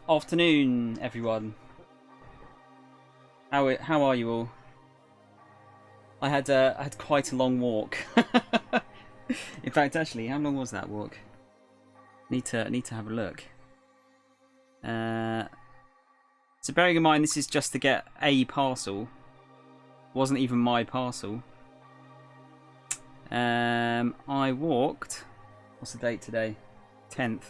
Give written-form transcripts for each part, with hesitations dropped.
Afternoon, everyone. How are you all? I had quite a long walk. In fact, actually, how long was that walk? Need to have a look. So bearing in mind this is just to get a parcel. Wasn't even my parcel. I walked. What's the date today? 10th.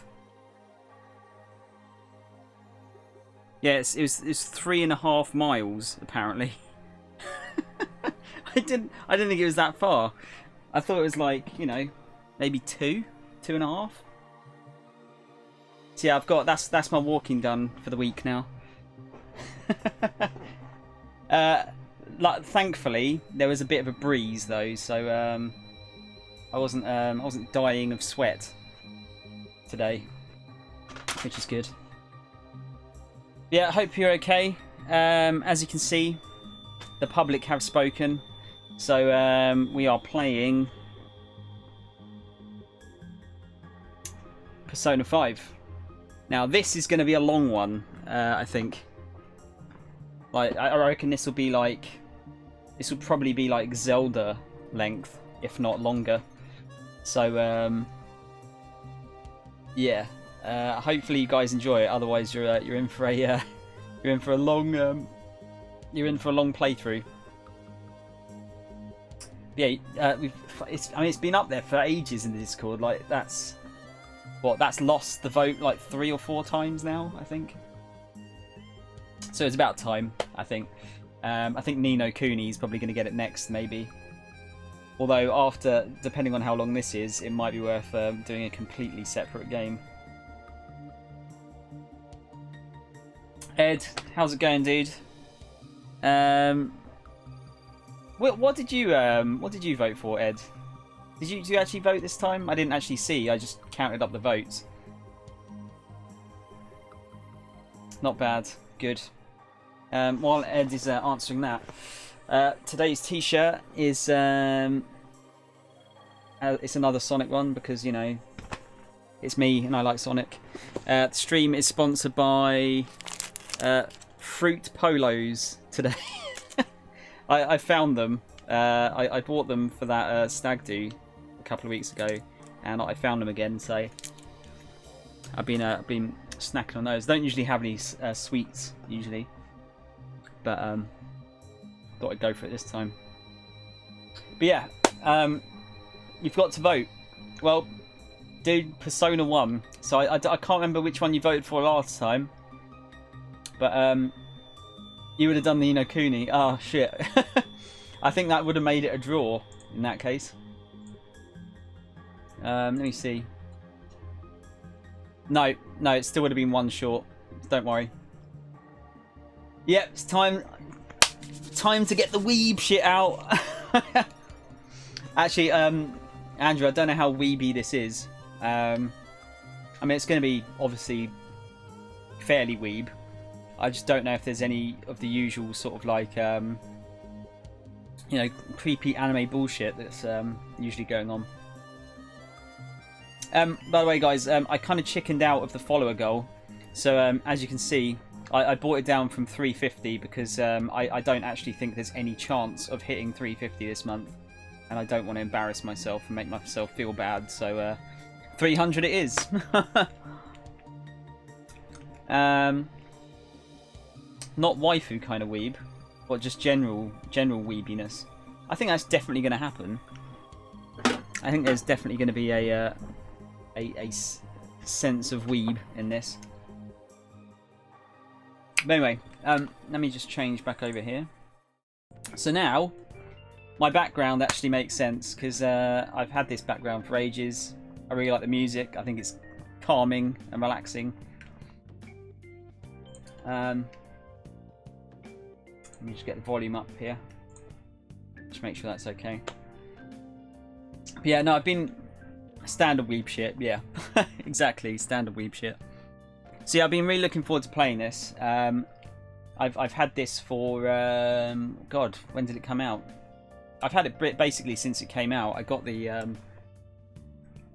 Yeah, it was 3.5 miles apparently. I didn't think it was that far. I thought it was like, you know, maybe 2.5. So yeah, I've got that's my walking done for the week now. Like, thankfully there was a bit of a breeze though, so I wasn't dying of sweat today, which is good. Yeah, I hope you're okay. As you can see, the public have spoken, so we are playing Persona 5. Now this is going to be a long one, I think. Like, I reckon this will probably be like Zelda length, if not longer. So yeah, hopefully you guys enjoy it. Otherwise, you're in for a long playthrough. Yeah, it's been up there for ages in the Discord. Like that's lost the vote like 3 or 4 times now, I think. So it's about time, I think. I think Ni no Kuni is probably going to get it next, maybe. Although after, depending on how long this is, it might be worth doing a completely separate game. Ed, how's it going, dude? What did you vote for, Ed? Did you actually vote this time? I didn't actually see. I just counted up the votes. Not bad. Good. While Ed is answering that, today's T-shirt is it's another Sonic one because, you know, it's me and I like Sonic. The stream is sponsored by Fruit Polos today. I found them. I bought them for that stag do a couple of weeks ago, and I found them again. So I've been snacking on those. Don't usually have any sweets usually, but thought I'd go for it this time. But yeah, you've got to vote. Well, dude, Persona 1. So I can't remember which one you voted for last time, but you would have done the Ni no Kuni. Oh shit. I think that would have made it a draw in that case. Let me see. No, it still would have been 1 short. Don't worry. Yep, it's time to get the weeb shit out. Actually, Andrew, I don't know how weeby this is. I mean, it's going to be obviously fairly weeb. I just don't know if there's any of the usual sort of like, you know, creepy anime bullshit that's usually going on. By the way, guys, I kind of chickened out of the follower goal. So as you can see, I brought it down from 350 because I don't actually think there's any chance of hitting 350 this month. And I don't want to embarrass myself and make myself feel bad. So 300 it is. Not waifu kind of weeb, but just general weebiness. I think that's definitely going to happen. I think there's definitely going to be a sense of weeb in this. But anyway, let me just change back over here. So now, my background actually makes sense because I've had this background for ages. I really like the music. I think it's calming and relaxing. Let me just get the volume up here. Just make sure that's okay. But yeah, no, I've been standard weeb shit. Yeah, exactly, standard weeb shit. So yeah, I've been really looking forward to playing this. I've had this for God, when did it come out? I've had it basically since it came out. I got the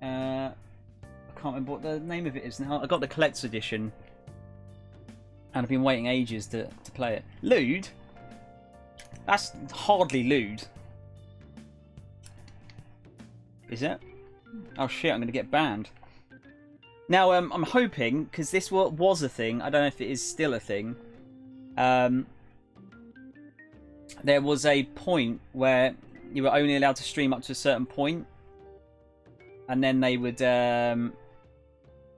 I can't remember what the name of it is now. I got the collector's edition And I've been waiting ages to play it. Lewd? That's hardly lewd. Is it? Oh shit, I'm going to get banned. Now, I'm hoping, because this was a thing, I don't know if it is still a thing, there was a point where you were only allowed to stream up to a certain point, and then they would, then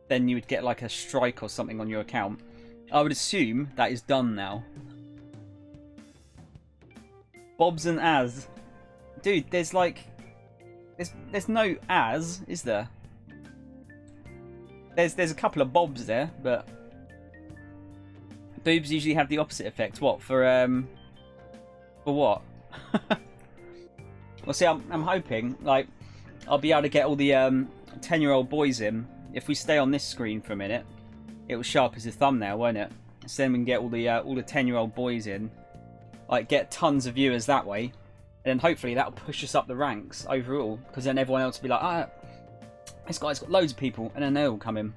you would get like a strike or something on your account. I would assume that is done now. Bobs and Az. Dude, there's like... There's no Az, is there? There's a couple of Bobs there, but... Boobs usually have the opposite effect. What? For what? Well, see, I'm hoping, like, I'll be able to get all the 10-year-old boys in. If we stay on this screen for a minute, it will show up as a thumbnail, won't it? So then we can get all the 10-year-old boys in. Like, get tons of viewers that way. And then hopefully that'll push us up the ranks overall. Because then everyone else will be like, ah, this guy's got loads of people. And then they'll all come in.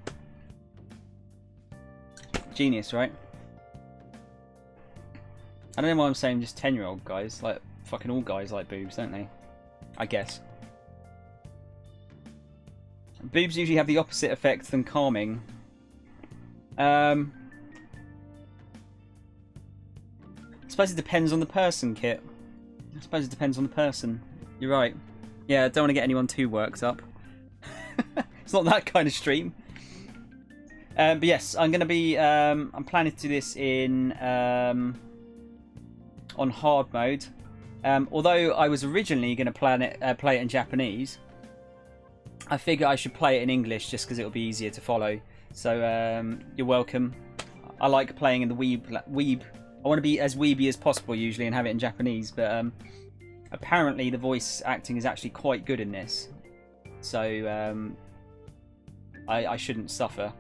Genius, right? I don't know why I'm saying just 10-year-old guys. Like, fucking all guys like boobs, don't they? I guess. Boobs usually have the opposite effect than calming. I suppose it depends on the person, Kit. I suppose it depends on the person. You're right. Yeah, I don't want to get anyone too worked up. It's not that kind of stream. But yes, I'm going to be... I'm planning to do this in... on hard mode. Although I was originally going to play it in Japanese, I figure I should play it in English just because it'll be easier to follow. So you're welcome. I like playing in the weeb. I want to be as weeby as possible usually and have it in Japanese, but apparently the voice acting is actually quite good in this. So I shouldn't suffer.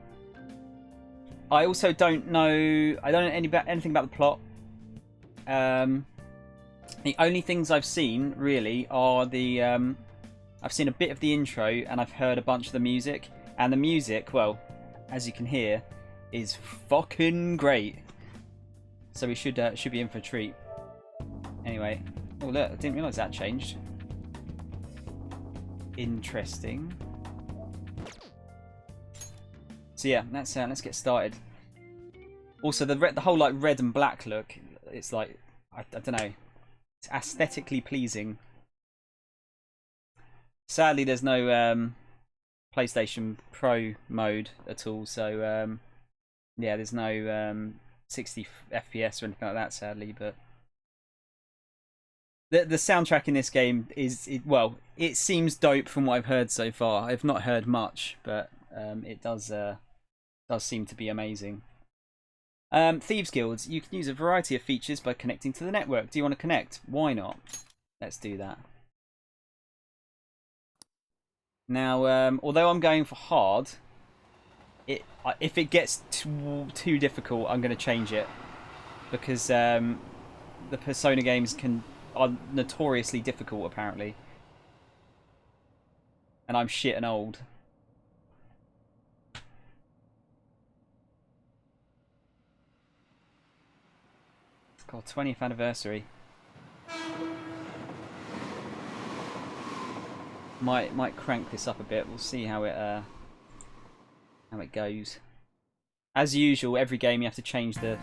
I also don't know... I don't know anything about the plot. The only things I've seen, really, are the... I've seen a bit of the intro, and I've heard a bunch of the music. And the music, well, as you can hear, is fucking great. So we should be in for a treat. Anyway. Oh, look, I didn't realise that changed. Interesting. So yeah, let's get started. Also, the whole like red and black look, it's like, I don't know, it's aesthetically pleasing. Sadly, there's no PlayStation Pro mode at all, so yeah, there's no 60 FPS or anything like that, sadly. But the soundtrack in this game is well, it seems dope from what I've heard so far. I've not heard much, but it does seem to be amazing. Thieves Guilds. You can use a variety of features by connecting to the network. Do you want to connect? Why not? Let's do that. Now, although I'm going for hard, if it gets too difficult, I'm going to change it. Because the Persona games are notoriously difficult, apparently. And I'm shit and old. God, 20th anniversary. Might crank this up a bit. We'll see how it goes. As usual, every game you have to change the...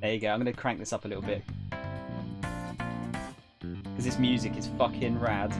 There you go. I'm going to crank this up a little bit. Because this music is fucking rad.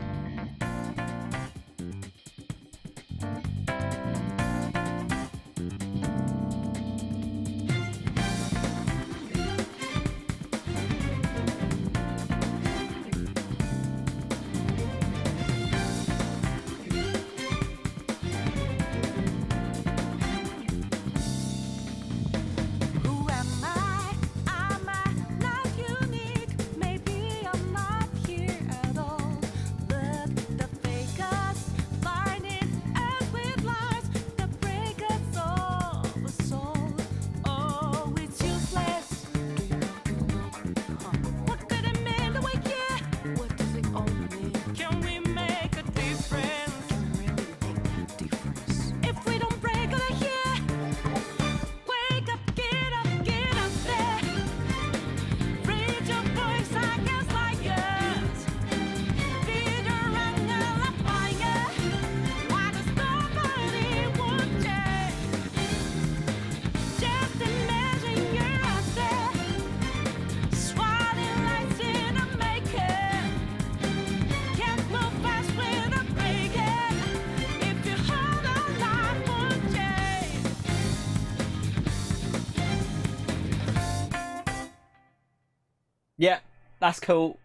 That's cool.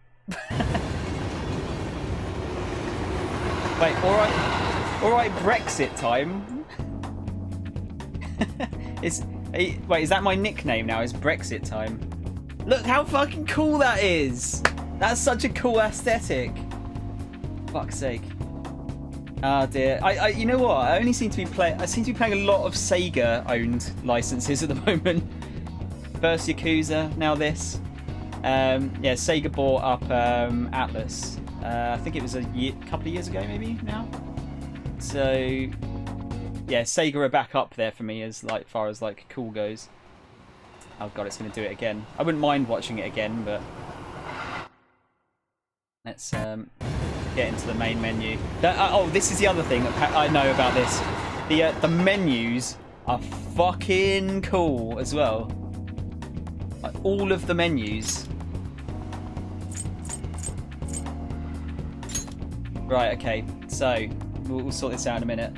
Wait, alright, Brexit time. Wait, is that my nickname now? Is Brexit time? Look how fucking cool that is! That's such a cool aesthetic. Fuck's sake. Oh dear. You know what? I seem to be playing a lot of Sega-owned licenses at the moment. First Yakuza, now this. Yeah, Sega bought up Atlus. I think it was a couple of years ago, maybe now. So yeah, Sega are back up there for me as like far as like cool goes. Oh god, it's going to do it again. I wouldn't mind watching it again, but let's get into the main menu. Oh, this is the other thing I know about this. The menus are fucking cool as well. Like, all of the menus. Right, okay. So we'll sort this out in a minute.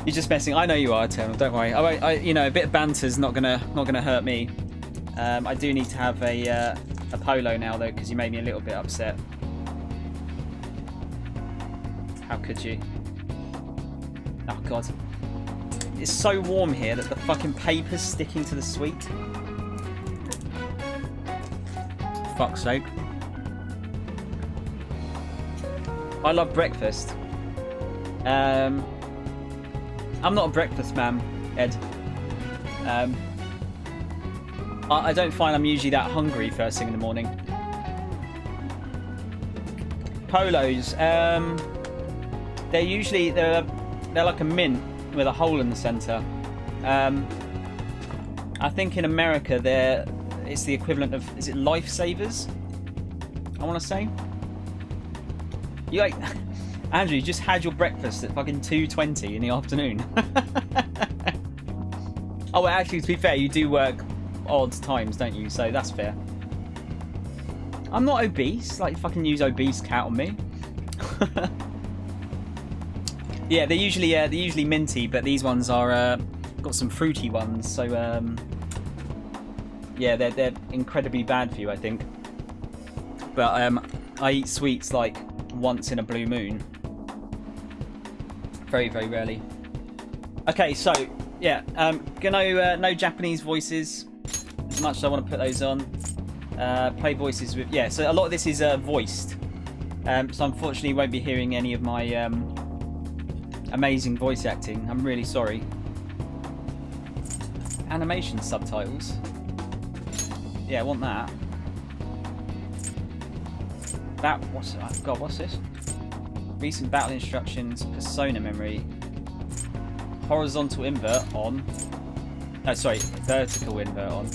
You're just messing. I know you are, Eternal. Don't worry. You know, a bit of banter's not gonna hurt me. I do need to have a polo now though, because you made me a little bit upset. How could you? Oh god, it's so warm here that the fucking paper's sticking to the suite. Fuck's sake. I love breakfast. I'm not a breakfast man, Ed. I don't find I'm usually that hungry first thing in the morning. Polos, they're usually they're like a mint with a hole in the centre. I think in America it's the equivalent of, is it Lifesavers? I want to say. You like, Andrew, you just had your breakfast at fucking 2:20 in the afternoon. Oh, well, actually, to be fair, you do work odd times, don't you? So that's fair. I'm not obese. Like, fucking use obese cat on me. Yeah, they're usually minty, but these ones are got some fruity ones. So yeah, they're incredibly bad for you, I think. But I eat sweets like once in a blue moon. Very, very rarely. Okay, so yeah, no Japanese voices. As much as I want to put those on. Play voices with, yeah. So a lot of this is voiced. So unfortunately, you won't be hearing any of my amazing voice acting. I'm really sorry. Animation subtitles. Yeah, I want that. What's this? Recent battle instructions, persona memory, horizontal invert on. Oh, sorry, vertical invert on.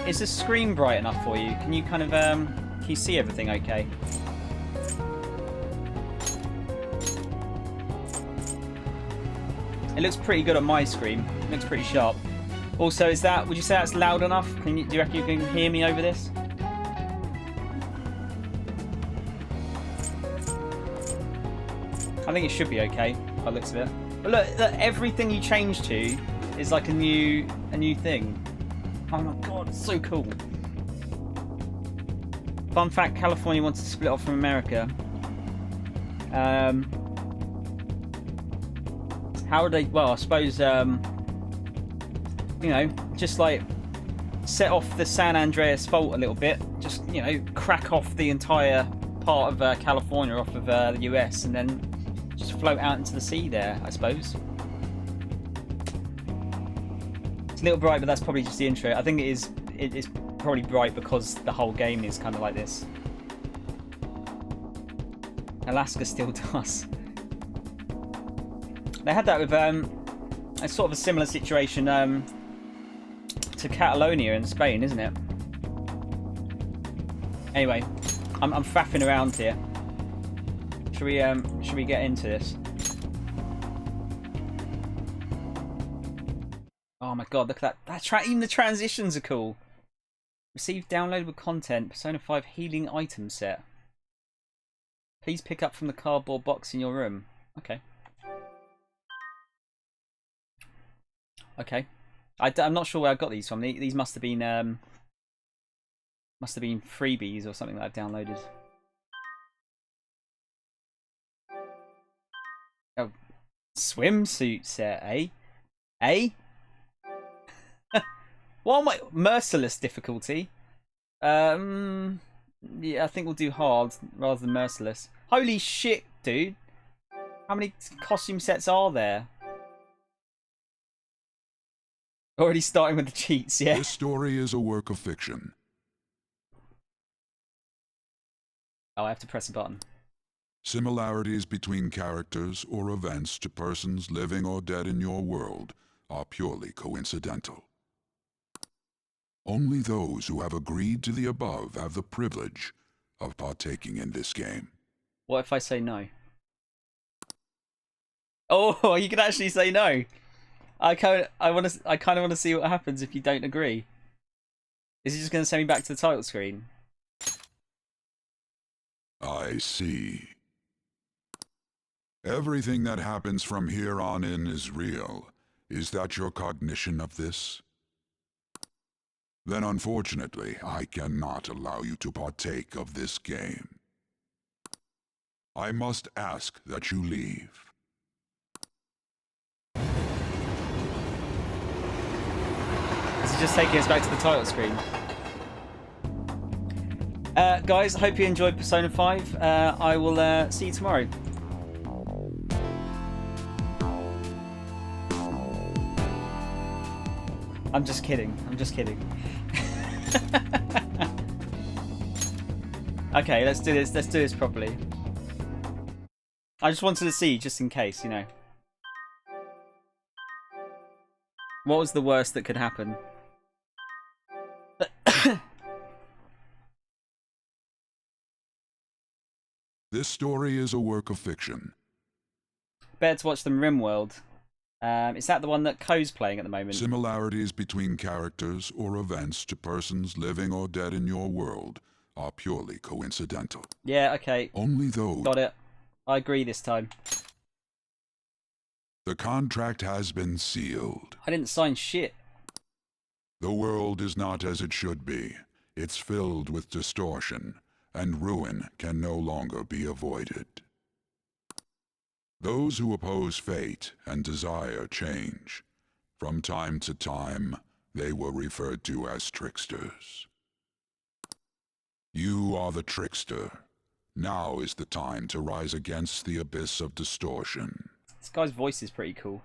Is the screen bright enough for you? Can you kind of can you see everything okay? It looks pretty good on my screen. It looks pretty sharp. Also, would you say that's loud enough? Do you reckon you can hear me over this? I think it should be okay by the looks of it. But look, everything you change to is like a new thing. Oh my god, it's so cool. Fun fact, California wants to split off from America. How would they, well, I suppose, you know, just like set off the San Andreas fault a little bit. Just, you know, crack off the entire part of California off of the US and then just float out into the sea there, I suppose. It's a little bright, but that's probably just the intro. I think it is probably bright because the whole game is kind of like this. Alaska still does. They had that with a sort of a similar situation to Catalonia in Spain, isn't it? Anyway, I'm faffing around here. Should we get into this? Oh my god, look at that! Even the transitions are cool. Receive downloadable content. Persona 5 healing item set. Please pick up from the cardboard box in your room. Okay. Okay. I'm not sure where I got these from. These must have been freebies or something that I've downloaded. Oh, swimsuit set, eh? Eh? What am I? Merciless difficulty. Yeah, I think we'll do hard rather than merciless. Holy shit, dude! How many costume sets are there? Already starting with the cheats, yeah. This story is a work of fiction. Oh, I have to press a button. Similarities between characters or events to persons living or dead in your world are purely coincidental. Only those who have agreed to the above have the privilege of partaking in this game. What if I say no? Oh, you can actually say no. I kind of want to see what happens if you don't agree. Is he just going to send me back to the title screen? I see. Everything that happens from here on in is real. Is that your cognition of this? Then unfortunately, I cannot allow you to partake of this game. I must ask that you leave. Is he just taking us back to the title screen? Guys, I hope you enjoyed Persona 5. I will see you tomorrow. I'm just kidding. I'm just kidding. Okay, let's do this. Let's do this properly. I just wanted to see, just in case, you know. What was the worst that could happen? This story is a work of fiction. Better to watch than RimWorld. Is that the one that Ko's playing at the moment? Similarities between characters or events to persons living or dead in your world are purely coincidental. Yeah, okay. Only those... Got it. I agree this time. The contract has been sealed. I didn't sign shit. The world is not as it should be. It's filled with distortion, and ruin can no longer be avoided. Those who oppose fate and desire change. From time to time, they were referred to as tricksters. You are the trickster. Now is the time to rise against the abyss of distortion. This guy's voice is pretty cool.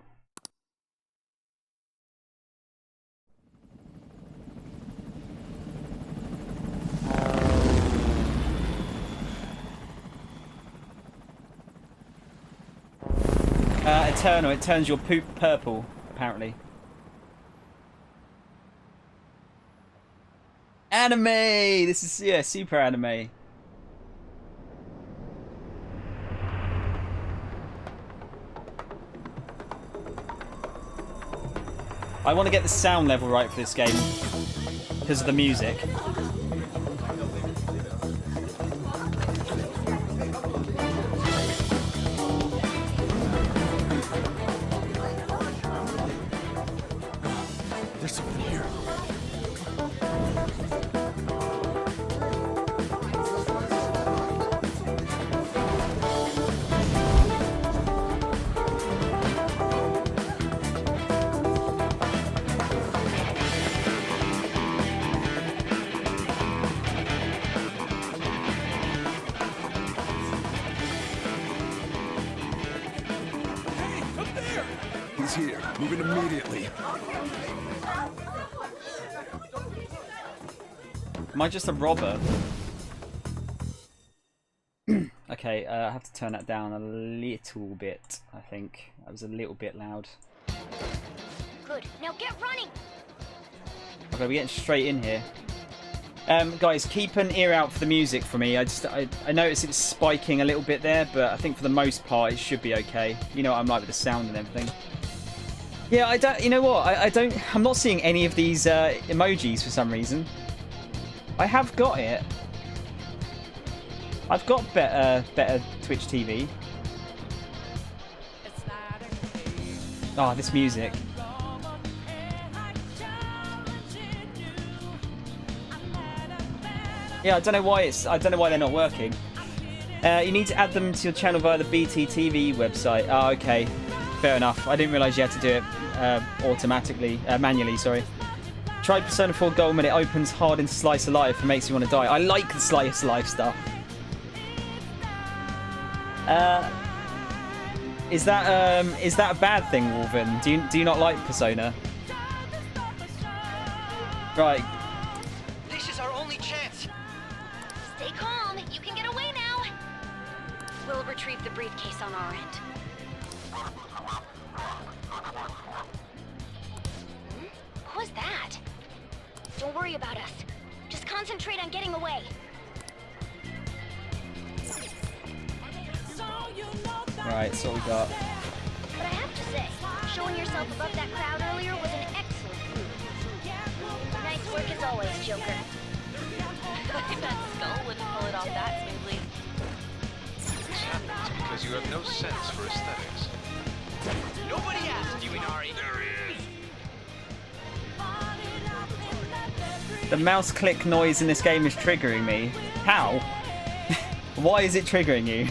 Eternal, it turns your poop purple, apparently. Anime! This is, yeah, super anime. I want to get the sound level right for this game because of the music. There's something here. Here, moving immediately. Am I just a robber? Okay, I have to turn that down a little bit, I think. That was a little bit loud. Good. Now get running. Okay, we're getting straight in here. Guys, keep an ear out for the music for me. I noticed it's spiking a little bit there, but I think for the most part it should be okay. You know what I'm like with the sound and everything. Yeah, I don't. You know what? I'm not seeing any of these emojis for some reason. I have got it. I've got better Twitch TV. Oh, this music. Yeah, I don't know why they're not working. You need to add them to your channel via the BTTV website. Oh, okay. Fair enough. I didn't realise you had to do it automatically, manually, sorry. Try Persona 4 Golden when it opens hard into Slice of Life and makes you want to die. I like the Slice of Life stuff. Is that a bad thing, Wolven? Do you not like Persona? Right. This is our only chance. Stay calm. You can get away now. We'll retrieve the briefcase on our end. What was that? Don't worry about us. Just concentrate on getting away. Right, so we got. But I have to say, showing yourself above that crowd earlier was an excellent move. Nice work as always, Joker. That skull wouldn't pull it off that smoothly. This happens because you have no sense for aesthetics. Nobody asked you, Inari. There he is. The mouse click noise in this game is triggering me. How? Why is it triggering you?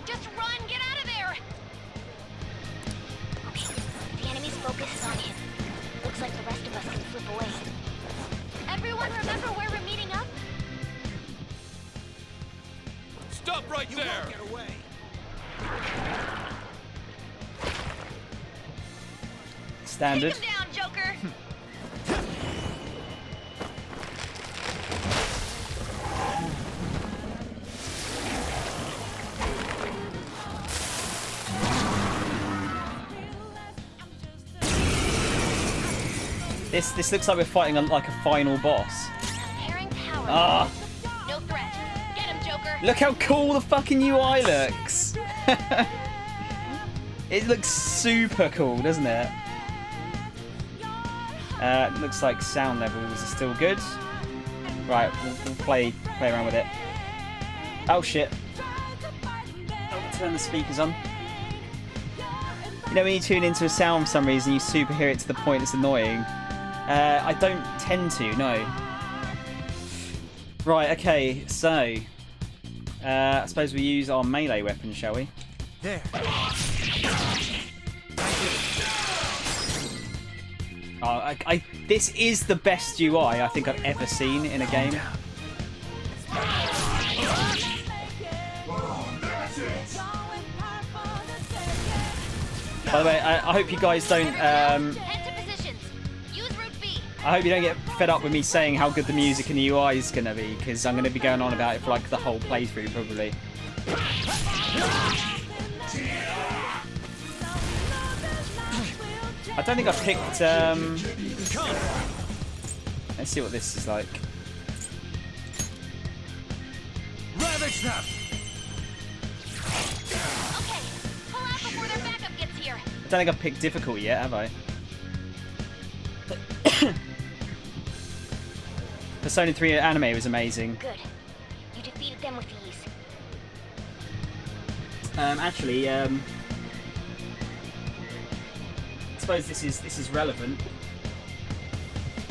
Just run! Get out of there! Okay, the enemy's focus is on him. Looks like the rest of us can slip away. Everyone remember where we're meeting up? Stop right there! Get away. Standard. Take him down, Joker! This looks like we're fighting like a final boss. Comparing power. Ah! No threat. Get him, Joker! Look how cool the fucking UI looks. It looks super cool, doesn't it? Looks like sound levels are still good. Right, we'll play around with it. Oh shit! Oh, turn the speakers on. You know when you tune into a sound for some reason, you super hear it to the point it's annoying. I don't tend to, no. Right, okay, so I suppose we use our melee weapon, shall we? There. This is the best UI I think I've ever seen in a game. By the way, I hope you guys don't. Head to positions. Use route B. I hope you don't get fed up with me saying how good the music and the UI is gonna be, because I'm gonna be going on about it for like the whole playthrough probably. I don't think I picked. Let's see what this is like. Ravage them! Okay, pull out before their backup gets here. I don't think I've picked difficult yet, have I? Persona 3 anime was amazing. Good. You defeated them with ease. Actually, I suppose this is relevant.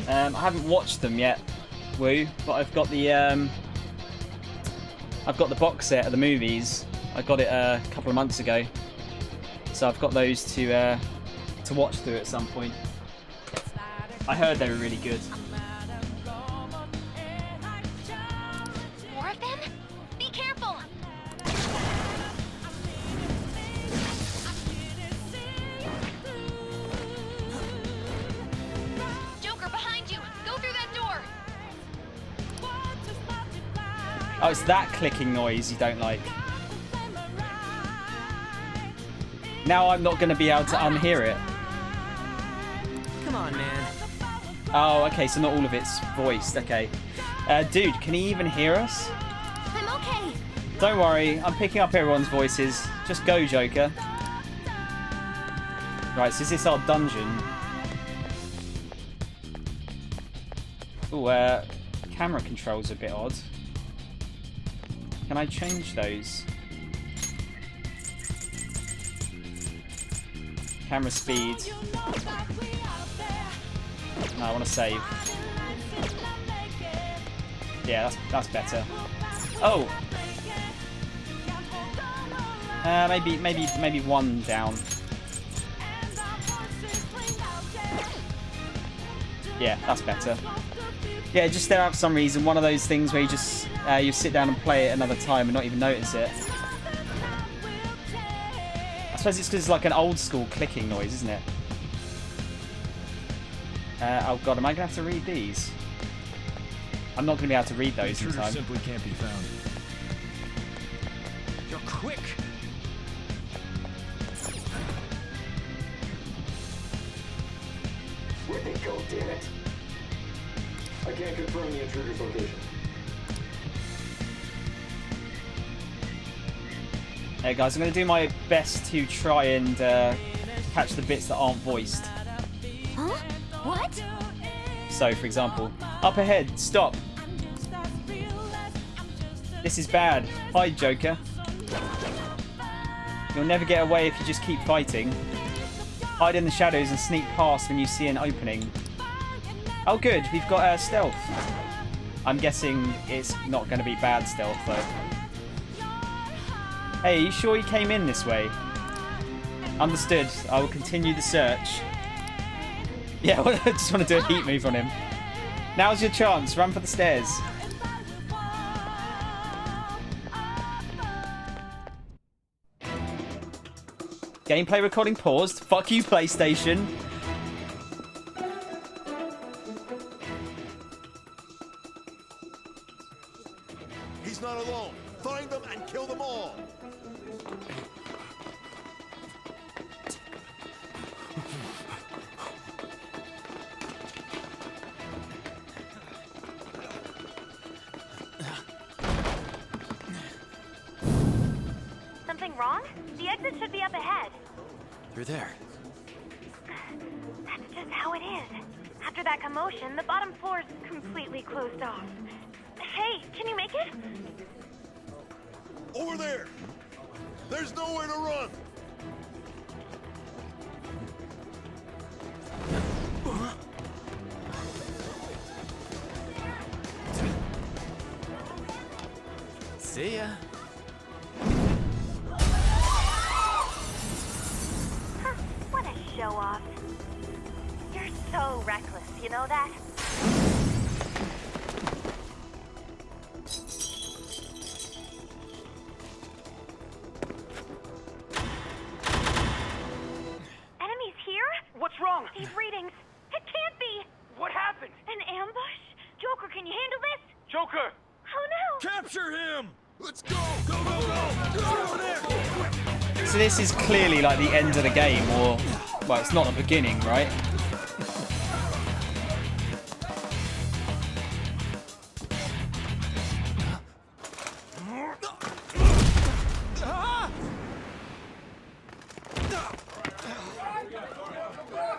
I haven't watched them yet, Woo, but I've got the box set of the movies. I got it a couple of months ago, so I've got those to watch through at some point. I heard they were really good. More of them? Be careful! Joker, behind you! Go through that door! Oh, it's that clicking noise you don't like. Now I'm not going to be able to unhear it. Come on, man. Oh, okay, so not all of it's voiced. Okay. Dude, can he even hear us? I'm okay! Don't worry, I'm picking up everyone's voices. Just go, Joker. Right, so is this our dungeon? Ooh, camera controls are a bit odd. Can I change those? Camera speed. No, I want to save. Yeah, that's better. Oh. Maybe one down. Yeah, that's better. Yeah, just there for some reason. One of those things where you just you sit down and play it another time and not even notice it. I suppose it's because it's like an old school clicking noise, isn't it? Oh god, am I gonna have to read these? I'm not gonna be able to read those in time. Simply can't be found. You're quick. Where'd they go, damn it? I can't confirm the intruder's location. Hey guys, I'm going to do my best to try and catch the bits that aren't voiced. Huh? What? So, for example, up ahead, stop. This is bad. Hide, Joker. You'll never get away if you just keep fighting. Hide in the shadows and sneak past when you see an opening. Oh good, we've got stealth. I'm guessing it's not going to be bad stealth though. Hey, you sure you came in this way? Understood. I will continue the search. Yeah, I just want to do a heat move on him. Now's your chance. Run for the stairs. Gameplay recording paused. Fuck you, PlayStation. He's not alone. Find them and kill them all. Something wrong? The exit should be up ahead. You're there. That's just how it is. After that commotion, the bottom floor is completely closed off. Hey, can you make it? Over there. There's nowhere to run. See ya. Huh, what a show off. You're so reckless, you know that? Enemies here? What's wrong? These readings. It can't be. What happened? An ambush? Joker, can you handle this? Joker! Oh no! Capture him. Let's go. Go, go, go. Go over there. So this is clearly like the end of the game, or... Well, it's not the beginning, right?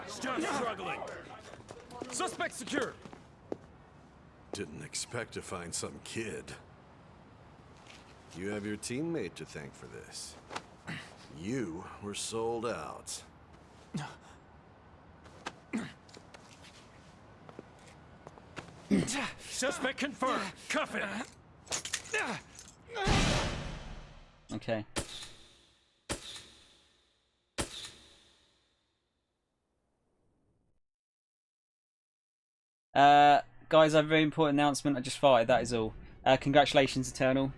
Stop struggling. Suspect secure. Didn't expect to find some kid. You have your teammate to thank for this. You were sold out. Suspect confirmed. Cuff it. Okay. Guys, I have a very important announcement. I just farted, that is all. Congratulations, Eternal.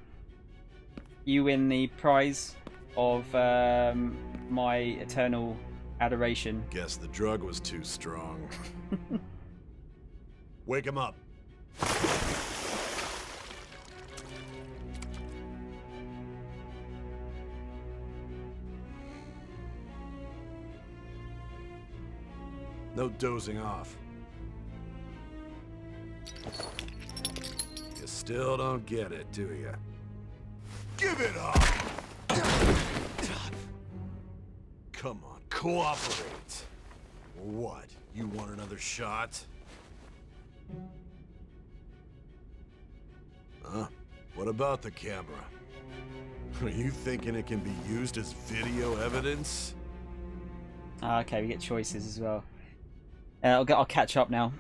You win the prize of my eternal adoration. Guess the drug was too strong. Wake him up. No dozing off. You still don't get it, do you? Give it up. Come on, cooperate. What? You want another shot? Huh? What about the camera? Are you thinking it can be used as video evidence? Okay, we get choices as well. I'll catch up now.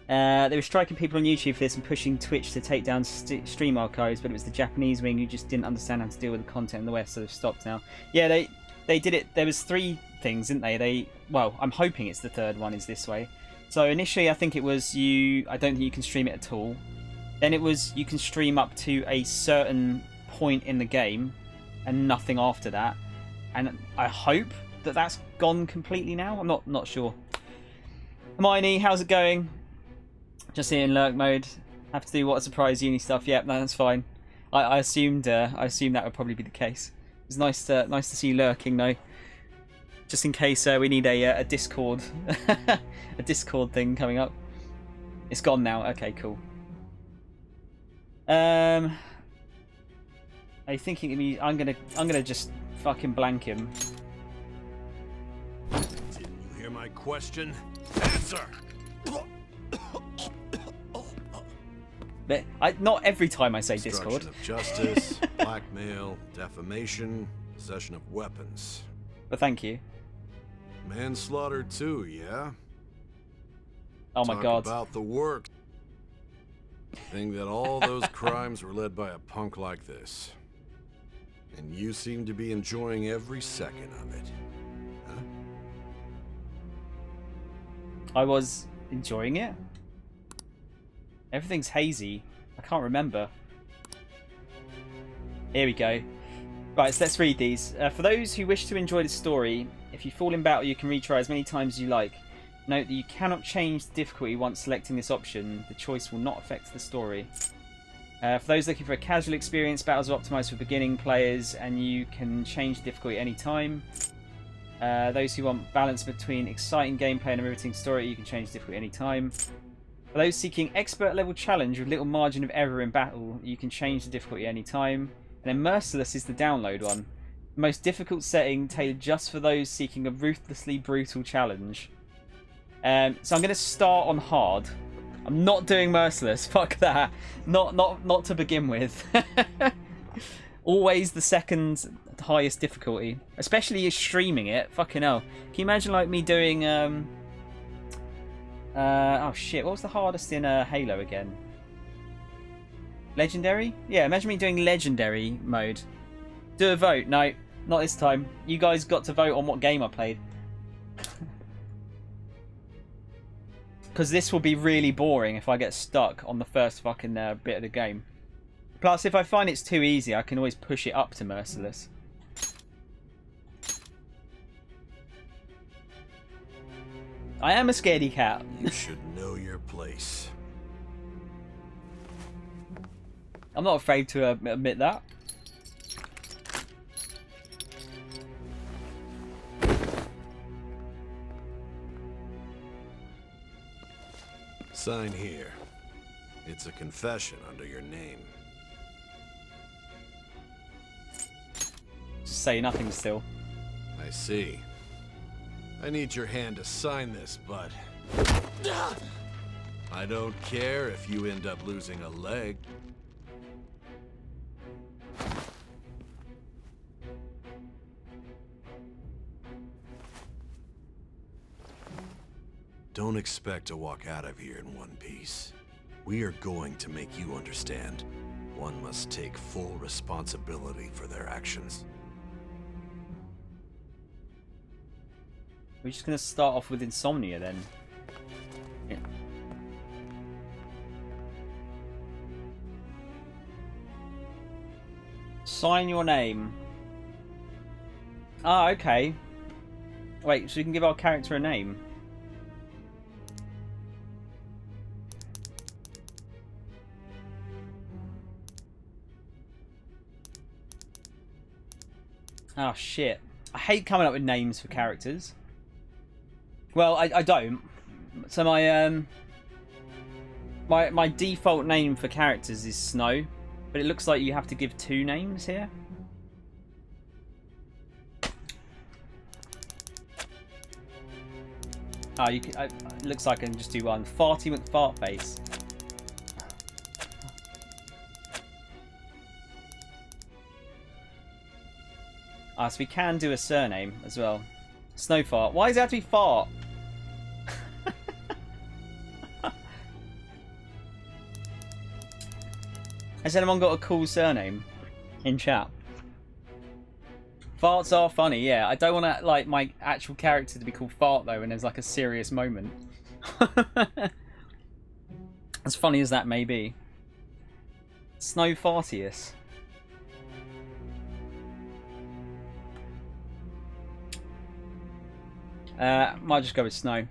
They were striking people on YouTube for this and pushing Twitch to take down stream archives, but it was the Japanese wing who just didn't understand how to deal with the content in the West, so they've stopped now. Yeah, they did it. There was 3 things, didn't they? Well, I'm hoping it's the 3rd one is this way. So initially, I think it was I don't think you can stream it at all. Then it was you can stream up to a certain point in the game, and nothing after that. And I hope that that's gone completely now. I'm not sure. Hermione, how's it going? Just here in lurk mode. Have to do what a surprise uni stuff. Yep, no, that's fine. I assumed that would probably be the case. It's nice to see you lurking though. Just in case we need a Discord a Discord thing coming up. It's gone now. Okay, cool. Are you thinking of me? I'm gonna just fucking blank him. Didn't you hear my question? Answer. But not every time I say Discord. Obstruction of justice, blackmail, defamation, possession of weapons. But thank you. Manslaughter too, yeah? Oh my god. Talk about the work. Think that all those crimes were led by a punk like this. And you seem to be enjoying every second of it. Huh? I was enjoying it? Everything's hazy. I can't remember. Here we go. Right, so let's read these. For those who wish to enjoy the story, if you fall in battle, you can retry as many times as you like. Note that you cannot change the difficulty once selecting this option. The choice will not affect the story. For those looking for a casual experience, battles are optimised for beginning players, and you can change the difficulty any time. Those who want balance between exciting gameplay and a riveting story, you can change the difficulty any time. For those seeking expert level challenge with little margin of error in battle, you can change the difficulty any time. And then Merciless is the download one. The most difficult setting tailored just for those seeking a ruthlessly brutal challenge. So I'm going to start on hard. I'm not doing Merciless. Fuck that. Not to begin with. Always the second highest difficulty, especially streaming it. Fucking hell. Can you imagine like me doing oh shit, what was the hardest in Halo again? Legendary? Yeah, imagine me doing Legendary mode. Do a vote. No, not this time. You guys got to vote on what game I played. Because this will be really boring if I get stuck on the first fucking bit of the game. Plus, if I find it's too easy, I can always push it up to Merciless. I am a scaredy cat. You should know your place. I'm not afraid to admit that. Sign here. It's a confession under your name. Just say nothing still. I see. I need your hand to sign this, but I don't care if you end up losing a leg. Don't expect to walk out of here in one piece. We are going to make you understand. One must take full responsibility for their actions. We're just going to start off with Insomnia then. Yeah. Sign your name. Ah, okay. Wait, so we can give our character a name. Oh shit. I hate coming up with names for characters. Well, I don't. So my default name for characters is Snow, but it looks like you have to give 2 names here. Oh, you can, it looks like I can just do one. Farty McFartface. So we can do a surname as well. Snowfart. Why does it have to be Fart? Has anyone got a cool surname in chat? Farts are funny, yeah. I don't want to, like, my actual character to be called Fart, though, when there's, like, a serious moment. As funny as that may be. Snow Fartius. Might just go with Snow.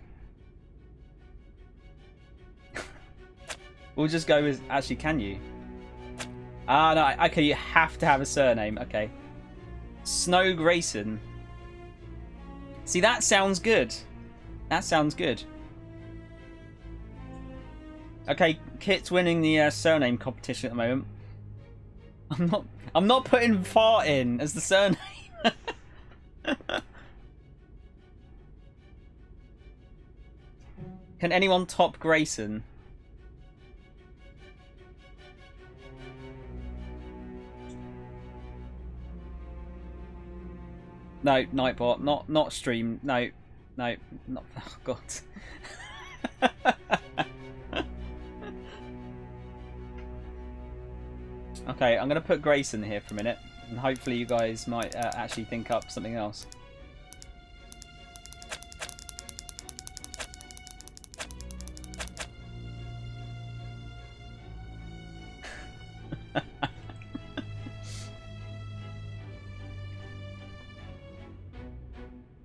We'll just go with... Actually, can you? Ah, no. Okay, you have to have a surname. Okay. Snow Grayson. See, that sounds good. That sounds good. Okay, Kit's winning the surname competition at the moment. I'm not putting Fart in as the surname. Can anyone top Grayson? No, Nightbot, not stream. No, not. Oh God. Okay, I'm gonna put Grayson here for a minute, and hopefully you guys might actually think up something else.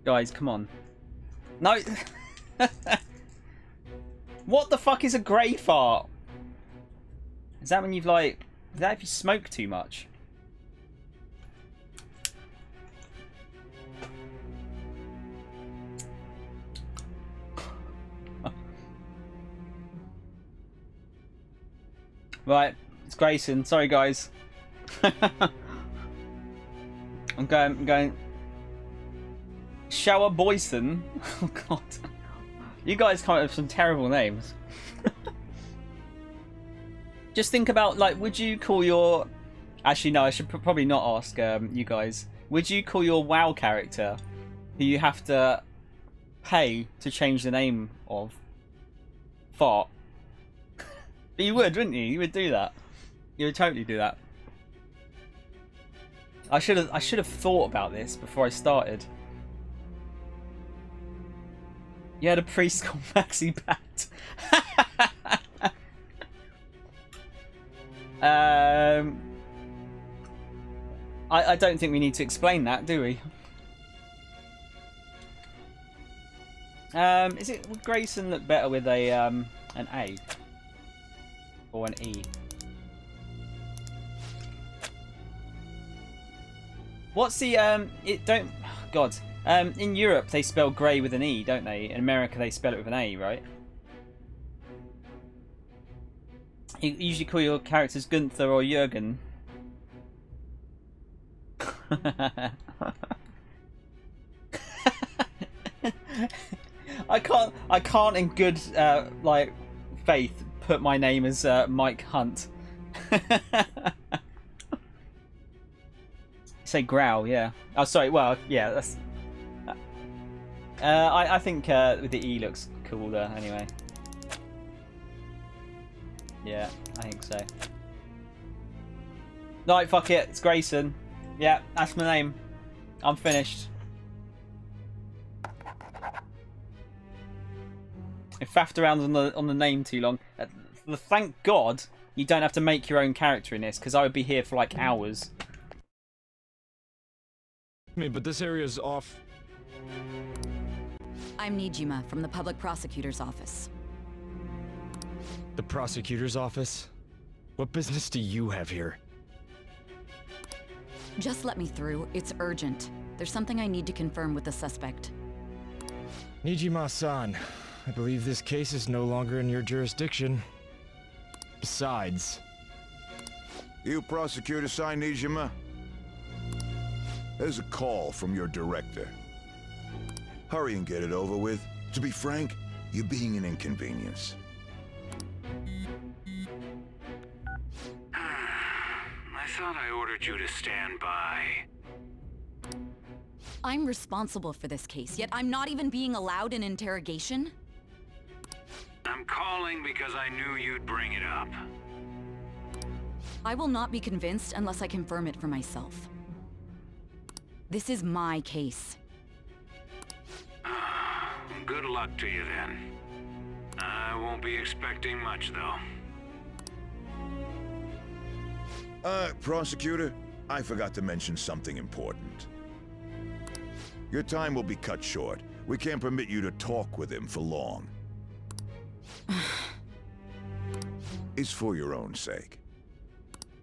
Guys, come on. No! What the fuck is a grey fart? Is that when you've like... Is that if you smoke too much? Right, it's Grayson. Sorry guys. I'm going... Shower Boyson. Oh god. You guys come up with some terrible names. Just think about, like, would you call your... Actually, no, I should probably not ask you guys. Would you call your WoW character, who you have to pay to change the name of, Fart? But you would, wouldn't you? You would do that. You would totally do that. I should have thought about this before I started. You had a priest called Maxi Bat. I don't think we need to explain that, do we? Would Grayson look better with a an A or an E? What's the God. In Europe they spell grey with an E, don't they? In America they spell it with an A, right? You usually call your characters Gunther or Jürgen. I can't in good like faith put my name as Mike Hunt. Say growl, yeah. Oh, sorry. Well, yeah. That's. I think with the E looks cooler anyway. Yeah, I think so. No, fuck it. It's Grayson. Yeah, that's my name. I'm finished. I faffed around on the name too long. Thank God you don't have to make your own character in this, because I would be here for like hours. But this area's off. I'm Nijima from the Public Prosecutor's Office. The prosecutor's office? What business do you have here? Just let me through. It's urgent. There's something I need to confirm with the suspect. Nijima-san, I believe this case is no longer in your jurisdiction. Besides... You prosecutor, sign Nijima? There's a call from your director. Hurry and get it over with. To be frank, you're being an inconvenience. I thought I ordered you to stand by. I'm responsible for this case, yet I'm not even being allowed an interrogation? I'm calling because I knew you'd bring it up. I will not be convinced unless I confirm it for myself. This is my case. Good luck to you then. I won't be expecting much, though. Prosecutor, I forgot to mention something important. Your time will be cut short. We can't permit you to talk with him for long. It's for your own sake.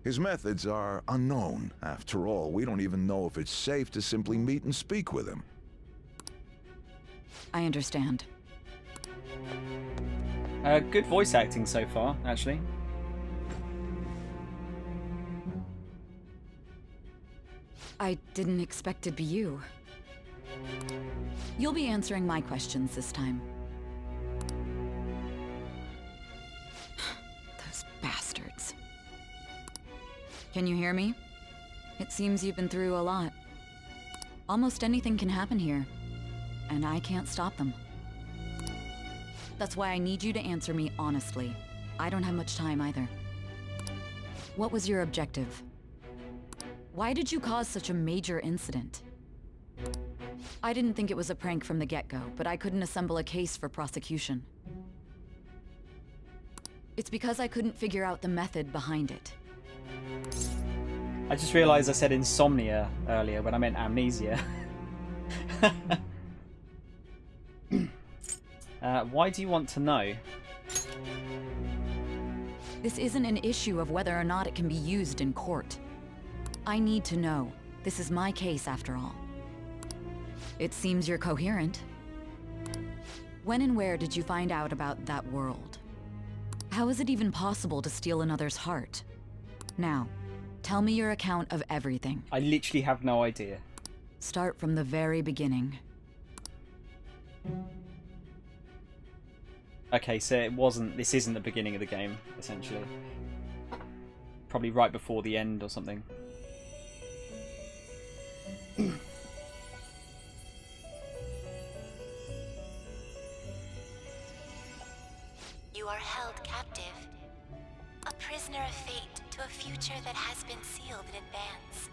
His methods are unknown. After all, we don't even know if it's safe to simply meet and speak with him. I understand. Good voice acting so far, actually. I didn't expect it'd be you. You'll be answering my questions this time. Those bastards. Can you hear me? It seems you've been through a lot. Almost anything can happen here, and I can't stop them. That's why I need you to answer me honestly. I don't have much time either. What was your objective? Why did you cause such a major incident? I didn't think it was a prank from the get-go, but I couldn't assemble a case for prosecution. It's because I couldn't figure out the method behind it. I just realised I said insomnia earlier when I meant amnesia. Why do you want to know? This isn't an issue of whether or not it can be used in court. I need to know. This is my case, after all. It seems you're coherent. When and where did you find out about that world? How is it even possible to steal another's heart? Now, tell me your account of everything. I literally have no idea. Start from the very beginning. Okay, so this isn't the beginning of the game, essentially. Probably right before the end or something. You are held captive. A prisoner of fate to a future that has been sealed in advance.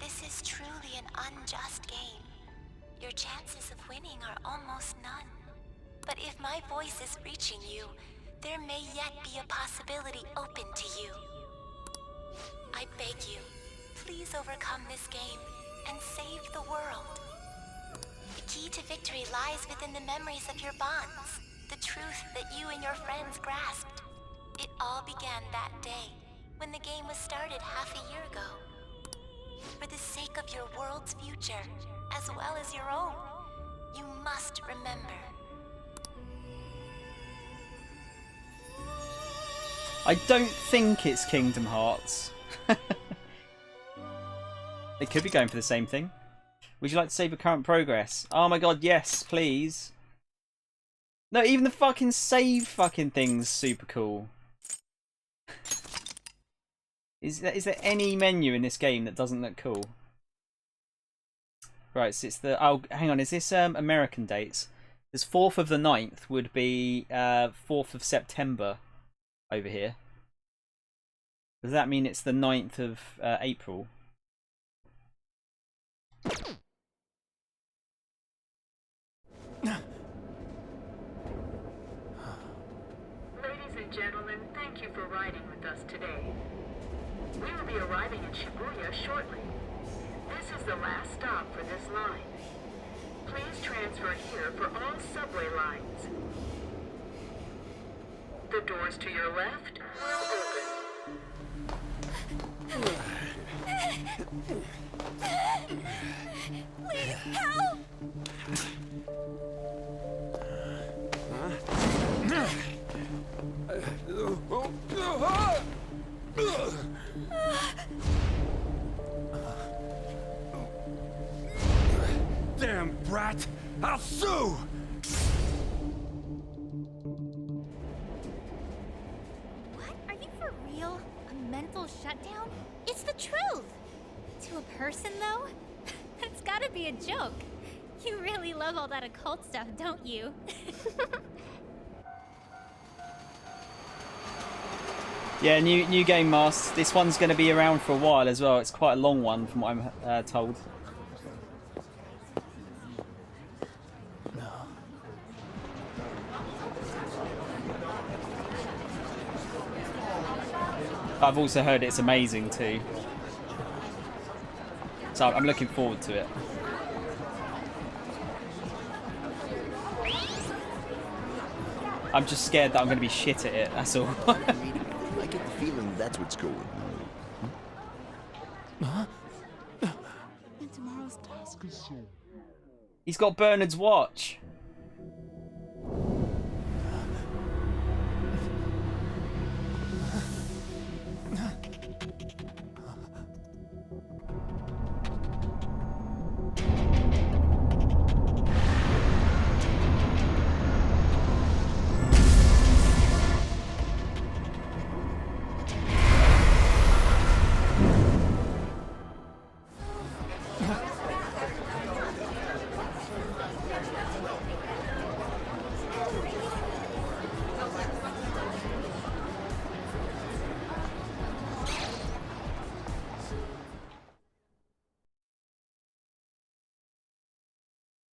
This is truly an unjust game. Your chances of winning are almost none. But if my voice is reaching you, there may yet be a possibility open to you. I beg you, please overcome this game and save the world. The key to victory lies within the memories of your bonds, the truth that you and your friends grasped. It all began that day, when the game was started half a year ago. For the sake of your world's future, as well as your own, you must remember. I don't think it's Kingdom Hearts. They could be going for the same thing. Would you like to save your current progress? Oh my god, yes, please. No, even the fucking save fucking thing's super cool. Is there any menu in this game that doesn't look cool? Right, so it's the... Oh, hang on, is this American dates? This 4th of the 9th would be 4th of September over here. Does that mean it's the 9th of April? Ladies and gentlemen, thank you for riding with us today. We will be arriving in Shibuya shortly. This is the last stop for this line. Please transfer here for all subway lines. The doors to your left will open. Please help! Damn brat! I'll sue! What? Are you for real? A mental shutdown? It's the truth! To a person, though? It's gotta be a joke. You really love all that occult stuff, don't you? Yeah, new game mask. This one's going to be around for a while as well. It's quite a long one from what I'm told. I've also heard it's amazing too. So I'm looking forward to it. I'm just scared that I'm going to be shit at it, that's all. I get the feeling that's what's going on. And tomorrow's task is soon. He's got Bernard's watch.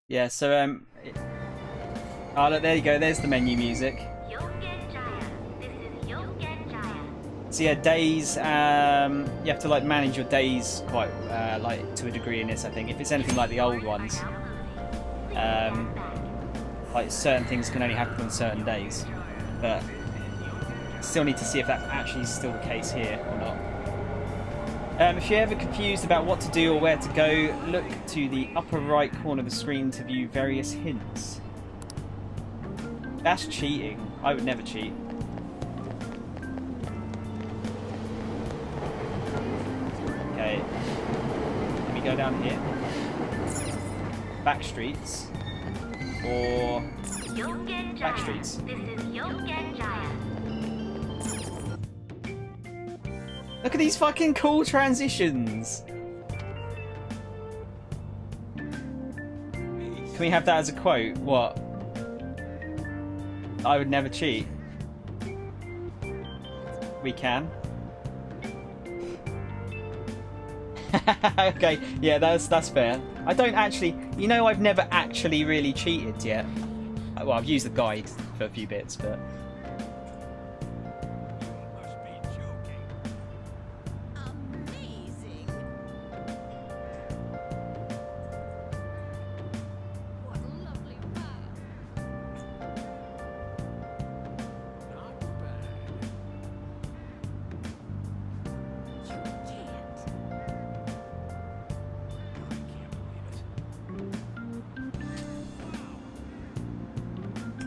Yeah, so oh look, there you go, there's the menu music. So yeah, days, you have to like manage your days quite like to a degree in this, I think. If it's anything like the old ones, like certain things can only happen on certain days, but still need to see if that actually is still the case here or not. If you're ever confused about what to do or where to go, look to the upper right corner of the screen to view various hints. That's cheating. I would never cheat. Okay. Let me go down here. Back streets. Or... back streets. Look at these fucking cool transitions. Can we have that as a quote? What? I would never cheat. We can. Okay, yeah, that's fair. I don't actually... You know, I've never actually really cheated yet. Well, I've used the guide for a few bits, but...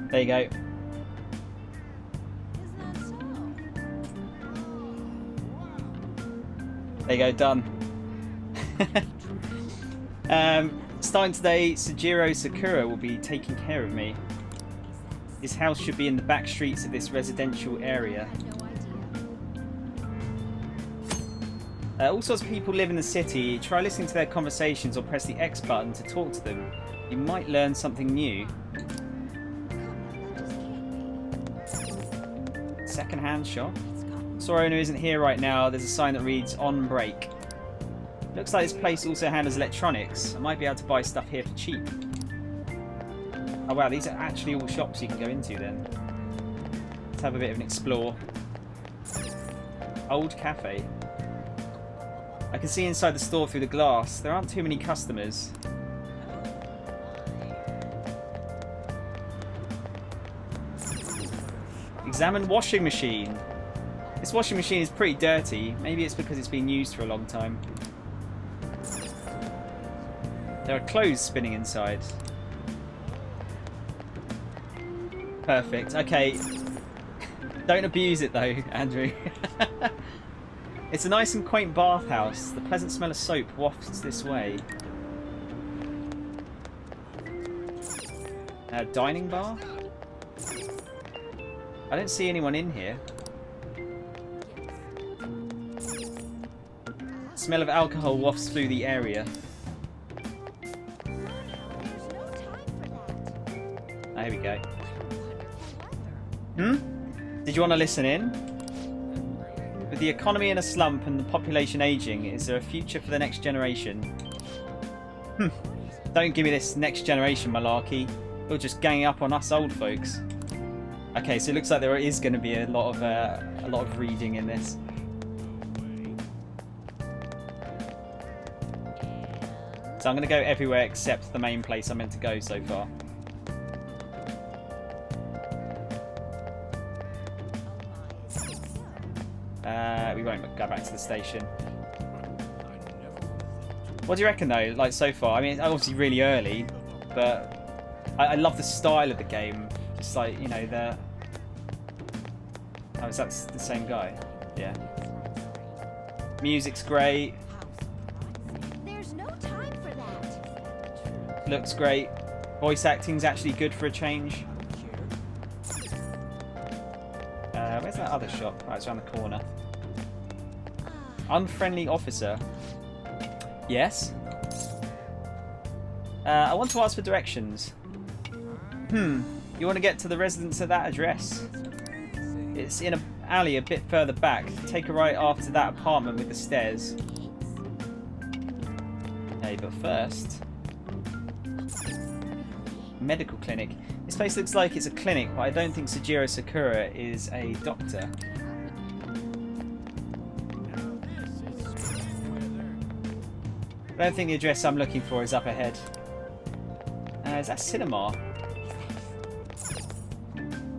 There you go. There you go, done. Starting today, Sujiro Sakura will be taking care of me. His house should be in the back streets of this residential area. All sorts of people live in the city. Try listening to their conversations or press the X button to talk to them. You might learn something new. Second-hand shop. Store owner isn't here right now. There's a sign that reads on break. Looks like this place also handles electronics. I might be able to buy stuff here for cheap. Oh wow, these are actually all shops you can go into then. Let's have a bit of an explore. Old cafe. I can see inside the store through the glass. There aren't too many customers. Examine washing machine. This washing machine is pretty dirty. Maybe it's because it's been used for a long time. There are clothes spinning inside. Perfect. Okay. Don't abuse it though, Andrew. It's a nice and quaint bathhouse. The pleasant smell of soap wafts this way. Dining bar? I don't see anyone in here. Smell of alcohol wafts through the area. Oh, here we go. Did you want to listen in? With the economy in a slump and the population aging, is there a future for the next generation? Don't give me this next generation malarkey. You're just ganging up on us old folks. Okay, so it looks like there is going to be a lot of reading in this. So I'm going to go everywhere except the main place I'm meant to go so far. We won't go back to the station. What do you reckon though, like so far? I mean, it's obviously really early, but I love the style of the game. Just like, you know, the... Oh, is that the same guy? Yeah. Music's great. There's no time for that. Looks great. Voice acting's actually good for a change. Where's that other shop? Oh, it's around the corner. Unfriendly officer. Yes. I want to ask for directions. You want to get to the residence at that address? It's in an alley a bit further back. Take a right after that apartment with the stairs. Okay, but first... Medical clinic. This place looks like it's a clinic, but I don't think Sejiro Sakura is a doctor. I don't think the address I'm looking for is up ahead. Is that cinema?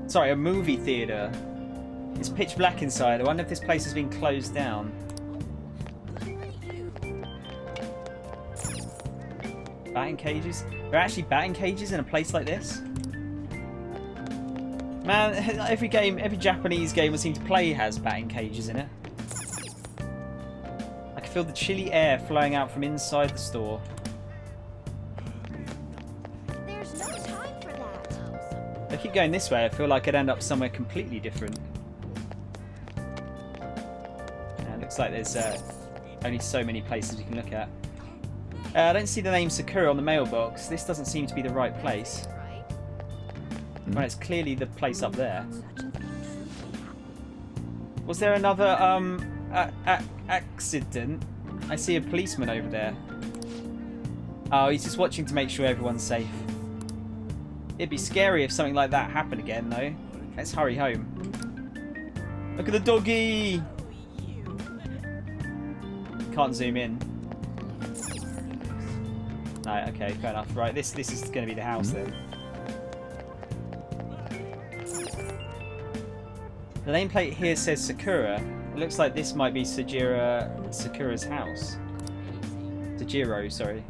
Sorry, a movie theatre. It's pitch black inside. I wonder if this place has been closed down. Batting cages? There are actually batting cages in a place like this? Man, every Japanese game I seem to play has batting cages in it. I can feel the chilly air flowing out from inside the store. There's no time for that. If I keep going this way, I feel like I'd end up somewhere completely different. Looks like there's only so many places you can look at. I don't see the name Sakura on the mailbox. This doesn't seem to be the right place. Well, it's clearly the place up there. Was there another accident? I see a policeman over there. Oh, he's just watching to make sure everyone's safe. It'd be scary if something like that happened again, though. Let's hurry home. Look at the doggy! Can't zoom in. No, okay, fair enough. Right, this is going to be the house then. The nameplate here says Sakura. It looks like this might be Sakura's house. Sejiro, sorry.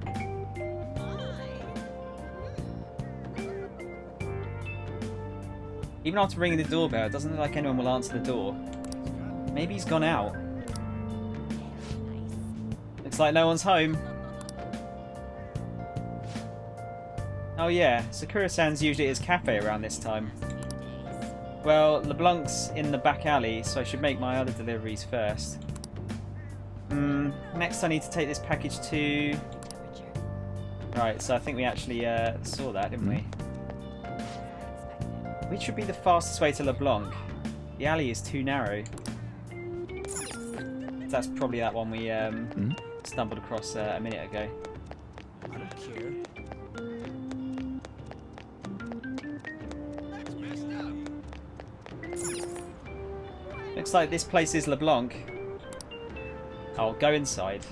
Even after ringing the doorbell, it doesn't look like anyone will answer the door. Maybe he's gone out. Looks like no one's home. Oh yeah, Sakura-san's usually at his cafe around this time. Well, LeBlanc's in the back alley, so I should make my other deliveries first. Next I need to take this package to... Right, so I think we actually saw that, didn't we? Which would be the fastest way to LeBlanc? The alley is too narrow. That's probably that one we stumbled across a minute ago. I don't care. Looks like this place is LeBlanc. I'll go inside.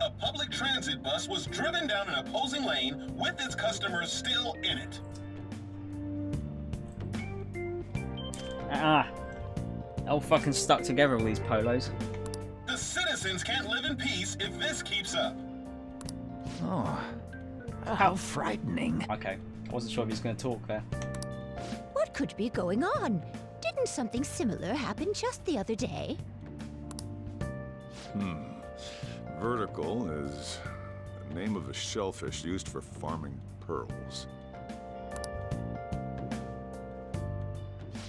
A public transit bus was driven down an opposing lane with its customers still in it. All fucking stuck together, all these polos. The citizens can't live in peace if this keeps up. Oh, how frightening. Okay, I wasn't sure if he was going to talk there. What could be going on? Didn't something similar happen just the other day? Vertical is the name of a shellfish used for farming pearls.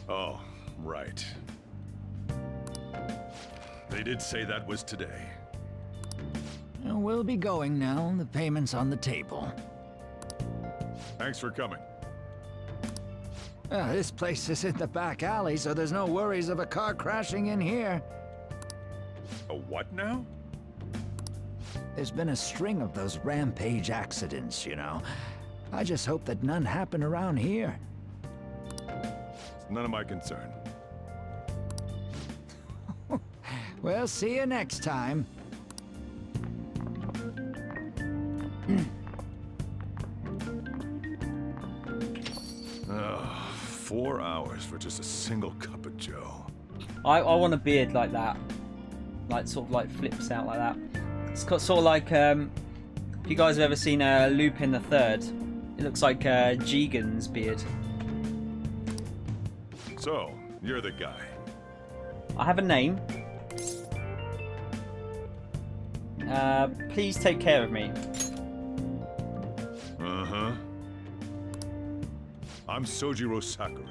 Oh, right. They did say that was today. We'll be going now. The payment's on the table. Thanks for coming. This place is in the back alley, so there's no worries of a car crashing in here. A what now? There's been a string of those rampage accidents, you know. I just hope that none happen around here. It's none of my concern. We'll see you next time. 4 hours for just a single cup of joe. I want a beard like that. Like, sort of like flips out like that. It's got sort of like, if you guys have ever seen Lupin the Third, it looks like Jigen's beard. So, you're the guy. I have a name. Please take care of me. Uh-huh. I'm Sojiro Sakura.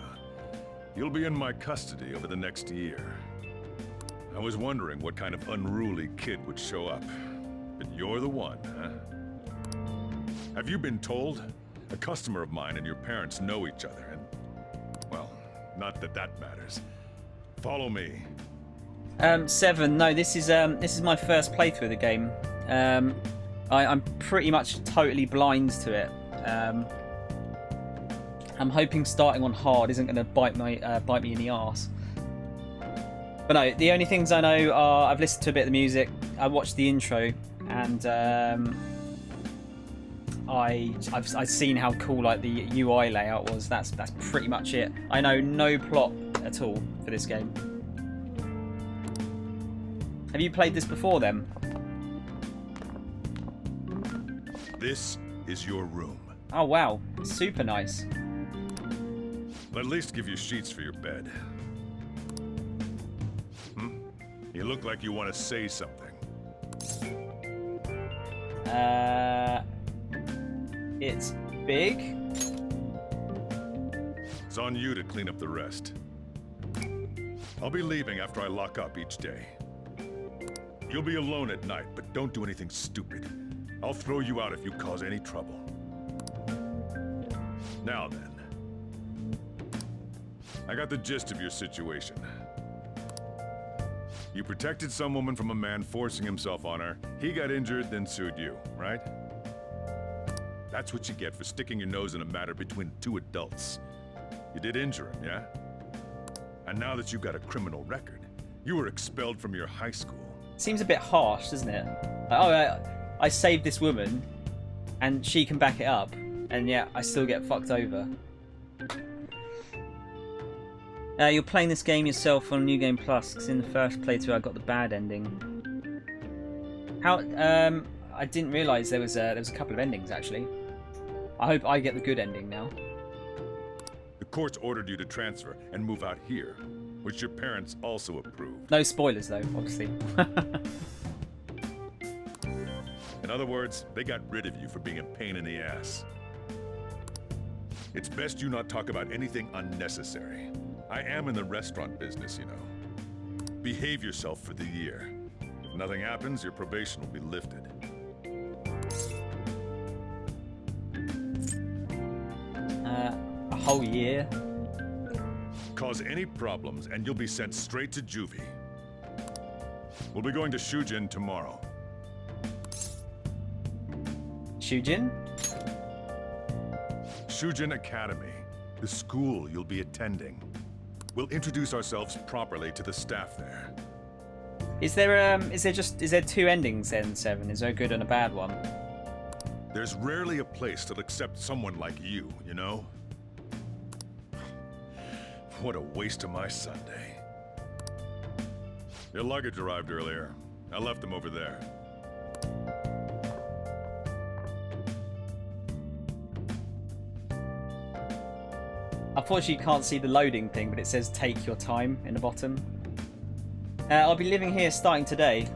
You'll be in my custody over the next year. I was wondering what kind of unruly kid would show up. But you're the one, huh? Have you been told? A customer of mine and your parents know each other, and... well, not that that matters. Follow me. 7. No, this is my first playthrough of the game. I'm pretty much totally blind to it. I'm hoping starting on hard isn't going to bite me in the arse. But no, the only things I know are I've listened to a bit of the music, I watched the intro, and I've seen how cool like the UI layout was. That's pretty much it. I know no plot at all for this game. Have you played this before then? This is your room. Oh wow, super nice. I'll at least give you sheets for your bed. You look like you want to say something. It's big. It's on you to clean up the rest. I'll be leaving after I lock up each day. You'll be alone at night, but don't do anything stupid. I'll throw you out if you cause any trouble. Now then. I got the gist of your situation. You protected some woman from a man forcing himself on her. He got injured, then sued you, right? That's what you get for sticking your nose in a matter between two adults. You did injure him, yeah? And now that you've got a criminal record, you were expelled from your high school. Seems a bit harsh, doesn't it? I saved this woman, and she can back it up, and yet I still get fucked over. You're playing this game yourself on New Game Plus, because in the first playthrough I got the bad ending. How? I didn't realise there was a couple of endings actually. I hope I get the good ending now. The courts ordered you to transfer and move out here, which your parents also approved. No spoilers though, obviously. In other words, they got rid of you for being a pain in the ass. It's best you not talk about anything unnecessary. I am in the restaurant business, you know. Behave yourself for the year. If nothing happens, your probation will be lifted. A whole year? Cause any problems and you'll be sent straight to juvie. We'll be going to Shujin tomorrow. Shujin? Shujin Academy, the school you'll be attending. We'll introduce ourselves properly to the staff there. Is there two endings then, 7? Is there a good and a bad one? There's rarely a place that'll accept someone like you, you know? What a waste of my Sunday. Your luggage arrived earlier. I left them over there. Unfortunately, you can't see the loading thing, but it says take your time in the bottom. I'll be living here starting today.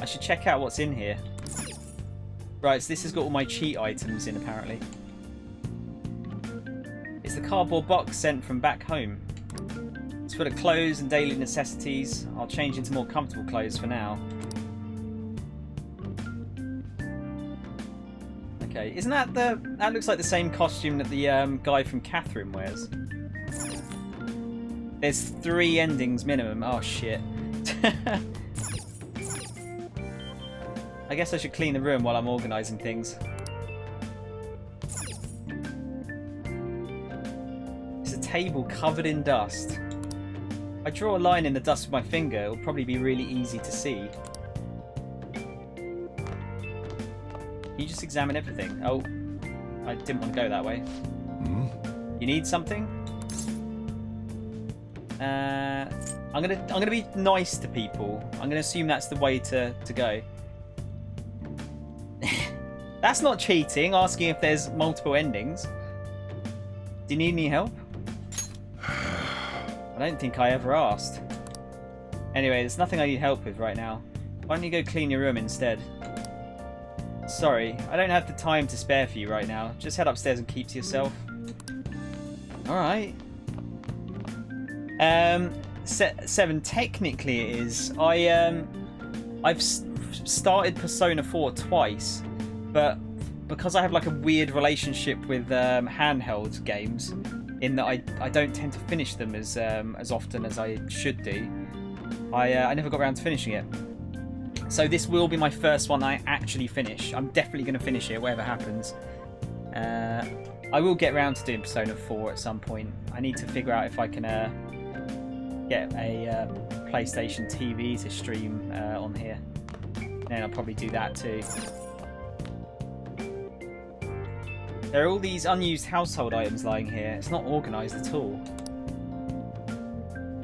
I should check out what's in here. Right, so this has got all my cheat items in, apparently. It's the cardboard box sent from back home. It's full of clothes and daily necessities. I'll change into more comfortable clothes for now. okay. Isn't that that looks like the same costume that the guy from Catherine wears? There's 3 endings minimum. Oh shit. I guess I should clean the room while I'm organising things. It's a table covered in dust. I draw a line in the dust with my finger, it'll probably be really easy to see. You just examine everything. Oh, I didn't want to go that way. You need something? I'm gonna be nice to people. I'm gonna assume that's the way to go. That's not cheating, asking if there's multiple endings. Do you need any help? I don't think I ever asked. Anyway, there's nothing I need help with right now. Why don't you go clean your room instead? Sorry, I don't have the time to spare for you right now. Just head upstairs and keep to yourself. Alright. 7, technically it is. I've started Persona 4 twice, but because I have like a weird relationship with handheld games, in that I don't tend to finish them as often as I should do, I never got around to finishing it. So this will be my first one I actually finish. I'm definitely going to finish it, whatever happens. I will get around to doing Persona 4 at some point. I need to figure out if I can get a PlayStation TV to stream on here. Then I'll probably do that too. There are all these unused household items lying here. It's not organised at all.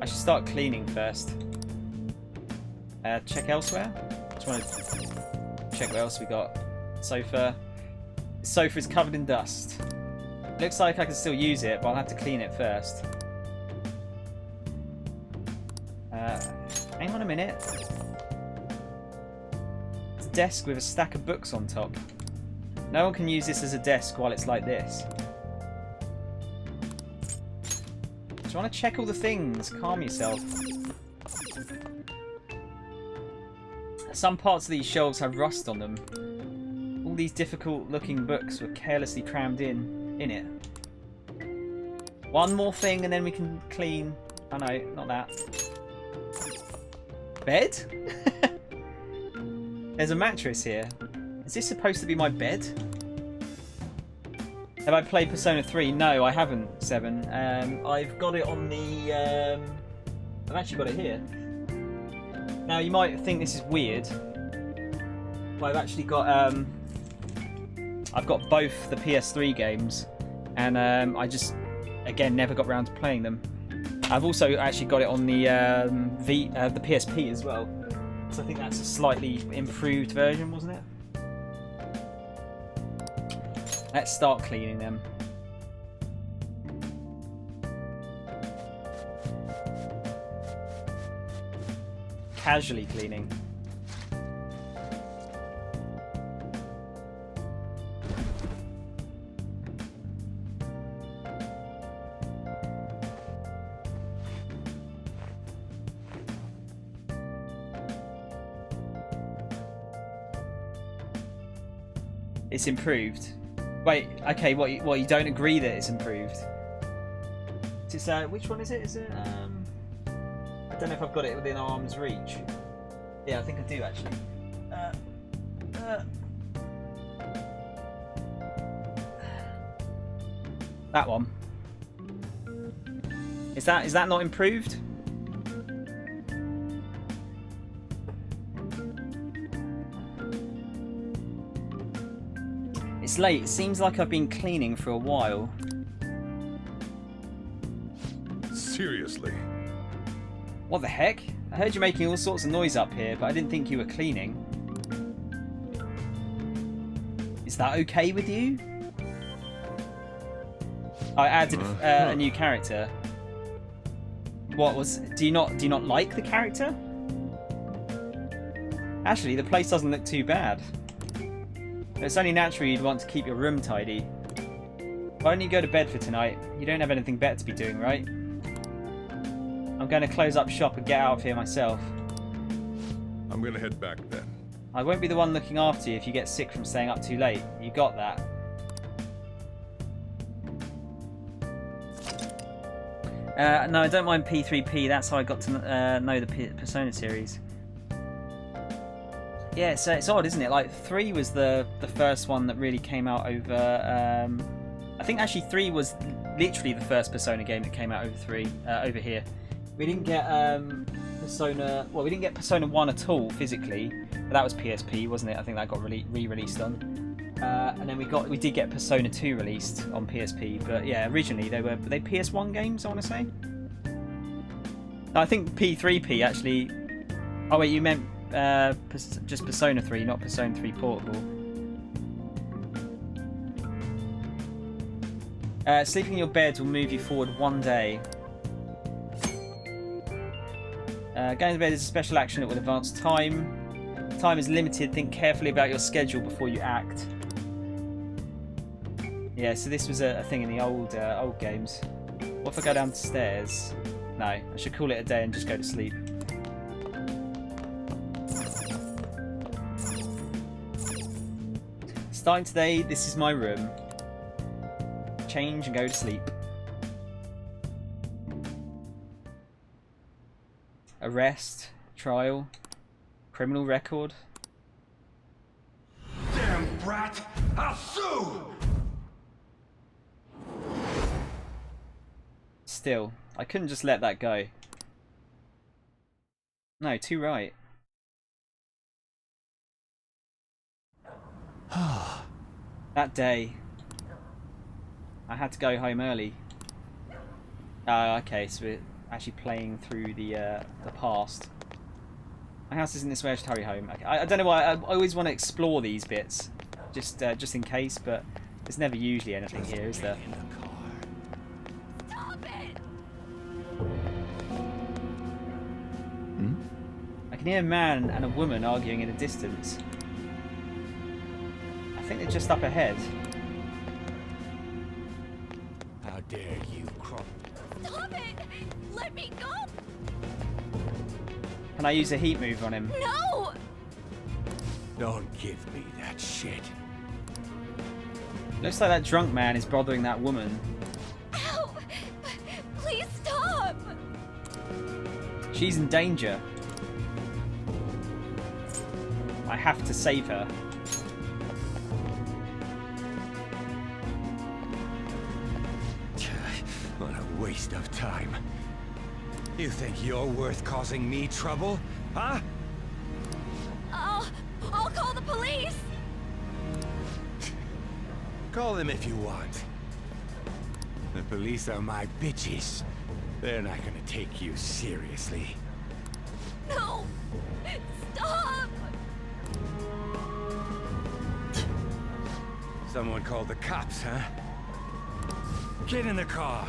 I should start cleaning first. Check elsewhere. Just want to check what else we got. Sofa. The sofa is covered in dust. Looks like I can still use it, but I'll have to clean it first. Hang on a minute. It's a desk with a stack of books on top. No one can use this as a desk while it's like this. Do you want to check all the things? Calm yourself. Some parts of these shelves have rust on them. All these difficult looking books were carelessly crammed in it. One more thing and then we can clean. Oh no, not that. Bed? There's a mattress here. Is this supposed to be my bed? Have I played Persona 3? No, I haven't, 7. I've got it on the... I've actually got it here. Now, you might think this is weird, but I've actually got... I've got both the PS3 games, and I just, again, never got around to playing them. I've also actually got it on the the PSP as well, so I think that's a slightly improved version, wasn't it? Let's start cleaning them. Casually cleaning. It's improved. Wait, okay, what you don't agree that it's improved? It's which one is it? Is it I don't know if I've got it within arm's reach. Yeah, I think I do actually. That one. Is that not improved? It's late. It seems like I've been cleaning for a while. Seriously? What the heck? I heard you making all sorts of noise up here, but I didn't think you were cleaning. Is that okay with you? I added a new character. What was? Do you not like the character? Actually, the place doesn't look too bad. It's only natural you'd want to keep your room tidy. Why don't you go to bed for tonight? You don't have anything better to be doing, right? I'm going to close up shop and get out of here myself. I'm going to head back then. I won't be the one looking after you if you get sick from staying up too late. You got that? No, I don't mind P3P. That's how I got to know the Persona series. Yeah, so it's odd, isn't it? Like 3 was the first one that really came out over. I think actually 3 was literally the first Persona game that came out over here. We didn't get Persona. Well, we didn't get Persona 1 at all physically, but that was PSP, wasn't it? I think that got re-released on. And then we did get Persona 2 released on PSP, but yeah, originally they PS1 games, I want to say. No, I think P3P actually. Oh wait, you meant just Persona 3, not Persona 3 Portable. Sleeping in your beds will move you forward 1 day. Going to bed is a special action that will advance time. Time is limited. Think carefully about your schedule before you act. Yeah, so this was a thing in the old games. What if I go downstairs? No, I should call it a day and just go to sleep. Starting today, this is my room. Change and go to sleep. Arrest, trial, criminal record. Damn brat! I'll sue! Still, I couldn't just let that go. No, too right. That day, I had to go home early. Okay, so we're actually playing through the past. My house isn't this way, I should hurry home. Okay. I don't know why, I always want to explore these bits, just in case, but there's never usually anything here, is there? Stop it! I can hear a man and a woman arguing in the distance. I think they're just up ahead. How dare you crawl? Stop it! Let me go! Can I use a heat move on him? No! Don't give me that shit. Looks like that drunk man is bothering that woman. Ow! Please stop! She's in danger. I have to save her. What a waste of time. You think you're worth causing me trouble? Huh? I'll call the police! Call them if you want. The police are my bitches. They're not gonna take you seriously. No! Stop! Someone called the cops, huh? Get in the car!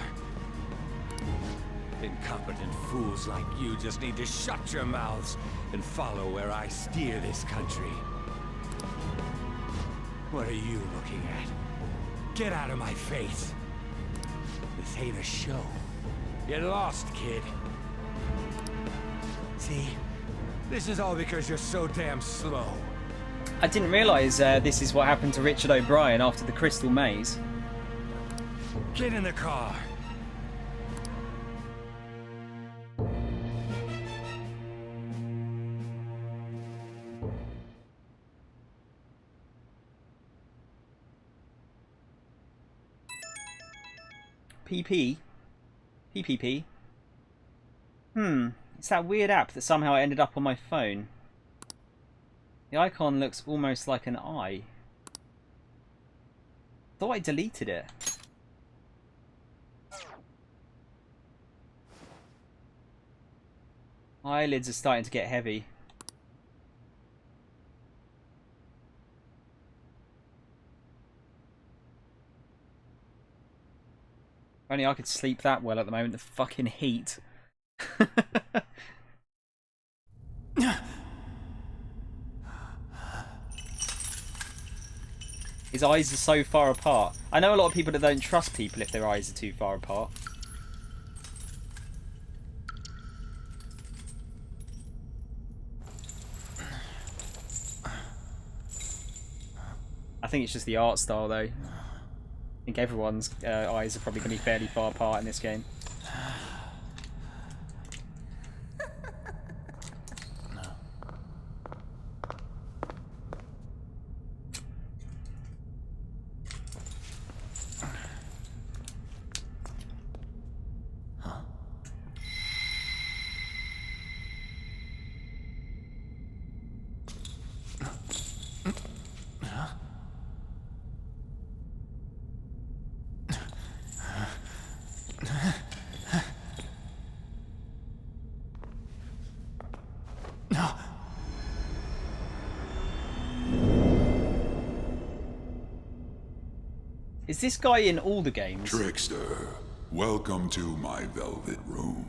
Incompetent fools like you just need to shut your mouths and follow where I steer this country. What are you looking at? Get out of my face! This ain't a show. Get lost, kid. See? This is all because you're so damn slow. I didn't realise this is what happened to Richard O'Brien after the Crystal Maze. Get in the car! PP? PPP? It's that weird app that somehow ended up on my phone. The icon looks almost like an eye. Thought I deleted it. My eyelids are starting to get heavy. If only I could sleep that well at the moment. The fucking heat. His eyes are so far apart. I know a lot of people that don't trust people if their eyes are too far apart. think it's just the art style, though. I think everyone's eyes are probably going to be fairly far apart in this game. Is this guy in all the games? Trickster, welcome to my velvet room.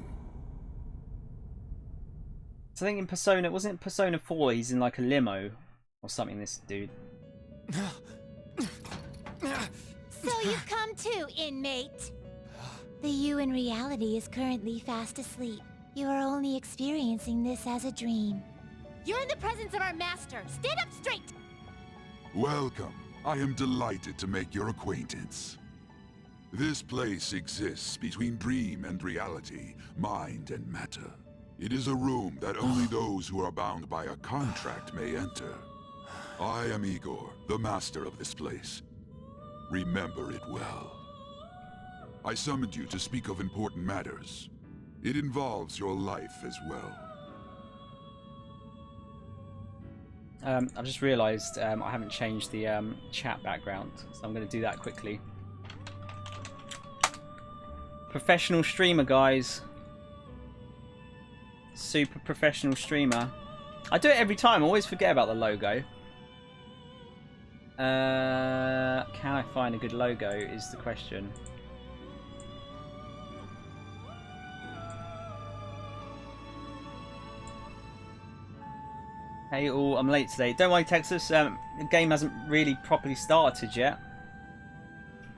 So I think in Persona, wasn't it Persona 4, he's in like a limo or something, this dude. So you've come too, inmate. The you in reality is currently fast asleep. You are only experiencing this as a dream. You're in the presence of our master. Stand up straight! Welcome. I am delighted to make your acquaintance. This place exists between dream and reality, mind and matter. It is a room that only those who are bound by a contract may enter. I am Igor, the master of this place. Remember it well. I summoned you to speak of important matters. It involves your life as well. I've just realised I haven't changed the chat background, so I'm going to do that quickly. Professional streamer, guys. Super professional streamer. I do it every time. I always forget about the logo. Can I find a good logo is the question. Hey all, I'm late today. Don't worry, Texas. The game hasn't really properly started yet.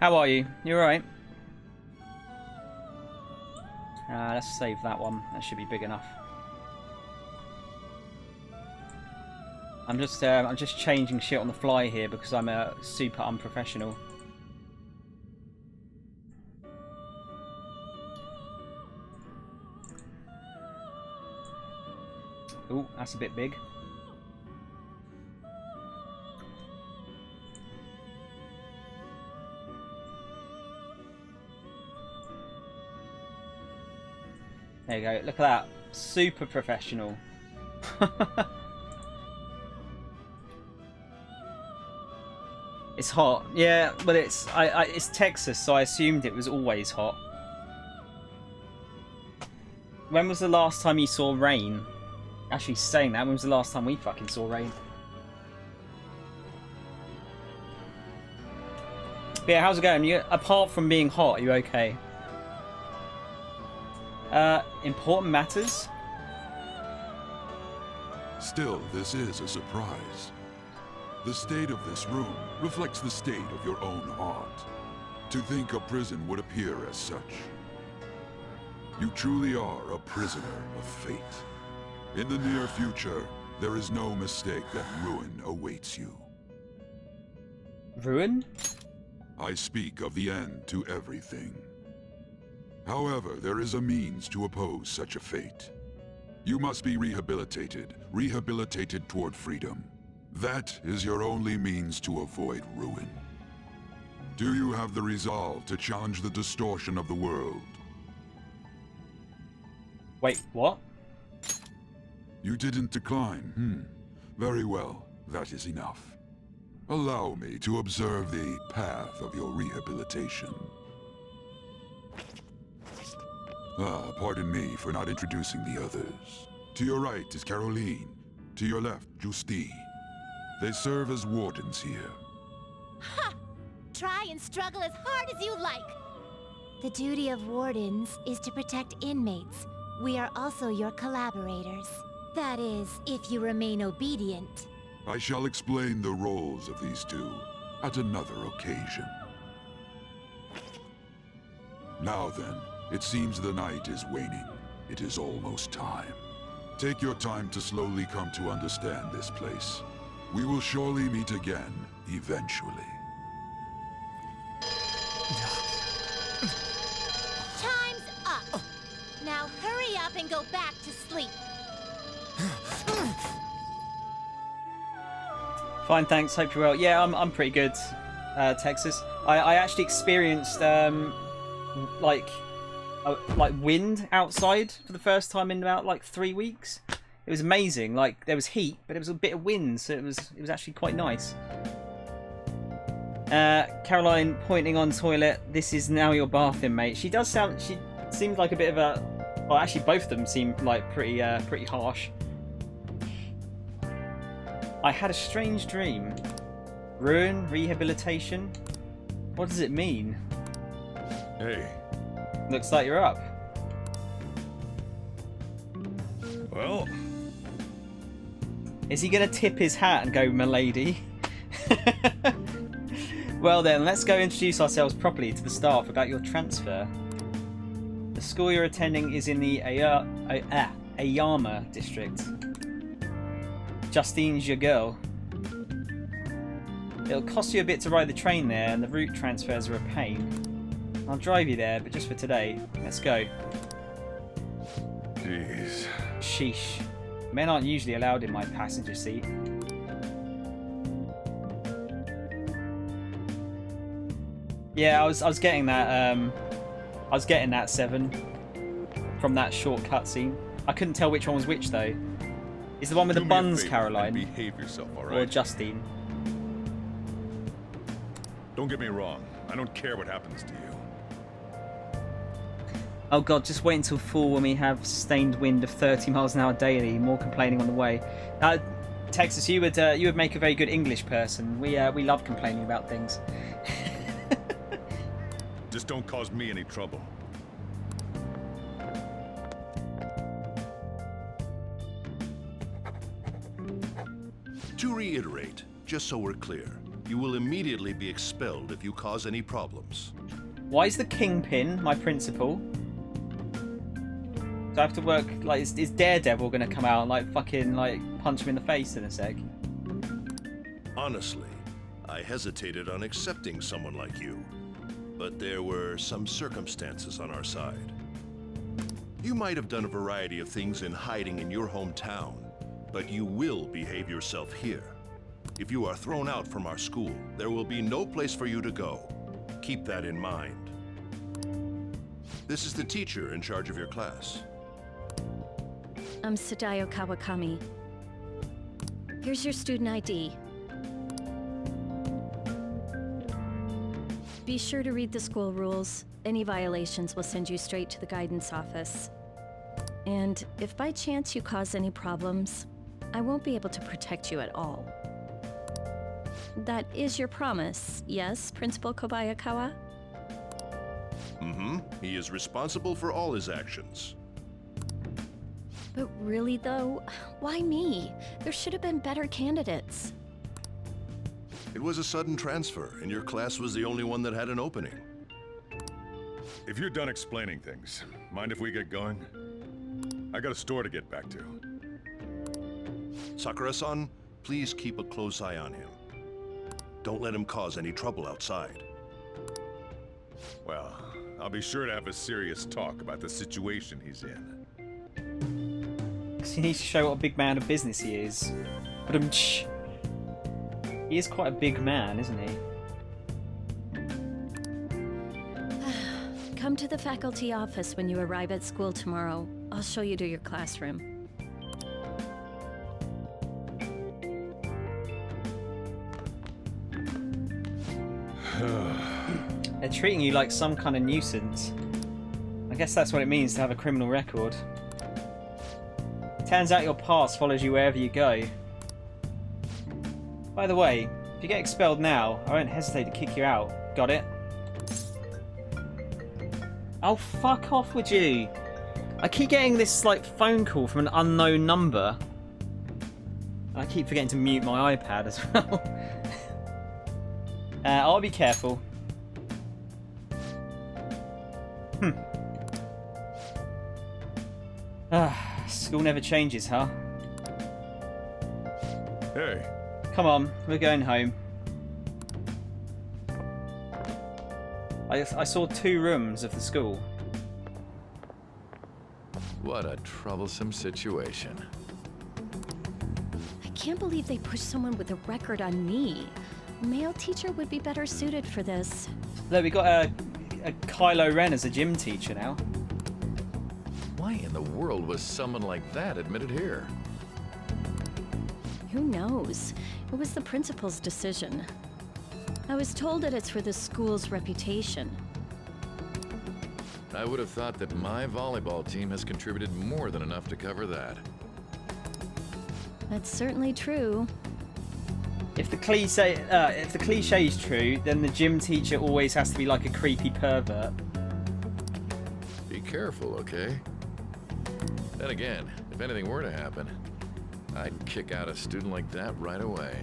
How are you? You alright? Let's save that one. That should be big enough. I'm just changing shit on the fly here because I'm a super unprofessional. Ooh, that's a bit big. There you go, look at that. Super professional. It's hot. Yeah, but it's Texas, so I assumed it was always hot. When was the last time you saw rain? Actually, saying that, when was the last time we fucking saw rain? But yeah, how's it going? You, apart from being hot, are you okay? Important matters? Still, this is a surprise. The state of this room reflects the state of your own heart. To think a prison would appear as such. You truly are a prisoner of fate. In the near future, there is no mistake that ruin awaits you. Ruin? I speak of the end to everything. However, there is a means to oppose such a fate. You must be rehabilitated toward freedom. That is your only means to avoid ruin. Do you have the resolve to challenge the distortion of the world? Wait, what? You didn't decline, Very well, that is enough. Allow me to observe the path of your rehabilitation. Pardon me for not introducing the others. To your right is Caroline. To your left, Justine. They serve as wardens here. Ha! Try and struggle as hard as you like! The duty of wardens is to protect inmates. We are also your collaborators. That is, if you remain obedient. I shall explain the roles of these two at another occasion. Now then, it seems the night is waning. It is almost time. Take your time to slowly come to understand this place. We will surely meet again, eventually. Time's up. Now hurry up and go back to sleep. Fine, thanks. Hope you're well. Yeah, I'm pretty good, Texas. I actually experienced like wind outside for the first time in about like 3 weeks. It was amazing. Like there was heat, but it was a bit of wind, so it was actually quite nice. Caroline pointing on toilet. This is now your bathroom, mate. She does sound. She seems like a bit of a. Well, actually, both of them seem like pretty harsh. I had a strange dream. Ruin, rehabilitation. What does it mean? Hey. Looks like you're up. Well. Is he gonna tip his hat and go, "Milady"? Well then, let's go introduce ourselves properly to the staff about your transfer. The school you're attending is in the Ayama district. Justine's your girl. It'll cost you a bit to ride the train there, and the route transfers are a pain. I'll drive you there, but just for today. Let's go. Jeez. Sheesh. Men aren't usually allowed in my passenger seat. Yeah, I was getting that. I was getting that 7 from that short cutscene. I couldn't tell which one was which though. Is the one with the buns, Caroline? Behave yourself, all right? Or Justine? Don't get me wrong. I don't care what happens to you. Oh god, just wait until fall when we have sustained wind of 30 miles an hour daily. More complaining on the way. Texas, you would make a very good English person. We love complaining about things. Just don't cause me any trouble. To reiterate, just so we're clear, you will immediately be expelled if you cause any problems. Why is the Kingpin my principal? Do I have to work, like, is Daredevil gonna come out and, like, fucking, like, punch him in the face in a sec? Honestly, I hesitated on accepting someone like you, but there were some circumstances on our side. You might have done a variety of things in hiding in your hometown, but you will behave yourself here. If you are thrown out from our school, there will be no place for you to go. Keep that in mind. This is the teacher in charge of your class. I'm Sadayo Kawakami. Here's your student ID. Be sure to read the school rules. Any violations will send you straight to the guidance office. And if by chance you cause any problems, I won't be able to protect you at all. That is your promise, yes, Principal Kobayakawa? Mm-hmm. He is responsible for all his actions. But really though, why me? There should have been better candidates. It was a sudden transfer, and your class was the only one that had an opening. If you're done explaining things, mind if we get going? I got a store to get back to. Sakura-san, please keep a close eye on him. Don't let him cause any trouble outside. Well, I'll be sure to have a serious talk about the situation he's in. Because he needs to show what a big man of business he is. But he is quite a big man, isn't he? Come to the faculty office when you arrive at school tomorrow. I'll show you to your classroom. They're treating you like some kind of nuisance. I guess that's what it means to have a criminal record. Turns out your past follows you wherever you go. By the way, if you get expelled now, I won't hesitate to kick you out. Got it? Oh, fuck off with you. I keep getting this, like, phone call from an unknown number. I keep forgetting to mute my iPad as well. I'll be careful. School never changes, huh? Hey. Come on, we're going home. I saw 2 rooms of the school. What a troublesome situation. I can't believe they pushed someone with a record on me. A male teacher would be better suited for this. Look, we got a Kylo Ren as a gym teacher now. Why in the world was someone like that admitted here? Who knows? It was the principal's decision. I was told that it's for the school's reputation. I would have thought that my volleyball team has contributed more than enough to cover that. That's certainly true. If the cliche is true, then the gym teacher always has to be like a creepy pervert. Be careful, okay? Then again, if anything were to happen, I'd kick out a student like that right away.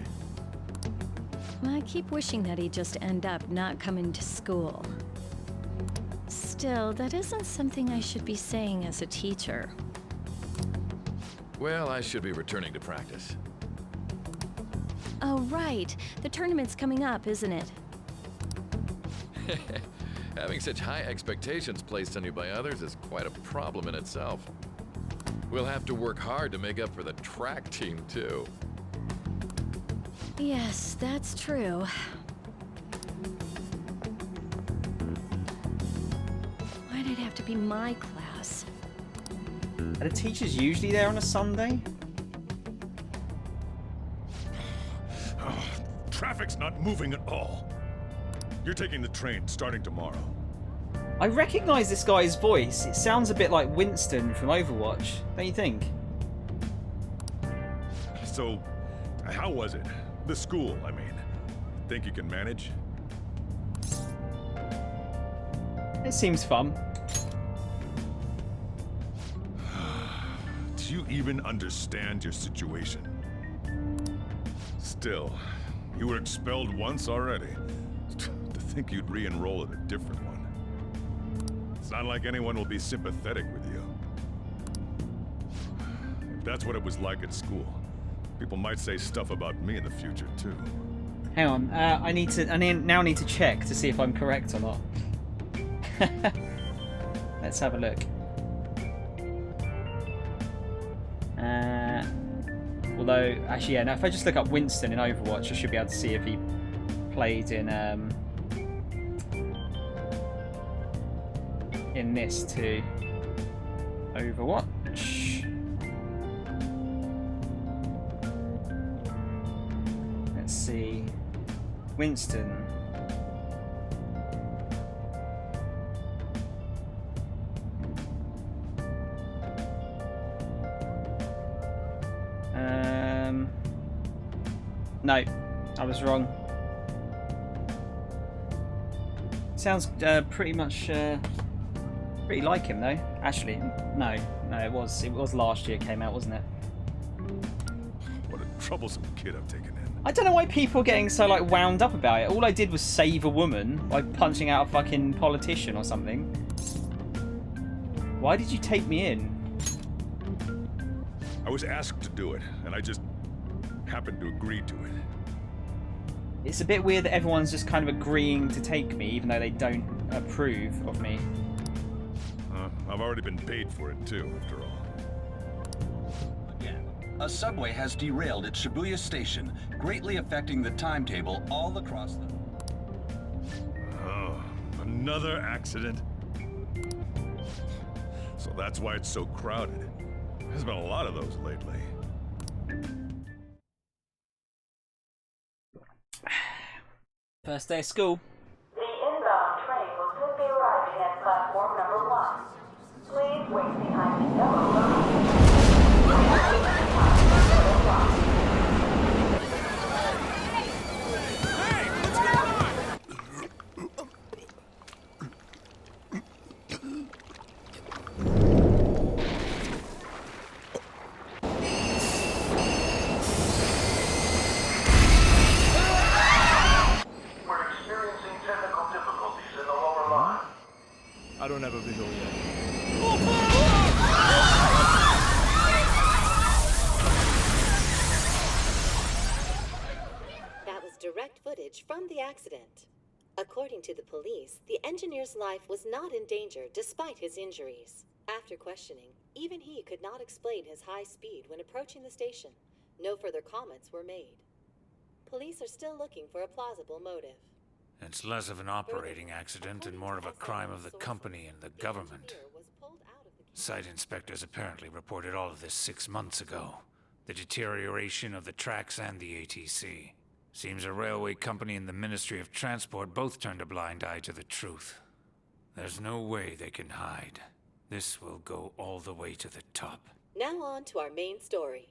I keep wishing that he'd just end up not coming to school. Still, that isn't something I should be saying as a teacher. Well, I should be returning to practice. Oh, right. The tournament's coming up, isn't it? Having such high expectations placed on you by others is quite a problem in itself. We'll have to work hard to make up for the track team, too. Yes, that's true. Why'd it have to be my class? Are the teachers usually there on a Sunday? Oh, traffic's not moving at all. You're taking the train starting tomorrow. I recognise this guy's voice. It sounds a bit like Winston from Overwatch, don't you think? So, how was it? The school, I mean. Think you can manage? It seems fun. Do you even understand your situation? Still, you were expelled once already. To think you'd re-enroll in a different one. It's not like anyone will be sympathetic with you. If that's what it was like at school, people might say stuff about me in the future too. Hang on, I now need to check to see if I'm correct or not. Let's have a look. Although, actually, yeah, now if I just look up Winston in Overwatch, I should be able to see if he played in this too. Overwatch. Let's see. Winston. No, I was wrong. Sounds pretty much pretty like him though. Actually, no, it was last year it came out, wasn't it? What a troublesome kid I've taken in. I don't know why people are getting so like wound up about it. All I did was save a woman by punching out a fucking politician or something. Why did you take me in? I was asked to do it, and I just happened to agree to it. It's a bit weird that everyone's just kind of agreeing to take me, even though they don't approve of me. I've already been paid for it too, after all. Again, a subway has derailed at Shibuya Station, greatly affecting the timetable all across the... Oh, another accident? So that's why it's so crowded. There's been a lot of those lately. First day of school. The inbound train will soon be arriving at platform number 1. Please wait behind the yellow line. I don't have a visual yet. footage from the accident. According to the police, the engineer's life was not in danger despite his injuries. After questioning, even he could not explain his high speed when approaching the station. No further comments were made. Police are still looking for a plausible motive. It's less of an operating accident and more of a crime of the company and the government. Site inspectors apparently reported all of this 6 months ago. The deterioration of the tracks and the ATC. Seems a railway company and the Ministry of Transport both turned a blind eye to the truth. There's no way they can hide. This will go all the way to the top. Now on to our main story.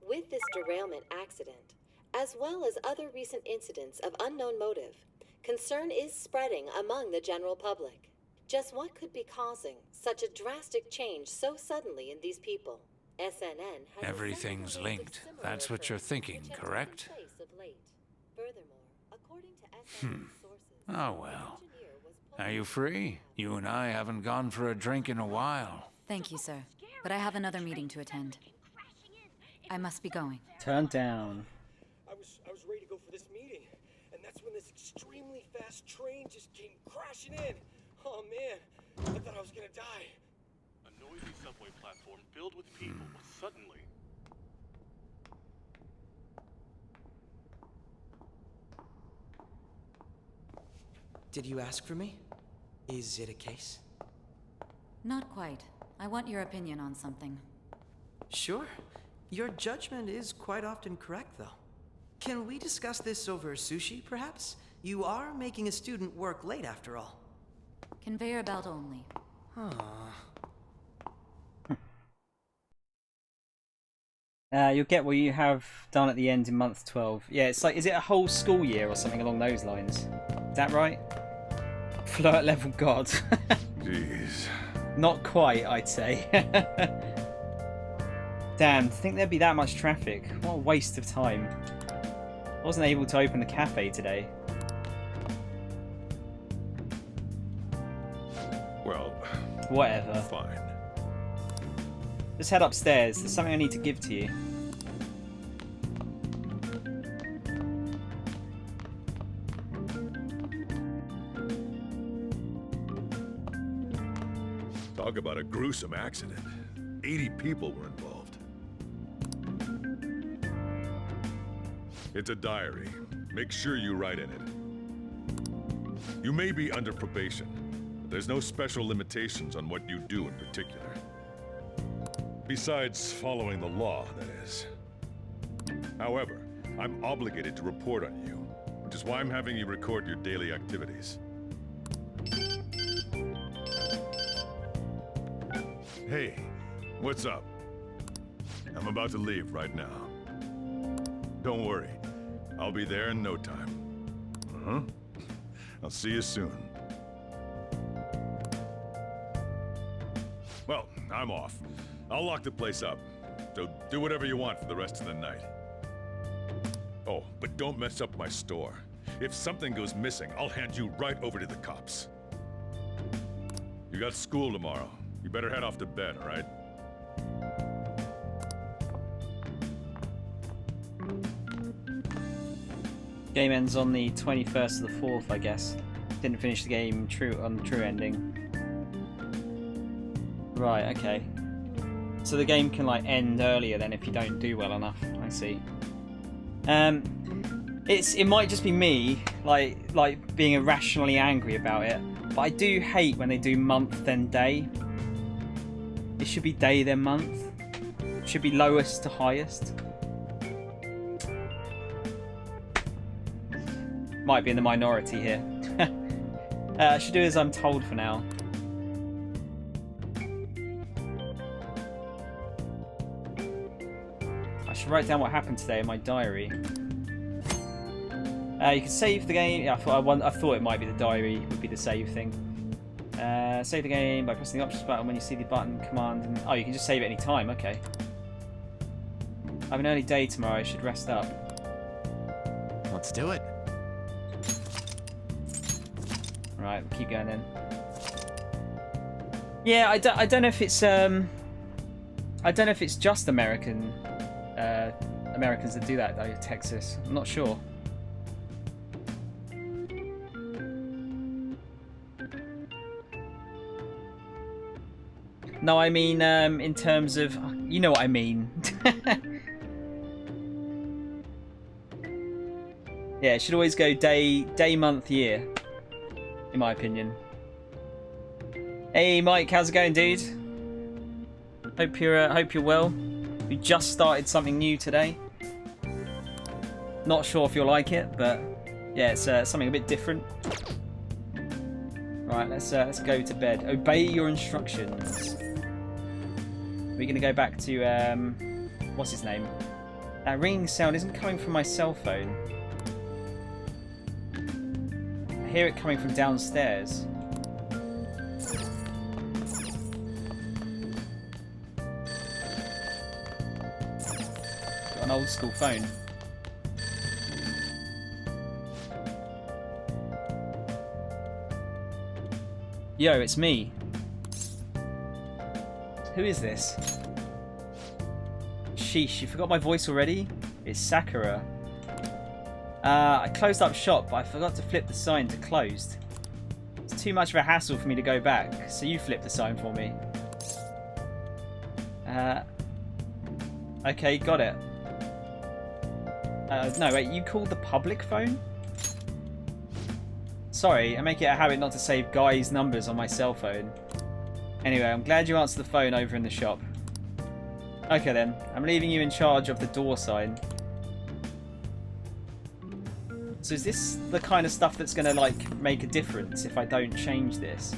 With this derailment accident, as well as other recent incidents of unknown motive, concern is spreading among the general public. Just what could be causing such a drastic change so suddenly in these people? SNN has Everything's linked. That's what you're thinking, correct? Oh well. Are you free? You and I haven't gone for a drink in a while. Thank you, sir. But I have another meeting to attend. I must be going. Turn down. I was ready to go for this meeting, and that's when this extremely fast train just came crashing in. Oh man, I thought I was gonna die. A noisy subway platform filled with people was suddenly... Did you ask for me? Is it a case? Not quite. I want your opinion on something. Sure. Your judgment is quite often correct, though. Can we discuss this over sushi, perhaps? You are making a student work late, after all. Conveyor belt only. You'll get what you have done at the end in month 12. Yeah, it's like, is it a whole school year or something along those lines? Is that right? Flirt level god. Jeez. Not quite, I'd say. Damn, to think there'd be that much traffic. What a waste of time. I wasn't able to open the cafe today. Well, whatever. Fine. Just head upstairs. There's something I need to give to you. Talk about a gruesome accident. 80 people were involved. It's a diary. Make sure you write in it. You may be under probation, but there's no special limitations on what you do in particular. Besides following the law, that is. However, I'm obligated to report on you, which is why I'm having you record your daily activities. Hey, what's up? I'm about to leave right now. Don't worry, I'll be there in no time. I'll see you soon. Well, I'm off. I'll lock the place up, so do whatever you want for the rest of the night. Oh, but don't mess up my store. If something goes missing, I'll hand you right over to the cops. You got school tomorrow. You better head off to bed, all right? Game ends on the 21st of the 4th, I guess. Didn't finish the game on the true ending. Right, okay. So the game can like end earlier then if you don't do well enough. I see. It might just be me like being irrationally angry about it, but I do hate when they do month then day. It should be day then month. It should be lowest to highest. Might be in the minority here. I should do as I'm told for now. I should write down what happened today in my diary. You can save the game. Yeah, I thought it might be the diary would be the save thing. Save the game by pressing the options button when you see the button command. And, oh, you can just save it any time. Okay. I have an early day tomorrow. I should rest up. Let's do it. Right, we'll keep going then. Yeah, I don't know if it's I don't know if it's just Americans that do that though. Texas, I'm not sure. No, I mean in terms of... You know what I mean. Yeah, it should always go day, month, year. In my opinion. Hey Mike, how's it going, dude? Hope you're well. We just started something new today. Not sure if you'll like it, but yeah, it's something a bit different. Right, let's go to bed. Obey your instructions. We're gonna go back to what's his name? That ringing sound isn't coming from my cell phone. I hear it coming from downstairs. Got an old school phone. Yo, it's me. Who is this? Sheesh, you forgot my voice already? It's Sakura. I closed up shop, but I forgot to flip the sign to closed. It's too much of a hassle for me to go back, so you flip the sign for me. Okay, got it. No, wait, you called the public phone? Sorry, I make it a habit not to save guys' numbers on my cell phone. Anyway, I'm glad you answered the phone over in the shop. Okay then, I'm leaving you in charge of the door sign. So is this the kind of stuff that's gonna, like, make a difference if I don't change this?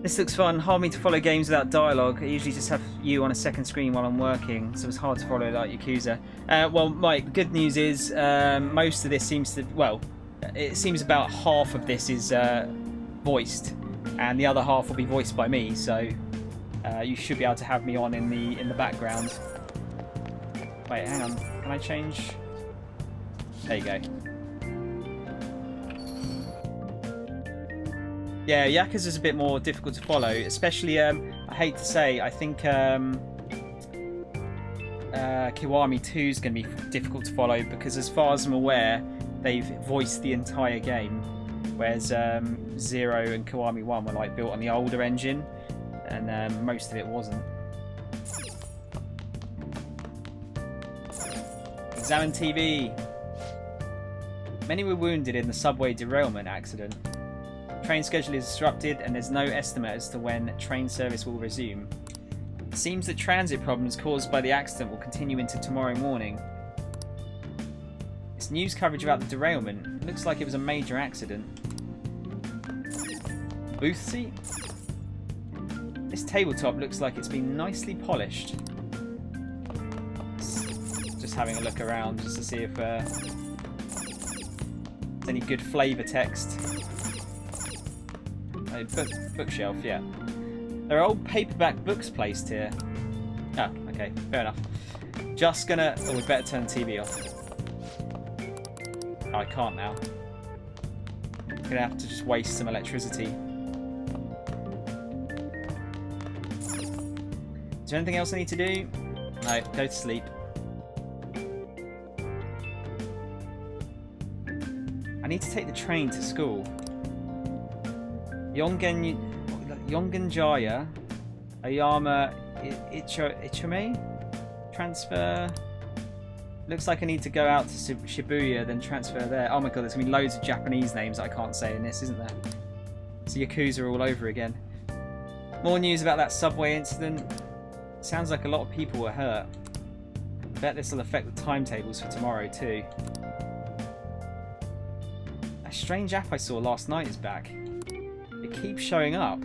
This looks fun. Hard me to follow games without dialogue. I usually just have you on a second screen while I'm working, so it's hard to follow like Yakuza. Well, Mike, the good news is most of this seems to... Well, it seems about half of this is voiced, and the other half will be voiced by me, so you should be able to have me on in the background. Wait, hang on. Can I change? There you go. Yeah, Yakuza's a bit more difficult to follow, especially, I hate to say, I think Kiwami 2 is going to be difficult to follow because as far as I'm aware, they've voiced the entire game, whereas 0 and Kiwami 1 were like built on the older engine, and most of it wasn't. Examine TV. Many were wounded in the subway derailment accident. Train schedule is disrupted and there's no estimate as to when train service will resume. It seems that transit problems caused by the accident will continue into tomorrow morning. This news coverage about the derailment looks like it was a major accident. Booth seat? This tabletop looks like it's been nicely polished. Just having a look around just to see if there's any good flavour text. Oh, bookshelf, yeah. There are old paperback books placed here. Oh, okay, fair enough. Just gonna... Oh, we better turn the TV off. Oh, I can't now. I'm gonna have to just waste some electricity. Is there anything else I need to do? No, go to sleep. I need to take the train to school. Yongenjaya, Ayama Ichome? Transfer. Looks like I need to go out to Shibuya, then transfer there. Oh my god, there's going to be loads of Japanese names I can't say in this, isn't there? It's Yakuza all over again. More news about that subway incident. Sounds like a lot of people were hurt. I bet this will affect the timetables for tomorrow too. A strange app I saw last night is back. It keeps showing up.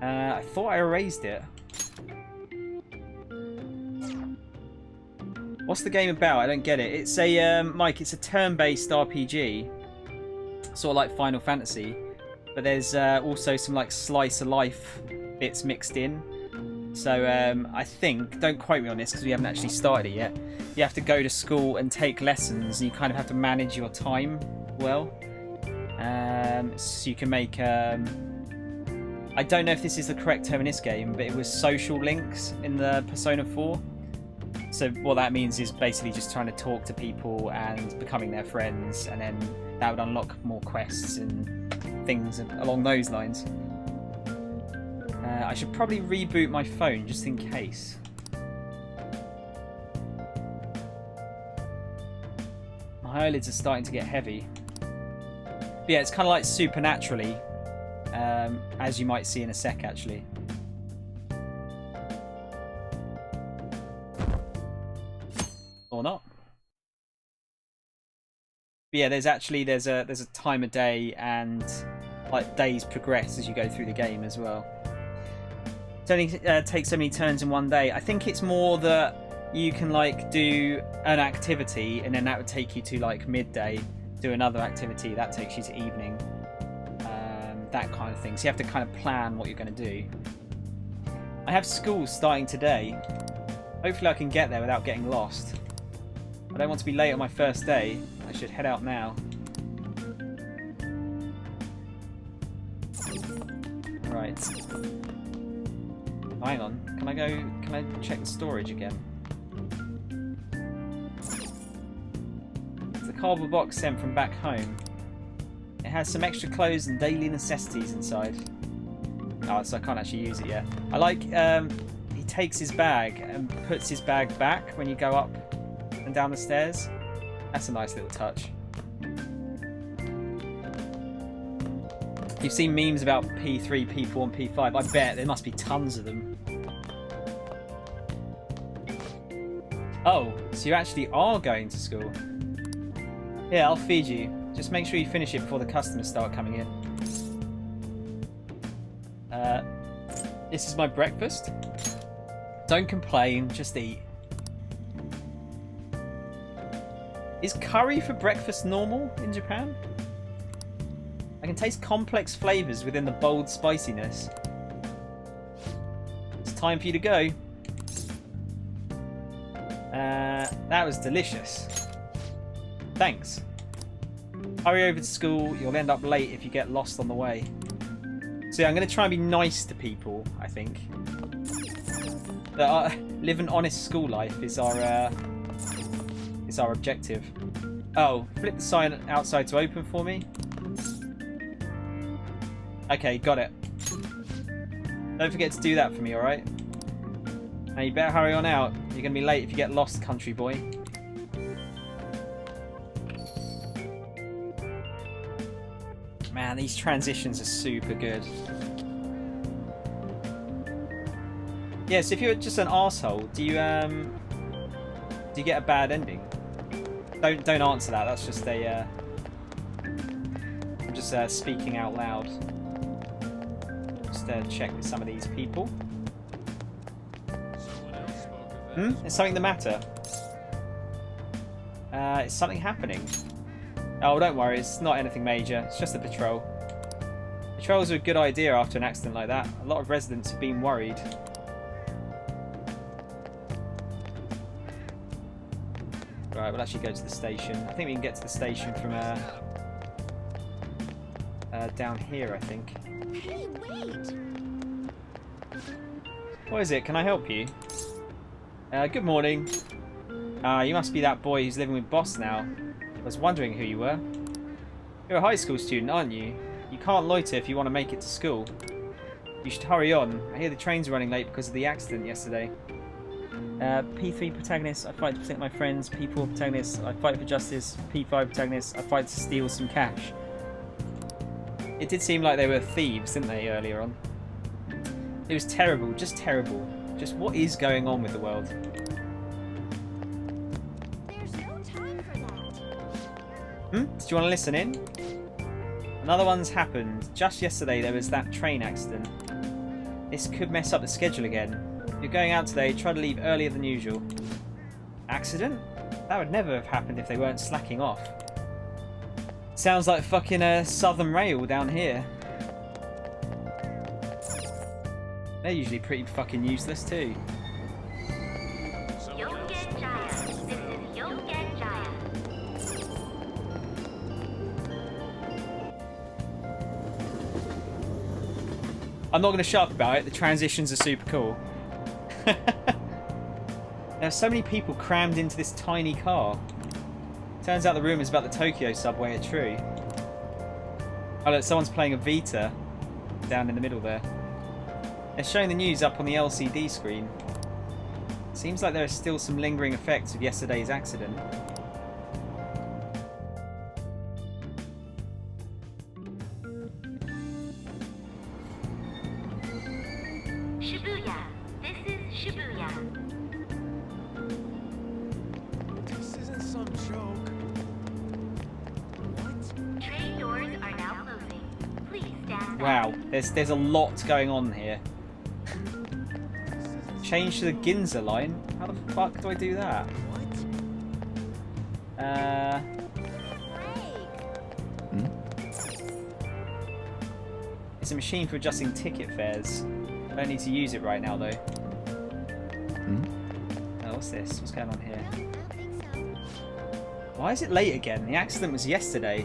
I thought I erased it. What's the game about? I don't get it. It's a, Mike, it's a turn-based RPG. Sort of like Final Fantasy. But there's also some like slice of life bits mixed in. So I think, don't quote me on this because we haven't actually started it yet. You have to go to school and take lessons and you kind of have to manage your time well. So you can make... I don't know if this is the correct term in this game, but it was social links in the Persona 4. So what that means is basically just trying to talk to people and becoming their friends, and then that would unlock more quests and things along those lines. I should probably reboot my phone just in case. My eyelids are starting to get heavy. But yeah, it's kind of like supernaturally, as you might see in a sec, actually. Or not. But yeah, there's a time of day, and like days progress as you go through the game as well. It only takes so many turns in one day. I think it's more that you can like do an activity and then that would take you to like midday, do another activity that takes you to evening, that kind of thing. So you have to kind of plan what you're going to do. I have school starting today. Hopefully I can get there without getting lost. I don't want to be late on my first day. I should head out now. Right. Hang on. Can I check the storage again? It's the cardboard box sent from back home. It has some extra clothes and daily necessities inside. Oh, so I can't actually use it yet. I like, he takes his bag and puts his bag back when you go up and down the stairs. That's a nice little touch. You've seen memes about P3, P4 and P5. I bet there must be tons of them. Oh, so you actually are going to school. Yeah, I'll feed you. Just make sure you finish it before the customers start coming in. This is my breakfast. Don't complain, just eat. Is curry for breakfast normal in Japan? I can taste complex flavours within the bold spiciness. It's time for you to go. That was delicious. Thanks. Hurry over to school, you'll end up late if you get lost on the way. So yeah, I'm going to try and be nice to people, I think. Live an honest school life is our objective. Oh, flip the sign outside to open for me. Okay, got it. Don't forget to do that for me, alright? Now you better hurry on out. You're going to be late if you get lost, country boy. Man, these transitions are super good. Yeah, so if you're just an arsehole, do you get a bad ending? Don't answer that. That's just a. I'm just speaking out loud. Just check with some of these people. Is something the matter? Is something happening? Oh, don't worry. It's not anything major. It's just a patrol. Patrols are a good idea after an accident like that. A lot of residents have been worried. Right, we'll actually go to the station. I think we can get to the station from down here, I think. Hey, wait! What is it? Can I help you? Good morning. You must be that boy who's living with Boss now. I was wondering who you were. You're a high school student, aren't you? You can't loiter if you want to make it to school. You should hurry on. I hear the train's running late because of the accident yesterday. P3 protagonist, I fight to protect my friends. P4 protagonist, I fight for justice. P5 protagonist, I fight to steal some cash. It did seem like they were thieves, didn't they, earlier on? It was terrible, just terrible. Just what is going on with the world? There's no time for that. Did you want to listen in? Another one's happened. Just yesterday there was that train accident. This could mess up the schedule again. If you're going out today, try to leave earlier than usual. Accident? That would never have happened if they weren't slacking off. Sounds like fucking Southern Rail down here. They're usually pretty fucking useless too. I'm not going to shut up about it, the transitions are super cool. There are so many people crammed into this tiny car. Turns out the rumours about the Tokyo subway are true. Oh look, someone's playing a Vita down in the middle there. They're showing the news up on the LCD screen. Seems like there are still some lingering effects of yesterday's accident. Shibuya. This is Shibuya. This isn't some joke. What? Train doors are now closing. Please stand Wow, there's a lot going on here. Change to the Ginza line? How the fuck do I do that? It's a machine for adjusting ticket fares. I don't need to use it right now though. Oh, what's this? What's going on here? Why is it late again? The accident was yesterday.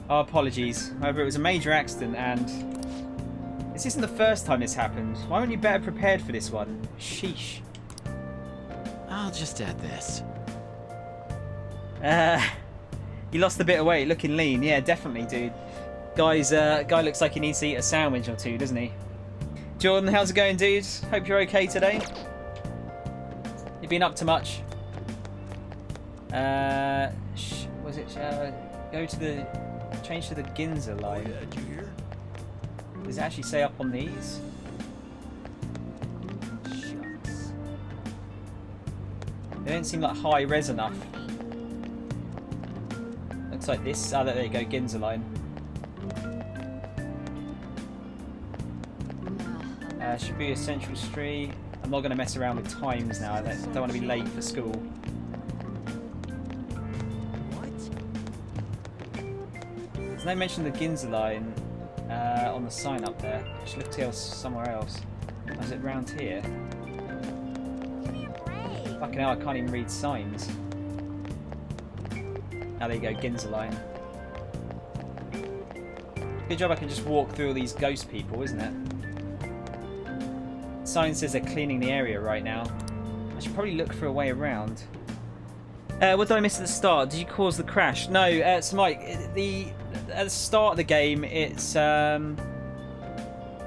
Oh, apologies. However, it was a major accident and this isn't the first time this happened. Why weren't you better prepared for this one? Sheesh. I'll just add this. You lost a bit of weight, looking lean. Yeah, definitely, dude. Guy looks like he needs to eat a sandwich or two, doesn't he? Jordan, how's it going, dude? Hope you're okay today. You been up to much? Was it? Go to the change to the Ginza line. Oh, yeah, did you hear? Does it actually say up on these? Shucks. They don't seem like high res enough. Looks like this. Oh, there you go, Ginza line. Shibuya Central Street. I'm not going to mess around with times now. I don't want to be late for school. There's no mention of the Ginza line on the sign up there. I should look somewhere else. Or is it round here? Fucking hell, I can't even read signs. Oh, there you go, Ginza line. Good job I can just walk through all these ghost people, isn't it? Sign says they're cleaning the area right now. I should probably look for a way around. What did I miss at the start? Did you cause the crash? No, so Mike, at the start of the game, it's it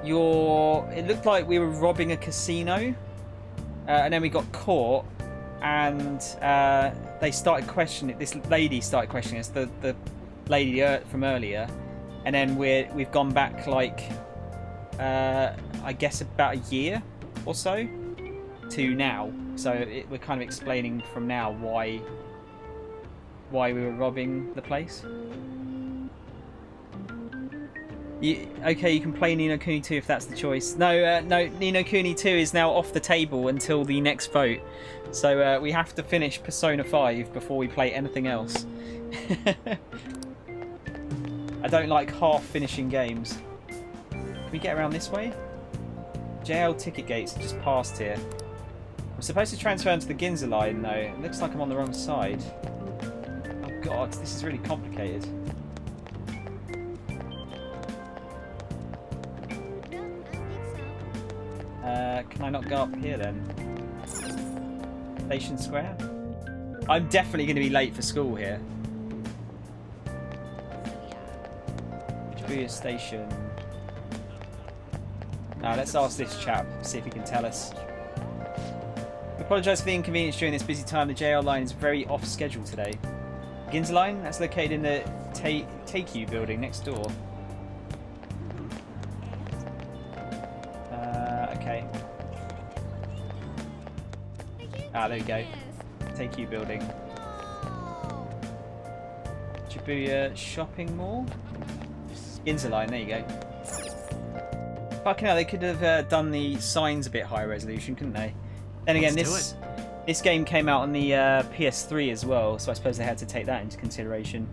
looked like we were robbing a casino, and then we got caught, and they started questioning. This lady started questioning us, the lady from earlier, and then we've gone back like I guess about a year or so to now. So we're kind of explaining from now why we were robbing the place. Okay, you can play Ni no Kuni 2 if that's the choice. No, Ni no Kuni 2 is now off the table until the next vote. So we have to finish Persona 5 before we play anything else. I don't like half-finishing games. Can we get around this way? JL ticket gates are just past here. I'm supposed to transfer into the Ginza line though. It looks like I'm on the wrong side. Oh god, this is really complicated. Can I not go up here then? Station Square? I'm definitely going to be late for school here. Shibuya Station. Let's ask this chap, see if he can tell us. We apologise for the inconvenience during this busy time. The JL line is very off schedule today. Ginza line? That's located in the Take-You building next door. Okay. There we go. Take-You building. Shibuya Shopping Mall? Ginza line, there you go. Fucking hell, they could have done the signs a bit higher resolution, couldn't they? Then again, this game came out on the PS3 as well, so I suppose they had to take that into consideration.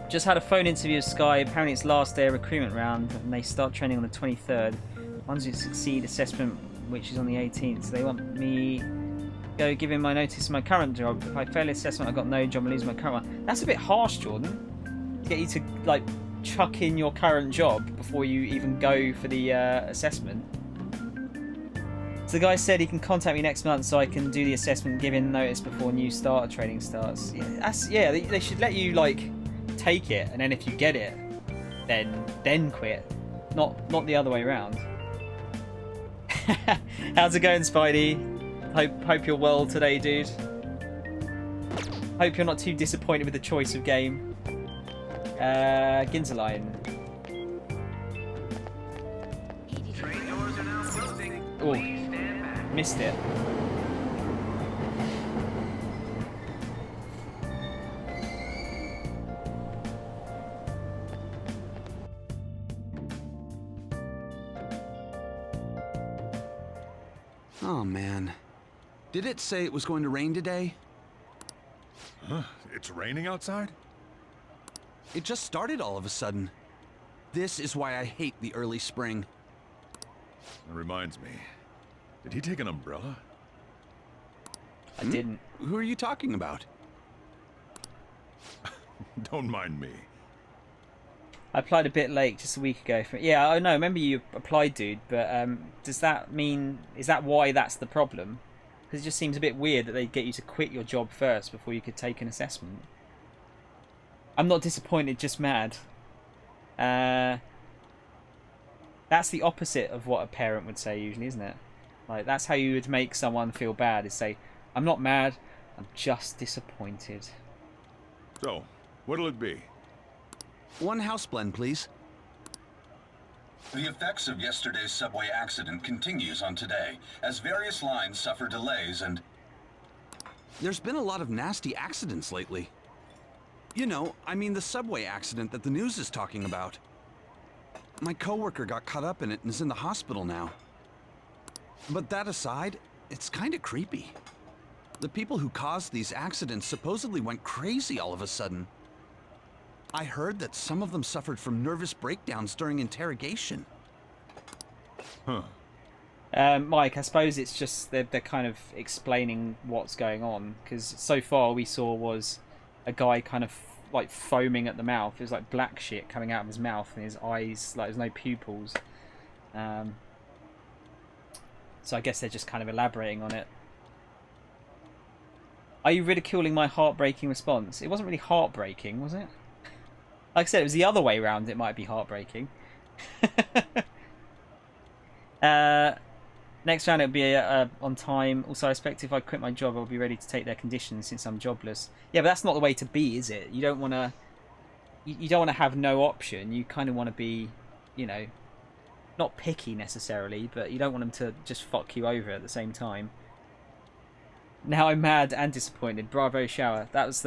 Just had a phone interview with Sky. Apparently it's last day of recruitment round, and they start training on the 23rd. Ones who succeed assessment, which is on the 18th. So they want me go give in my notice in my current job. If I fail the assessment, I've got no job and lose my current one. That's a bit harsh, Jordan. To get you to like chuck in your current job before you even go for the assessment. So the guy said he can contact me next month so I can do the assessment, give in notice before new starter training starts. Yeah, they should let you like take it, and then if you get it, then quit. Not the other way around. How's it going, Spidey? Hope you're well today, dude. Hope you're not too disappointed with the choice of game. Ginzaline. Oh, missed it. Oh man. Did it say it was going to rain today? Huh? It's raining outside? It just started all of a sudden. This is why I hate the early spring. That reminds me. Did he take an umbrella? I didn't. Who are you talking about? Don't mind me. I applied a bit late, just a week ago. Yeah, I know. Remember you applied, dude. But does that mean... Is that why that's the problem? Because it just seems a bit weird that they get you to quit your job first before you could take an assessment. I'm not disappointed, just mad. That's the opposite of what a parent would say usually, isn't it? Like, that's how you would make someone feel bad, is say, I'm not mad, I'm just disappointed. So, what'll it be? 1 house blend, please. The effects of yesterday's subway accident continues on today, as various lines suffer delays and... There's been a lot of nasty accidents lately. You know, I mean the subway accident that the news is talking about. My coworker got caught up in it and is in the hospital now. But that aside, it's kinda creepy. The people who caused these accidents supposedly went crazy all of a sudden. I heard that some of them suffered from nervous breakdowns during interrogation. Huh. Mike, I suppose it's just they're kind of explaining what's going on, because so far we saw was a guy kind of like foaming at the mouth. It was like black shit coming out of his mouth, and his eyes, like there's no pupils. So I guess they're just kind of elaborating on it. Are you ridiculing my heartbreaking response? It wasn't really heartbreaking, was it? Like I said, it was the other way around. It might be heartbreaking. Next round it'll be on time. Also, I expect if I quit my job, I'll be ready to take their conditions since I'm jobless. Yeah, but that's not the way to be, is it? You don't want to. You don't want to have no option. You kind of want to be, you know, not picky necessarily, but you don't want them to just fuck you over at the same time. Now I'm mad and disappointed. Bravo, shower. That was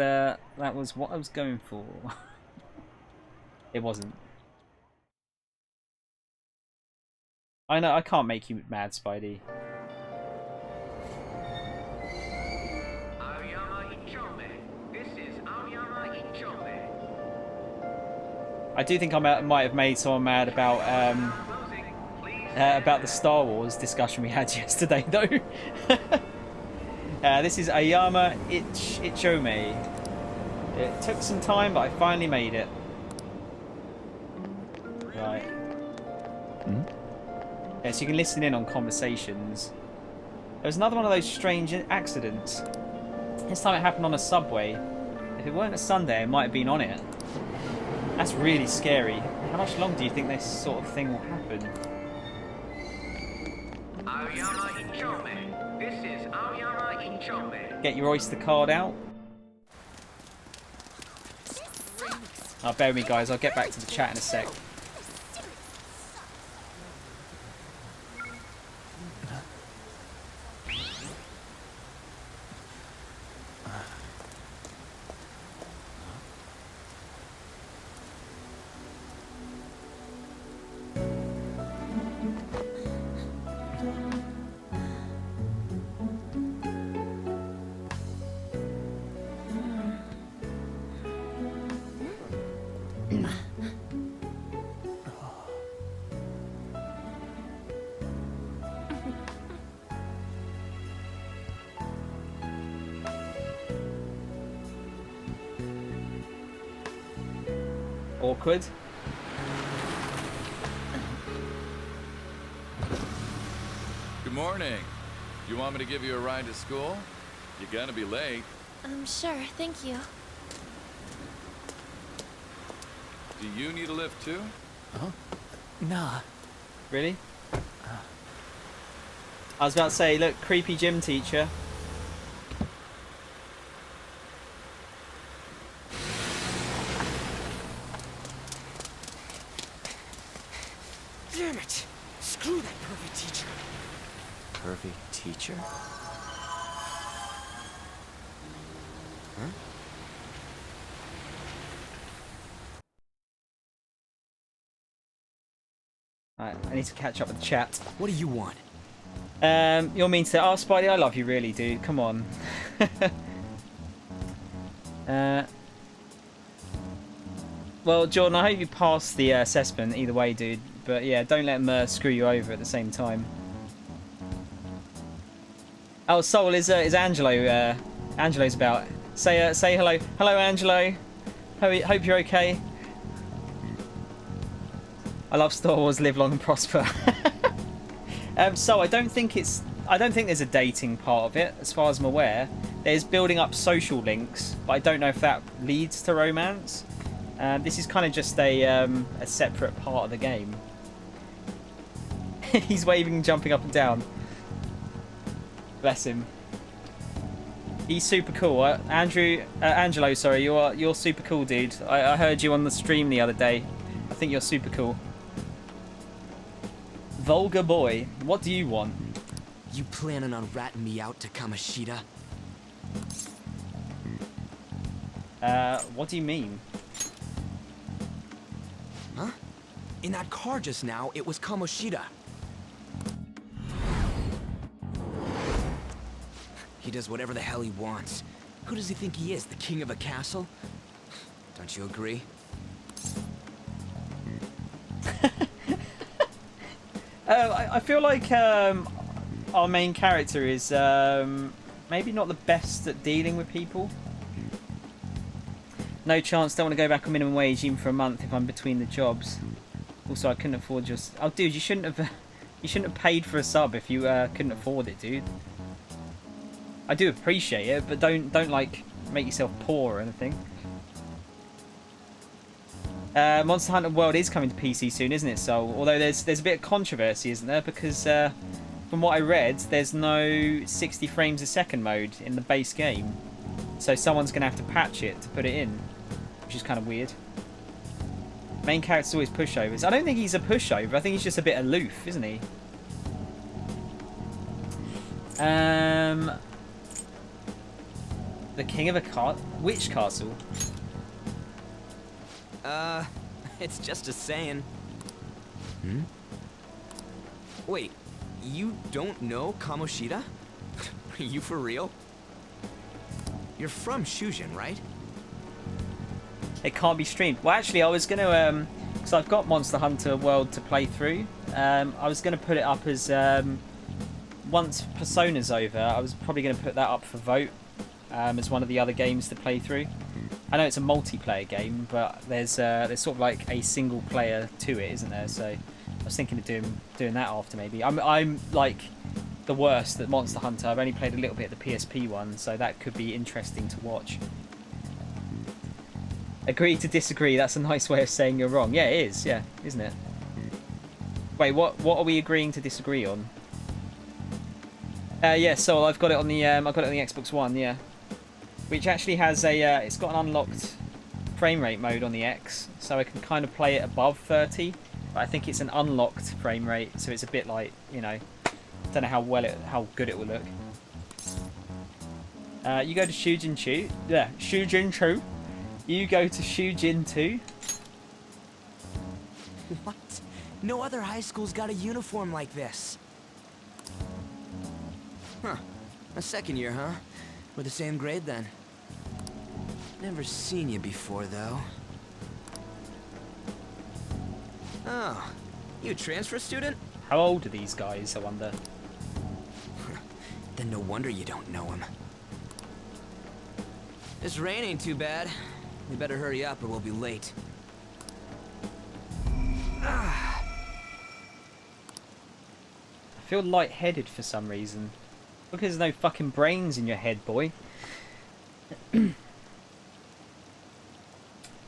what I was going for. It wasn't. I know I can't make you mad, Spidey. I do think I might have made someone mad about the Star Wars discussion we had yesterday, though. This is Ayama Ichome. It took some time, but I finally made it. Right. Yeah, so you can listen in on conversations. There was another one of those strange accidents. This time it happened on a subway. If it weren't a Sunday, it might have been on it. That's really scary. How much longer do you think this sort of thing will happen? This is Aoyama Ichome. Get your Oyster card out. Oh, bear with me, guys. I'll get back to the chat in a sec. Awkward. Good morning. You want me to give you a ride to school? You're gonna be late. Sure, thank you. Do you need a lift too? Huh? Nah. Really? I was about to say, look, creepy gym teacher. Damn it! Screw that perfect teacher. Perfect teacher? Huh? Alright, I need to catch up with the chat. What do you want? You're mean to... Oh, Spidey, I love you really, dude. Come on. Well, Jordan, I hope you pass the assessment either way, dude. But yeah, don't let them screw you over at the same time. Oh, Soul, is Angelo... Angelo's about. Say hello. Hello, Angelo. Hope you're okay. I love Star Wars. Live long and prosper. So I don't think there's a dating part of it, as far as I'm aware. There's building up social links, but I don't know if that leads to romance. This is kind of just a separate part of the game. He's waving and jumping up and down. Bless him. He's super cool. Angelo, sorry, you're super cool, dude. I heard you on the stream the other day. I think you're super cool. Vulgar boy, what do you want? You planning on ratting me out to Kamoshida? What do you mean? Huh? In that car just now, it was Kamoshida. He does whatever the hell he wants. Who does he think he is, the king of a castle? Don't you agree? I feel like our main character is maybe not the best at dealing with people. No chance, don't want to go back on minimum wage even for a month if I'm between the jobs. Also, I couldn't afford your... Oh, dude, you shouldn't have paid for a sub if you couldn't afford it, dude. I do appreciate it, but don't like make yourself poor or anything. Monster Hunter World is coming to PC soon, isn't it? So, although there's a bit of controversy, isn't there? Because from what I read, there's no 60 frames a second mode in the base game. So someone's going to have to patch it to put it in, which is kind of weird. Main character's always pushovers. I don't think he's a pushover. I think he's just a bit aloof, isn't he? The king of a which castle? It's just a saying. Hmm? Wait, you don't know Kamoshida? Are you for real? You're from Shujin, right? It can't be streamed. Well, actually, I was going to... because I've got Monster Hunter World to play through. I was going to put it up as... once Persona's over, I was probably going to put that up for vote as one of the other games to play through. I know it's a multiplayer game, but there's sort of like a single player to it, isn't there? So I was thinking of doing that after maybe. I'm like the worst at Monster Hunter. I've only played a little bit of the PSP one, so that could be interesting to watch. Agree to disagree. That's a nice way of saying you're wrong. Yeah, it is. Yeah, isn't it? Wait, what are we agreeing to disagree on? Yeah, so I've got it on the Xbox One. Yeah. Which actually has a, it's got an unlocked frame rate mode on the X, so I can kind of play it above 30, but I think it's an unlocked frame rate, so it's a bit like, you know, don't know how good it will look. You go to Shujin 2. Yeah, Shujin 2. You go to Shujin 2. What? No other high school's got a uniform like this. Huh. A second year, huh? We're the same grade then. Never seen you before, though. Oh, you a transfer student? How old are these guys, I wonder? Then no wonder you don't know him. This rain ain't too bad. We better hurry up or we'll be late. I feel lightheaded for some reason. Because there's no fucking brains in your head, boy.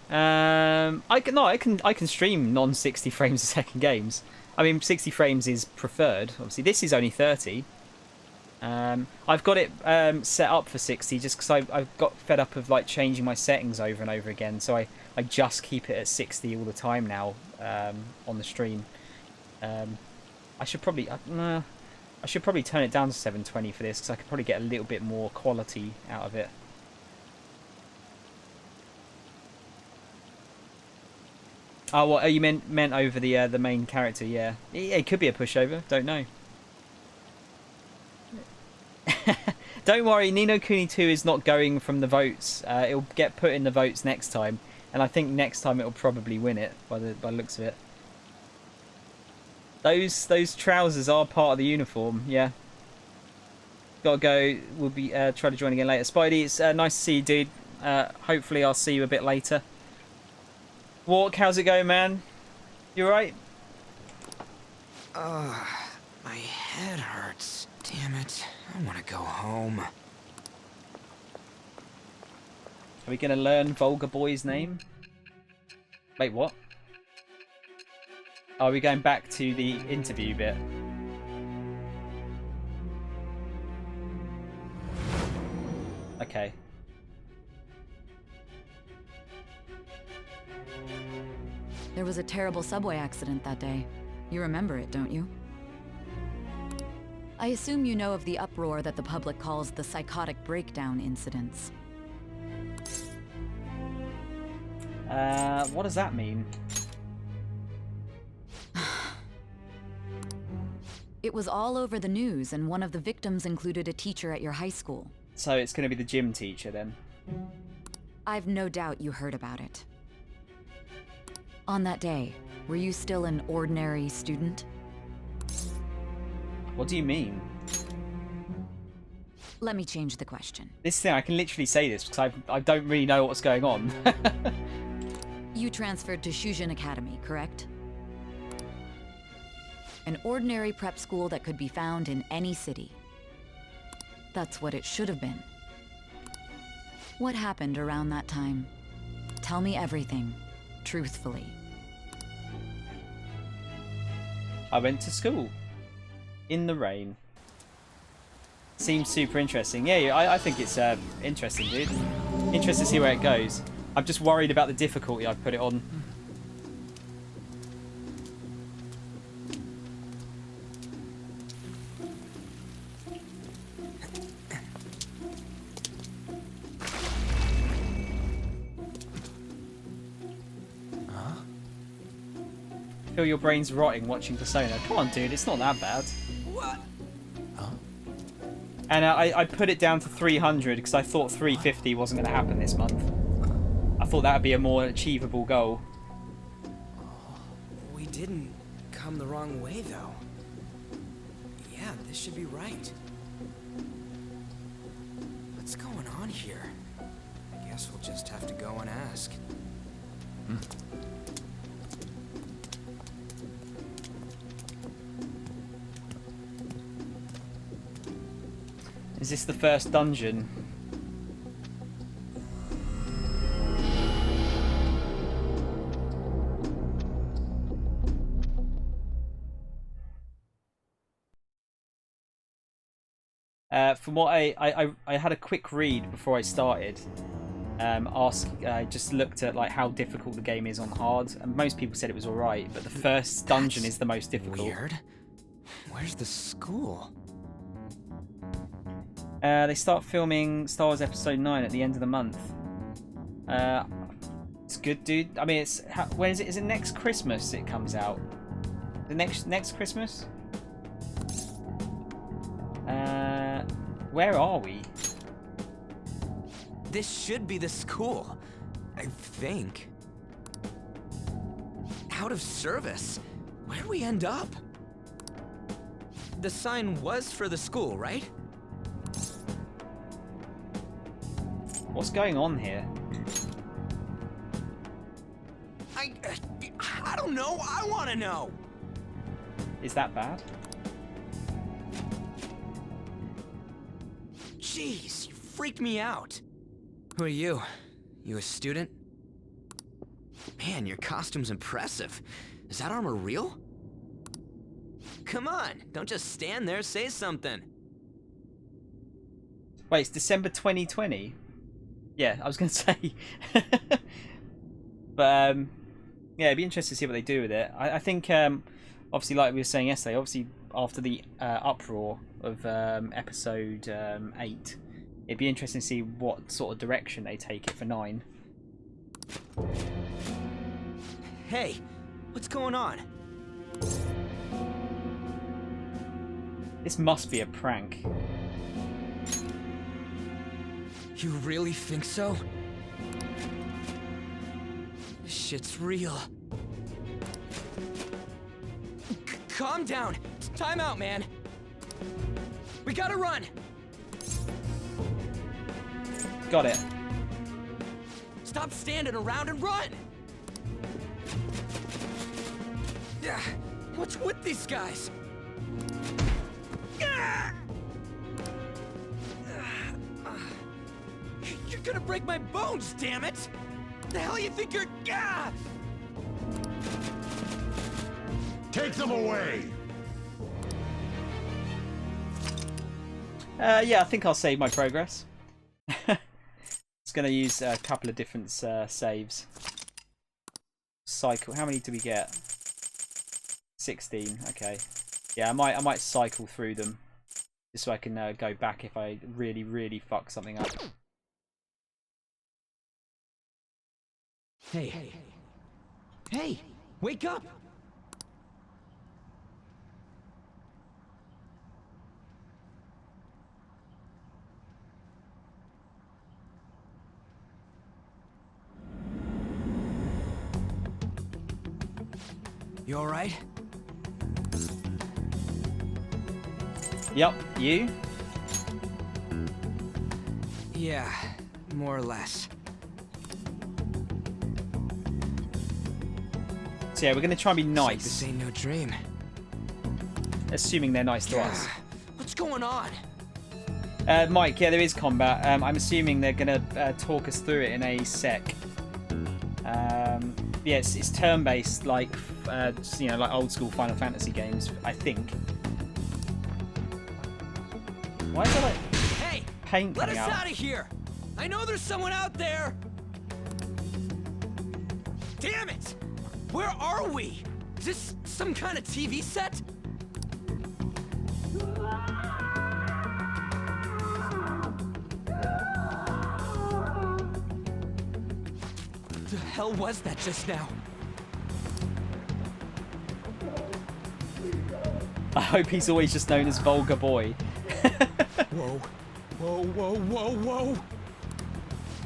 I can stream non 60 frames a second games. I mean, 60 frames is preferred. Obviously, this is only 30. I've got it set up for 60 just because I've got fed up of like changing my settings over and over again. So I just keep it at 60 all the time now on the stream. I should probably turn it down to 720 for this because I could probably get a little bit more quality out of it. Oh, what you meant over the main character? Yeah, it could be a pushover. Don't know. Don't worry, Ni no Kuni 2 is not going from the votes. It'll get put in the votes next time, and I think next time it'll probably win it by the looks of it. Those trousers are part of the uniform. Yeah. Gotta go. We'll be try to join again later. Spidey, it's nice to see you, dude. Hopefully I'll see you a bit later. Walk, how's it going, man? You alright? My head hurts. Damn it. I want to go home. Are we going to learn Vulgar Boy's name? Wait, what? Are we going back to the interview bit? Okay. There was a terrible subway accident that day. You remember it, don't you? I assume you know of the uproar that the public calls the psychotic breakdown incidents. What does that mean? It was all over the news, and one of the victims included a teacher at your high school. So it's going to be the gym teacher then? I've no doubt you heard about it. On that day, were you still an ordinary student? What do you mean? Let me change the question. This thing, I can literally say this because I don't really know what's going on. You transferred to Shujin Academy, correct? An ordinary prep school that could be found in any city. That's what it should have been. What happened around that time? Tell me everything, truthfully. I went to school. In the rain. Seems super interesting. Yeah, I think it's interesting, dude. Interested to see where it goes. I'm just worried about the difficulty I've put it on. Feel your brain's rotting watching Persona. Come on, dude, it's not that bad. What? Huh? And I put it down to 300 because I thought 350 wasn't going to happen this month. I thought that would be a more achievable goal. We didn't come the wrong way, though. Yeah, this should be right. What's going on here? I guess we'll just have to go and ask. Is this the first dungeon? From what I had a quick read before I started. I just looked at like how difficult the game is on hard, and most people said it was alright, but the first dungeon is the most difficult. Weird. Where's the school? They start filming Star Wars Episode 9 at the end of the month. It's good, dude. I mean, when is it? Is it next Christmas it comes out? The next Christmas? Where are we? This should be the school, I think. Out of service? Where'd we end up? The sign was for the school, right? What's going on here? I don't know. I want to know. Is that bad? Jeez, you freaked me out. Who are you? You a student? Man, your costume's impressive. Is that armor real? Come on, don't just stand there, say something. Wait, it's December 2020? Yeah, I was going to say. But, yeah, it'd be interesting to see what they do with it. I think, obviously, like we were saying yesterday, obviously, after the uproar of episode 8, it'd be interesting to see what sort of direction they take it for 9. Hey, what's going on? This must be a prank. You really think so? This shit's real. Calm down. Time out, man. We gotta run. Got it. Stop standing around and run. What's with these guys? You're gonna break my bones, damn it! The hell you think you're... Take them away! Yeah, I think I'll save my progress. It's going to use a couple of different saves. Cycle. How many do we get? 16. Okay. Yeah, I might cycle through them just so I can go back if I really fuck something up. Hey. Hey, wake up! You alright? Yep, you? Yeah, more or less. So yeah, we're going to try and be nice. This ain't no dream. Assuming they're nice to us. What's going on? Mike, yeah, there is combat. I'm assuming they're going to talk us through it in a sec. Yeah, it's turn-based, like you know, like old school Final Fantasy games, I think. Why is there like paint let coming us out? out of here! I know there's someone out there! Damn it! Where are we? Is this some kind of TV set? The hell was that just now? I hope he's always just known as Vulgar Boy. Whoa. Whoa, whoa, whoa, whoa!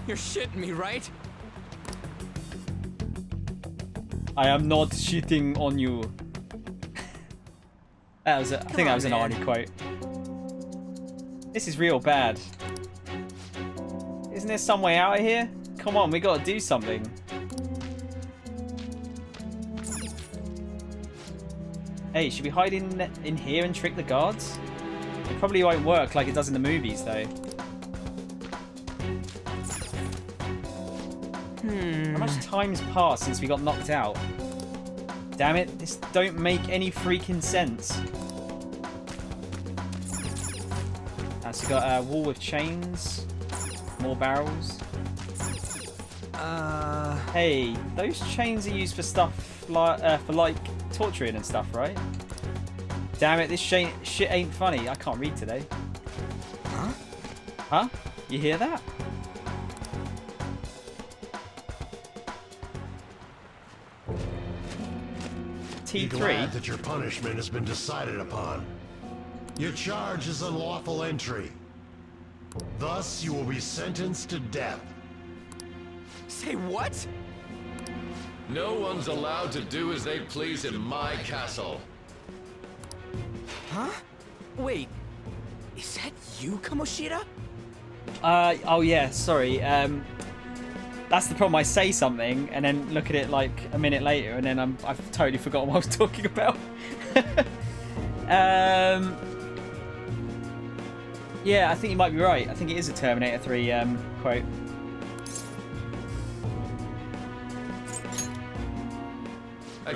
You're shitting me, right? I am not shooting on you. That was I think that was an Arnie quote. This is real bad. Isn't there some way out of here? Come on, we gotta do something. Hey, should we hide in here and trick the guards? It probably won't work like it does in the movies, though. How much time's passed since we got knocked out? Damn it, this don't make any freaking sense. So we got a wall with chains, more barrels. Hey, those chains are used for stuff like torturing and stuff, right? Damn it, this shit ain't funny. I can't read today. Huh? Huh? You hear that? Be glad that your punishment has been decided upon. Your charge is unlawful entry. Thus, you will be sentenced to death. Say what? No one's allowed to do as they please in my castle. Huh? Wait, is that you, Kamoshida? Oh yeah, sorry. That's the problem. I say something and then look at it like a minute later, and then I've totally forgotten what I was talking about. Yeah, I think you might be right. I think it is a Terminator 3 quote.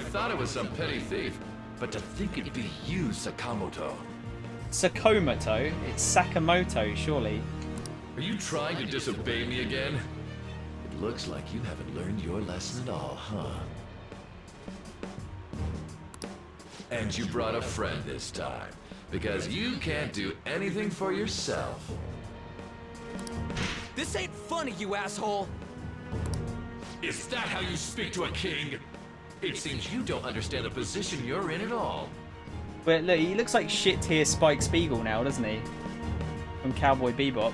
thought it was some petty thief, but to think it'd be you, Sakamoto. Sakamoto? It's Sakamoto, surely. Are you trying to disobey me again? It looks like you haven't learned your lesson at all, huh? And you brought a friend this time, because you can't do anything for yourself. This ain't funny, you asshole! Is that how you speak to a king? It seems you don't understand the position you're in at all. But look, he looks like shit-tier Spike Spiegel now, doesn't he? From Cowboy Bebop.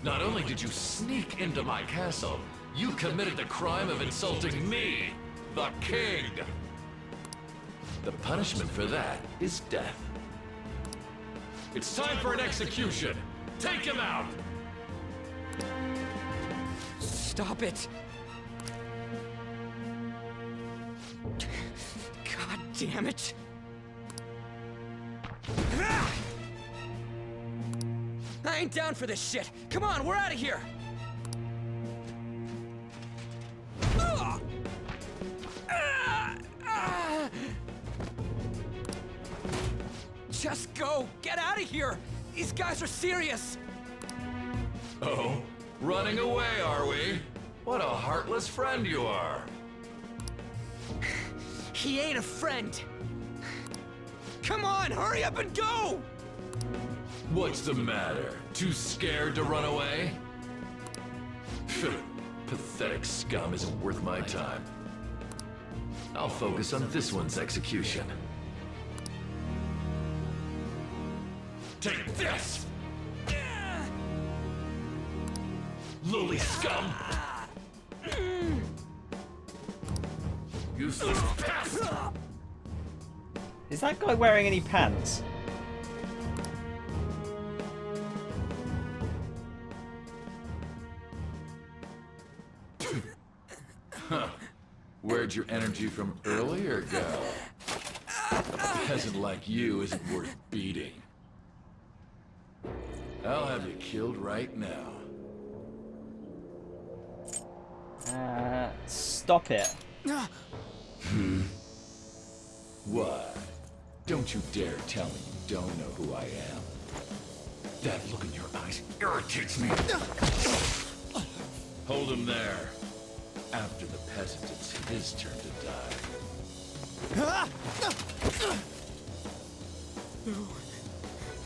Not only did you sneak into my castle, you committed the crime of insulting me, the king. The punishment for that is death. It's time for an execution. Take him out! Stop it! God damn it! I ain't down for this shit! Come on, we're out of here! Just go! Get out of here! These guys are serious! Oh? Running away, are we? What a heartless friend you are. He ain't a friend! Come on, hurry up and go! What's the matter? Too scared to run away? Pathetic scum isn't worth my time. I'll focus on this one's execution. Take this! Lowly scum! Useless pest! Is that guy wearing any pants? Huh. Where'd your energy from earlier go? A peasant like you isn't worth beating. I'll have you killed right now. Stop it. What? Don't you dare tell me you don't know who I am. That look in your eyes irritates me. Hold him there. After the peasant, it's his turn to die.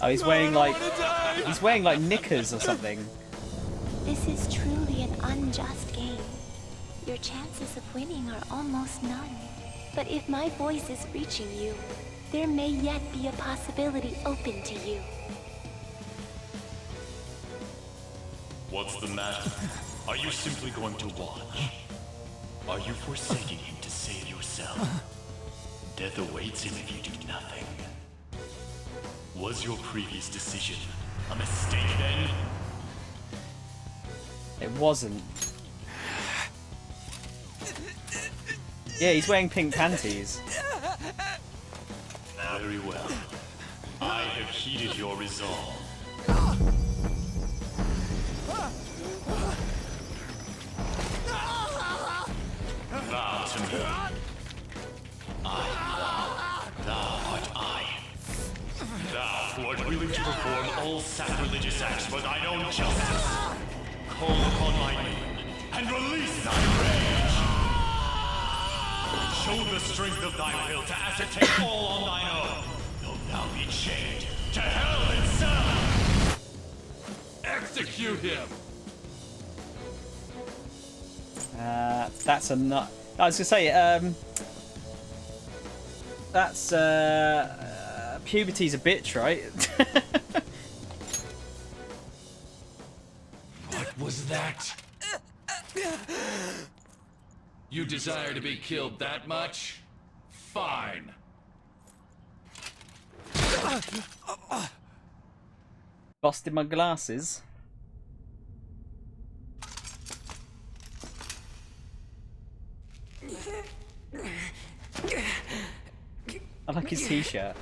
Oh, he's wearing like knickers or something. This is truly an unjust game. Your chances of winning are almost none. But if my voice is reaching you, there may yet be a possibility open to you. What's the matter? Are you simply going to watch? Are you forsaking him to save yourself? Death awaits him if you do nothing. Was your previous decision a mistake then? It wasn't. Yeah, he's wearing pink panties. Very well. I have heeded your resolve. Vow to me. I vow. Thou art I. Thou who art willing to perform all sacrilegious acts for thine own justice. Call upon my name and release thy rage. Show the strength of thy will to ascertain all on thine own, though thou be chained to hell itself. Execute him! That's a nut. I was gonna say, that's puberty's a bitch, right? What was that? You desire to be killed that much? Fine. Busted my glasses. I like his t-shirt.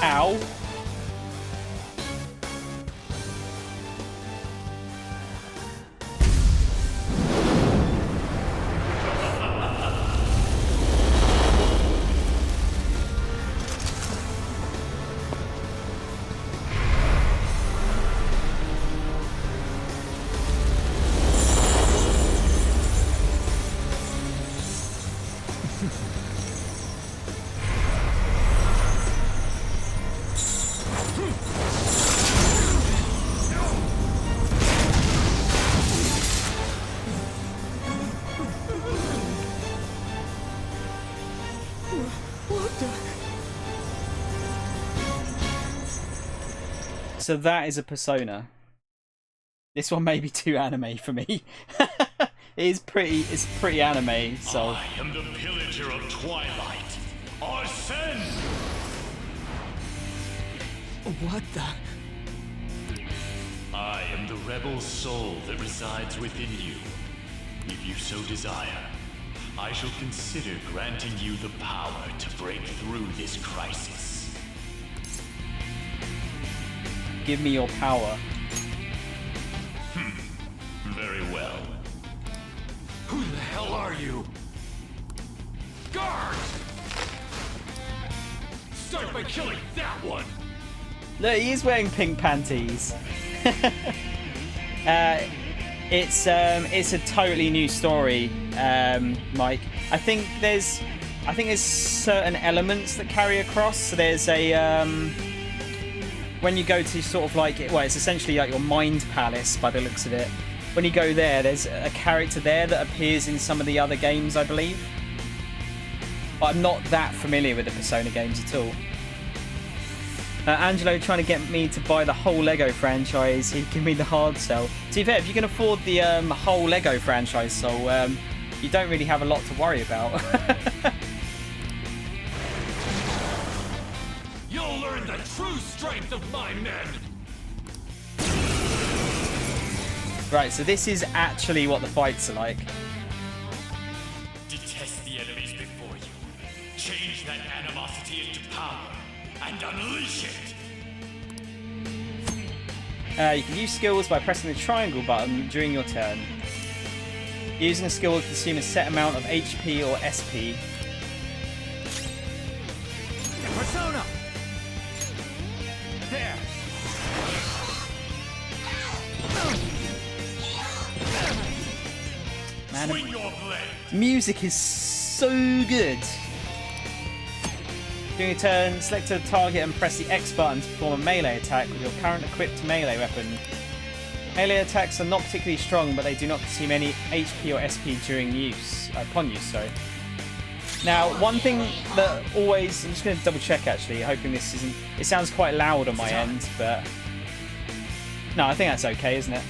Ow. So that is a Persona. This one may be too anime for me. It's pretty anime, so. I am the pillager of Twilight. Arsene! What the? I am the rebel soul that resides within you. If you so desire, I shall consider granting you the power to break through this crisis. Give me your power. Very well. Who the hell are you? Guards! Start by killing that one! Look, he is wearing pink panties. It's a totally new story, Mike. I think there's certain elements that carry across. So there's a when you go to sort of like, well, it's essentially like your mind palace by the looks of it. When you go there, there's a character there that appears in some of the other games, I believe. But I'm not that familiar with the Persona games at all. Angelo trying to get me to buy the whole Lego franchise. He give me the hard sell. To be fair, if you can afford the whole Lego franchise, so you don't really have a lot to worry about. You'll learn the true strength of my men! Right, so this is actually what the fights are like. Detest the enemies before you. Change that animosity into power and unleash it! You can use skills by pressing the triangle button during your turn. Using a skill will consume a set amount of HP or SP. Persona! There! Man, Swing your blade! music is so good. During your turn, select a target and press the X button to perform a melee attack with your current equipped melee weapon. Melee attacks are not particularly strong, but they do not consume any HP or SP during use. Upon use, sorry. Now, one thing that always... I'm just going to double check actually, hoping this isn't... It sounds quite loud on my end, but... No, I think that's okay, isn't it?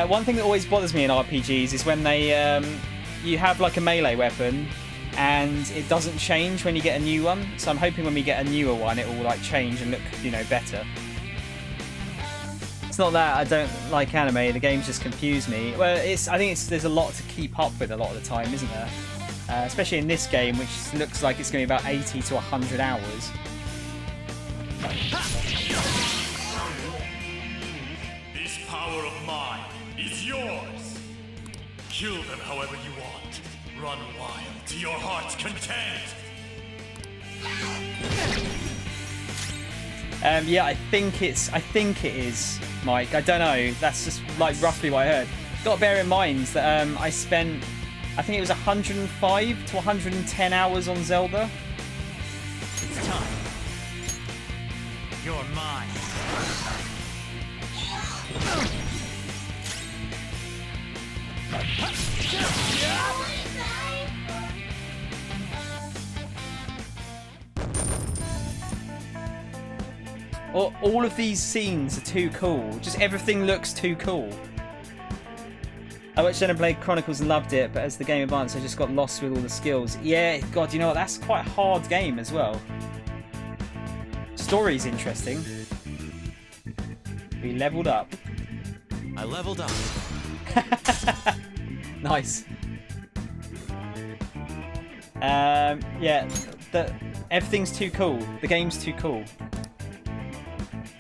One thing that always bothers me in RPGs is when they... you have like a melee weapon, and it doesn't change when you get a new one. So I'm hoping when we get a newer one, it will like change and look, you know, better. It's not that I don't like anime, the games just confuse me. Well, I think there's a lot to keep up with a lot of the time, isn't there? Especially in this game, which looks like it's going to be about 80 to 100 hours. This power of mine is yours. Kill them however you want. Run wild to your heart's content. Yeah, I think it is, Mike. I don't know. That's just like roughly what I heard. Got to bear in mind that I spent, I think it was 105 to 110 hours on Zelda. It's time. You're mine. All of these scenes are too cool. Just everything looks too cool. I watched Xenoblade Chronicles and loved it, but as the game advanced, I just got lost with all the skills. Yeah, God, you know what? That's quite a hard game as well. Story's interesting. We leveled up. I leveled up. Nice. Yeah, everything's too cool. The game's too cool.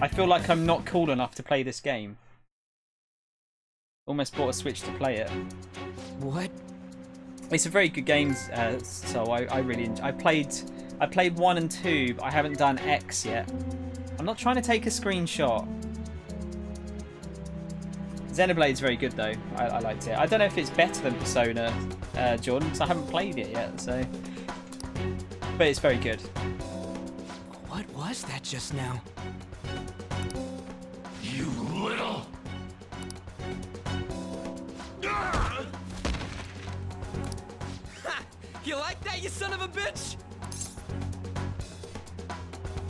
I feel like I'm not cool enough to play this game. Almost bought a Switch to play it. What? It's a very good game, so I really enjoy. I played 1 and 2, but I haven't done X yet. I'm not trying to take a screenshot. Xenoblade's very good though. I liked it. I don't know if it's better than Persona, Jordan, because I haven't played it yet. So, but it's very good. What was that just now? You little... Ha! You like that, you son of a bitch?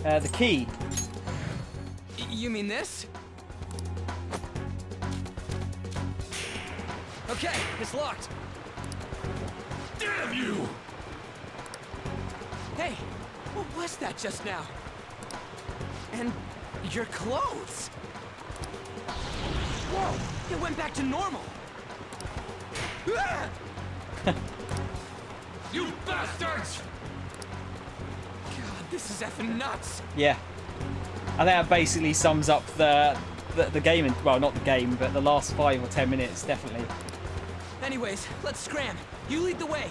The key. You mean this? Okay, it's locked. Damn you! Hey, what was that just now? And your clothes. Whoa, it went back to normal. You bastards! God, this is effing nuts. Yeah, I think that basically sums up the game. Well, not the game, but the last 5 or 10 minutes, definitely. Anyways, let's scram. You lead the way.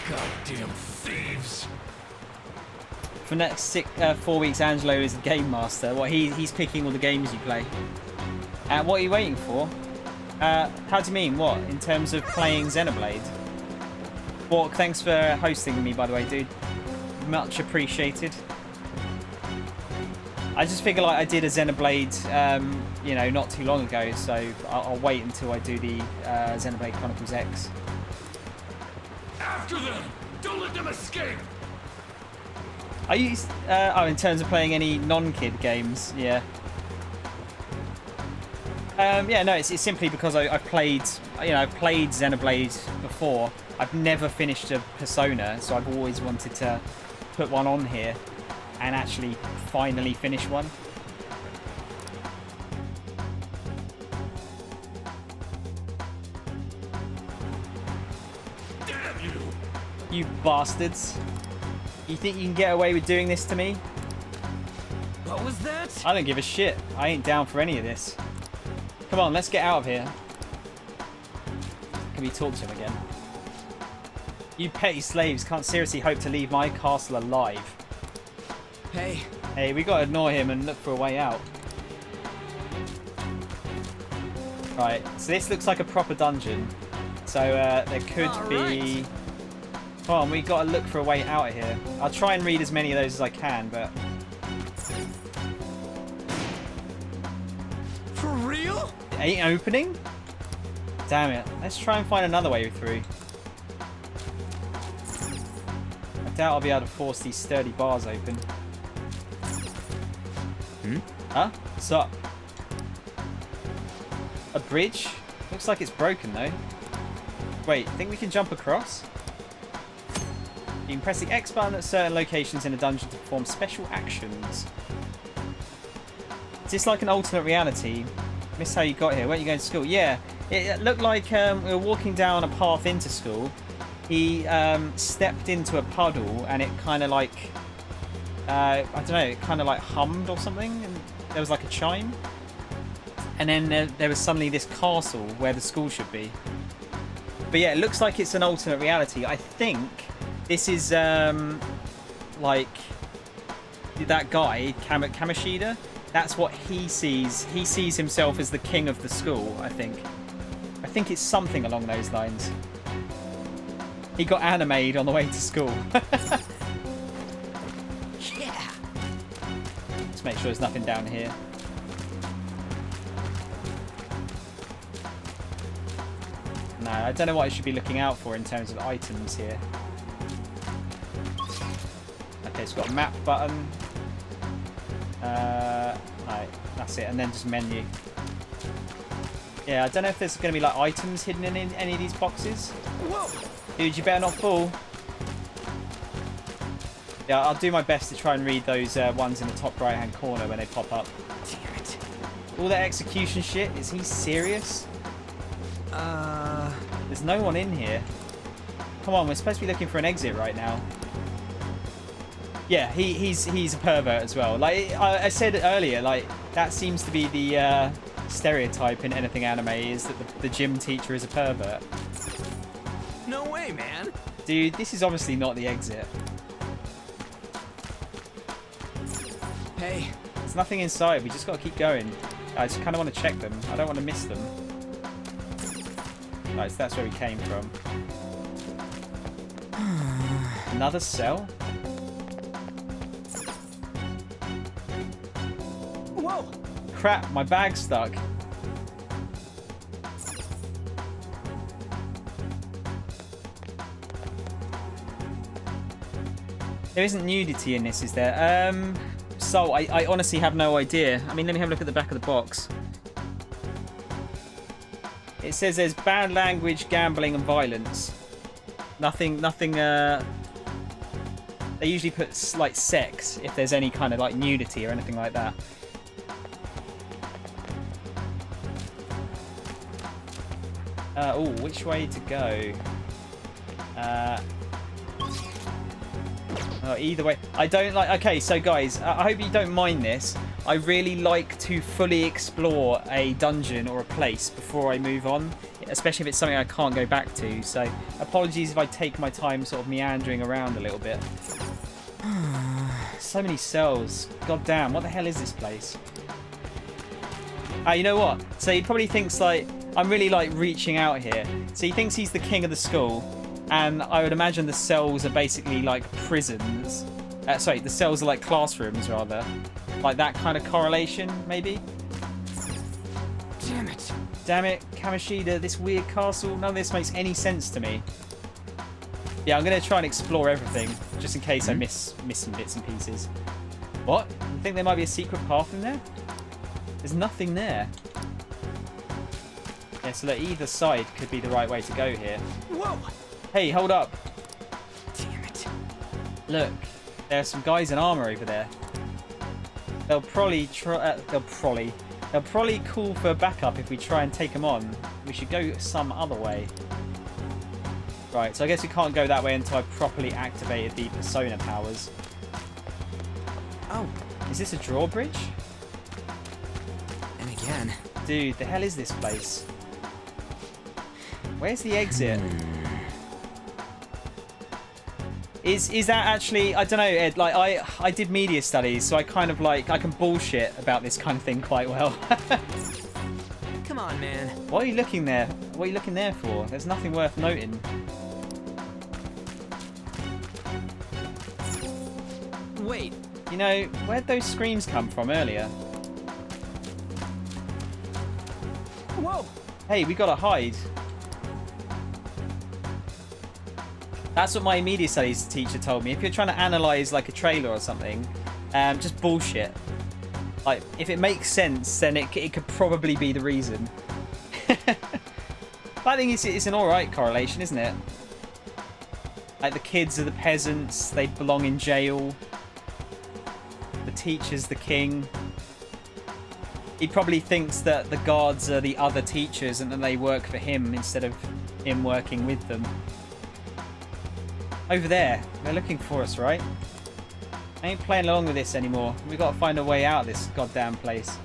Goddamn thieves! For the next 4 weeks, Angelo is the game master. What he's picking all the games you play. What are you waiting for? How do you mean? What in terms of playing Xenoblade? Well, thanks for hosting me, by the way, dude. Much appreciated. I just figure like I did a Xenoblade, you know, not too long ago, so I'll wait until I do the Xenoblade Chronicles X. After them! Don't let them escape! Are you? Oh, in terms of playing any non-kid games, yeah. Yeah, no, it's simply because I've played, you know, I've played Xenoblade before. I've never finished a Persona, so I've always wanted to put one on here and actually finally finish one. Damn you! You bastards. You think you can get away with doing this to me? What was that? I don't give a shit. I ain't down for any of this. Come on, let's get out of here. Can we talk to him again? You petty slaves can't seriously hope to leave my castle alive. Hey. Hey, we gotta ignore him and look for a way out. Right, so this looks like a proper dungeon. So there could be... Come on, we gotta look for a way out of here. I'll try and read as many of those as I can, but... For real? It ain't opening? Damn it. Let's try and find another way through. I doubt I'll be able to force these sturdy bars open. Huh? What's up? A bridge? Looks like it's broken though. Wait, think we can jump across? You can press the X button at certain locations in a dungeon to perform special actions. Is this like an alternate reality? Missed how you got here. Weren't you going to school? Yeah. It looked like we were walking down a path into school. He stepped into a puddle and it kind of like... I don't know, it kind of like hummed or something. And there was like a chime. And then there was suddenly this castle where the school should be. But yeah, it looks like it's an alternate reality. I think this is like that guy, Kamoshida. That's what he sees. He sees himself as the king of the school, I think. I think it's something along those lines. He got animated on the way to school. Yeah. Let's make sure there's nothing down here. No, I don't know what I should be looking out for in terms of items here. Okay, it's got a map button. Right, that's it, and then just menu. Yeah, I don't know if there's going to be like items hidden in any of these boxes. Whoa. Dude, you better not fall. Yeah, I'll do my best to try and read those ones in the top right hand corner when they pop up. Damn it. All that execution shit, is he serious? There's no one in here. Come on, we're supposed to be looking for an exit right now. Yeah, he's a pervert as well. Like I said earlier, like that seems to be the stereotype in anything anime, is that the gym teacher is a pervert. No way, man. Dude, this is obviously not the exit. Hey. There's nothing inside. We just got to keep going. I just kind of want to check them. I don't want to miss them. Right, so that's where we came from. Another cell? Whoa! Crap, my bag's stuck. There isn't nudity in this, is there? So, I honestly have no idea. I mean, let me have a look at the back of the box. It says there's bad language, gambling, and violence. Nothing, they usually put, like, sex, if there's any kind of, like, nudity or anything like that. Oh, which way to go? Oh, either way. I don't like... Okay, so guys, I hope you don't mind this. I really like to fully explore a dungeon or a place before I move on, especially if it's something I can't go back to. So apologies if I take my time sort of meandering around a little bit. So many cells. God damn, what the hell is this place? You know what? So he probably thinks, like, I'm really, like, reaching out here. So he thinks he's the king of the school. And I would imagine the cells are basically like prisons. Sorry, the cells are like classrooms, rather. Like that kind of correlation, maybe? Damn it. Damn it, Kamoshida, this weird castle. None of this makes any sense to me. Yeah, I'm going to try and explore everything, just in case I miss some bits and pieces. What? You think there might be a secret path in there? There's nothing there. Yeah, so that either side could be the right way to go here. Whoa! Hey, hold up. Damn it. Look, there are some guys in armor over there. They'll probably call for backup if we try and take them on. We should go some other way. Right, so I guess we can't go that way until I've properly activated the persona powers. Oh. Is this a drawbridge? And again. Dude, the hell is this place? Where's the exit? Is that actually... I don't know, Ed. Like, I did media studies, so I kind of like... I can bullshit about this kind of thing quite well. Come on, man. What are you looking there? What are you looking there for? There's nothing worth noting. Wait. You know, where'd those screams come from earlier? Whoa! Hey, we gotta hide. That's what my media studies teacher told me. If you're trying to analyze like a trailer or something, just bullshit. Like, if it makes sense, then it could probably be the reason. I think it's an alright correlation, isn't it? Like, the kids are the peasants, they belong in jail. The teacher's the king. He probably thinks that the guards are the other teachers and that they work for him instead of him working with them. Over there. They're looking for us, right? I ain't playing along with this anymore. We've got to find a way out of this goddamn place.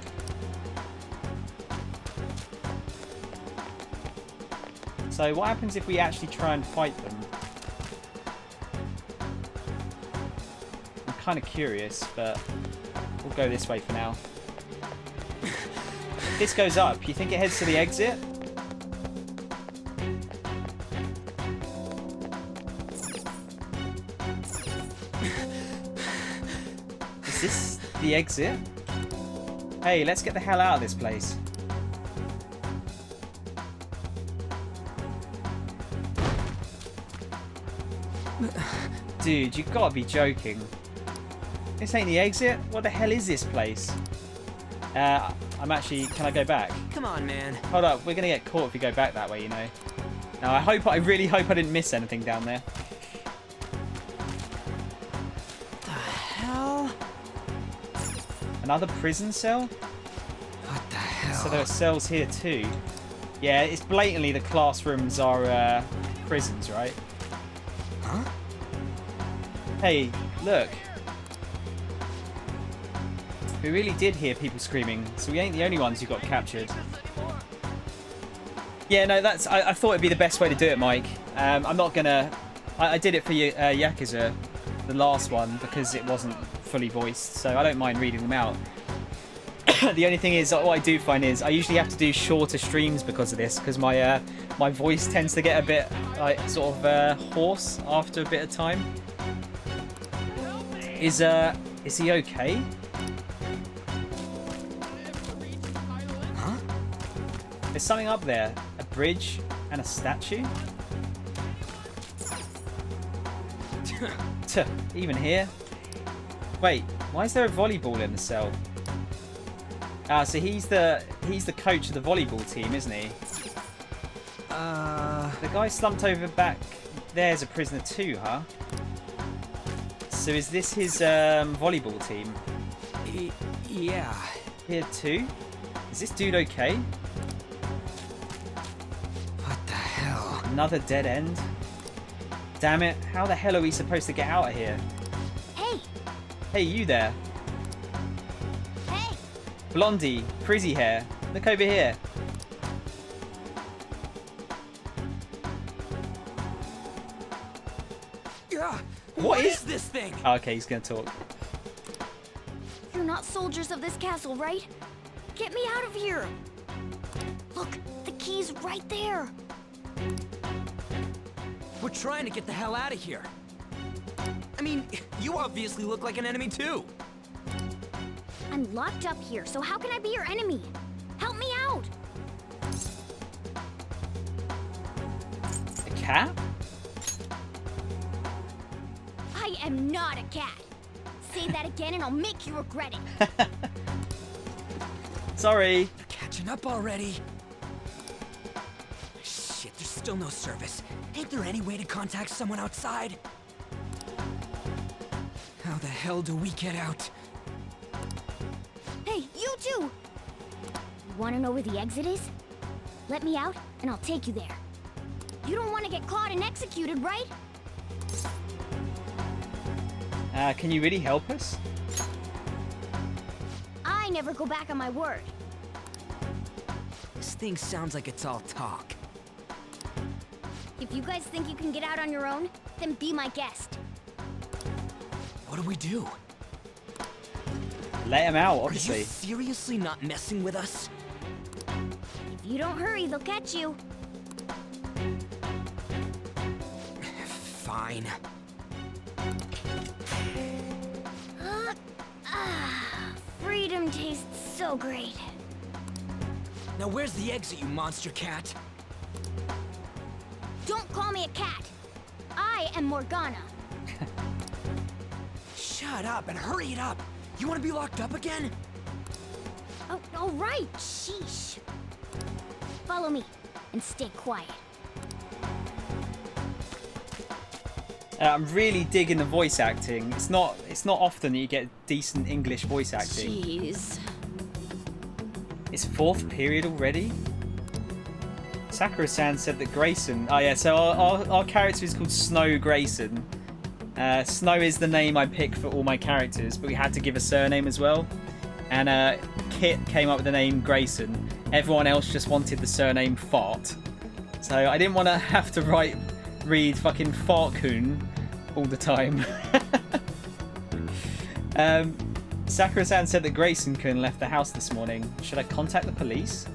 So what happens if we actually try and fight them? I'm kind of curious, but we'll go this way for now. If this goes up, you think it heads to the exit? Is this the exit? Hey, let's get the hell out of this place. Dude, you've got to be joking. This ain't the exit? What the hell is this place? I'm actually... Can I go back? Come on, man. Hold up, we're going to get caught if we go back that way, you know. Now, I really hope I didn't miss anything down there. The hell? Another prison cell? What the hell? So there are cells here too. Yeah, it's blatantly the classrooms are prisons, right? Huh? Hey, look. We really did hear people screaming, so we ain't the only ones who got captured. Yeah, no, that's. I thought it'd be the best way to do it, Mike. I'm not gonna. I did it for Yakuza, the last one, because it wasn't fully voiced, so I don't mind reading them out. The only thing is, what I do find is I usually have to do shorter streams because of this, because my my voice tends to get a bit like sort of hoarse after a bit of time. Is he okay? Huh? There's something up there. A bridge and a statue? Tuh, even here? Wait, why is there a volleyball in the cell? Ah, so he's the coach of the volleyball team, isn't he? The guy slumped over back there's a prisoner too, huh? So is this his volleyball team? Yeah. Here too? Is this dude okay? What the hell? Another dead end? Damn it, how the hell are we supposed to get out of here? Hey! Hey, you there. Hey! Blondie, frizzy hair. Look over here. What is this thing? Oh, okay, he's gonna talk. You're not soldiers of this castle, right? Get me out of here! Look, the key's right there! We're trying to get the hell out of here. I mean, you obviously look like an enemy too. I'm locked up here, so how can I be your enemy? Help me out! A cat? I am not a cat. Say that again and I'll make you regret it. Sorry. You're catching up already. Shit, there's still no service. Ain't there any way to contact someone outside? How the hell do we get out? Hey, you two! You wanna know where the exit is? Let me out and I'll take you there. You don't want to get caught and executed, right? Can you really help us? I never go back on my word. This thing sounds like it's all talk. If you guys think you can get out on your own, then be my guest. What do we do? Let him out, Are obviously. you seriously not messing with us? If you don't hurry, they'll catch you. Fine. Freedom tastes so great. Now where's the exit, you monster cat? Don't call me a cat. I am Morgana. Shut up and hurry it up. You want to be locked up again? Oh, all right. Sheesh. Follow me and stay quiet. I'm really digging the voice acting. It's not often that you get decent English voice acting. Jeez. It's 4th period already? Sakura-san said that Grayson... Oh yeah, so our character is called Snow Grayson. Snow is the name I pick for all my characters, but we had to give a surname as well. And Kit came up with the name Grayson. Everyone else just wanted the surname Fart. So I didn't want to have to read fucking Fartcoon all the time. Sakura-san said that Grayson-kun left the house this morning. Should I contact the police?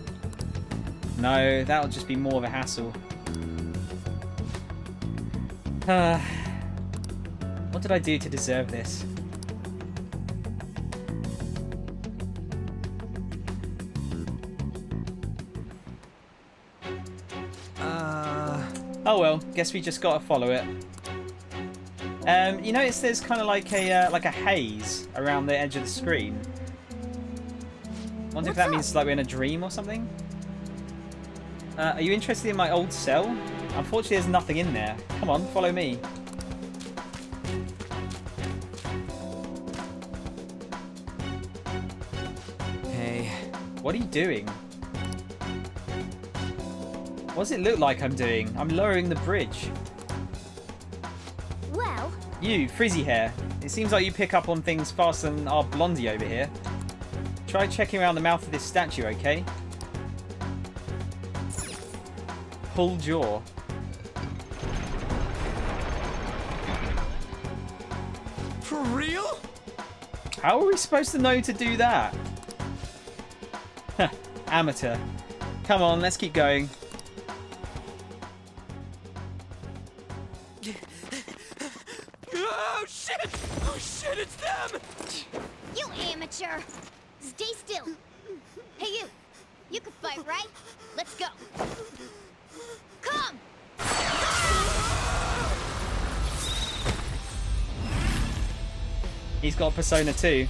No, that'll just be more of a hassle. What did I do to deserve this? Oh well, guess we just gotta follow it. You notice there's kind of like a haze around the edge of the screen. Wonder if that means like we're in a dream or something. Are you interested in my old cell? Unfortunately, there's nothing in there. Come on, follow me. Hey. What are you doing? What does it look like I'm doing? I'm lowering the bridge. Well... You, frizzy hair. It seems like you pick up on things faster than our blondie over here. Try checking around the mouth of this statue, okay? Pull jaw. For real? How are we supposed to know to do that? Amateur. Come on, let's keep going. Oh shit! Oh shit, it's them! You amateur! Stay still! Hey you! You can fight, right? Let's go! Come! He's got Persona 2.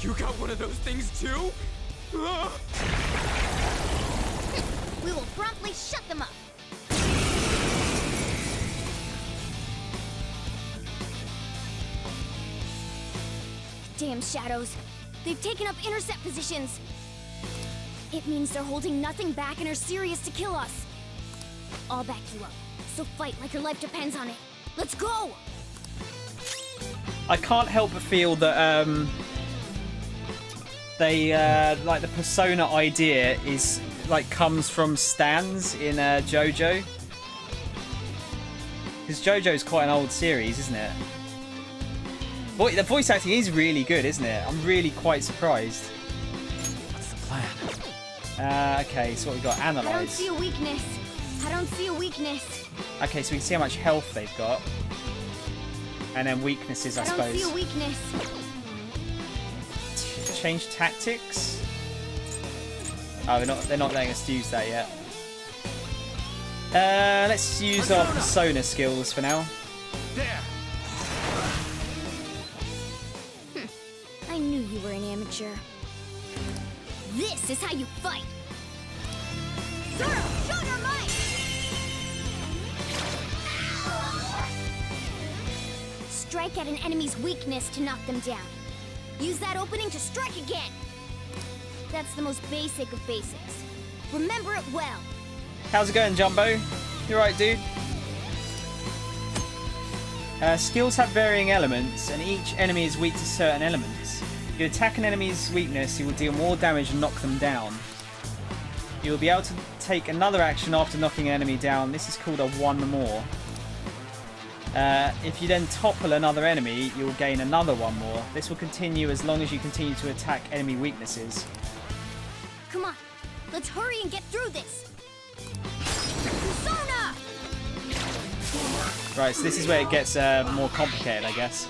You got one of those things too? We will promptly shut them up! Damn shadows. They've taken up intercept positions. It means they're holding nothing back and are serious to kill us. I'll back you up. So fight like your life depends on it. Let's go! I can't help but feel that they like the Persona idea is like comes from stands in JoJo. Because JoJo's quite an old series, isn't it? The voice acting is really good, isn't it? I'm really quite surprised. What's the plan? Okay, so what we got? Analyze. I don't see a weakness. I don't see a weakness. Okay, so we can see how much health they've got. And then weaknesses, I suppose. I don't see a weakness. Change tactics? Oh, they're not letting us use that yet. Let's use our Persona skills for now. There! I knew you were an amateur. This is how you fight! Zoro, show your might! Strike at an enemy's weakness to knock them down. Use that opening to strike again! That's the most basic of basics. Remember it well. How's it going, Jumbo? You alright, dude? Skills have varying elements, and each enemy is weak to certain elements. If you attack an enemy's weakness, you will deal more damage and knock them down. You will be able to take another action after knocking an enemy down. This is called a one more. If you then topple another enemy, you will gain another one more. This will continue as long as you continue to attack enemy weaknesses. Come on, let's hurry and get through this. Persona! Right, so this is where it gets more complicated, I guess.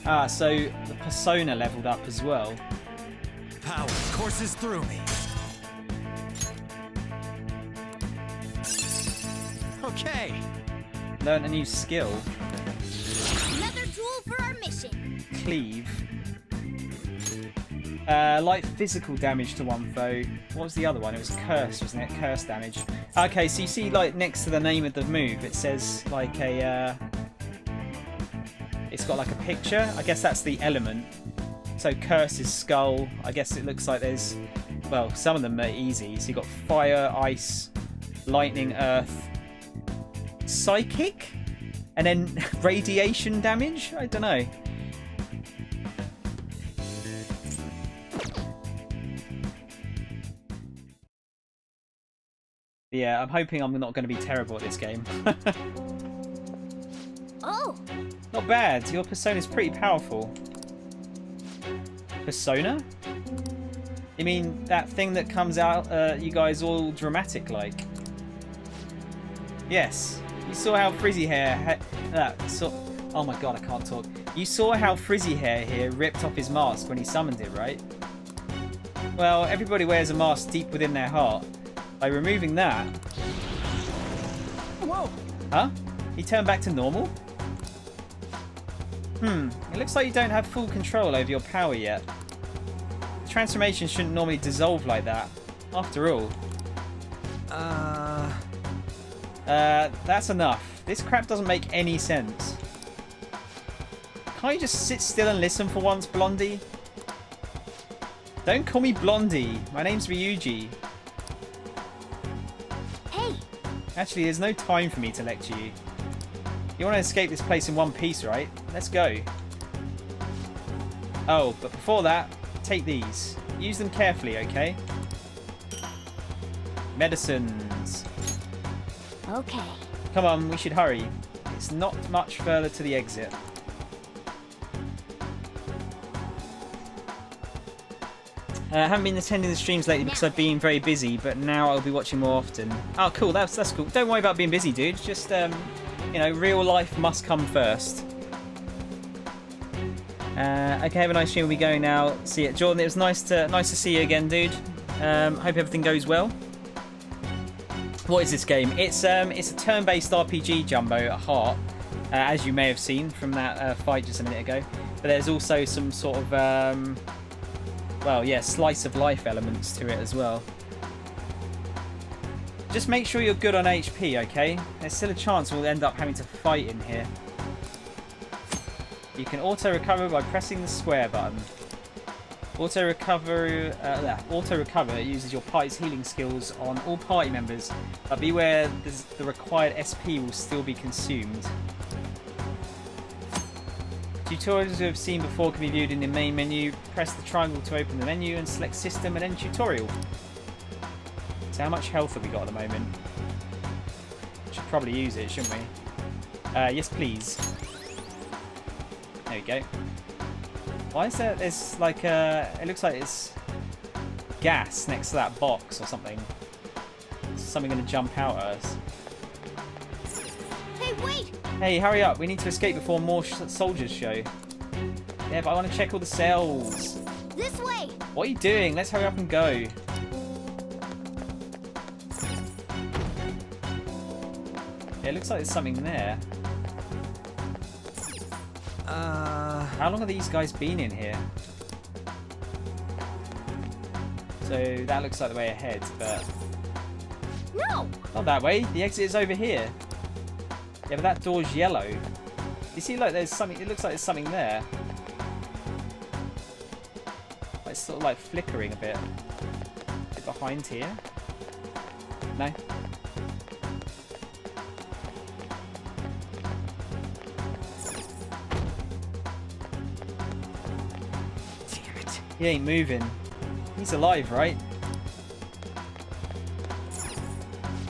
Ah, so the Persona leveled up as well. Power courses through me. Okay. Learn a new skill. Another tool for our mission. Cleave. Like physical damage to one foe. What was the other one? It was curse, wasn't it? Curse damage. Okay, so you see, like next to the name of the move, it says like a. It's got like a picture. I guess that's the element. So curse is skull. I guess it looks like there's. Well, some of them are easy. So you got fire, ice, lightning, earth, psychic, and then radiation damage. I don't know. Yeah, I'm hoping I'm not going to be terrible at this game. Oh! Not bad. Your Persona is pretty powerful. Persona? You mean that thing that comes out, you guys all dramatic like? Yes. You saw how Frizzy Hair oh my god, I can't talk. You saw how Frizzy Hair here ripped off his mask when he summoned it, right? Well, everybody wears a mask deep within their heart. By removing that... Whoa! Huh? He turned back to normal? It looks like you don't have full control over your power yet. The transformation shouldn't normally dissolve like that. After all. That's enough. This crap doesn't make any sense. Can't you just sit still and listen for once, Blondie? Don't call me Blondie. My name's Ryuji. Hey! Actually, there's no time for me to lecture you. You want to escape this place in one piece, right? Let's go. Oh, but before that, take these. Use them carefully, okay? Medicines. Okay. Come on, we should hurry. It's not much further to the exit. I haven't been attending the streams lately because I've been very busy, but now I'll be watching more often. Oh, cool. That's cool. Don't worry about being busy, dude. Just, you know, real life must come first. Okay, have a nice stream. We'll be going now. See you, Jordan. It was nice to see you again, dude. Hope everything goes well. What is this game? It's a turn-based RPG, Jumbo, at heart, as you may have seen from that fight just a minute ago. But there's also some sort of well, yeah, slice of life elements to it as well. Just make sure you're good on HP, okay? There's still a chance we'll end up having to fight in here. You can auto-recover by pressing the square button. Auto-recover uses your party's healing skills on all party members, but beware the required SP will still be consumed. Tutorials you have seen before can be viewed in the main menu. Press the triangle to open the menu and select System and then Tutorial. So how much health have we got at the moment? Should probably use it, shouldn't we? Yes, please. There we go. Why is there... There's like a... It looks like it's gas next to that box or something. Is something going to jump out at us? Hey, wait! Hey, hurry up. We need to escape before more soldiers show. Yeah, but I want to check all the cells. This way! What are you doing? Let's hurry up and go. Yeah, it looks like there's something there. How long have these guys been in here? So that looks like the way ahead, but... No! Not that way. The exit is over here. Yeah, but that door's yellow. You see, like, there's something... It looks like there's something there. It's sort of like flickering a bit. Is it behind here? No? Damn it. He ain't moving. He's alive, right?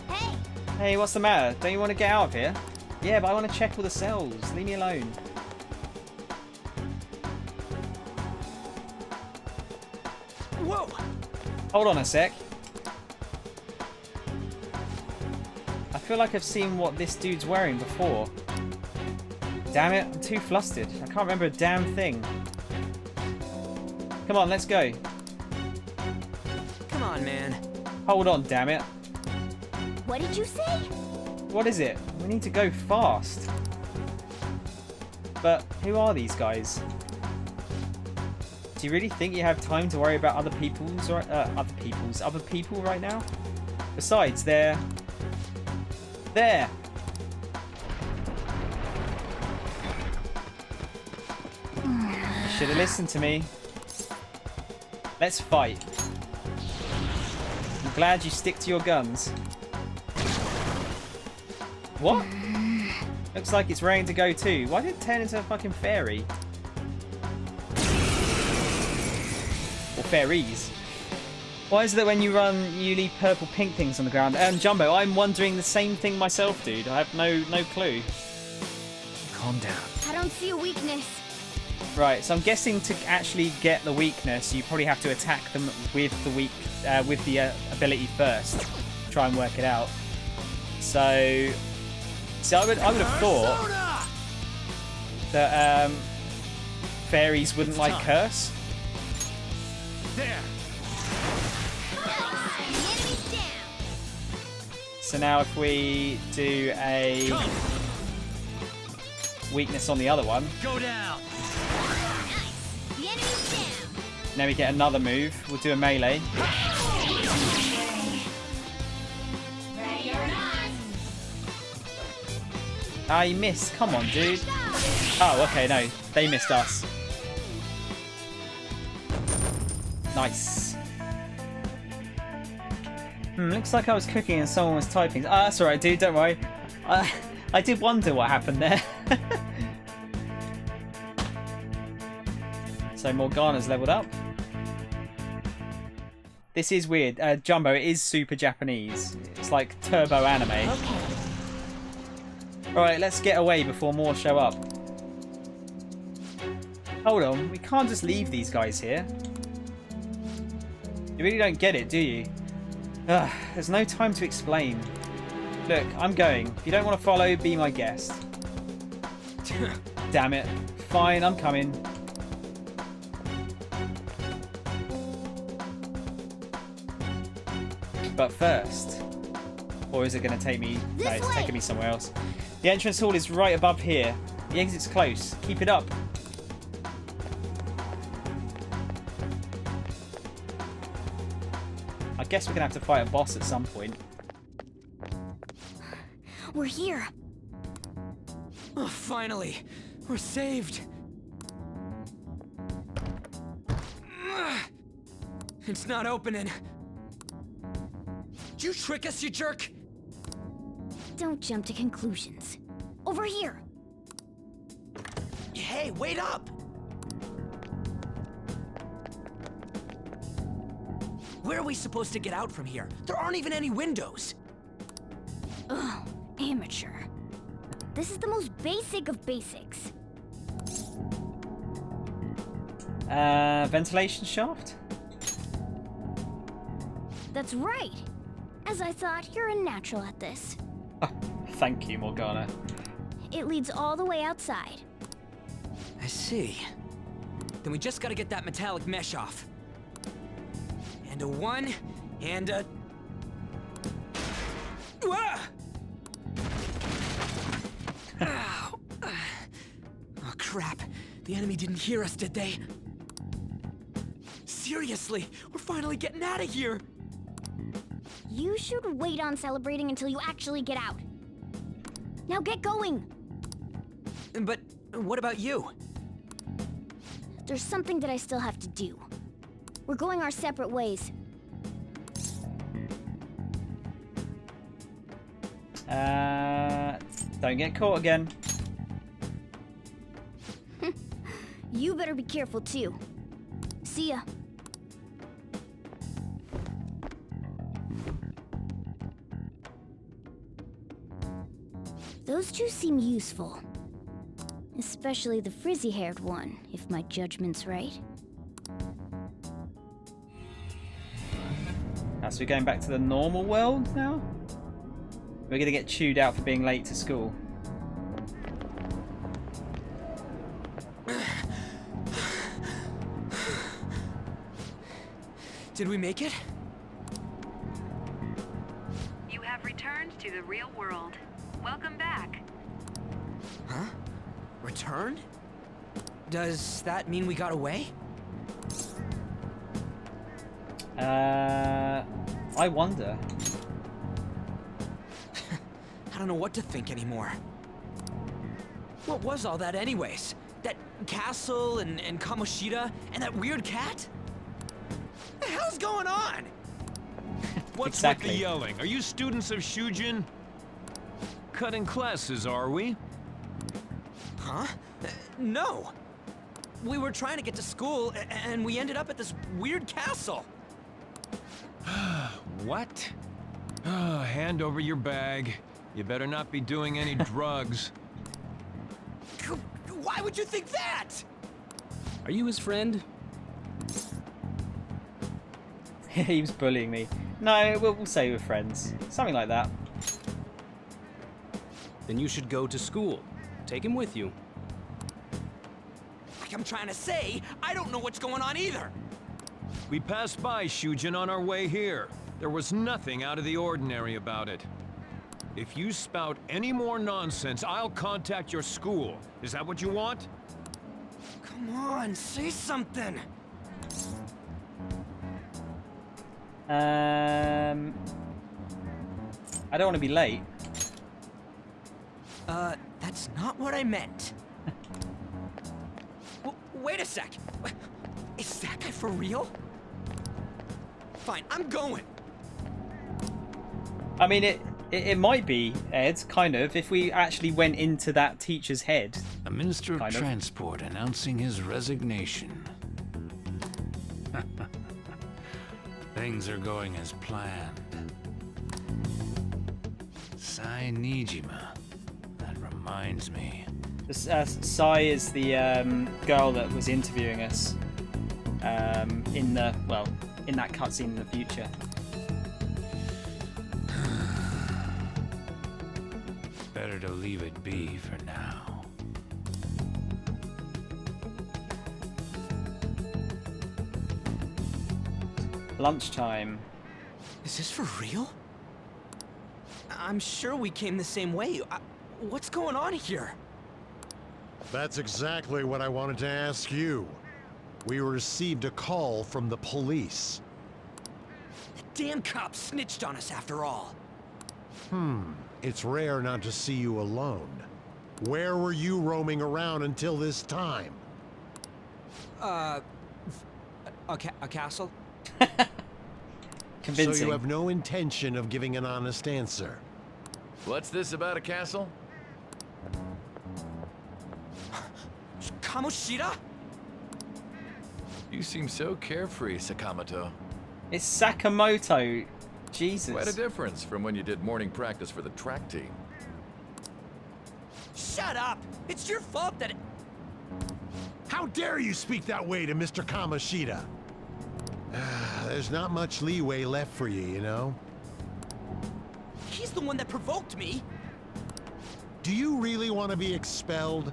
Hey! Hey, what's the matter? Don't you want to get out of here? Yeah, but I want to check all the cells. Leave me alone. Whoa! Hold on a sec. I feel like I've seen what this dude's wearing before. Damn it, I'm too flustered. I can't remember a damn thing. Come on, let's go. Come on, man. Hold on, damn it. What did you say? What is it? We need to go fast. But who are these guys? Do you really think you have time to worry about other people right now? Besides, they're there. You should have listened to me. Let's fight. I'm glad you stick to your guns. What? Looks like it's ready to go too. Why did it turn into a fucking fairy? Or fairies? Why is it that when you run, you leave purple pink things on the ground? Jumbo, I'm wondering the same thing myself, dude. I have no clue. Calm down. I don't see a weakness. Right, so I'm guessing to actually get the weakness, you probably have to attack them with the ability first. Try and work it out. So I would have thought that fairies wouldn't like curse. There. So now if we do a weakness on the other one, Go down. The enemy's down. now we get another move. We'll do a melee. I missed. Come on, dude. Oh, okay, no. They missed us. Nice. Looks like I was cooking and someone was typing. Ah, that's alright, dude. Don't worry. I did wonder what happened there. So Morgana's leveled up. This is weird. Jumbo, it is super Japanese. It's like turbo anime. Okay. Alright, let's get away before more show up. Hold on, we can't just leave these guys here. You really don't get it, do you? Ugh, there's no time to explain. Look, I'm going. If you don't want to follow, be my guest. Damn it. Fine, I'm coming. But first... Or is it going to take me... No, it's taking me somewhere else. The entrance hall is right above here. The exit's close. Keep it up. I guess we're going to have to fight a boss at some point. We're here. Oh, finally. We're saved. It's not opening. Did you trick us, you jerk? Don't jump to conclusions. Over here. Hey, wait up! Where are we supposed to get out from here? There aren't even any windows. Ugh, amateur. This is the most basic of basics. Ventilation shaft? That's right. As I thought, you're a natural at this. Oh, thank you, Morgana. It leads all the way outside. I see. Then we just gotta get that metallic mesh off. And a one, and a... Ah! Ow. Oh, crap. The enemy didn't hear us, did they? Seriously, we're finally getting out of here! You should wait on celebrating until you actually get out. Now get going! But what about you? There's something that I still have to do. We're going our separate ways. Don't get caught again. You better be careful too. See ya. Those two seem useful. Especially the frizzy-haired one, if my judgment's right. So we're going back to the normal world now? We're going to get chewed out for being late to school. Did we make it? You have returned to the real world. Welcome back. Huh? Returned? Does that mean we got away? I wonder. I don't know what to think anymore. What was all that anyways? That castle and Kamoshida and that weird cat? What the hell's going on? What's Exactly. with the yelling? Are you students of Shujin? Cutting classes, are we? Huh? No. We were trying to get to school and we ended up at this weird castle. What? Oh, hand over your bag. You better not be doing any drugs. Why would you think that? Are you his friend? He was bullying me. No, we'll say we're friends. Something like that. Then you should go to school. Take him with you. Like I'm trying to say, I don't know what's going on either. We passed by Shujin on our way here. There was nothing out of the ordinary about it. If you spout any more nonsense, I'll contact your school. Is that what you want? Come on, say something. I don't want to be late. That's not what I meant. Wait a sec. Is that guy for real? Fine, I'm going. I mean, it might be, Ed, kind of, if we actually went into that teacher's head. A Minister of Transport announcing his resignation. Things are going as planned. Sai Nijima. That reminds me. Sai is the girl that was interviewing us in that cutscene in the future. Better to leave it be for now. Lunchtime. Is this for real? I'm sure we came the same way. What's going on here? That's exactly what I wanted to ask you. We received a call from the police. The damn cops snitched on us after all. It's rare not to see you alone. Where were you roaming around until this time? A castle? So you have no intention of giving an honest answer? What's this about a castle? Kamoshida? You seem so carefree, Sakamoto. It's Sakamoto. Jesus. Quite a difference from when you did morning practice for the track team. Shut up! It's your fault that How dare you speak that way to Mr. Kamoshida? There's not much leeway left for you, you know? He's the one that provoked me! Do you really want to be expelled?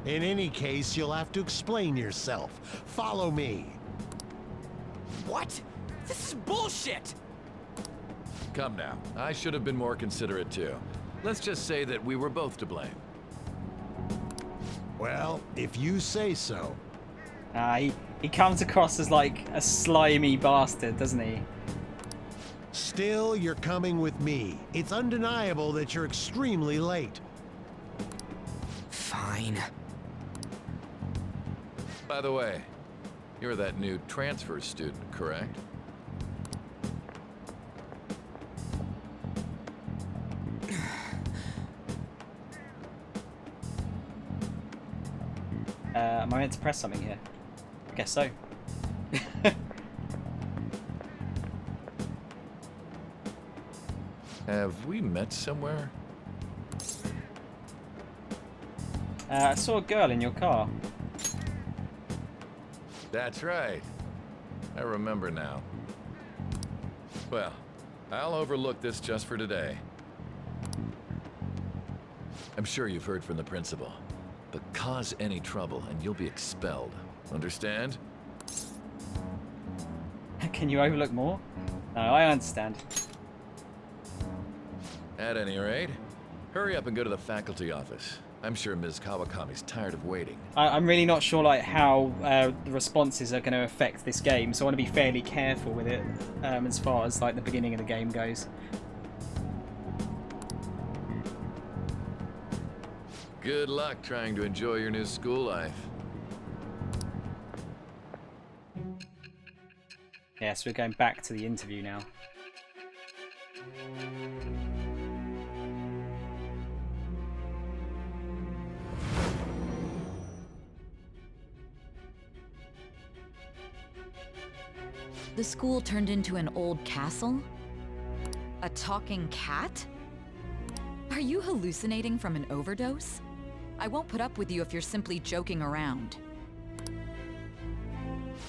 In any case, you'll have to explain yourself. Follow me. What? This is bullshit! Come now, I should have been more considerate too. Let's just say that we were both to blame. Well, if you say so. He comes across as like a slimy bastard, doesn't he? Still, you're coming with me. It's undeniable that you're extremely late. Fine. By the way, you're that new transfer student, correct? Am I meant to press something here? I guess so. Have we met somewhere? I saw a girl in your car. That's right. I remember now. Well, I'll overlook this just for today. I'm sure you've heard from the principal. But cause any trouble and you'll be expelled. Understand? Can you overlook more? No, I understand. At any rate, hurry up and go to the faculty office. I'm sure Ms. Kawakami's tired of waiting. I'm really not sure like how the responses are going to affect this game, so I want to be fairly careful with it as far as like the beginning of the game goes. Good luck trying to enjoy your new school life. Yeah, so we're going back to the interview now. The school turned into an old castle? A talking cat? Are you hallucinating from an overdose? I won't put up with you if you're simply joking around.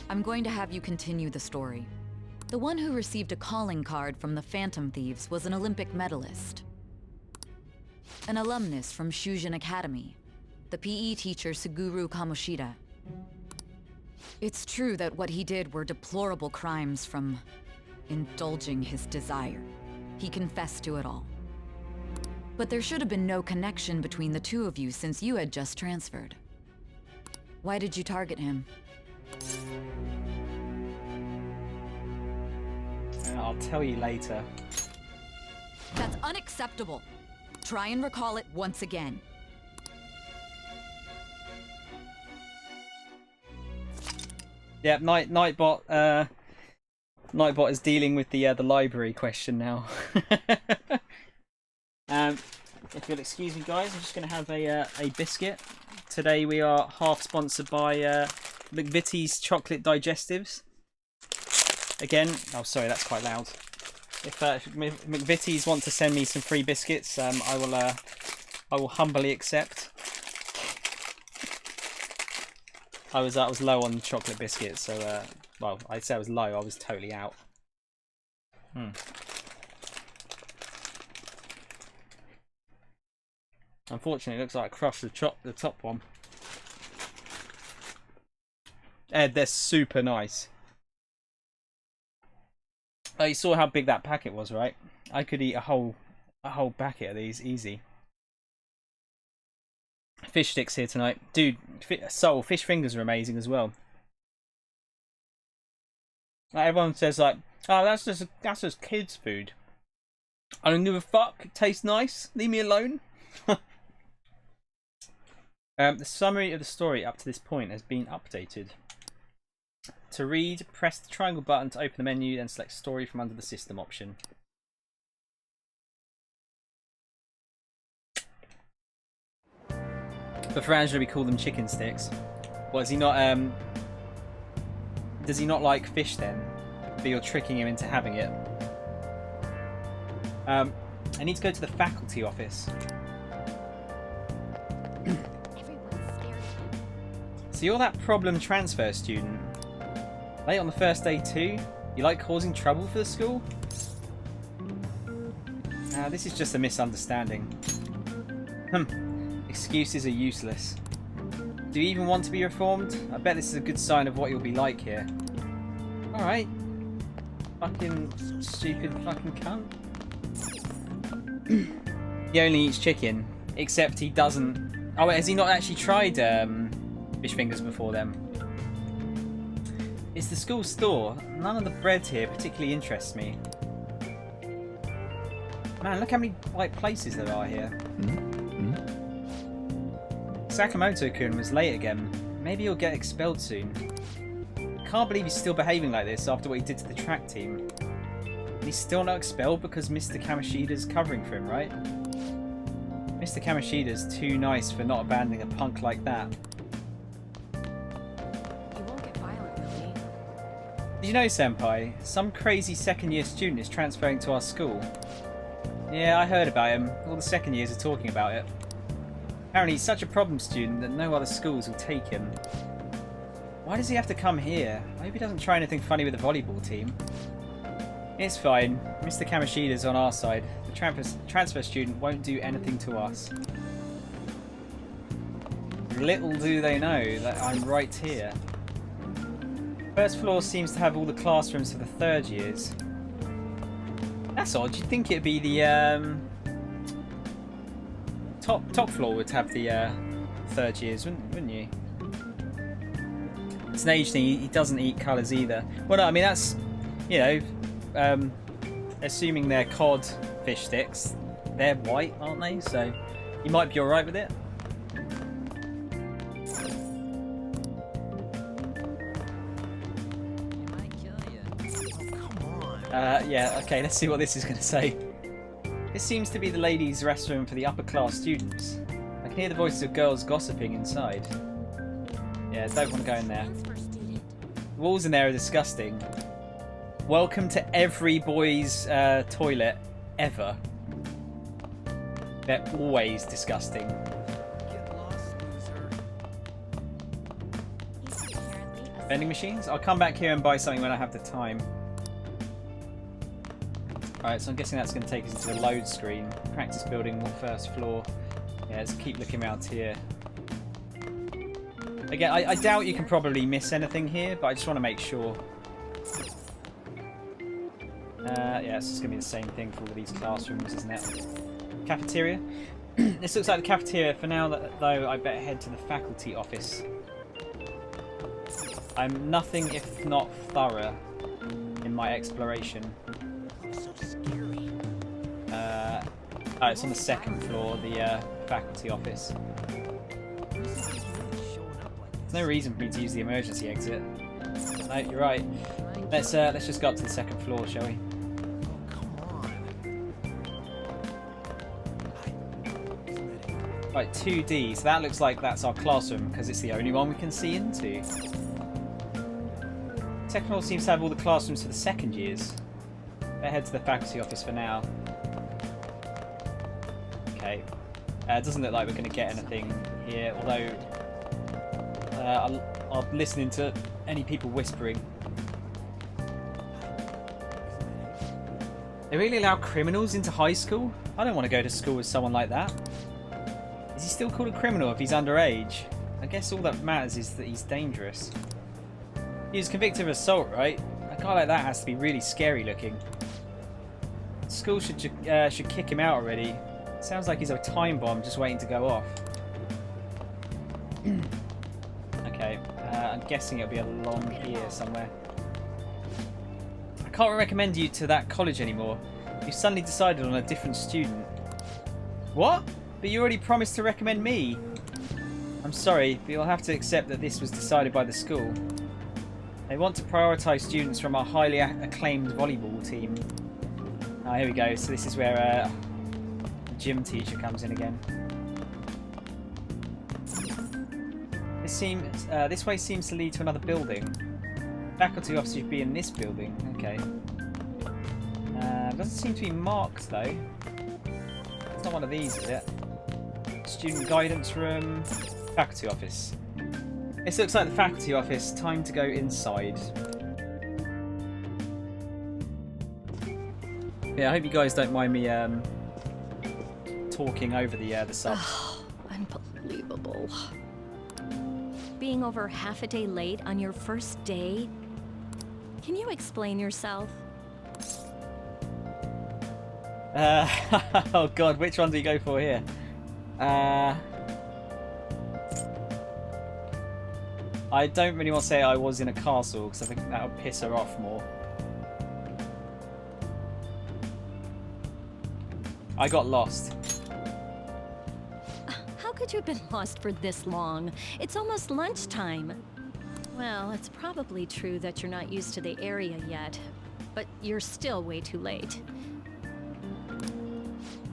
I'm going to have you continue the story. The one who received a calling card from the Phantom Thieves was an Olympic medalist. An alumnus from Shujin Academy. The PE teacher Suguru Kamoshida. It's true that what he did were deplorable crimes from indulging his desire. He confessed to it all. But there should have been no connection between the two of you since you had just transferred. Why did you target him? I'll tell you later. That's unacceptable. Try and recall it once again. Yeah, Nightbot. Nightbot is dealing with the library question now. If you'll excuse me, guys, I'm just going to have a biscuit. Today we are half sponsored by McVitie's Chocolate Digestives. Again, oh sorry, that's quite loud. If McVitie's want to send me some free biscuits, I will humbly accept. I was low on chocolate biscuits, so well, I'd say I was low. I was totally out. Unfortunately, it looks like I crushed the top one. Ed, they're super nice. Oh, you saw how big that packet was, right? I could eat a whole packet of these easy. Fish sticks here tonight, dude. Fish fingers are amazing as well. Like everyone says, like, oh, that's just kids' food. I don't give a fuck. It tastes nice. Leave me alone. The summary of the story up to this point has been updated. To read, press the triangle button to open the menu, then select story from under the system option. But for Angela, we call them chicken sticks. Well, is he not? Does he not like fish then? But you're tricking him into having it. I need to go to the faculty office. So you're that problem transfer student. Late on the first day too? You like causing trouble for the school? This is just a misunderstanding. Excuses are useless. Do you even want to be reformed? I bet this is a good sign of what you'll be like here. Alright. Fucking stupid fucking cunt. He only eats chicken. Except he doesn't... Oh wait, has he not actually tried fish fingers before then? It's the school store. None of the bread here particularly interests me. Man, look how many like places there are here. Sakamoto-kun was late again. Maybe he'll get expelled soon. Can't believe he's still behaving like this after what he did to the track team. And he's still not expelled because Mr. Kamoshida's covering for him, right? Mr. Kamoshida's too nice for not abandoning a punk like that. Did you know, Senpai, some crazy second-year student is transferring to our school? Yeah, I heard about him. All the second years are talking about it. Apparently he's such a problem student that no other schools will take him. Why does he have to come here? I hope he doesn't try anything funny with the volleyball team. It's fine. Mr. Kamoshida's on our side. The transfer student won't do anything to us. Little do they know that I'm right here. First floor seems to have all the classrooms for the third years. That's odd. You'd think it'd be the top floor would have the third years, wouldn't you? It's an age thing. He doesn't eat colours either. Well, no, I mean that's, you know, assuming they're cod fish sticks, they're white, aren't they? So you might be all right with it. Yeah, okay, let's see what this is going to say. This seems to be the ladies' restroom for the upper class students. I can hear the voices of girls gossiping inside. Yeah, don't want to go in there. The walls in there are disgusting. Welcome to every boy's toilet ever. They're always disgusting. Vending machines? I'll come back here and buy something when I have the time. Alright, so I'm guessing that's going to take us into the load screen. Practice building, first floor. Yeah, let's keep looking out here. Again, I doubt you can probably miss anything here, but I just want to make sure. Yeah, it's just going to be the same thing for all of these classrooms, isn't it? Cafeteria? This looks like the cafeteria. For now, though, I better head to the faculty office. I'm nothing if not thorough in my exploration. Oh, it's on the second floor, the faculty office. There's no reason for me to use the emergency exit. No, you're right. Let's just go up to the second floor, shall we? Right, 2D. So that looks like that's our classroom because it's the only one we can see into. Second floor seems to have all the classrooms for the second years. Better head to the faculty office for now. Okay. It doesn't look like we're going to get anything here, although I'll listening to any people whispering. They really allow criminals into high school? I don't want to go to school with someone like that. Is he still called a criminal if he's underage? I guess all that matters is that he's dangerous. He was convicted of assault, right? A guy like that has to be really scary looking. School should kick him out already. Sounds like he's a time bomb just waiting to go off. Okay, I'm guessing it'll be along here somewhere. I can't recommend you to that college anymore. You suddenly decided on a different student. What? But you already promised to recommend me. I'm sorry, but you'll have to accept that this was decided by the school. They want to prioritise students from our highly acclaimed volleyball team. Oh, here we go. So this is where the gym teacher comes in again. This way seems to lead to another building. Faculty office should be in this building. Okay. Doesn't seem to be marked though. It's not one of these, is it? Student guidance room. Faculty office. This looks like the faculty office. Time to go inside. Yeah, I hope you guys don't mind me talking over the subs. Oh, unbelievable. Being over half a day late on your first day? Can you explain yourself? Oh god, which one do you go for here? I don't really want to say I was in a castle because I think that would piss her off more. I got lost. How could you have been lost for this long? It's almost lunchtime. Well, it's probably true that you're not used to the area yet, but you're still way too late.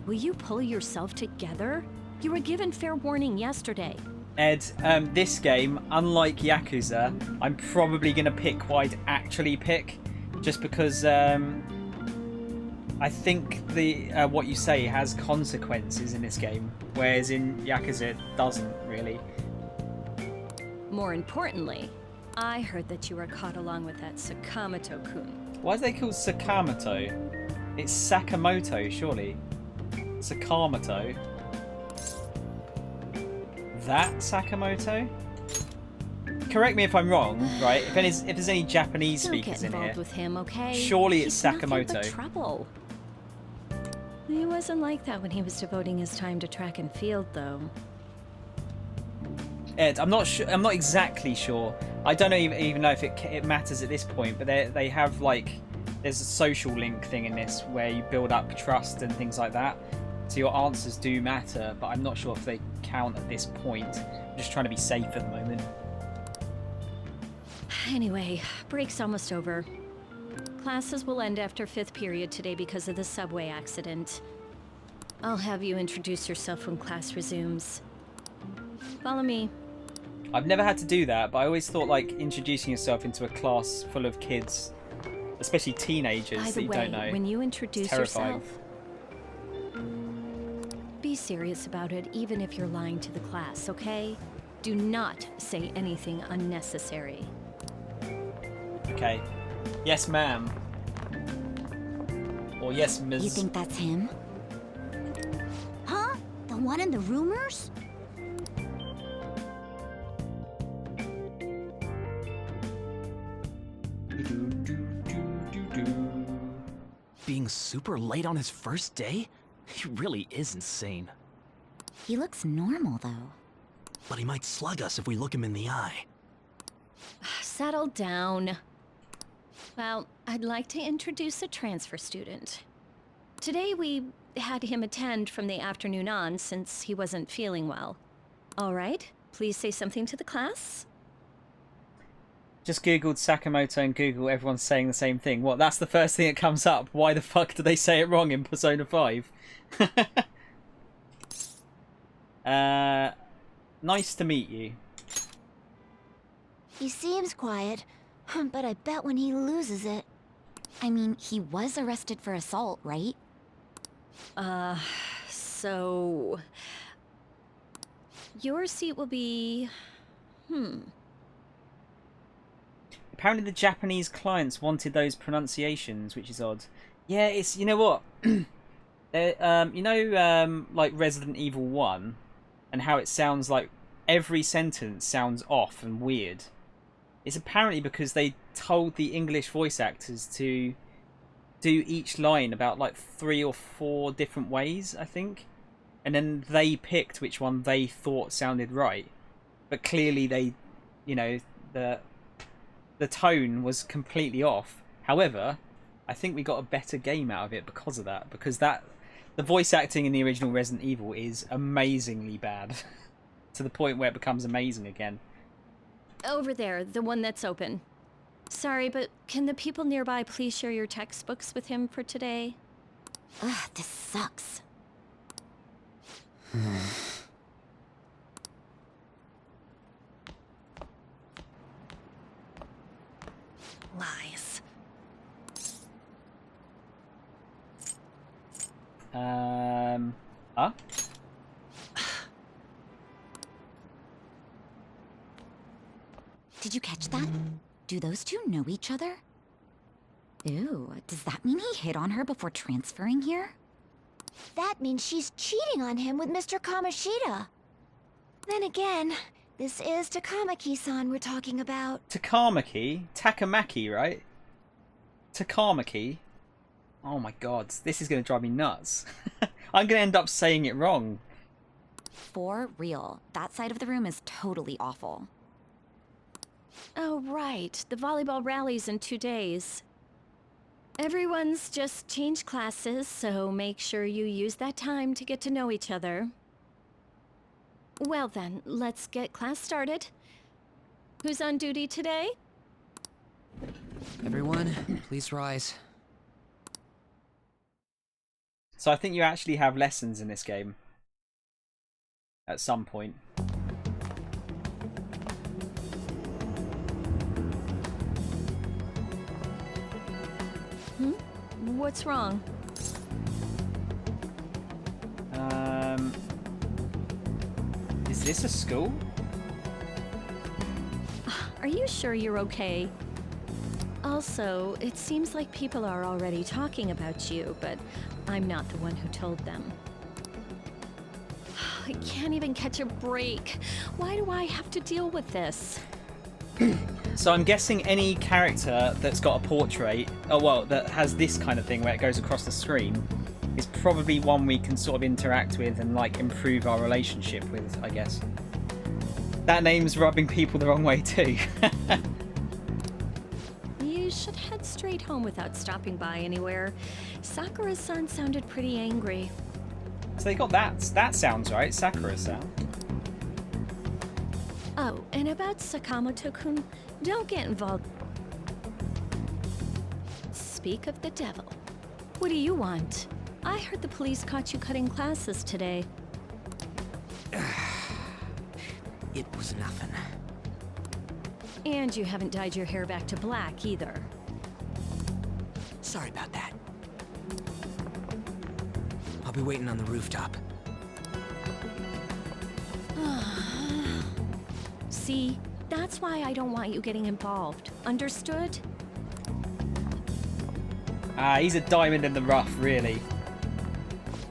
Will you pull yourself together? You were given fair warning yesterday. Ed, this game, unlike Yakuza, I'm probably going to pick what I'd actually pick, just because I think what you say has consequences in this game, whereas in Yakuza it doesn't really. More importantly, I heard that you were caught along with that Sakamoto-kun. Why is they called Sakamoto? It's Sakamoto, surely. Sakamoto. That Sakamoto? Correct me if I'm wrong, right? If there's any Japanese speakers in here, don't get involved with him, okay? Surely it's He's nothing Sakamoto. but trouble. He wasn't like that when he was devoting his time to track and field, though. Ed, I'm not sure. I'm not exactly sure. I don't even know if it matters at this point. But they have there's a social link thing in this where you build up trust and things like that. So your answers do matter, but I'm not sure if they count at this point. I'm just trying to be safe at the moment. Anyway, break's almost over. Classes will end after 5th period today because of the subway accident. I'll have you introduce yourself when class resumes. Follow me. I've never had to do that, but I always thought introducing yourself into a class full of kids, especially teenagers that you don't know. When you introduce terrifying. yourself, be serious about it, even if you're lying to the class, okay? Do not say anything unnecessary. Okay. Yes, ma'am. Or yes, Ms. You think that's him? Huh? The one in the rumors? Being super late on his first day? He really is insane. He looks normal, though. But he might slug us if we look him in the eye. Settle down. Well, I'd like to introduce a transfer student. Today we had him attend from the afternoon on since he wasn't feeling well. All right, please say something to the class. Just googled Sakamoto and Google, everyone's saying the same thing. What? That's the first thing that comes up. Why the fuck do they say it wrong in Persona 5? Nice to meet you. He seems quiet, but I bet when he loses it... I mean, he was arrested for assault, right? So... Your seat will be... Apparently the Japanese clients wanted those pronunciations, which is odd. Yeah, it's... You know what? Like Resident Evil 1, and how it sounds like every sentence sounds off and weird. It's apparently because they told the English voice actors to do each line about like 3 or 4 different ways, I think. And then they picked which one they thought sounded right. But clearly they, the tone was completely off. However, I think we got a better game out of it because of that. Because the voice acting in the original Resident Evil is amazingly bad. To the point where it becomes amazing again. Over there, the one that's open. Sorry, but can the people nearby please share your textbooks with him for today? Ugh, this sucks. Lies. Huh? Did you catch that? Do those two know each other? Ew, does that mean he hit on her before transferring here? That means she's cheating on him with Mr. Kamoshida. Then again, this is Takamaki-san we're talking about. Takamaki, right? Takamaki. Oh my god, this is going to drive me nuts. I'm going to end up saying it wrong. For real, that side of the room is totally awful. Oh, right. The volleyball rally's in 2 days. Everyone's just changed classes, so make sure you use that time to get to know each other. Well then, let's get class started. Who's on duty today? Everyone, please rise. So I think you actually have lessons in this game. At some point. What's wrong? Is this a school? Are you sure you're okay? Also, it seems like people are already talking about you, but I'm not the one who told them. I can't even catch a break. Why do I have to deal with this? So I'm guessing any character that's got a portrait, that has this kind of thing where it goes across the screen, is probably one we can sort of interact with and like improve our relationship with, I guess. That name's rubbing people the wrong way too. You should head straight home without stopping by anywhere. Sakura-san sounded pretty angry. So they got that. That sounds right, Sakura-san. Oh, and about Sakamoto-kun, don't get involved. Speak of the devil. What do you want? I heard the police caught you cutting classes today. It was nothing. And you haven't dyed your hair back to black either. Sorry about that. I'll be waiting on the rooftop. See, that's why I don't want you getting involved. Understood? He's a diamond in the rough, really.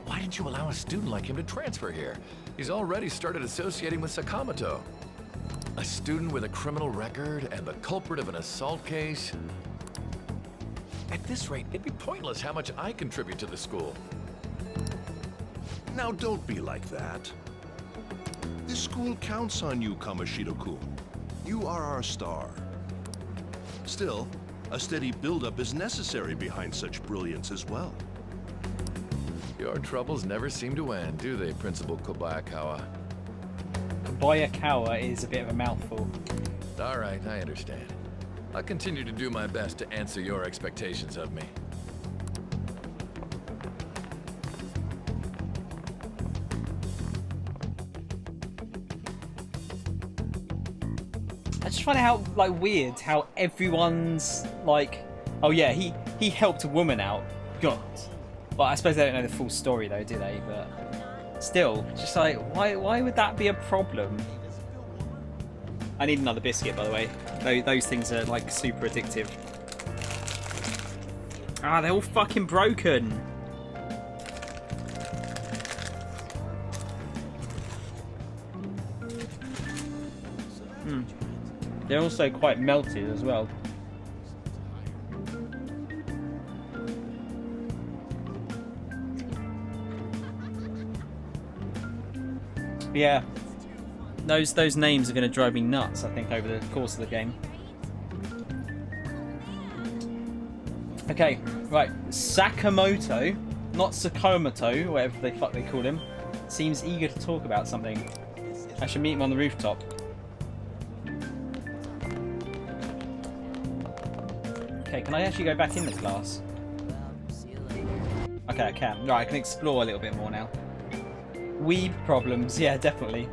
Why didn't you allow a student like him to transfer here? He's already started associating with Sakamoto. A student with a criminal record and the culprit of an assault case. At this rate, it'd be pointless how much I contribute to the school. Now don't be like that. This school counts on you, Kamoshida-kun. You are our star. Still, a steady build-up is necessary behind such brilliance as well. Your troubles never seem to end, do they, Principal Kobayakawa? Kobayakawa is a bit of a mouthful. All right, I understand. I'll continue to do my best to answer your expectations of me. I just find it how like weird how everyone's like, oh yeah, he helped a woman out. God. Well, I suppose they don't know the full story though, do they? But still, just like why would that be a problem? I need another biscuit, by the way. Those things are like super addictive. Ah, they're all fucking broken. They're also quite melted as well. Yeah, those names are going to drive me nuts, I think, over the course of the game. Okay, right. Sakamoto, not Sakamoto, whatever the fuck they call him, seems eager to talk about something. I should meet him on the rooftop. Okay, can I actually go back in the class? Okay, I can. Right, I can explore a little bit more now. Weeb problems, yeah, definitely.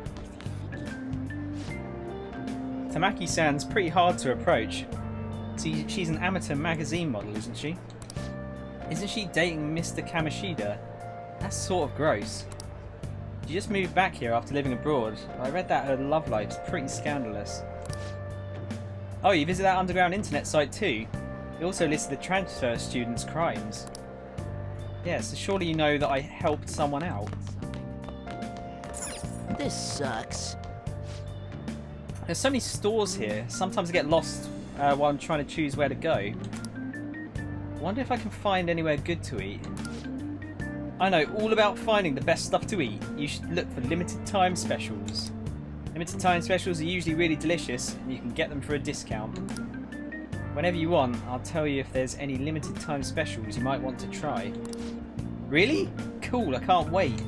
Tamaki-san's pretty hard to approach. See, she's an amateur magazine model, isn't she? Isn't she dating Mr. Kamoshida? That's sort of gross. She just moved back here after living abroad. I read that her love life's pretty scandalous. Oh, you visit that underground internet site too? It also listed the transfer students' crimes. Yeah, so surely you know that I helped someone out. This sucks. There's so many stores here. Sometimes I get lost while I'm trying to choose where to go. I wonder if I can find anywhere good to eat. I know all about finding the best stuff to eat. You should look for limited time specials. Limited time specials are usually really delicious and you can get them for a discount. Whenever you want, I'll tell you if there's any limited time specials you might want to try. Really? Cool, I can't wait.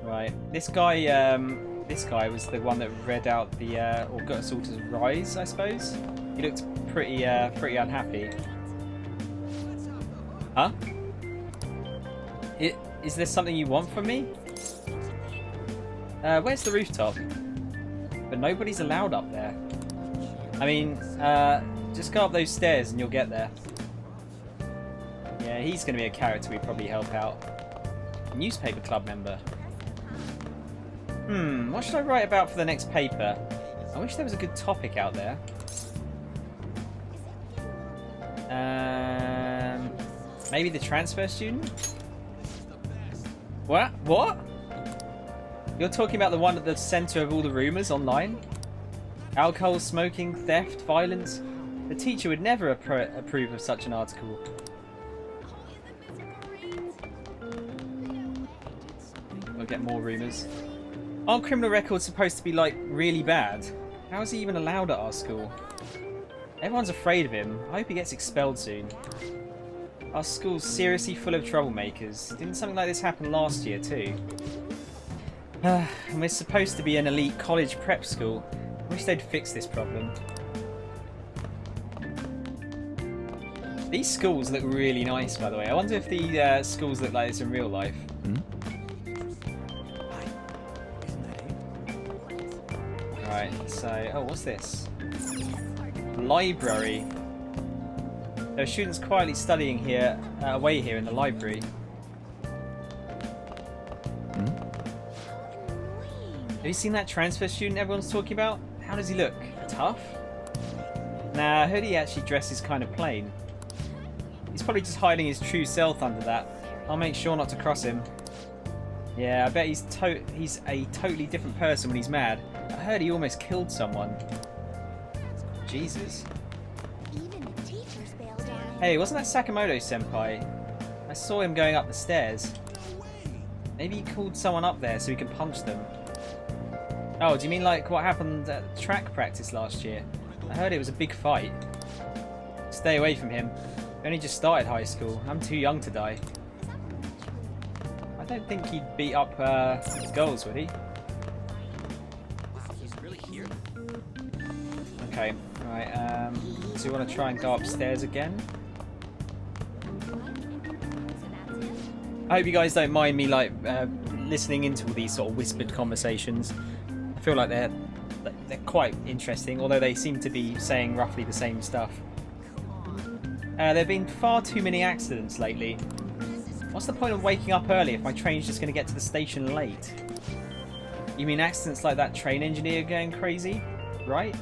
Right, this guy was the one that read out the, or got us all to rise, I suppose. He looked pretty unhappy. Huh? Is there something you want from me? Where's the rooftop? But nobody's allowed up there. I mean, just go up those stairs and you'll get there. Yeah, he's going to be a character we probably help out. Newspaper club member. What should I write about for the next paper? I wish there was a good topic out there. Maybe the transfer student? What? What? You're talking about the one at the centre of all the rumours online? Alcohol, smoking, theft, violence? The teacher would never approve of such an article. We'll get more rumours. Aren't criminal records supposed to be, like, really bad? How is he even allowed at our school? Everyone's afraid of him. I hope he gets expelled soon. Our school's seriously full of troublemakers. Didn't something like this happen last year too? And we're supposed to be an elite college prep school. I wish they'd fix this problem. These schools look really nice, by the way. I wonder if the schools look like this in real life. Right, so... Oh, what's this? Library. There are students quietly studying here, away here in the library. Have you seen that transfer student everyone's talking about? How does he look? Tough? Nah, I heard he actually dresses kind of plain. He's probably just hiding his true self under that. I'll make sure not to cross him. Yeah, I bet he's a totally different person when he's mad. I heard he almost killed someone. Jesus. Hey, wasn't that Sakamoto-senpai? I saw him going up the stairs. Maybe he called someone up there so he can punch them. Oh, do you mean like what happened at track practice last year? I heard it was a big fight. Stay away from him. He only just started high school. I'm too young to die. I don't think he'd beat up girls, would he? Wow, he's really here? Okay, right, so you want to try and go upstairs again? I hope you guys don't mind me, like, listening into all these sort of whispered conversations. I feel like they're quite interesting, although they seem to be saying roughly the same stuff. There have been far too many accidents lately. What's the point of waking up early if my train's just going to get to the station late? You mean accidents like that train engineer going crazy? Right?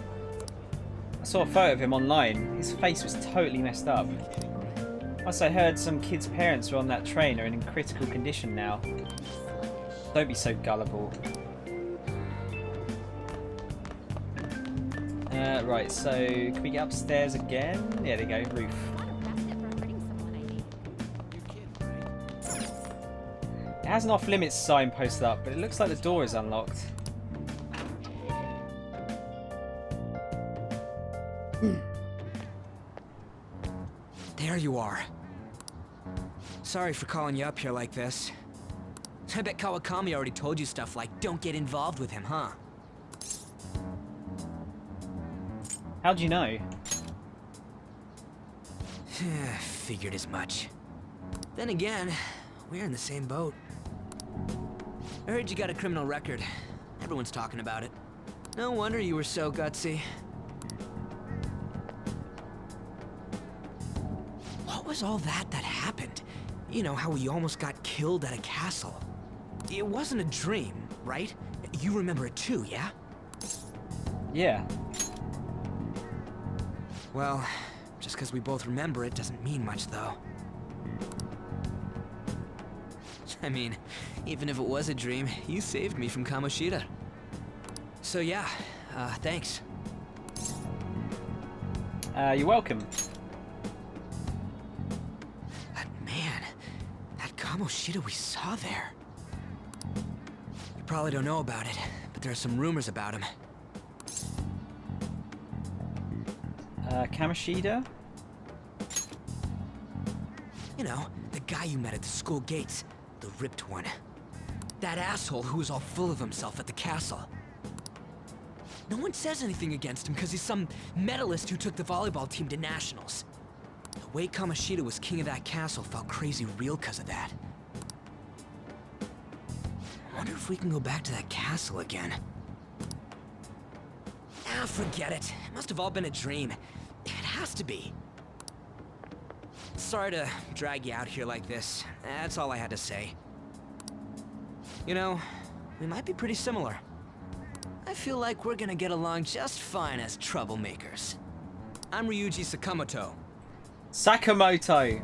I saw a photo of him online. His face was totally messed up. Plus I heard some kids' parents who are on that train are in critical condition now. Don't be so gullible. Right, so can we get upstairs again? Yeah, there you go, roof. It has an off-limits sign posted up, but it looks like the door is unlocked. There you are. Sorry for calling you up here like this. I bet Kawakami already told you stuff like, don't get involved with him, huh? How'd you know? Figured as much. Then again, we're in the same boat. I heard you got a criminal record. Everyone's talking about it. No wonder you were so gutsy. What was all that happened? You know, how we almost got killed at a castle. It wasn't a dream, right? You remember it too, yeah? Yeah. Well, just because we both remember it doesn't mean much, though. I mean, even if it was a dream, you saved me from Kamoshida. So yeah, thanks. You're welcome. But man, that Kamoshida we saw there. You probably don't know about it, but there are some rumors about him. Kamoshida? You know, the guy you met at the school gates. The ripped one. That asshole who was all full of himself at the castle. No one says anything against him because he's some medalist who took the volleyball team to nationals. The way Kamoshida was king of that castle felt crazy real because of that. I wonder if we can go back to that castle again. Ah, forget it. It must have all been a dream. It has to be. Sorry to drag you out here like this. That's all I had to say. You know, we might be pretty similar. I feel like we're gonna get along just fine as troublemakers. I'm Ryuji Sakamoto. Sakamoto!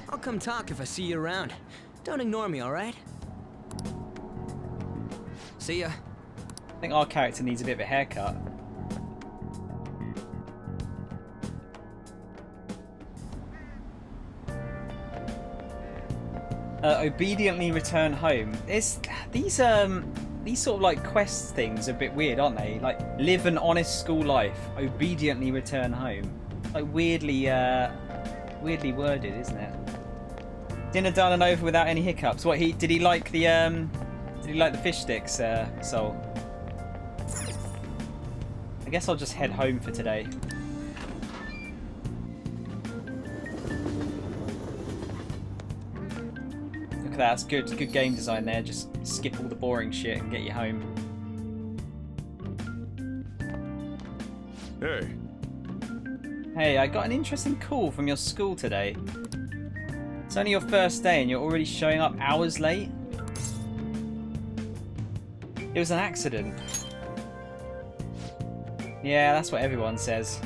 I'll come talk if I see you around. Don't ignore me, alright? See ya. I think our character needs a bit of a haircut. Obediently return home. These sort of like quest things are a bit weird, aren't they? Like live an honest school life, obediently return home. Like weirdly worded, isn't it? Dinner done and over without any hiccups. What did he like the fish sticks, Soul? I guess I'll just head home for today. That's good game design there. Just skip all the boring shit and get you home. Hey. Hey, I got an interesting call from your school today. It's only your first day and you're already showing up hours late? It was an accident. Yeah, that's what everyone says.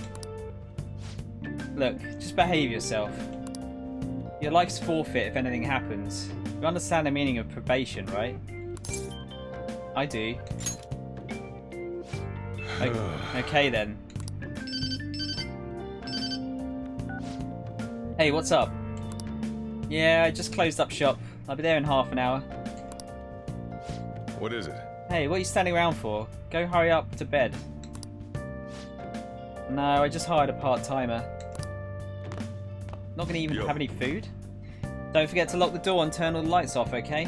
Look, just behave yourself. Your life's forfeit if anything happens. You understand the meaning of probation, right? I do. Okay then. Hey, what's up? Yeah, I just closed up shop. I'll be there in half an hour. What is it? Hey, what are you standing around for? Go hurry up to bed. No, I just hired a part-timer. Not gonna even have any food? Don't forget to lock the door and turn all the lights off, okay?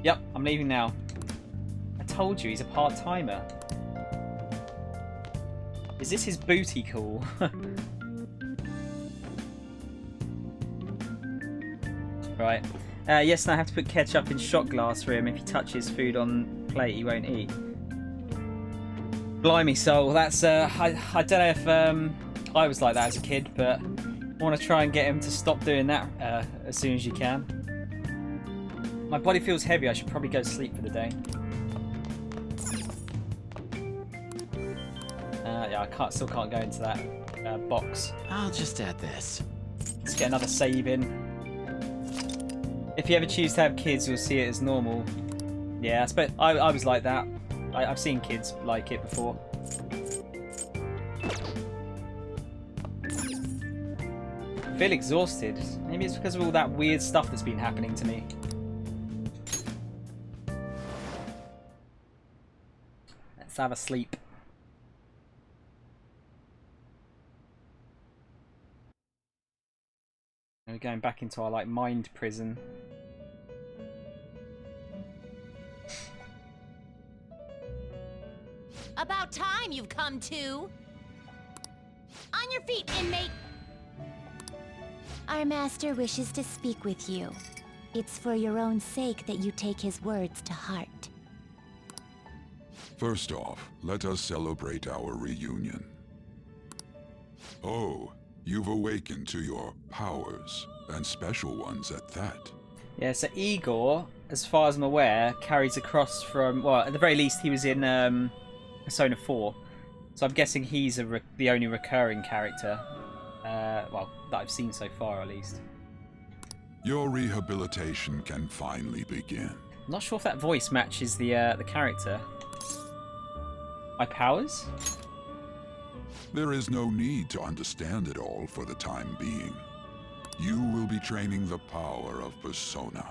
Yep, I'm leaving now. I told you, he's a part-timer. Is this his booty call? Right. Yes, and I have to put ketchup in shot glass for him. If he touches food on plate, he won't eat. Blimey, soul. That's I don't know if I was like that as a kid, but I want to try and get him to stop doing that as soon as you can. My body feels heavy. I should probably go to sleep for the day. Yeah, I still can't go into that box. I'll just add this. Let's get another save in. If you ever choose to have kids, you'll see it as normal. Yeah, I was like that. I've seen kids like it before. I feel exhausted. Maybe it's because of all that weird stuff that's been happening to me. Let's have a sleep. We're going back into our mind prison. About time you've come to. On your feet, inmate. Our master wishes to speak with you. It's for your own sake that you take his words to heart. First off, let us celebrate our reunion. Oh, you've awakened to your powers, and special ones at that. Yeah, so Igor, as far as I'm aware, carries across from... Well, at the very least, he was in Persona 4. So I'm guessing he's the only recurring character. Well, that I've seen so far, at least. Your rehabilitation can finally begin. I'm not sure if that voice matches the character. My powers? There is no need to understand it all for the time being. You will be training the power of persona,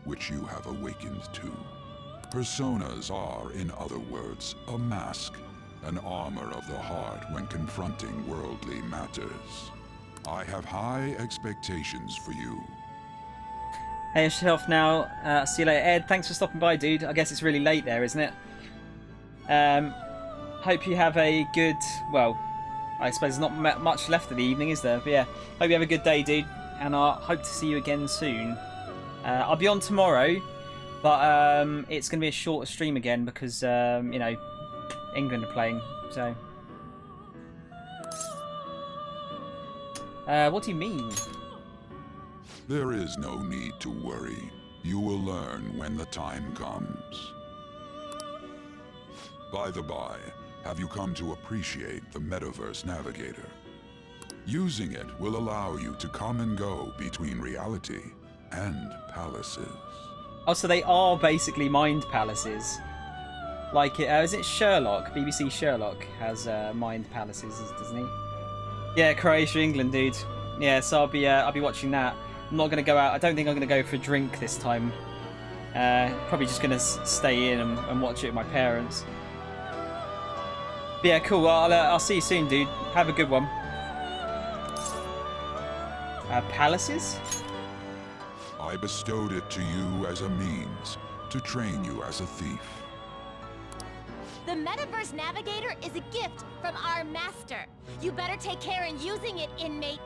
which you have awakened to. Personas are, in other words, a mask, an armor of the heart when confronting worldly matters. I have high expectations for you. Hey, yourself now. See you later, Ed. Thanks for stopping by, dude. I guess it's really late there, isn't it? Hope you have a good... Well, I suppose there's not much left of the evening, is there? But yeah, hope you have a good day, dude. And I hope to see you again soon. I'll be on tomorrow, but it's going to be a shorter stream again because, you know, England are playing, so... what do you mean? There is no need to worry. You will learn when the time comes. By the by, have you come to appreciate the Metaverse Navigator? Using it will allow you to come and go between reality and palaces. Oh, so they are basically mind palaces. Like, is it Sherlock? BBC Sherlock has mind palaces, doesn't he? Yeah, Croatia, England, dude. Yeah, so I'll be watching that. I'm not going to go out. I don't think I'm going to go for a drink this time. Probably just going to stay in and watch it with my parents. But yeah, cool. I'll see you soon, dude. Have a good one. Palaces? I bestowed it to you as a means to train you as a thief. The Metaverse Navigator is a gift from our master. You better take care in using it, inmate.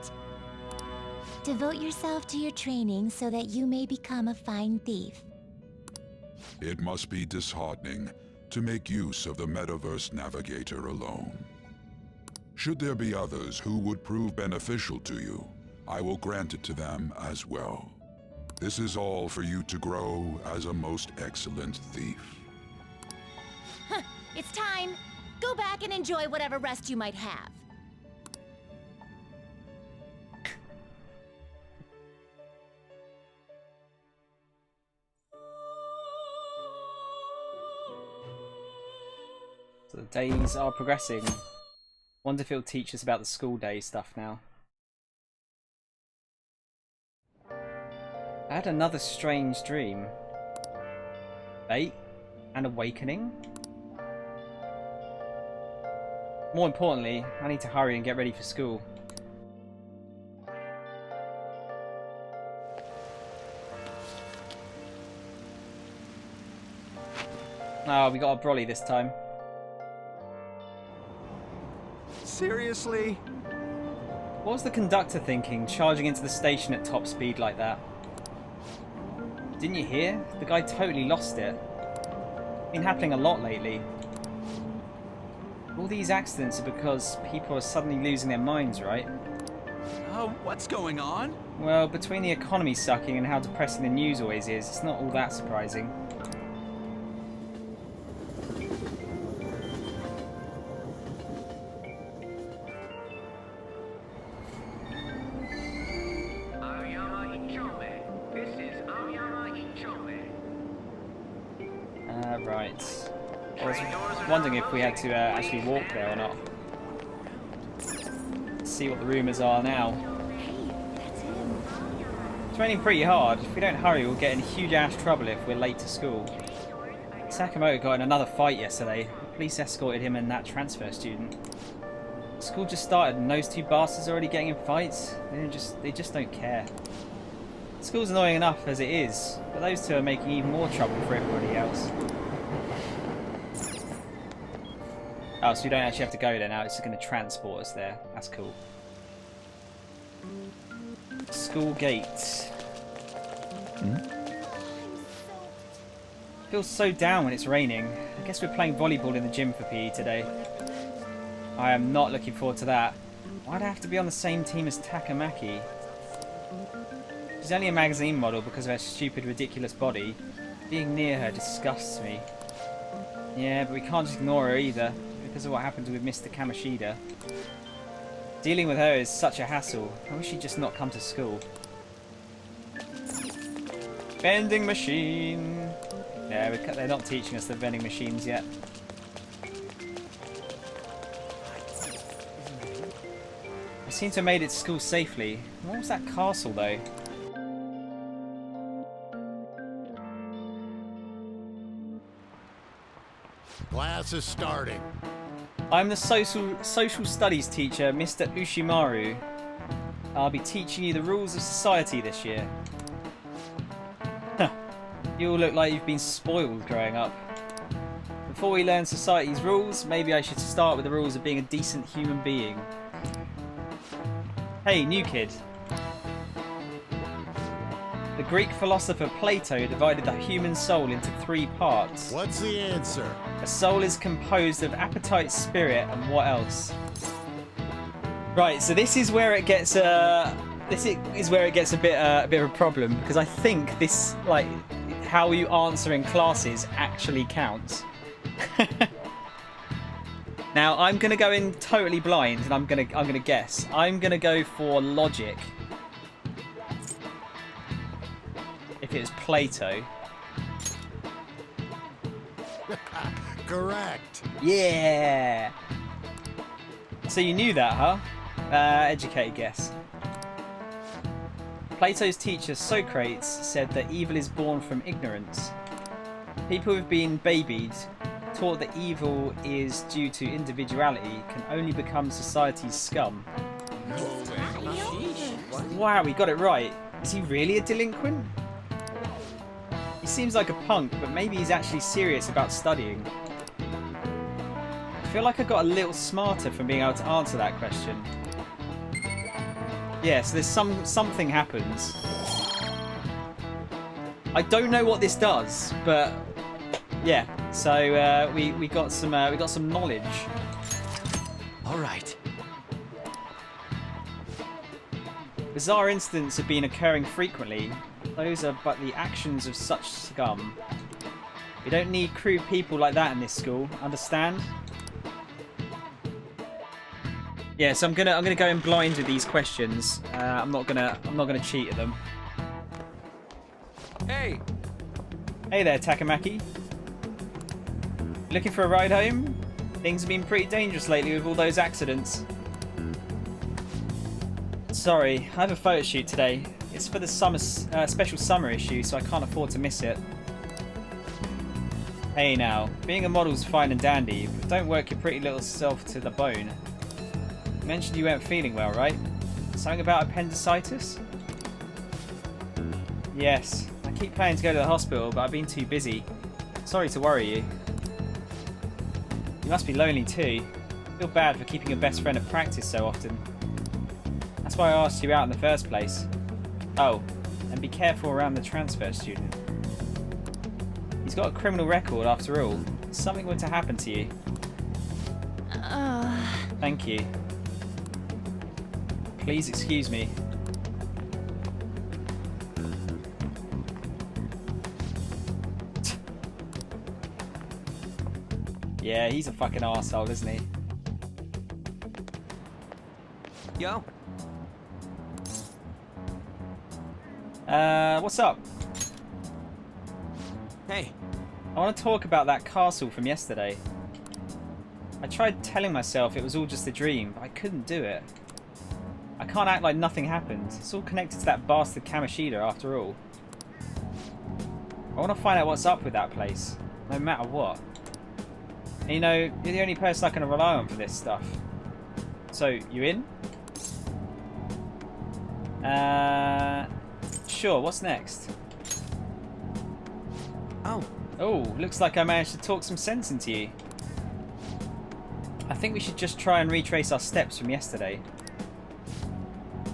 Devote yourself to your training so that you may become a fine thief. It must be disheartening to make use of the Metaverse Navigator alone. Should there be others who would prove beneficial to you, I will grant it to them as well. This is all for you to grow as a most excellent thief. It's time. Go back and enjoy whatever rest you might have. So the days are progressing. Wonder if it'll teach us about the school day stuff now. I had another strange dream. Fate and awakening. More importantly, I need to hurry and get ready for school. Oh, we got a brolly this time. Seriously? What was the conductor thinking, charging into the station at top speed like that? Didn't you hear? The guy totally lost it. Been happening a lot lately. All these accidents are because people are suddenly losing their minds, right? What's going on? Well, between the economy sucking and how depressing the news always is, it's not all that surprising. Right. I was wondering if we had to actually walk there or not. Let's see what the rumours are now. It's raining pretty hard. If we don't hurry, we'll get in huge ass trouble if we're late to school. Sakamoto got in another fight yesterday. Police escorted him and that transfer student. School just started and those two bastards are already getting in fights. They just don't care. School's annoying enough as it is, but those two are making even more trouble for everybody else. Oh, so we don't actually have to go there now, it's just going to transport us there. That's cool. School gate. Feels so down when it's raining. I guess we're playing volleyball in the gym for PE today. I am not looking forward to that. Why'd I have to be on the same team as Takamaki? She's only a magazine model because of her stupid, ridiculous body. Being near her disgusts me. Yeah, but we can't just ignore her either, because of what happened with Mr. Kamoshida. Dealing with her is such a hassle. I wish she'd just not come to school. Vending machine! Yeah, they're not teaching us the vending machines yet. I seem to have made it to school safely. What was that castle, though? Class is starting. I'm the social studies teacher, Mr. Ushimaru. I'll be teaching you the rules of society this year. You all look like you've been spoiled growing up. Before we learn society's rules, maybe I should start with the rules of being a decent human being. Hey, new kid. The Greek philosopher Plato divided the human soul into 3 parts. What's the answer? A soul is composed of appetite, spirit, and what else? Right, so this is where it gets a bit of a problem, because I think this, like, how you answer in classes actually counts. Now I'm gonna go in totally blind, and I'm gonna guess. I'm gonna go for logic. If it was Plato. Correct. Yeah. So you knew that, huh? Educated guess. Plato's teacher Socrates said that evil is born from ignorance. People who've been babied, taught that evil is due to individuality, can only become society's scum. Wow, we got it right. Is he really a delinquent? He seems like a punk, but maybe he's actually serious about studying. I feel like I got a little smarter from being able to answer that question. Yeah, so there's something happens. I don't know what this does, but yeah. So we got some knowledge. All right. Bizarre incidents have been occurring frequently. Those are but the actions of such scum. We don't need crude people like that in this school. Understand? Yeah, so I'm gonna go in blind with these questions. I'm not gonna cheat at them. Hey. Hey there, Takamaki. Looking for a ride home? Things have been pretty dangerous lately with all those accidents. Sorry, I have a photo shoot today. It's for the special summer issue, so I can't afford to miss it. Hey now, being a model's fine and dandy, but don't work your pretty little self to the bone. You mentioned you weren't feeling well, right? Something about appendicitis? Yes, I keep planning to go to the hospital, but I've been too busy. Sorry to worry you. You must be lonely too. I feel bad for keeping your best friend at practice so often. That's why I asked you out in the first place. Oh, and be careful around the transfer student. He's got a criminal record after all. If something were to happen to you. Thank you. Please excuse me. Yeah, he's a fucking arsehole, isn't he? Yo. What's up? Hey. I want to talk about that castle from yesterday. I tried telling myself it was all just a dream, but I couldn't do it. I can't act like nothing happened. It's all connected to that bastard Kamoshida after all. I want to find out what's up with that place, no matter what. And you know, you're the only person I can rely on for this stuff. So, you in? Sure, what's next? Oh, looks like I managed to talk some sense into you. I think we should just try and retrace our steps from yesterday.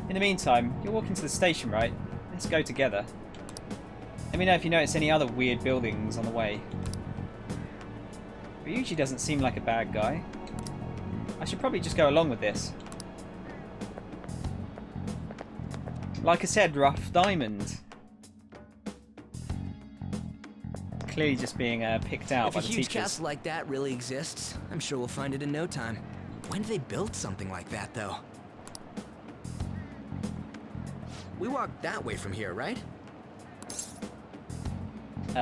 In the meantime, you're walking to the station, right? Let's go together. Let me know if you notice any other weird buildings on the way. Ryuji doesn't seem like a bad guy. I should probably just go along with this. Like I said, rough diamond. Clearly just being picked out by the teachers. If a huge castle like that really exists, I'm sure we'll find it in no time. When did they build something like that, though? We walked that way from here, right?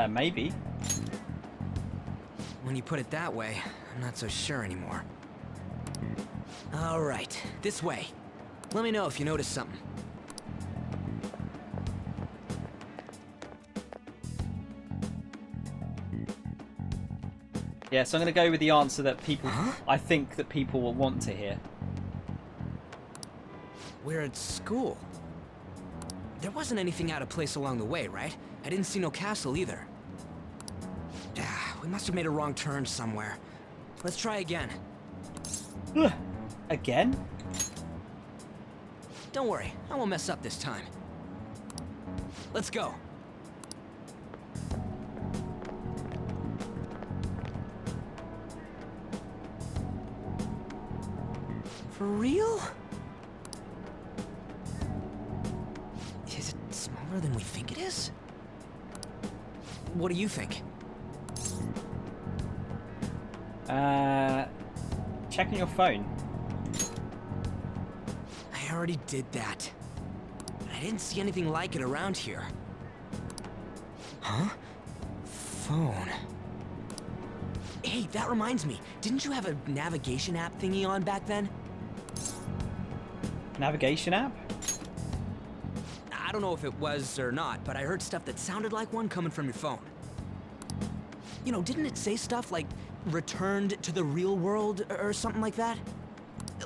Maybe. When you put it that way, I'm not so sure anymore. All right, this way. Let me know if you notice something. Yeah, so I'm going to go with the answer that people... I think that people will want to hear. We're at school. There wasn't anything out of place along the way, right? I didn't see no castle either. We must have made a wrong turn somewhere. Let's try again. Again? Don't worry, I won't mess up this time. Let's go. For real? Is it smaller than we think it is? What do you think? Checking your phone. I already did that. But I didn't see anything like it around here. Huh? Phone. Hey, that reminds me. Didn't you have a navigation app thingy on back then? Navigation app? I don't know if it was or not, but I heard stuff that sounded like one coming from your phone. You know, didn't it say stuff like returned to the real world or something like that?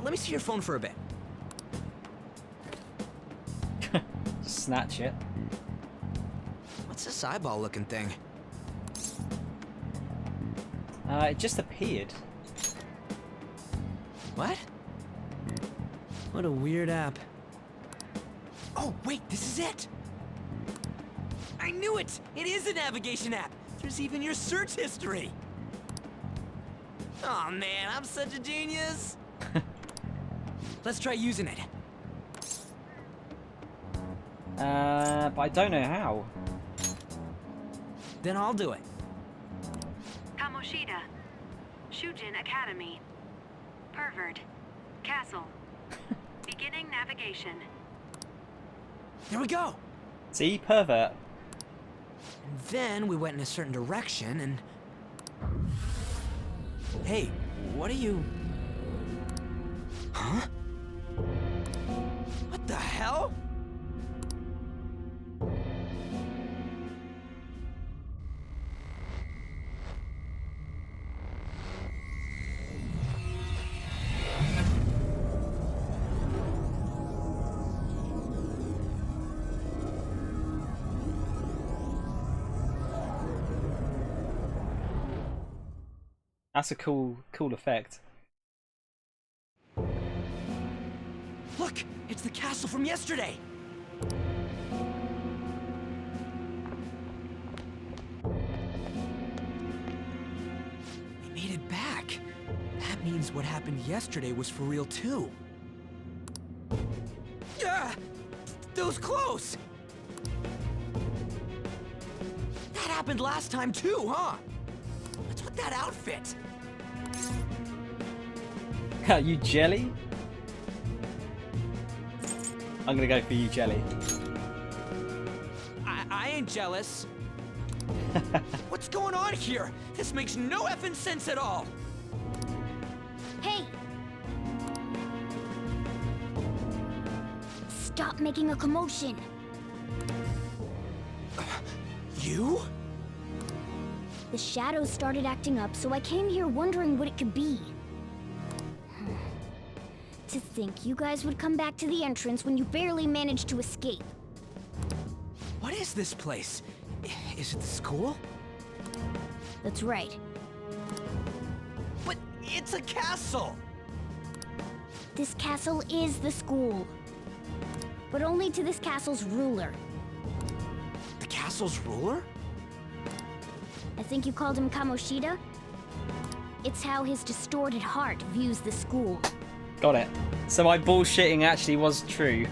Let me see your phone for a bit. Snatch it. What's this eyeball looking thing? It just appeared. What? What a weird app. Oh, wait, this is it! I knew it! It is a navigation app! There's even your search history! Oh man, I'm such a genius! Let's try using it. But I don't know how. Then I'll do it. Kamoshida. Shujin Academy. Pervert. Castle. Beginning navigation. Here we go! See? Pervert. And then we went in a certain direction and... Hey, what are you... Huh? What the hell? That's a cool effect. Look, it's the castle from yesterday. They made it back. That means what happened yesterday was for real too. Yeah, that was close. That happened last time too, huh? What's with that outfit? You jelly? I'm gonna go for you, jelly. I ain't jealous. What's going on here? This makes no effing sense at all. Hey! Stop making a commotion. You? The shadows started acting up, so I came here wondering what it could be. To think you guys would come back to the entrance when you barely managed to escape. What is this place? Is it the school? That's right. But it's a castle! This castle is the school. But only to this castle's ruler. The castle's ruler? I think you called him Kamoshida? It's how his distorted heart views the school. Got it. So my bullshitting actually was true.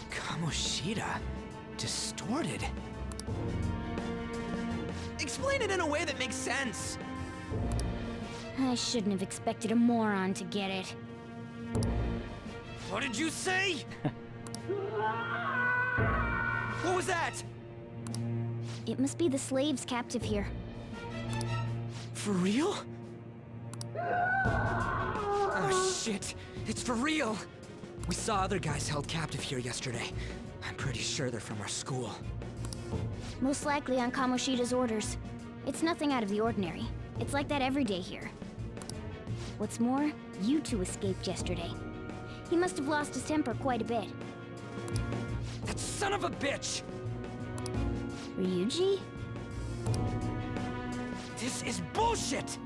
Kamoshida? Distorted? Explain it in a way that makes sense. I shouldn't have expected a moron to get it. What did you say? What was that? It must be the slaves captive here. For real? Oh shit, it's for real! We saw other guys held captive here yesterday. I'm pretty sure they're from our school. Most likely on Kamoshida's orders. It's nothing out of the ordinary. It's like that every day here. What's more, you two escaped yesterday. He must have lost his temper quite a bit. That son of a bitch! Ryuji? This is bullshit!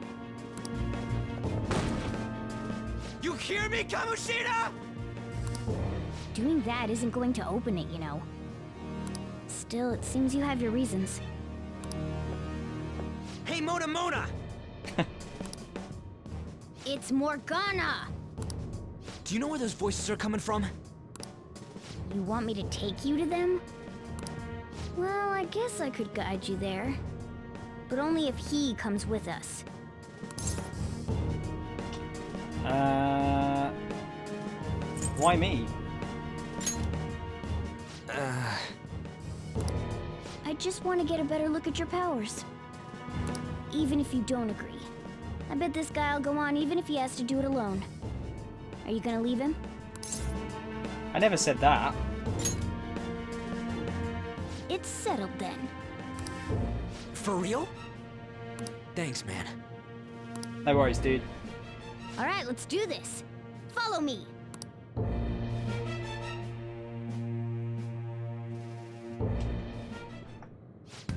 You hear me, Kamoshida? Doing that isn't going to open it, you know. Still, it seems you have your reasons. Hey, Mona! It's Morgana! Do you know where those voices are coming from? You want me to take you to them? Well, I guess I could guide you there. But only if he comes with us. Why me? I just want to get a better look at your powers. Even if you don't agree. I bet this guy'll go on even if he has to do it alone. Are you gonna leave him? I never said that. It's settled then. For real? Thanks, man. No worries, dude. Alright, let's do this. Follow me.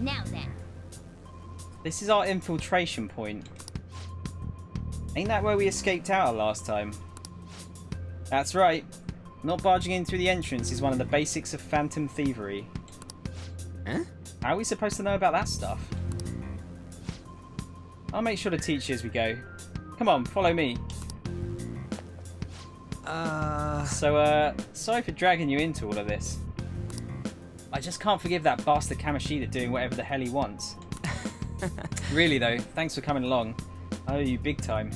Now then. This is our infiltration point. Ain't that where we escaped out last time? That's right. Not barging in through the entrance is one of the basics of phantom thievery. Huh? How are we supposed to know about that stuff? I'll make sure to teach you as we go. Come on, follow me. Sorry for dragging you into all of this. I just can't forgive that bastard Kamoshida doing whatever the hell he wants. Really though, thanks for coming along. I owe you big time.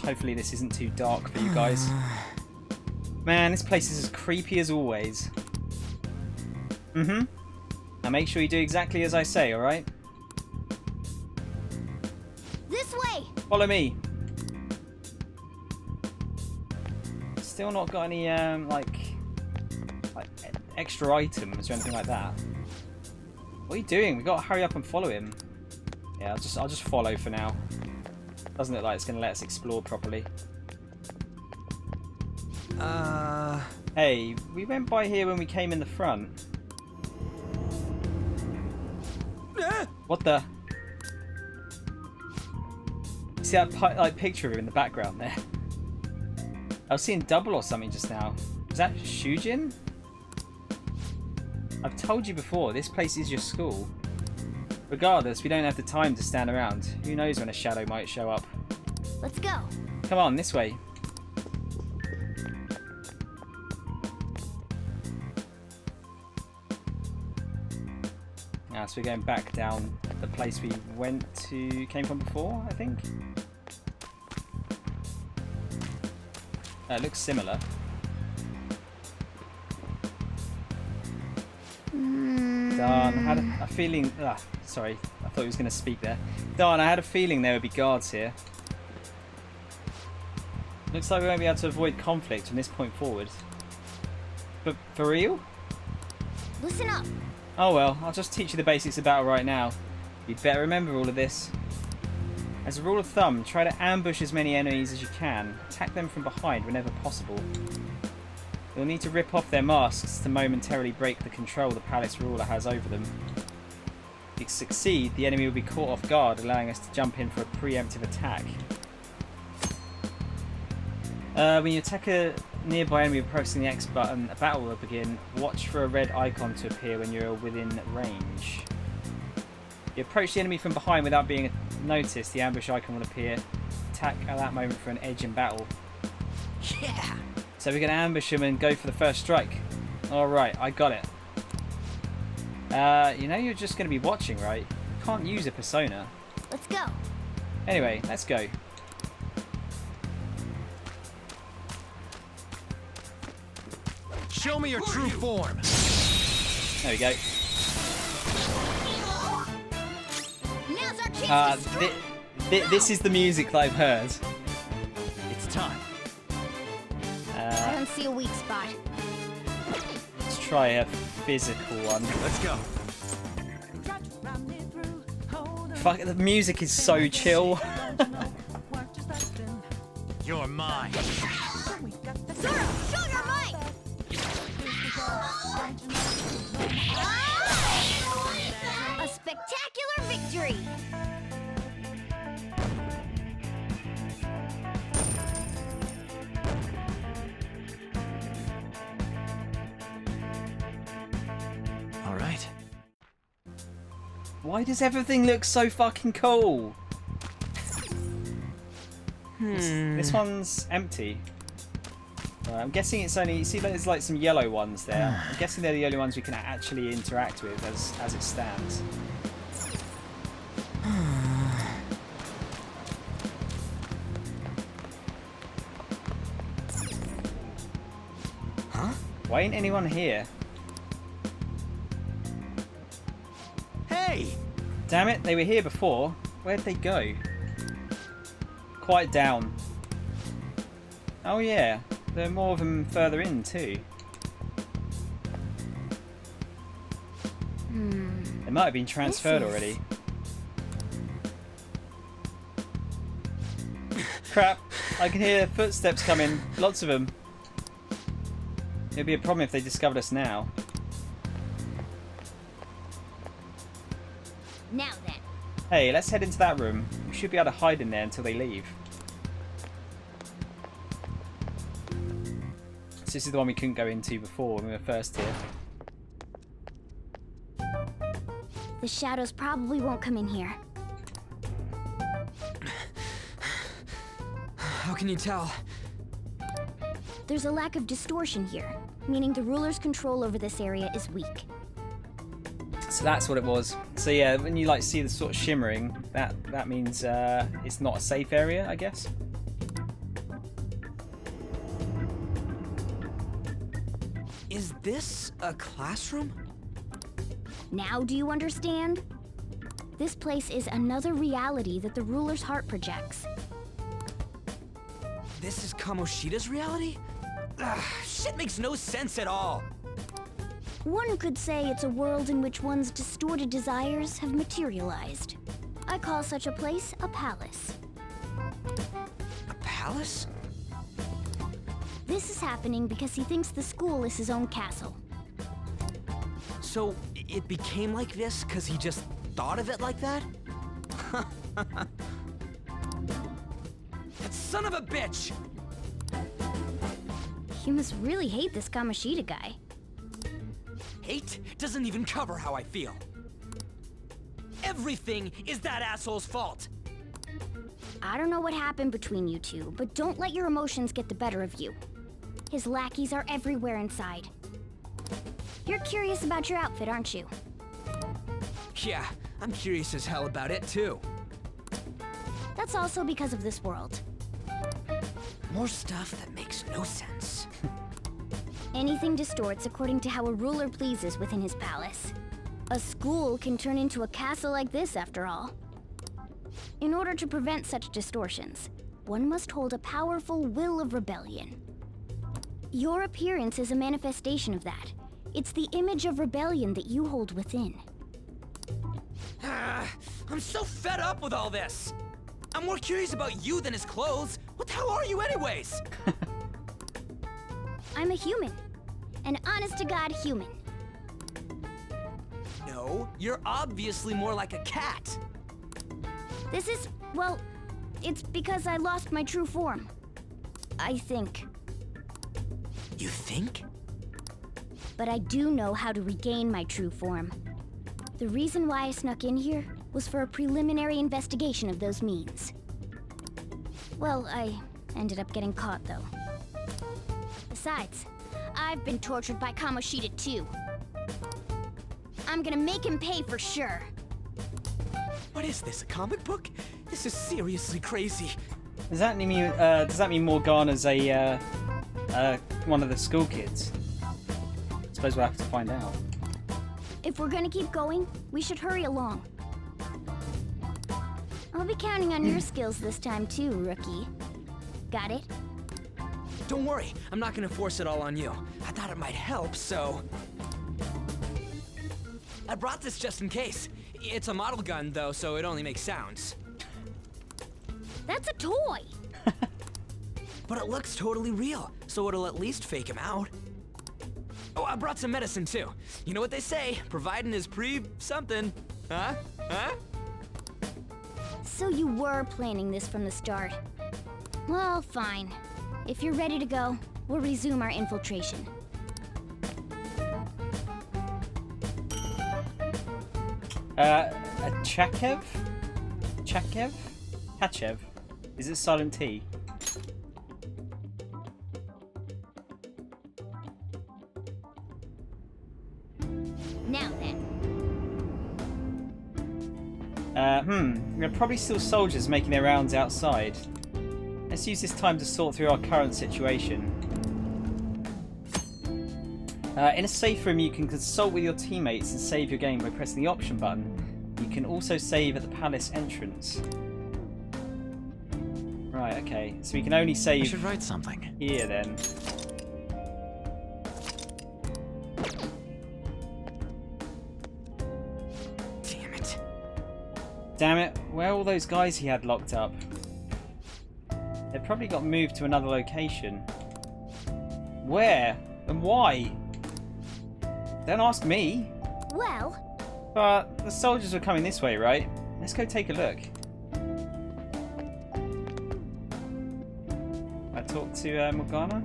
Hopefully this isn't too dark for you guys. Man, this place is as creepy as always. Now make sure you do exactly as I say, alright? This way! Follow me! Still not got any, like extra items or anything like that. What are you doing? We gotta hurry up and follow him. Yeah, I'll just follow for now. Doesn't look like it's gonna let us explore properly. Hey, we went by here when we came in the front. What the? See that like picture of him in the background there? I was seeing double or something just now. Is that Shujin? I've told you before, this place is your school. Regardless, we don't have the time to stand around. Who knows when a shadow might show up. Let's go. Come on, this way. So we're going back down the place we came from before, I think. It looks similar. Darn, I had a feeling. Sorry, I thought he was going to speak there. Darn, I had a feeling there would be guards here. Looks like we won't be able to avoid conflict from this point forward. But for real? Listen up. Oh well, I'll just teach you the basics of battle right now. You'd better remember all of this. As a rule of thumb, try to ambush as many enemies as you can. Attack them from behind whenever possible. You'll need to rip off their masks to momentarily break the control the palace ruler has over them. If you succeed, the enemy will be caught off guard, allowing us to jump in for a preemptive attack. When you attack a nearby enemy pressing the X button, a battle will begin. Watch for a red icon to appear when you're within range. You approach the enemy from behind without being noticed, the ambush icon will appear. Attack at that moment for an edge in battle. Yeah! So we're going to ambush him and go for the first strike. Alright, I got it. You know you're just going to be watching, right? You can't use a persona. Let's go. Anyway, let's go. Show me your true form. There we go. Now's our chance to strike. This is the music that I've heard. It's time. I don't see a weak spot. Let's try a physical one. Let's go. Fuck, the music is so chill. You're mine. Zoro, show your might! A spectacular victory! All right. Why does everything look so fucking cool? This one's empty. I'm guessing it's only... See, there's like some yellow ones there. I'm guessing they're the only ones we can actually interact with as it stands. Huh? Why ain't anyone here? Hey! Damn it, they were here before. Where'd they go? Quite down. Oh yeah, there are more of them further in too. They might have been transferred already. Crap, I can hear footsteps coming. Lots of them. It'd be a problem if they discovered us now. Now then. Hey, let's head into that room. We should be able to hide in there until they leave. So this is the one we couldn't go into before when we were first here. The shadows probably won't come in here. How can you tell? There's a lack of distortion here, meaning the ruler's control over this area is weak. So that's what it was. So yeah, when you like see the sort of shimmering, that means it's not a safe area, I guess. Is this a classroom? Now do you understand? This place is another reality that the ruler's heart projects. This is Kamoshida's reality? Ugh, shit makes no sense at all. One could say it's a world in which one's distorted desires have materialized. I call such a place a palace. A palace? This is happening because he thinks the school is his own castle. So it became like this because he just thought of it like that? That son of a bitch! You must really hate this Kamoshida guy. Hate doesn't even cover how I feel. Everything is that asshole's fault. I don't know what happened between you two, but don't let your emotions get the better of you. His lackeys are everywhere inside. You're curious about your outfit, aren't you? Yeah, I'm curious as hell about it too. That's also because of this world. More stuff that makes no sense. Anything distorts according to how a ruler pleases within his palace. A school can turn into a castle like this, after all. In order to prevent such distortions, one must hold a powerful will of rebellion. Your appearance is a manifestation of that. It's the image of rebellion that you hold within. I'm so fed up with all this. I'm more curious about you than his clothes. What the hell are you anyways? I'm a human. An honest-to-God human. No, you're obviously more like a cat. This is, well, it's because I lost my true form. I think. You think? But I do know how to regain my true form. The reason why I snuck in here was for a preliminary investigation of those means. Well, I ended up getting caught, though. Besides, I've been tortured by Kamoshida, too. I'm gonna make him pay for sure. What is this, a comic book? This is seriously crazy. Does that mean Morgana's a one of the school kids? I suppose we'll have to find out. If we're gonna keep going, we should hurry along. I'll be counting on your skills this time too, rookie. Got it? Don't worry, I'm not gonna force it all on you. I thought it might help, so... I brought this just in case. It's a model gun, though, so it only makes sounds. That's a toy! But it looks totally real, so it'll at least fake him out. Oh, I brought some medicine, too. You know what they say, providing is pre-something. Huh? Huh? So you were planning this from the start. Well, fine. If you're ready to go, we'll resume our infiltration. A Chakev? Kachev? Is it silent T? Now then. There are probably still soldiers making their rounds outside. Let's use this time to sort through our current situation. In a safe room, you can consult with your teammates and save your game by pressing the option button. You can also save at the palace entrance. Right, okay. So we can only save... I should write something. Here, then. Damn it. Damn it. Where are all those guys he had locked up? They probably got moved to another location. Where? And why? Don't ask me. Well... But the soldiers were coming this way, right? Let's go take a look. I talked to Morgana.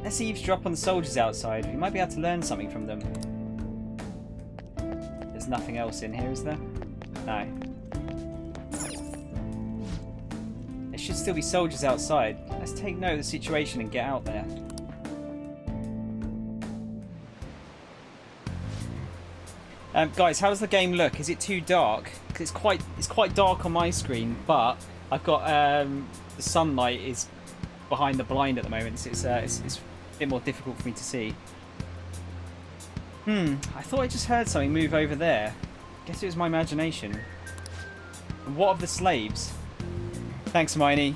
Let's eavesdrop on the soldiers outside. We might be able to learn something from them. There's nothing else in here, is there? No. There should still be soldiers outside. Let's take note of the situation and get out there. Guys, how does the game look? Is it too dark? 'Cause it's quite dark on my screen, but I've got the sunlight is behind the blind at the moment, so it's a bit more difficult for me to see. I thought I just heard something move over there. Guess it was my imagination. And what of the slaves? Thanks, Hermione.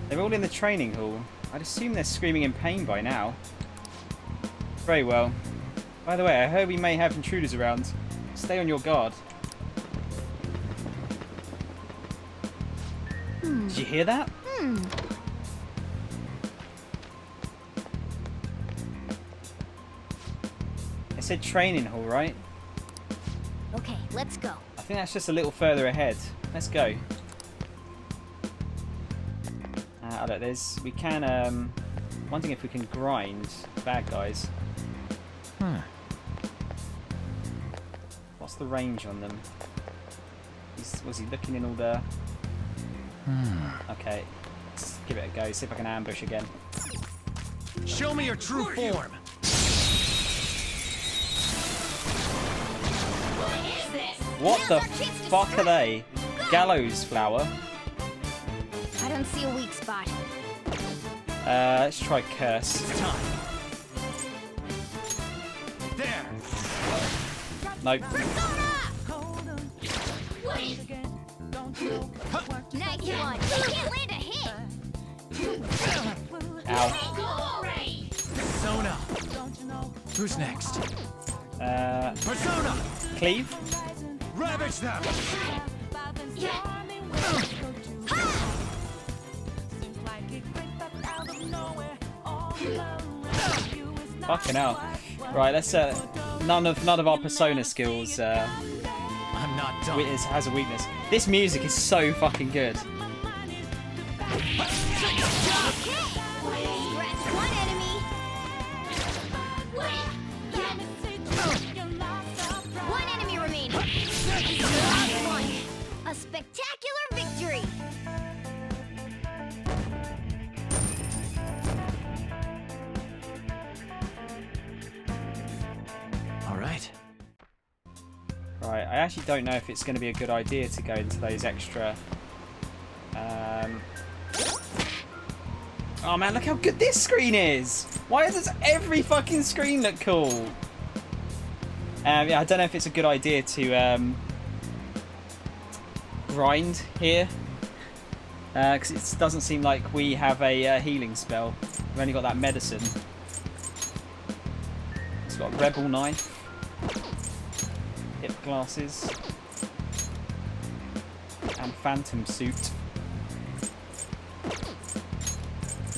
They're all in the training hall. I'd assume they're screaming in pain by now. Very well. By the way, I heard we may have intruders around. Stay on your guard. Did you hear that? I said training hall, right? Okay, let's go. I think that's just a little further ahead. Let's go. Oh, look, we can, wondering if we can grind bad guys. What's the range on them? Was he looking in all the... Okay, let's give it a go, see if I can ambush again. Show me your true form! What the fuck are they? Gallows flower? I don't see a weak spot. Let's try curse. There! Nope. Nice one. Can't land a hit. Ow. Persona! Who's next? Persona! Cleave? Ravage them! Fucking hell. Right, let's none of our persona skills I'm not done. has a weakness. This music is so fucking good. One enemy remaining. A spectacular victory. All right. Right, I actually don't know if it's going to be a good idea to go into those extra... Oh man, look how good this screen is! Why does every fucking screen look cool? Yeah, I don't know if it's a good idea to grind here. Because it doesn't seem like we have a healing spell. We've only got that medicine. It's got a rebel knife. Hip glasses. And phantom suit.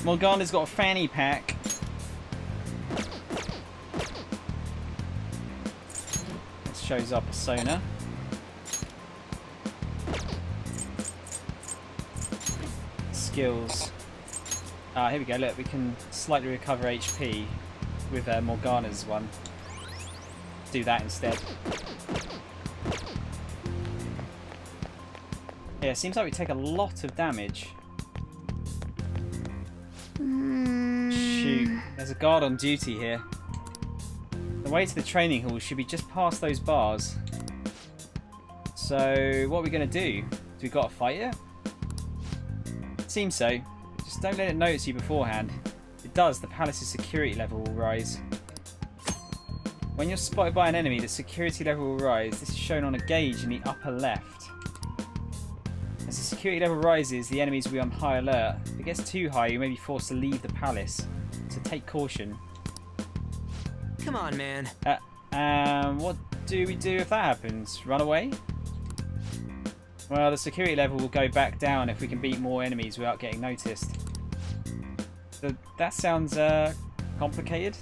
Morgana's got a fanny pack. This shows our persona. Skills. Here we go, look, we can slightly recover HP with Morgana's one. Do that instead. Yeah, seems like we take a lot of damage. Shoot, there's a guard on duty here. The way to the training hall should be just past those bars. So, what are we going to do? Do we got to fight it? Seems so. Just don't let it notice you beforehand. If it does, the palace's security level will rise. When you're spotted by an enemy, the security level will rise. This is shown on a gauge in the upper left. As the security level rises, the enemies will be on high alert. If it gets too high, you may be forced to leave the palace. So take caution. Come on, man. What do we do if that happens? Run away? Well, the security level will go back down if we can beat more enemies without getting noticed. That sounds complicated.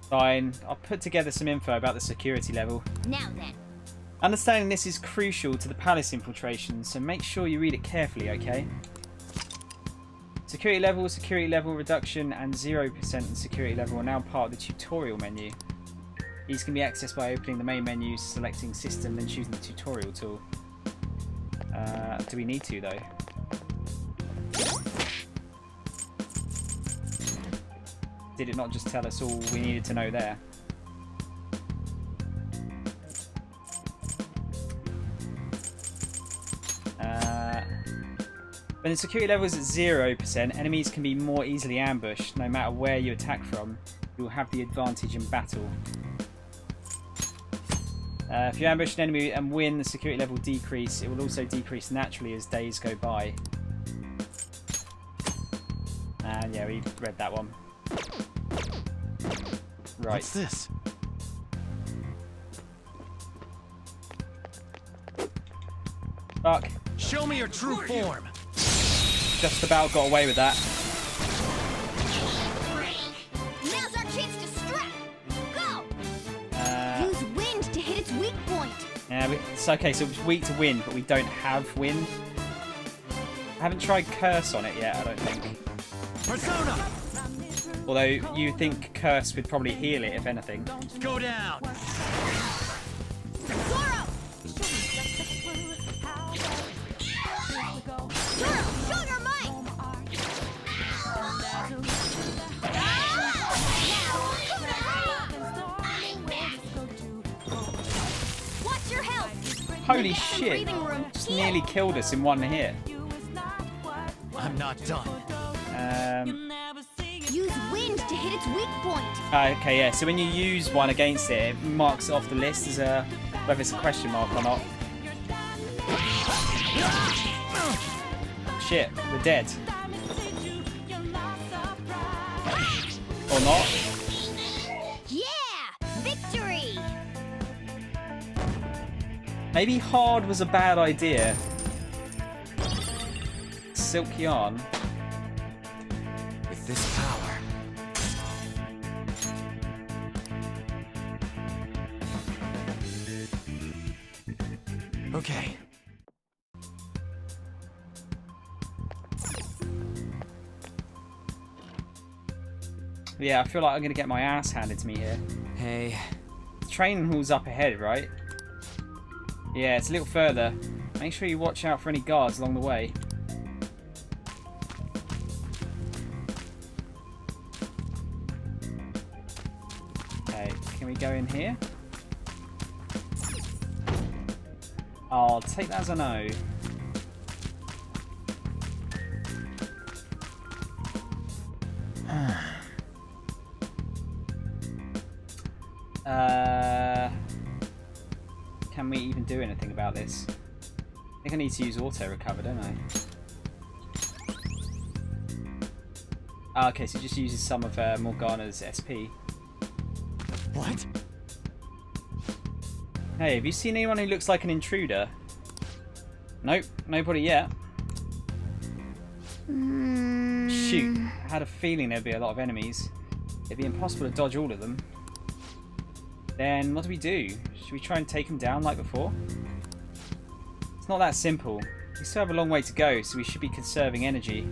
Fine, I'll put together some info about the security level. Now then. Understanding this is crucial to the palace infiltration, so make sure you read it carefully, okay? Security level reduction, and 0% in security level are now part of the tutorial menu. These can be accessed by opening the main menu, selecting system, then choosing the tutorial tool. Do we need to, though? Did it not just tell us all we needed to know there? When the security level is at 0%, enemies can be more easily ambushed. No matter where you attack from, you will have the advantage in battle. If you ambush an enemy and win, the security level will decrease. It will also decrease naturally as days go by. And yeah, we read that one. Right. What's this? Fuck. Show me your true form. Just about got away with that. Now's our chance to strike. Go. Use wind to hit its weak it's okay, so it's weak to wind, but we don't have wind. I haven't tried Curse on it yet, I don't think. Persona! Although you think Curse would probably heal it, if anything. Go down! Zoro! Zoro, show your might! Watch your health! Holy shit! Just nearly killed us in one hit. I'm not done. Use wind to hit its weak point. Okay, yeah. So when you use one against it, it marks it off the list as a whether it's a question mark or not. Shit, we're dead. Or not. Yeah! Victory! Maybe hard was a bad idea. Silk yarn. With this power. Okay. Yeah, I feel like I'm gonna get my ass handed to me here. Hey. The training hall's up ahead, right? Yeah, it's a little further. Make sure you watch out for any guards along the way. Okay, can we go in here? I'll take that as a no. Can we even do anything about this? I think I need to use auto recover, don't I? Okay, so it just uses some of Morgana's SP. What? Hey, have you seen anyone who looks like an intruder? Nope, nobody yet. Shoot, I had a feeling there'd be a lot of enemies. It'd be impossible to dodge all of them. Then what do we do? Should we try and take them down like before? It's not that simple. We still have a long way to go, so we should be conserving energy.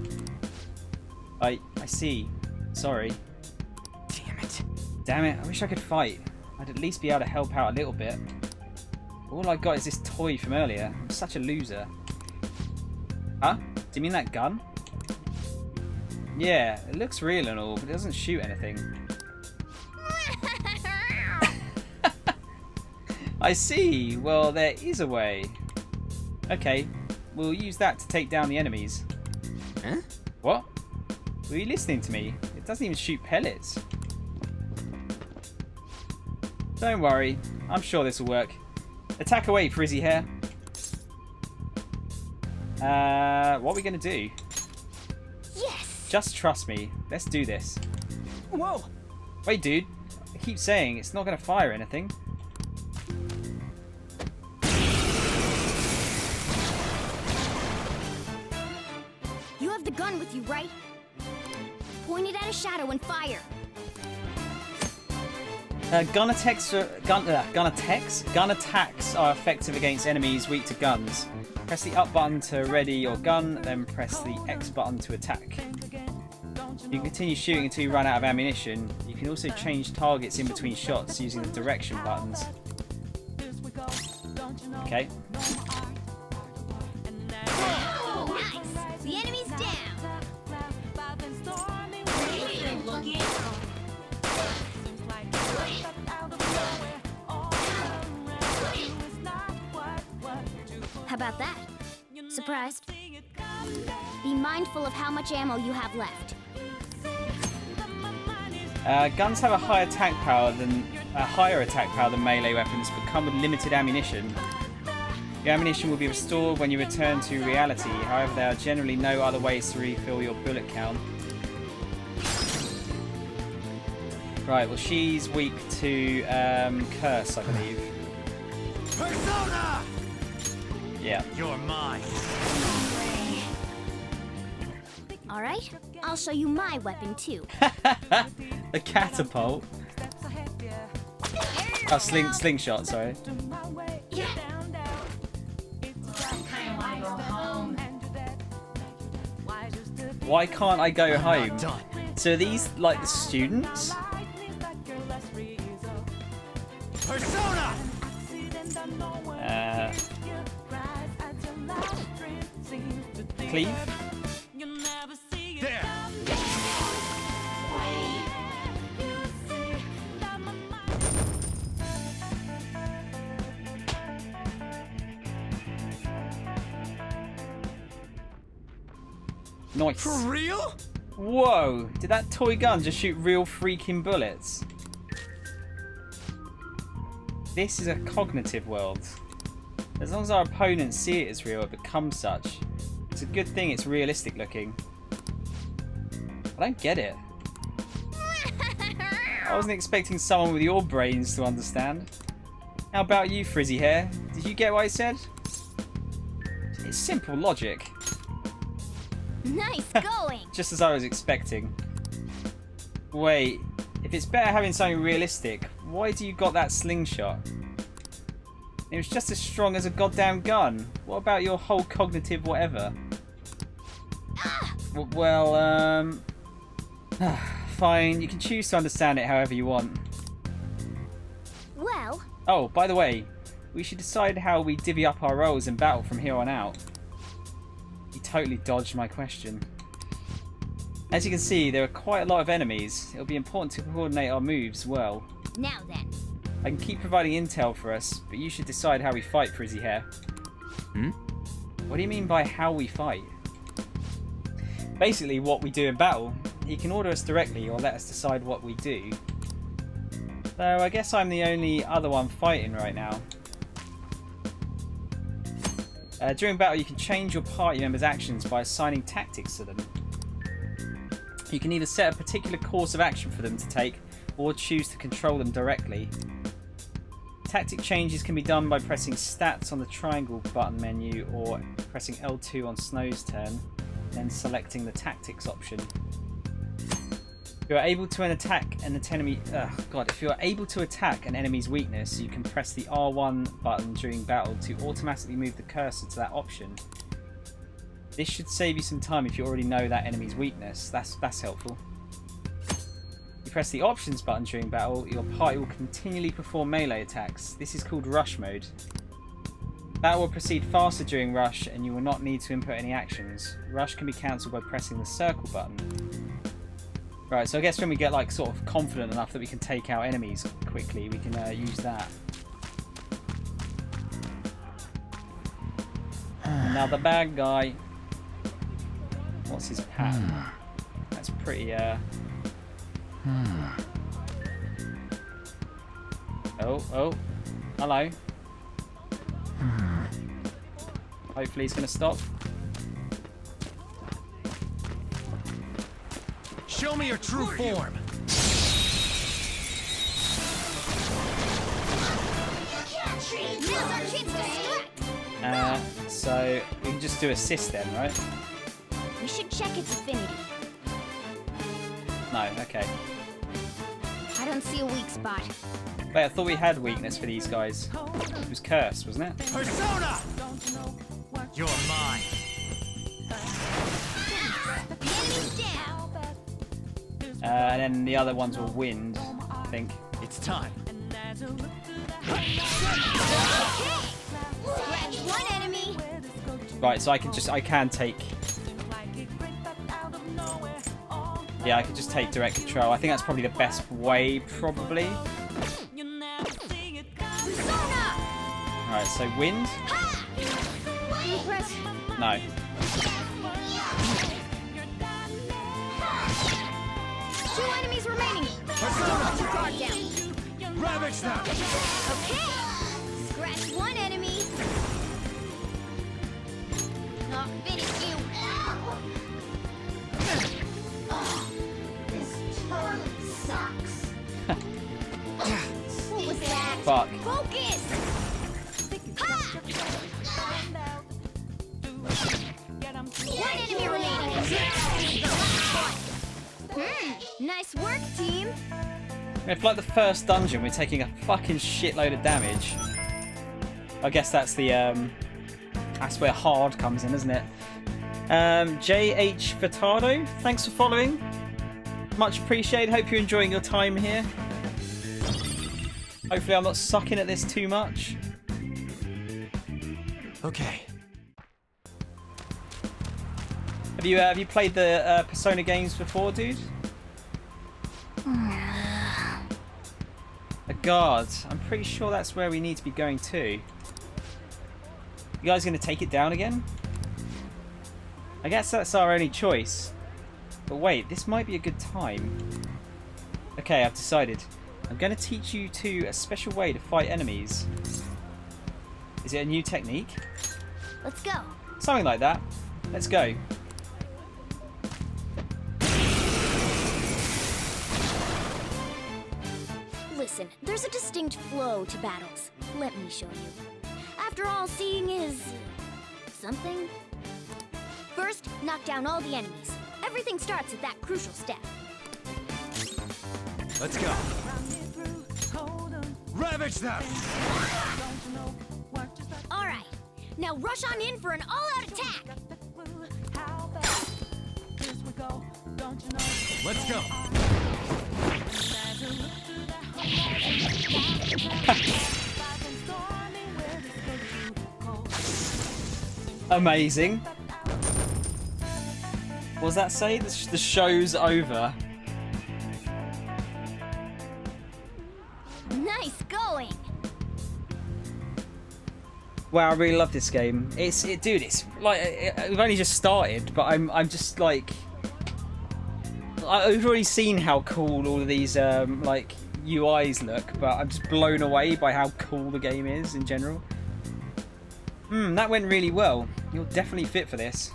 I see. Sorry. Damn it. Damn it, I wish I could fight. I'd at least be able to help out a little bit. All I got is this toy from earlier. I'm such a loser. Huh? Do you mean that gun? Yeah, it looks real and all, but it doesn't shoot anything. I see. Well, there is a way. Okay, we'll use that to take down the enemies. Huh? What? Were you listening to me? It doesn't even shoot pellets. Don't worry, I'm sure this will work. Attack away, frizzy hair. What are we going to do? Yes! Just trust me. Let's do this. Whoa! Wait, dude. I keep saying it's not going to fire anything. You have the gun with you, right? Point it at a shadow and fire. Gun attacks are effective against enemies weak to guns. Press the up button to ready your gun, then press the X button to attack. You can continue shooting until you run out of ammunition. You can also change targets in between shots using the direction buttons. Okay. Nice! The enemy's down! How about that? Surprised? Be mindful of how much ammo you have left. Guns have a higher attack power than melee weapons, but come with limited ammunition. Your ammunition will be restored when you return to reality. However, there are generally no other ways to refill your bullet count. Right. Well, she's weak to curse, I believe. Persona! Yeah. You're mine. All right, I'll show you my weapon too. The catapult. Oh, slingshot. Sorry. Why can't I go I'm home? not done. So are these like the students? Persona! Cleave? There! Nice. For real? Whoa! Did that toy gun just shoot real freaking bullets? This is a cognitive world. As long as our opponents see it as real, it becomes such. It's a good thing it's realistic looking. I don't get it. I wasn't expecting someone with your brains to understand. How about you, frizzy hair? Did you get what I said? It's simple logic. Nice going! Just as I was expecting. Wait, if it's better having something realistic, why do you got that slingshot? It was just as strong as a goddamn gun. What about your whole cognitive whatever? Well, fine. You can choose to understand it however you want. Well... Oh, by the way, we should decide how we divvy up our roles in battle from here on out. You totally dodged my question. As you can see, there are quite a lot of enemies. It'll be important to coordinate our moves well. Now then. I can keep providing intel for us, but you should decide how we fight, Frizzy Hair. What do you mean by how we fight? Basically, what we do in battle. He can order us directly or let us decide what we do. Though I guess I'm the only other one fighting right now. During battle, you can change your party members' actions by assigning tactics to them. You can either set a particular course of action for them to take, or choose to control them directly. Tactic changes can be done by pressing stats on the triangle button menu, or pressing L2 on Snow's turn, then selecting the tactics option. If you are able to attack an enemy's weakness, you can press the R1 button during battle to automatically move the cursor to that option. This should save you some time if you already know that enemy's weakness. That's helpful. You press the options button during battle, your party will continually perform melee attacks. This is called rush mode. Battle will proceed faster during rush, and you will not need to input any actions. Rush can be cancelled by pressing the circle button. Right, so I guess when we get like sort of confident enough that we can take out enemies quickly, we can use that. Another bad guy. What's his pattern? That's pretty Oh, hello. Hopefully he's gonna stop. Show me your true form. So we can just do assist then, right? We should check its affinity. No, okay. I don't see a weak spot. Wait, I thought we had weakness for these guys. It was cursed, wasn't it? Persona! You're mine. And then the other ones were wind, I think. It's time. Scratch one enemy. Right, so I can take. Yeah, I can just take direct control. I think that's probably the best way, probably. Alright, so wind? No. Two enemies remaining. Put your guard down. Ravage them. Okay. Scratch one enemy. Not finish you. This totally sucks. What was that? Fuck. Focus. One enemy remaining. Nice work, team. If like the first dungeon, we're taking a fucking shitload of damage. I guess that's the that's where hard comes in, isn't it? JH Furtado, thanks for following. Much appreciated. Hope you're enjoying your time here. Hopefully I'm not sucking at this too much. Okay. Have you played the Persona games before, dude? A guard. I'm pretty sure that's where we need to be going to. You guys gonna take it down again? I guess that's our only choice. But wait, this might be a good time. Okay, I've decided. I'm gonna teach you two a special way to fight enemies. Is it a new technique? Let's go. Something like that. Let's go. Listen, there's a distinct flow to battles. Let me show you. After all, seeing is... something. First, knock down all the enemies. Everything starts at that crucial step. Let's go. Ravage them! Alright, now rush on in for an all-out attack! Let's go. Amazing. What does that say? The show's over. Nice going! Wow, I really love this game. Dude, it's like we've only just started, but I'm just like I've already seen how cool all of these like UIs look, but I'm just blown away by how cool the game is in general. That went really well. You're definitely fit for this.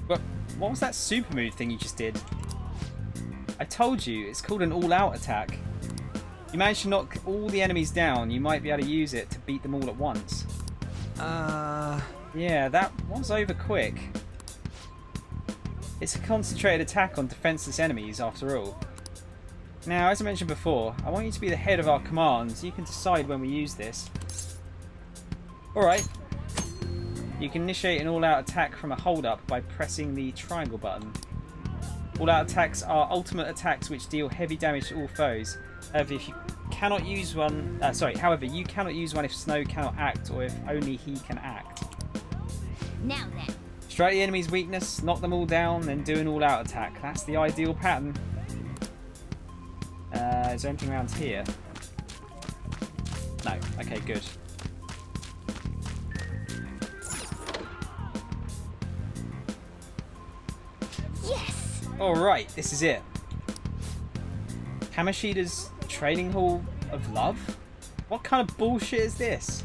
But what was that super move thing you just did? I told you, it's called an all-out attack. You managed to knock all the enemies down, you might be able to use it to beat them all at once. Yeah, that was over quick. It's a concentrated attack on defenseless enemies, after all. Now, as I mentioned before, I want you to be the head of our command, so you can decide when we use this. Alright. You can initiate an all-out attack from a hold-up by pressing the triangle button. All-out attacks are ultimate attacks which deal heavy damage to all foes. However, you cannot use one if Snow cannot act, or if only he can act. Now then. Strike the enemy's weakness, knock them all down, then do an all-out attack. That's the ideal pattern. Is there anything around here? No. Okay, good. Yes! Alright, this is it. Kamoshida's Training Hall of Love? What kind of bullshit is this?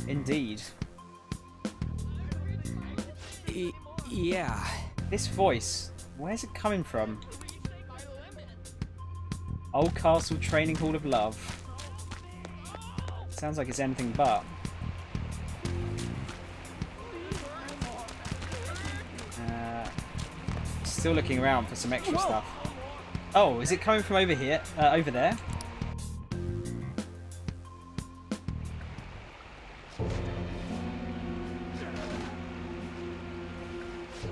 Indeed. Yeah. This voice, where's it coming from? Old Castle Training Hall of Love. Sounds like it's anything but. Still looking around for some extra stuff. Oh, is it coming from over here? Over there?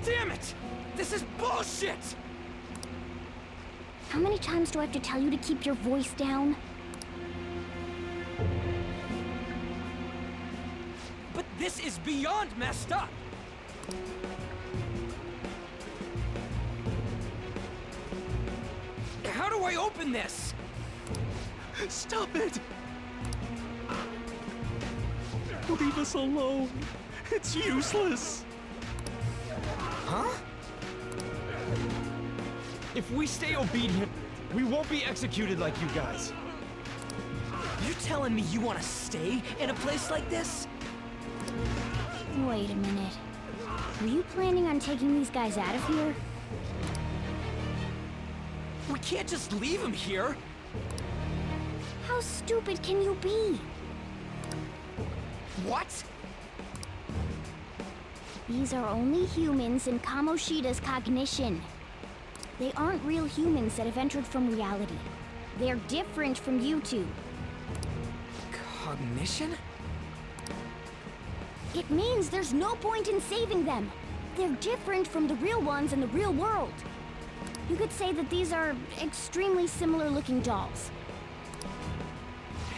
Damn it! This is bullshit! How many times do I have to tell you to keep your voice down? But this is beyond messed up! How do I open this? Stop it! Leave us alone. It's useless. Huh? If we stay obedient, we won't be executed like you guys. You telling me you want to stay in a place like this? Wait a minute. Were you planning on taking these guys out of here? We can't just leave him here. How stupid can you be? What? These are only humans in Kamoshida's cognition. They aren't real humans that have entered from reality. They're different from you two. Cognition? It means there's no point in saving them. They're different from the real ones in the real world. You could say that these are extremely similar looking dolls.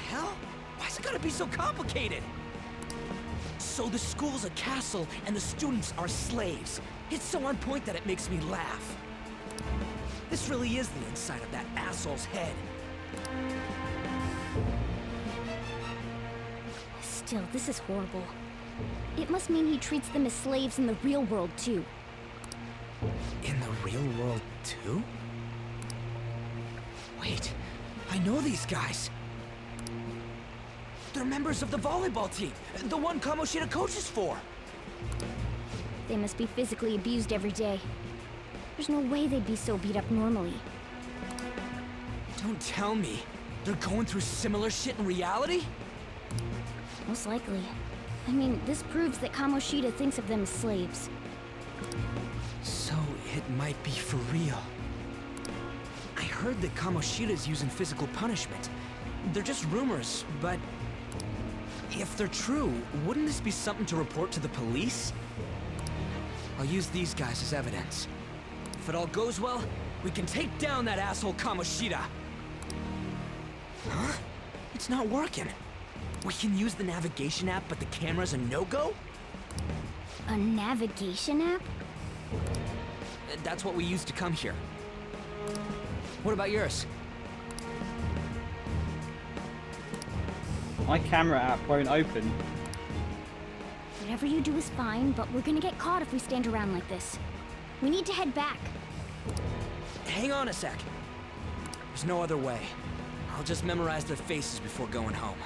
Hell? Why's it gotta be so complicated? So the school's a castle and the students are slaves. It's so on point that it makes me laugh. This really is the inside of that asshole's head. Still, this is horrible. It must mean he treats them as slaves in the real world, too. In the real world, too? Wait, I know these guys. They're members of the volleyball team, the one Kamoshida coaches for. They must be physically abused every day. There's no way they'd be so beat up normally. Don't tell me. They're going through similar shit in reality? Most likely. I mean, this proves that Kamoshida thinks of them as slaves. So it might be for real. I heard that Kamoshida's using physical punishment. They're just rumors, but if they're true, wouldn't this be something to report to the police? I'll use these guys as evidence. If it all goes well, we can take down that asshole Kamoshida. Huh? It's not working. We can use the navigation app, but the camera's a no-go? A navigation app? That's what we used to come here. What about yours? My camera app won't open. Whatever you do is fine, but we're gonna get caught if we stand around like this. We need to head back. Hang on a sec. There's no other way. I'll just memorize their faces before going home.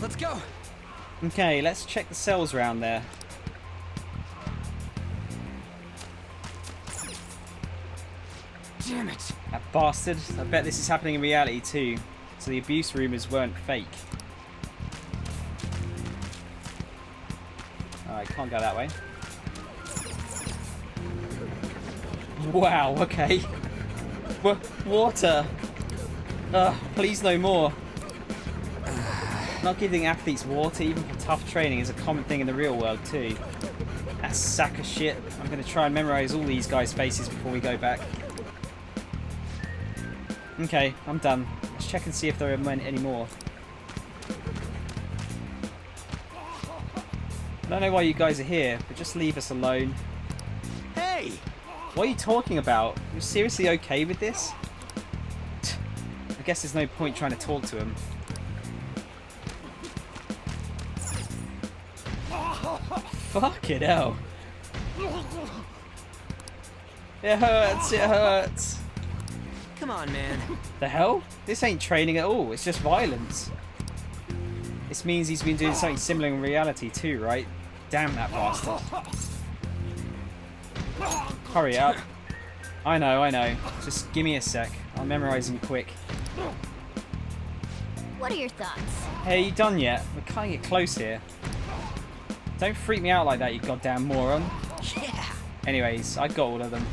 Let's go! Okay, let's check the cells around there. Damn it! That bastard. I bet this is happening in reality too. So the abuse rumors weren't fake. Alright, can't go that way. Wow, okay. Water! Please no more. Not giving athletes water, even for tough training, is a common thing in the real world too. That sack of shit. I'm going to try and memorize all these guys' faces before we go back. Okay, I'm done. Let's check and see if there are any more. I don't know why you guys are here, but just leave us alone. Hey! What are you talking about? You're seriously okay with this? I guess there's no point trying to talk to him. Fucking hell. It hurts, it hurts. Come on, man. The hell? This ain't training at all, it's just violence. This means he's been doing something similar in reality too, right? Damn that bastard. Hurry up. I know. Just give me a sec. I'll memorize him quick. What are your thoughts? Hey, you done yet? We're cutting it close here. Don't freak me out like that, you goddamn moron. Yeah. Anyways, I got all of them.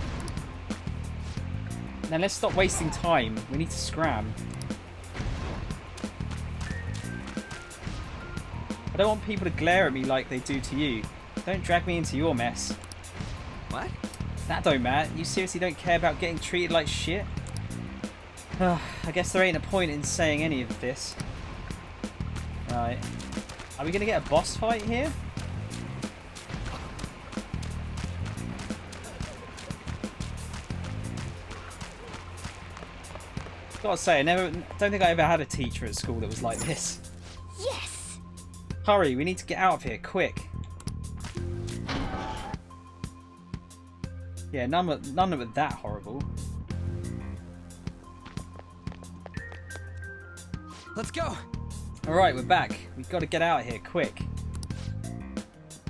Now let's stop wasting time. We need to scram. I don't want people to glare at me like they do to you. Don't drag me into your mess. What? That don't matter. You seriously don't care about getting treated like shit? I guess there ain't a point in saying any of this. Right. Are we going to get a boss fight here? Gotta say, don't think I ever had a teacher at school that was like this. Yes! Hurry, we need to get out of here, quick. Yeah, none of it that horrible. Let's go! Alright, we're back. We've got to get out of here, quick.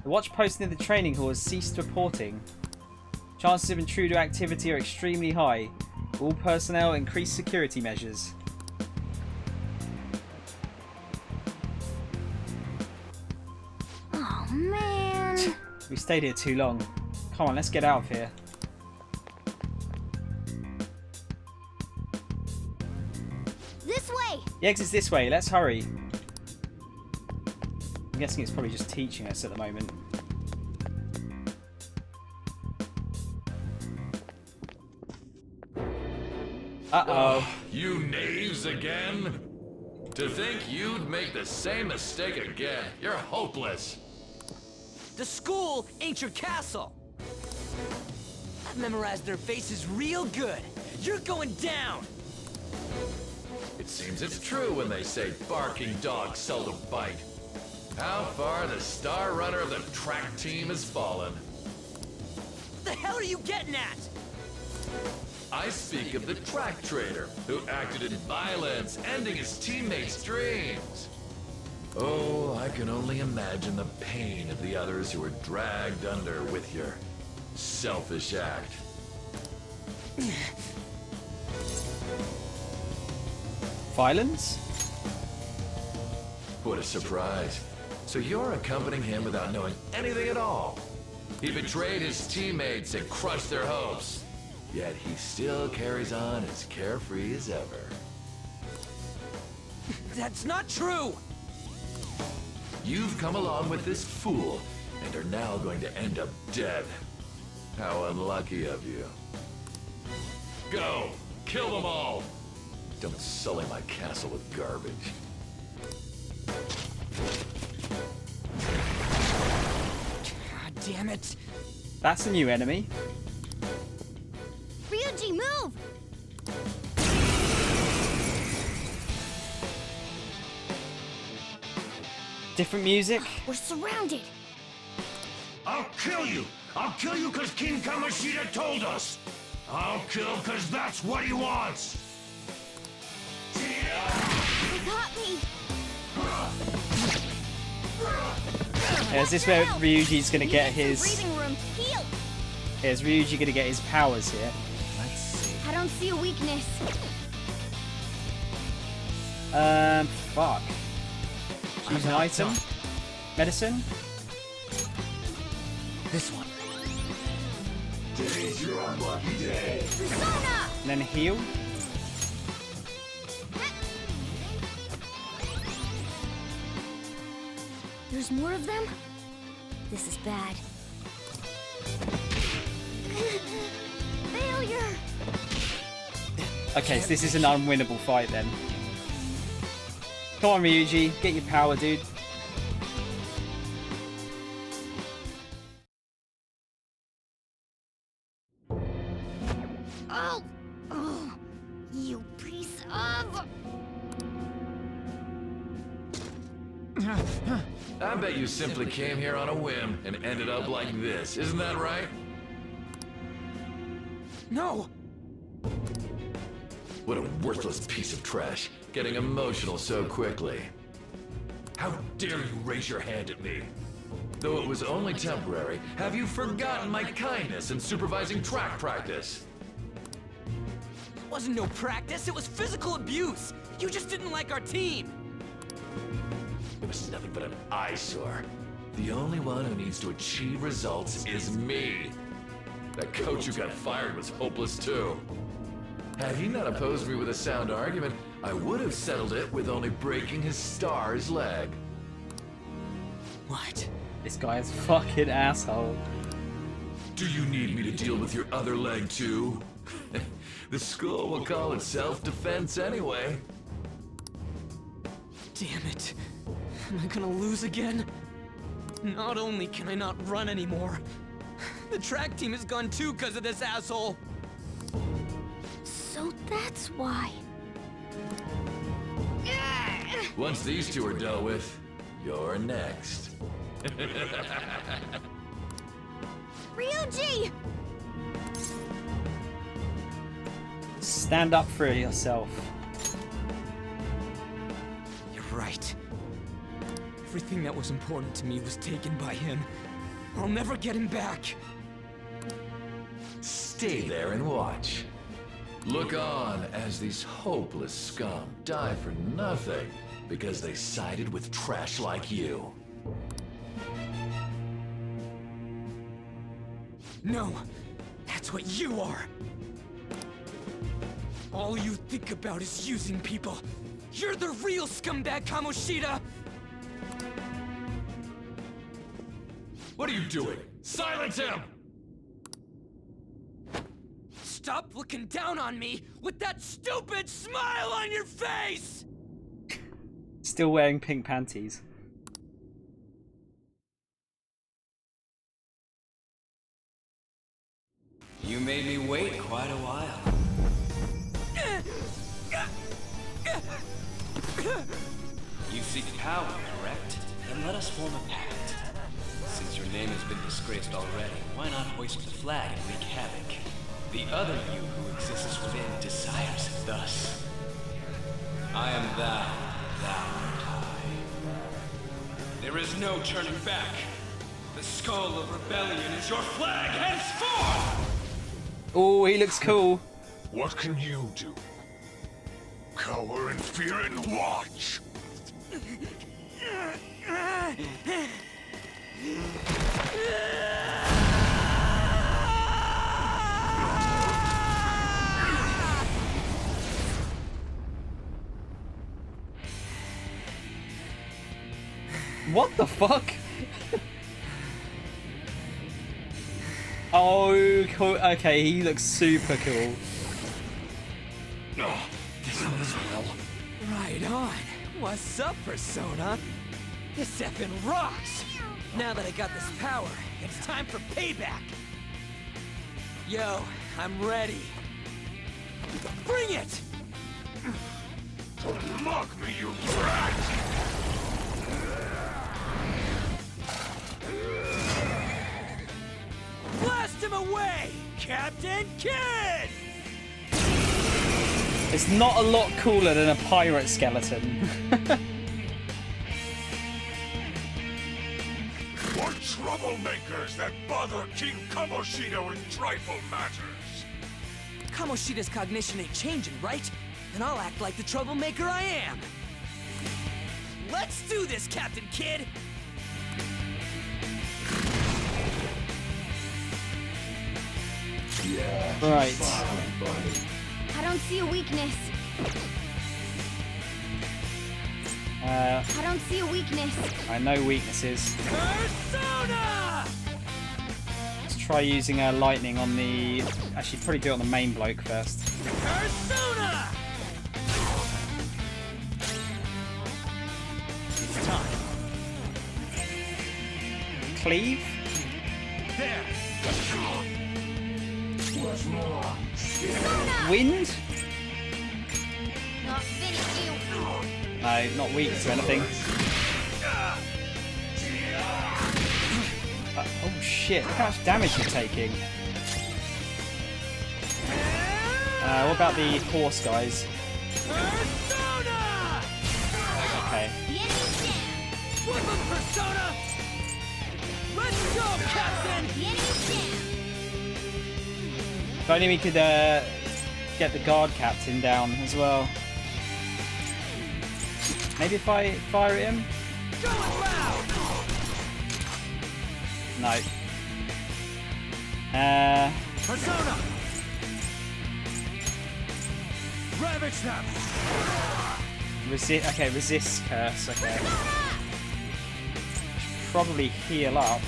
The watch post near the training hall has ceased reporting. Chances of intruder activity are extremely high. All personnel increase security measures. Oh man. We stayed here too long. Come on, let's get out of here. The exit's this way. Let's hurry. I'm guessing it's probably just teaching us at the moment. Uh-oh. You knaves again? To think you'd make the same mistake again. You're hopeless. The school ain't your castle. I've memorized their faces real good. You're going down. It seems it's true when they say barking dogs seldom bite. How far the star runner of the track team has fallen. What the hell are you getting at? I speak of the track trader who acted in violence, ending his teammates' dreams. Oh, I can only imagine the pain of the others who were dragged under with your selfish act. Violence? What a surprise. So you're accompanying him without knowing anything at all. He betrayed his teammates and crushed their hopes. Yet he still carries on as carefree as ever. That's not true! You've come along with this fool and are now going to end up dead. How unlucky of you. Go! Kill them all! Don't sully my castle with garbage. God damn it. That's a new enemy. Ryuji, move! Different music. We're surrounded. I'll kill you! I'll kill you because King Kamoshida told us! I'll kill because that's what he wants! He got me! Is this where Ryuji's gonna get his... Breathing room. Heal! Is Ryuji gonna get his powers here? Let's see. I don't see a weakness. Fuck. Choose an item. Medicine. This one. Today's your unlucky day. Persona! And then heal. There's more of them? This is bad. Failure! Okay, so this is an unwinnable fight then. Come on, Ryuji. Get your power, dude. Oh! Oh! You piece of... I bet you simply came here on a whim and ended up like this, isn't that right? No! What a worthless piece of trash, getting emotional so quickly. How dare you raise your hand at me? Though it was only temporary, have you forgotten my kindness in supervising track practice? It wasn't no practice, it was physical abuse! You just didn't like our team! It was nothing but an eyesore. The only one who needs to achieve results is me. That coach who got fired was hopeless too. Had he not opposed me with a sound argument, I would have settled it with only breaking his star's leg. What? This guy is fucking asshole. Do you need me to deal with your other leg too? The school will call it self-defense anyway. Damn it. Am I gonna lose again? Not only can I not run anymore, the track team is gone too because of this asshole. So that's why. Once these two are dealt with, you're next. Ryuji! Stand up for yourself. You're right. Everything that was important to me was taken by him. I'll never get him back. Stay there and watch. Look on as these hopeless scum die for nothing because they sided with trash like you. No, that's what you are. All you think about is using people. You're the real scumbag, Kamoshida! What are you doing? Silence him! Stop looking down on me with that stupid smile on your face! Still wearing pink panties. You made me wait quite a while. You seek power, correct? Then let us form a pact. Since your name has been disgraced already, why not hoist the flag and wreak havoc? The other you who exists within desires it thus. I am thou, thou art I. There is no turning back. The skull of rebellion is your flag henceforth! Oh, he looks cool. What can you do? Cower in fear and watch! What the fuck? Oh, cool. Okay, he looks super cool. This goes well. Right on. What's up, Persona? This effing rocks! Now that I got this power, it's time for payback! Yo, I'm ready. Bring it! Don't mock me, you brat! Blast him away, Captain Kid! It's not a lot cooler than a pirate skeleton. What troublemakers that bother King Kamoshida with trifle matters? Kamoshida's cognition ain't changing, right? Then I'll act like the troublemaker I am. Let's do this, Captain Kid! Right. I don't see a weakness. I don't see a weakness. I know weaknesses. Persona! Let's try using lightning on the... Actually, probably do it on the main bloke first. Persona! It's time. Cleave? There! What's more? Wind? Not finish you. No, not weak to anything. Oh shit, look how much damage you're taking. What about the horse guys? Persona! Okay. Flip him, Persona! Let's go, Captain! If only we could get the guard captain down as well. Maybe if I fire at him? Going loud! No. Persona! Ravage them! Resist. Okay, resist curse. Okay. Should probably heal up.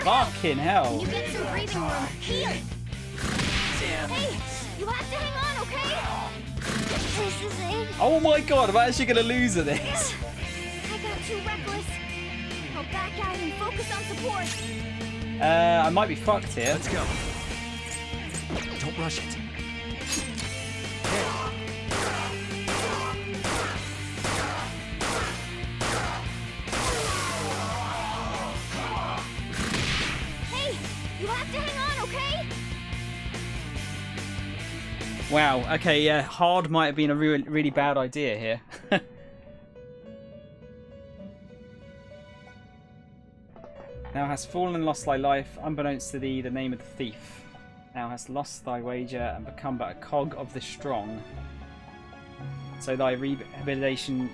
Fucking hell! You get some breathing room. Heal. Hey, you have to hang on, okay? This is it. Oh my god, I'm actually gonna lose at this. I got too reckless. I'll back out and focus on support. I might be fucked here. Let's go. Don't rush it. Hey, you have to hang on, okay? Wow, okay, yeah, hard might have been a really bad idea here. Thou hast fallen and lost thy life, unbeknownst to thee the name of the thief. Thou hast lost thy wager and become but a cog of the strong. So thy rehabilitation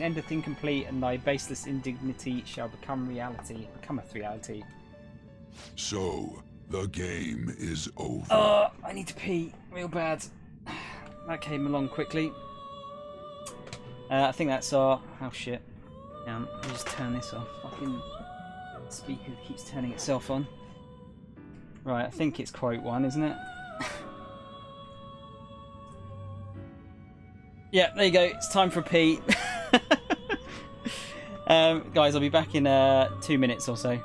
endeth incomplete, and thy baseless indignity shall becometh reality. So, the game is over. Oh, I need to pee real bad. That came along quickly. I think that's our... Oh shit. Let me just turn this off. Fucking speaker keeps turning itself on. Right, I think it's quote 1, isn't it? Yeah, there you go. It's time for a pee. Guys, I'll be back in 2 minutes or so.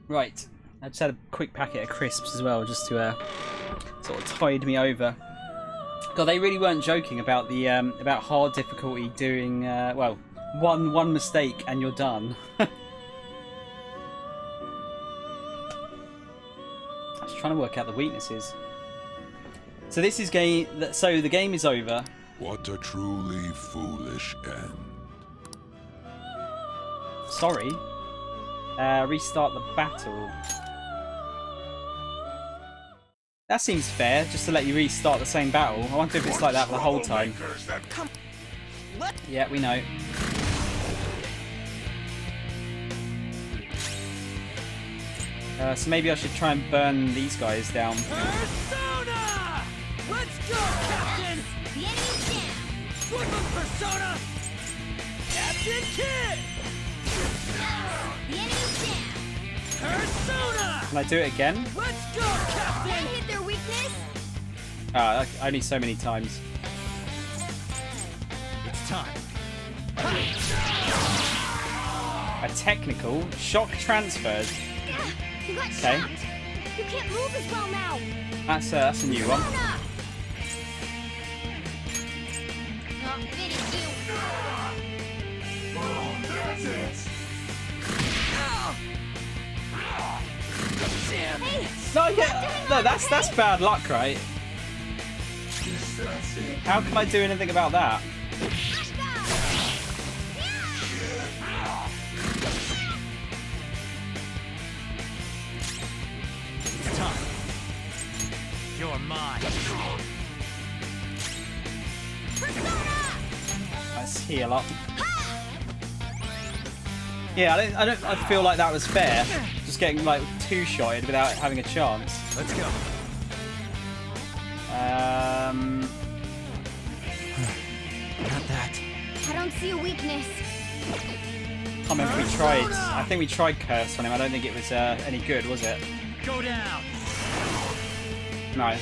Right, I just had a quick packet of crisps as well, just to sort of tide me over. God, they really weren't joking about the about hard difficulty doing well, one mistake and you're done. I was trying to work out the weaknesses. So this is game. So the game is over. What a truly foolish end. Sorry. Restart the battle. That seems fair, just to let you restart the same battle. I wonder if it's like that for the whole time. Yeah, we know. So maybe I should try and burn these guys down. Persona! Let's go, Captain! The enemy's down! Flip him, Persona! Captain Kid! The enemy's down! Can I do it again? Let's go, Captain! Can't hit their weakness! Only so many times. It's time. A technical shock transfers. You got Okay. shocked. You can't move as well now. That's a new one. Not fitting you. That's it. Hey, No, that's bad luck, right? How can I do anything about that? It's time. You're mine. Let's heal up. Yeah, I feel like that was fair. Just getting like two-shotted without having a chance. Let's go. Got that. I don't see a weakness. I remember we tried. I think we tried curse on him. I don't think it was any good, was it? Go down. No.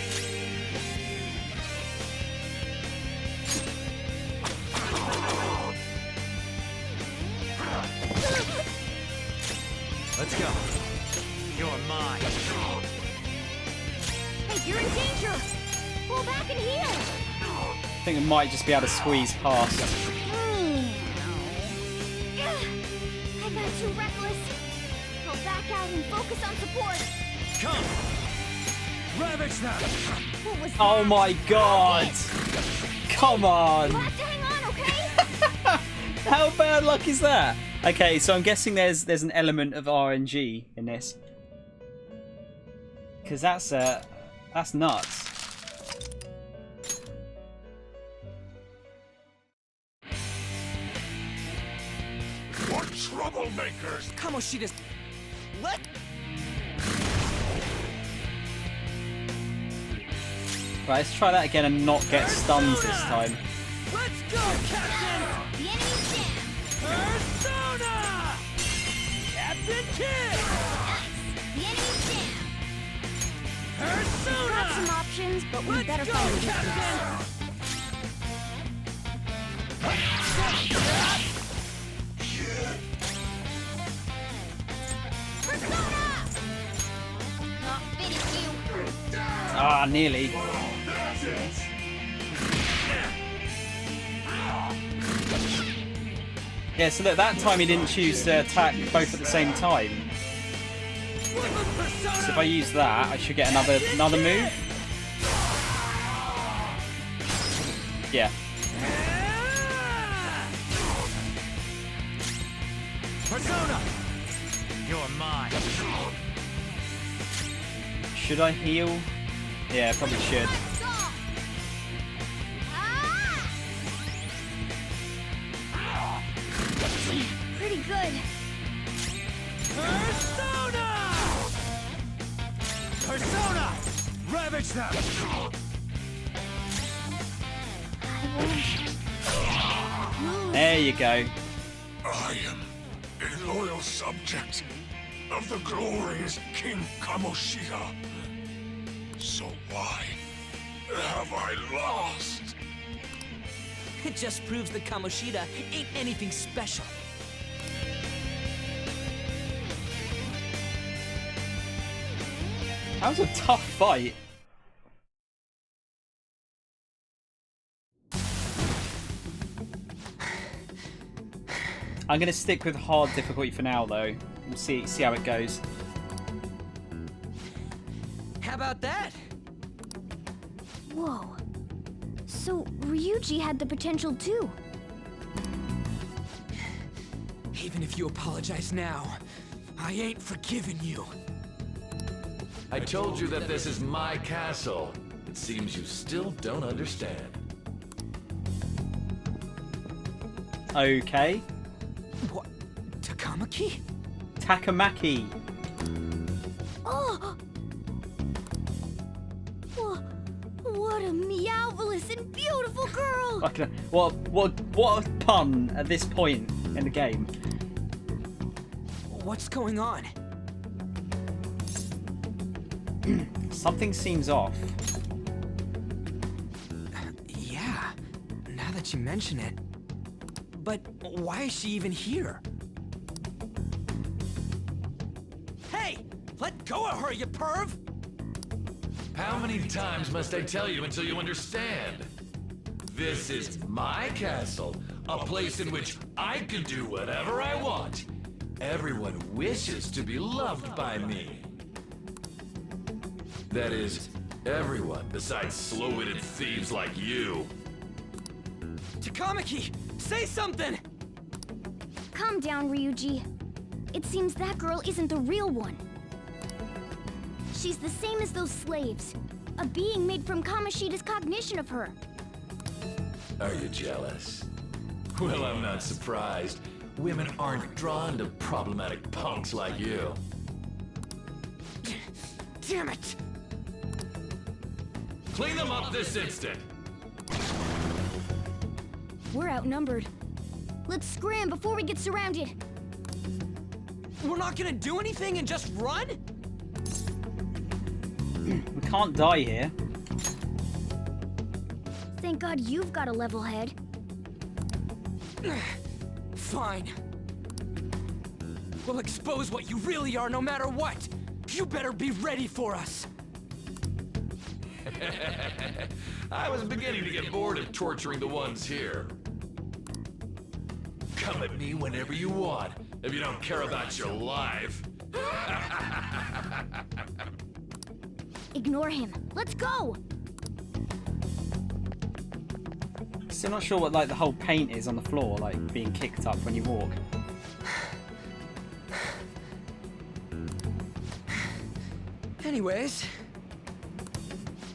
Let's go. You're mine. Hey, you're in danger. Pull back and heal. I think we might just be able to squeeze past. I got too reckless. I'll back out and focus on support. Come. Ravage them. What was Oh my god! Come on! You have to hang on, okay? How bad luck is that? Okay, so I'm guessing there's an element of RNG in this, because that's nuts. What troublemakers? Kamoshida's. Let. Right, let's try that again and not get stunned this time. Let's go, Captain. The enemy's down. Persona. Captain Kid. The enemy's down. Persona. We've got some options, but we better go, find a Captain. Persona! Not fitting you. Ah, nearly. That's it. Yeah, so look, that time he didn't choose to attack both at the same time. So if I use that, I should get another move. Yeah. Persona. You're mine. Should I heal? Yeah, probably should. Pretty good. Persona! Persona! Ravage them! There you go. I am a loyal subject of the glorious King Kamoshida. So why have I lost? It just proves that Kamoshida ain't anything special. That was a tough fight. I'm gonna stick with hard difficulty for now, though. We'll see how it goes. How about that? Whoa. So Ryuji had the potential too. Even if you apologize now, I ain't forgiving you. I told you that this is my castle. It seems you still don't understand. Okay. What? Takamaki? Takamaki. Oh! What a meowvelous and beautiful girl! Fucking, what a pun at this point in the game. What's going on? Something seems off. Yeah, now that you mention it. But why is she even here? Hey! Let go of her, you perv! How many times must I tell you until you understand? This is my castle, a place in which I can do whatever I want. Everyone wishes to be loved by me. That is, everyone besides slow-witted thieves like you. Takamaki, say something! Calm down, Ryuji. It seems that girl isn't the real one. She's the same as those slaves. A being made from Kamoshida's cognition of her. Are you jealous? Well, I'm not surprised. Women aren't drawn to problematic punks like you. Damn it! Clean them up this instant! We're outnumbered. Let's scram before we get surrounded. We're not gonna do anything and just run? We can't die here. Thank God you've got a level head. Fine. We'll expose what you really are no matter what. You better be ready for us. I was beginning to get bored of torturing the ones here. Come at me whenever you want, if you don't care about your life. Ignore him. Let's go! Still not sure what like the whole paint is on the floor, like being kicked up when you walk. Anyways,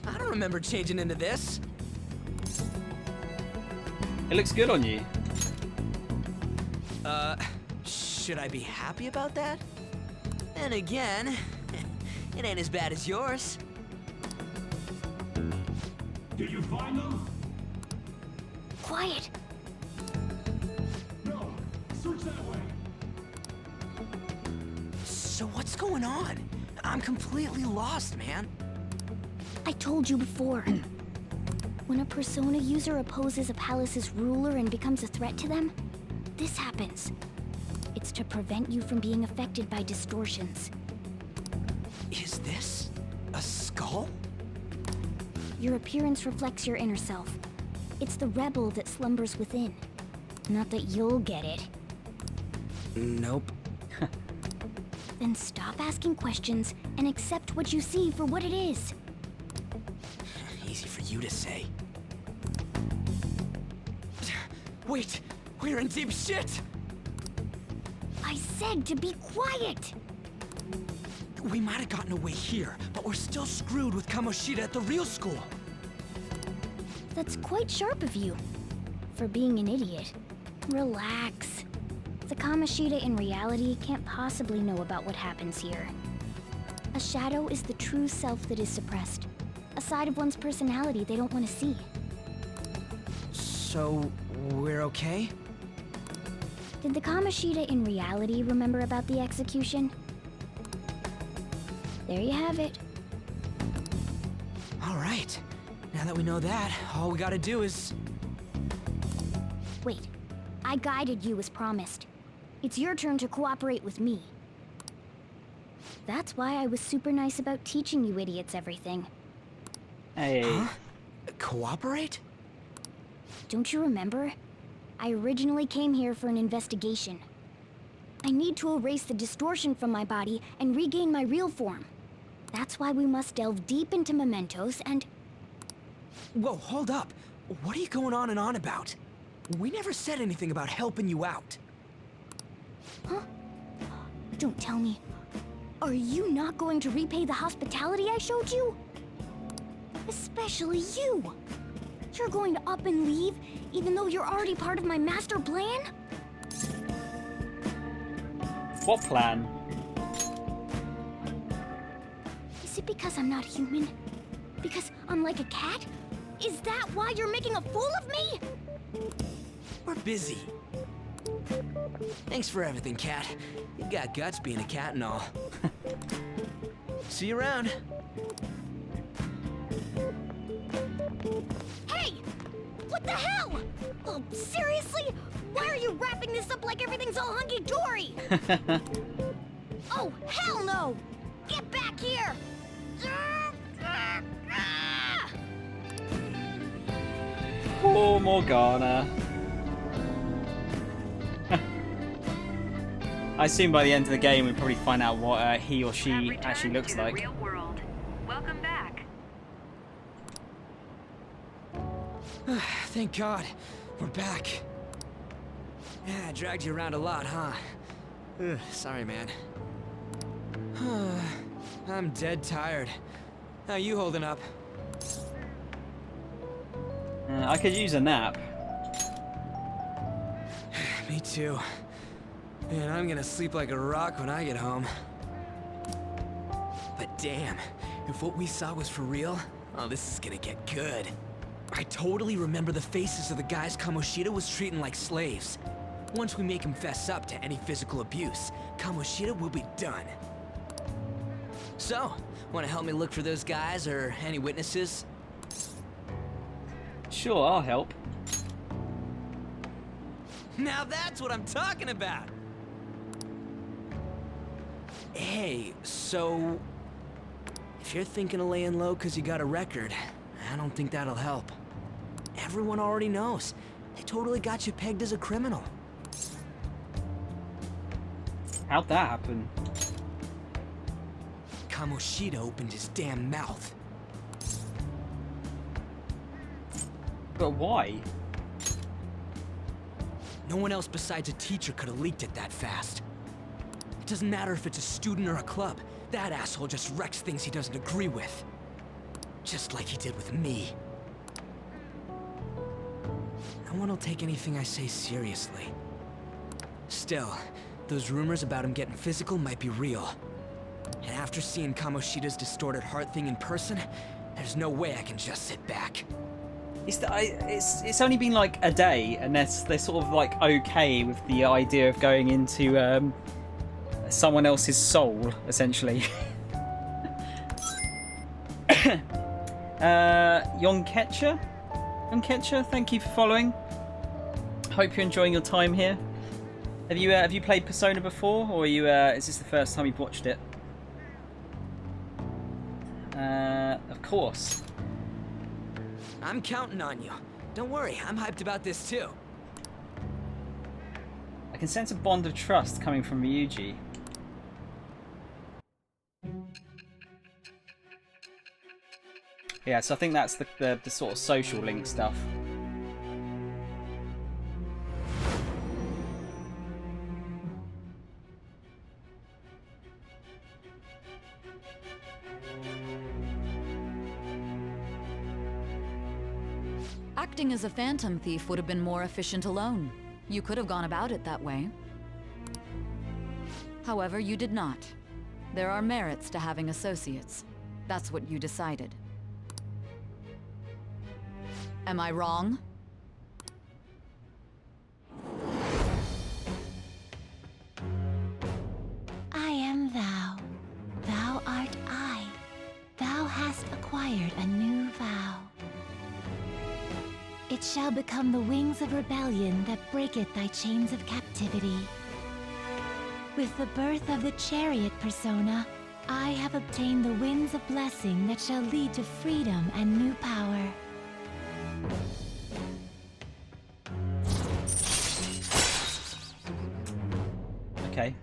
I don't remember changing into this. It looks good on you. Should I be happy about that? Then again, it ain't as bad as yours. Did you find them? Quiet. No, search that way. So what's going on? I'm completely lost, man. I told you before. When a Persona user opposes a palace's ruler and becomes a threat to them, this happens. It's to prevent you from being affected by distortions. Is this a skull? Your appearance reflects your inner self. It's the rebel that slumbers within. Not that you'll get it. Nope. Then stop asking questions and accept what you see for what it is. Easy for you to say. Wait, we're in deep shit! I said to be quiet! We might have gotten away here, but we're still screwed with Kamoshida at the real school. That's quite sharp of you. For being an idiot. Relax. The Kamoshida in reality can't possibly know about what happens here. A shadow is the true self that is suppressed. A side of one's personality they don't want to see. So, we're okay? Did the Kamoshida in reality remember about the execution? There you have it. All right. Now that we know that, all we gotta do is... Wait. I guided you as promised. It's your turn to cooperate with me. That's why I was super nice about teaching you idiots everything. Hey. Huh? Cooperate? Don't you remember? I originally came here for an investigation. I need to erase the distortion from my body and regain my real form. That's why we must delve deep into mementos and... Whoa, hold up. What are you going on and on about? We never said anything about helping you out. Huh? Don't tell me. Are you not going to repay the hospitality I showed you? Especially you. You're going to up and leave, even though you're already part of my master plan? What plan? Is it because I'm not human? Because I'm like a cat? Is that why you're making a fool of me? We're busy. Thanks for everything, Cat. You've got guts being a cat and all. See you around. Hey! What the hell? Oh, seriously? Why are you wrapping this up like everything's all hunky-dory? Oh, hell no! Get back here! Poor Morgana. I assume by the end of the game we'll probably find out what he or she actually looks like. Real world. Welcome back. Thank God. We're back. Yeah, I dragged you around a lot, huh? Ugh, sorry, man. I'm dead tired. How you holding up? I could use a nap. Me too. Man, I'm gonna sleep like a rock when I get home. But damn, if what we saw was for real, oh, this is gonna get good. I totally remember the faces of the guys Kamoshida was treating like slaves. Once we make him fess up to any physical abuse, Kamoshida will be done. So, wanna help me look for those guys or any witnesses? Sure, I'll help. Now that's what I'm talking about! Hey, so... if you're thinking of laying low because you got a record, I don't think that'll help. Everyone already knows. They totally got you pegged as a criminal. How'd that happen? Kamoshida opened his damn mouth. But why? No one else besides a teacher could have leaked it that fast. It doesn't matter if it's a student or a club. That asshole just wrecks things he doesn't agree with. Just like he did with me. No one will take anything I say seriously. Still, those rumors about him getting physical might be real. And after seeing Kamoshida's distorted heart thing in person, there's no way I can just sit back. It's only been like a day, and they're sort of like okay with the idea of going into someone else's soul, essentially. Yonketcher, thank you for following. Hope you're enjoying your time here. Have you played Persona before, or is this the first time you've watched it? Of course. I'm counting on you. Don't worry, I'm hyped about this too. I can sense a bond of trust coming from Ryuji. Yeah, so I think that's the sort of social link stuff. Acting as a phantom thief would have been more efficient alone. You could have gone about it that way. However, you did not. There are merits to having associates. That's what you decided. Am I wrong? I am thou. Thou art I. Thou hast acquired a new vow. It shall become the wings of rebellion that breaketh thy chains of captivity. With the birth of the chariot persona, I have obtained the winds of blessing that shall lead to freedom and new power. Okay.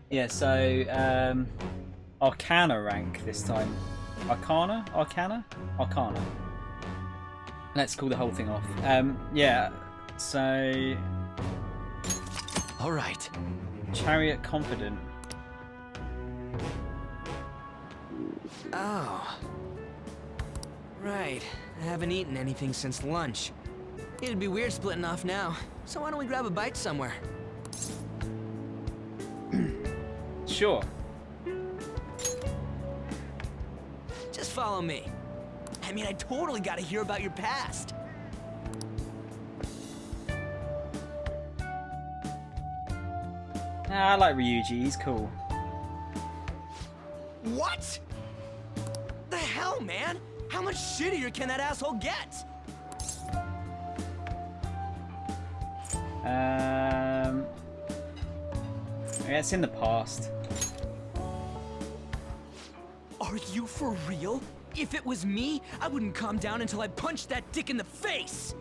Yeah, so Arcana rank this time. Arcana? Let's call the whole thing off. Yeah, so... Alright. Chariot Confident. Oh. Right. I haven't eaten anything since lunch. It'd be weird splitting off now, so why don't we grab a bite somewhere? Sure. Just follow me. I mean, I totally gotta hear about your past. I like Ryuji, he's cool. What? The hell, man? How much shittier can that asshole get? Yeah, it's in the past. Are you for real? If it was me, I wouldn't calm down until I punched that dick in the face!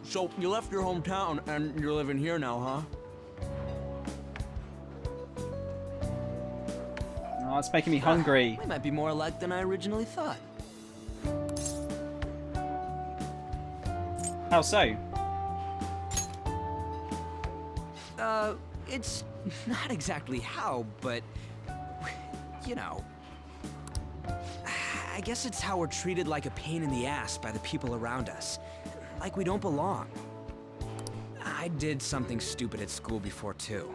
So, you left your hometown and you're living here now, huh? Oh, it's making me hungry. We might be more alike than I originally thought. How so? It's not exactly how, but... you know... I guess it's how we're treated like a pain in the ass by the people around us. Like we don't belong. I did something stupid at school before, too.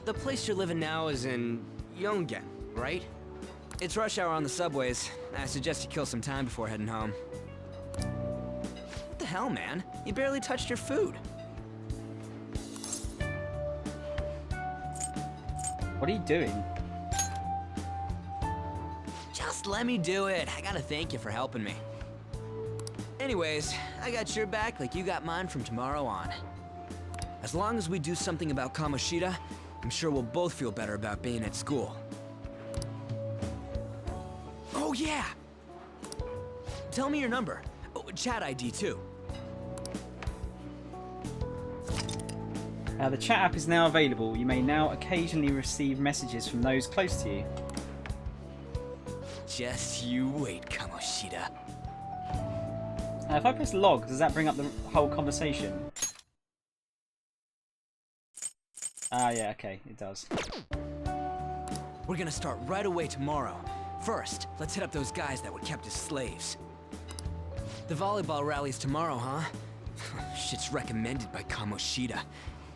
The place you're living now is in Yongen, right? It's rush hour on the subways. I suggest you kill some time before heading home. What the hell, man? You barely touched your food. What are you doing? Just let me do it. I gotta thank you for helping me. Anyways, I got your back like you got mine from tomorrow on. As long as we do something about Kamoshida, I'm sure we'll both feel better about being at school. Oh yeah! Tell me your number. Oh, chat ID too. The chat app is now available. You may now occasionally receive messages from those close to you. Just you wait, Kamoshida. If I press log, does that bring up the whole conversation? Ah, yeah, okay, it does. We're gonna start right away tomorrow. First, let's hit up those guys that were kept as slaves. The volleyball rally's tomorrow, huh? Shit's recommended by Kamoshida.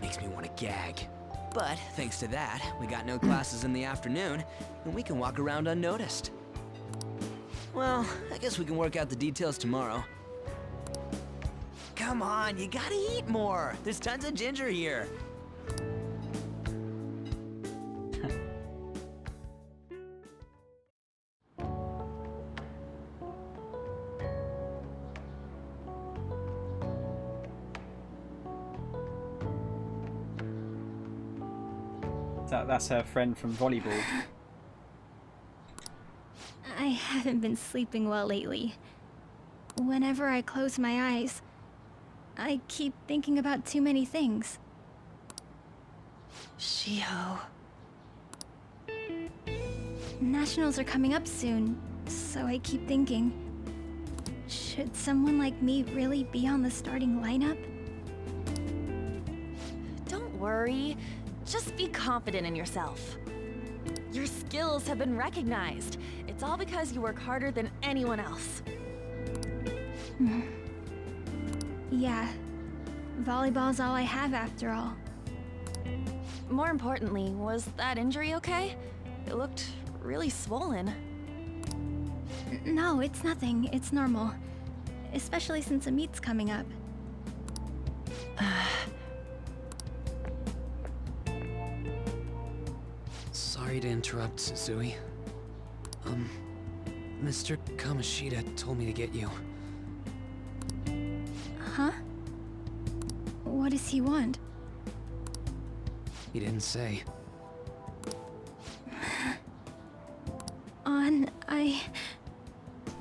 Makes me want to gag. But thanks to that, we got no classes in the afternoon, and we can walk around unnoticed. Well, I guess we can work out the details tomorrow. Come on, you gotta eat more. There's tons of ginger here. That's her friend from Volleyball. I haven't been sleeping well lately. Whenever I close my eyes, I keep thinking about too many things. Shiho. Nationals are coming up soon, so I keep thinking, should someone like me really be on the starting lineup? Don't worry. Just be confident in yourself. Your skills have been recognized. It's all because you work harder than anyone else. Yeah. Volleyball's all I have after all. More importantly, was that injury okay? It looked really swollen. No, it's nothing. It's normal. Especially since a meet's coming up. Sorry to interrupt, Suzui. Mr. Kamoshida told me to get you. Huh? What does he want? He didn't say.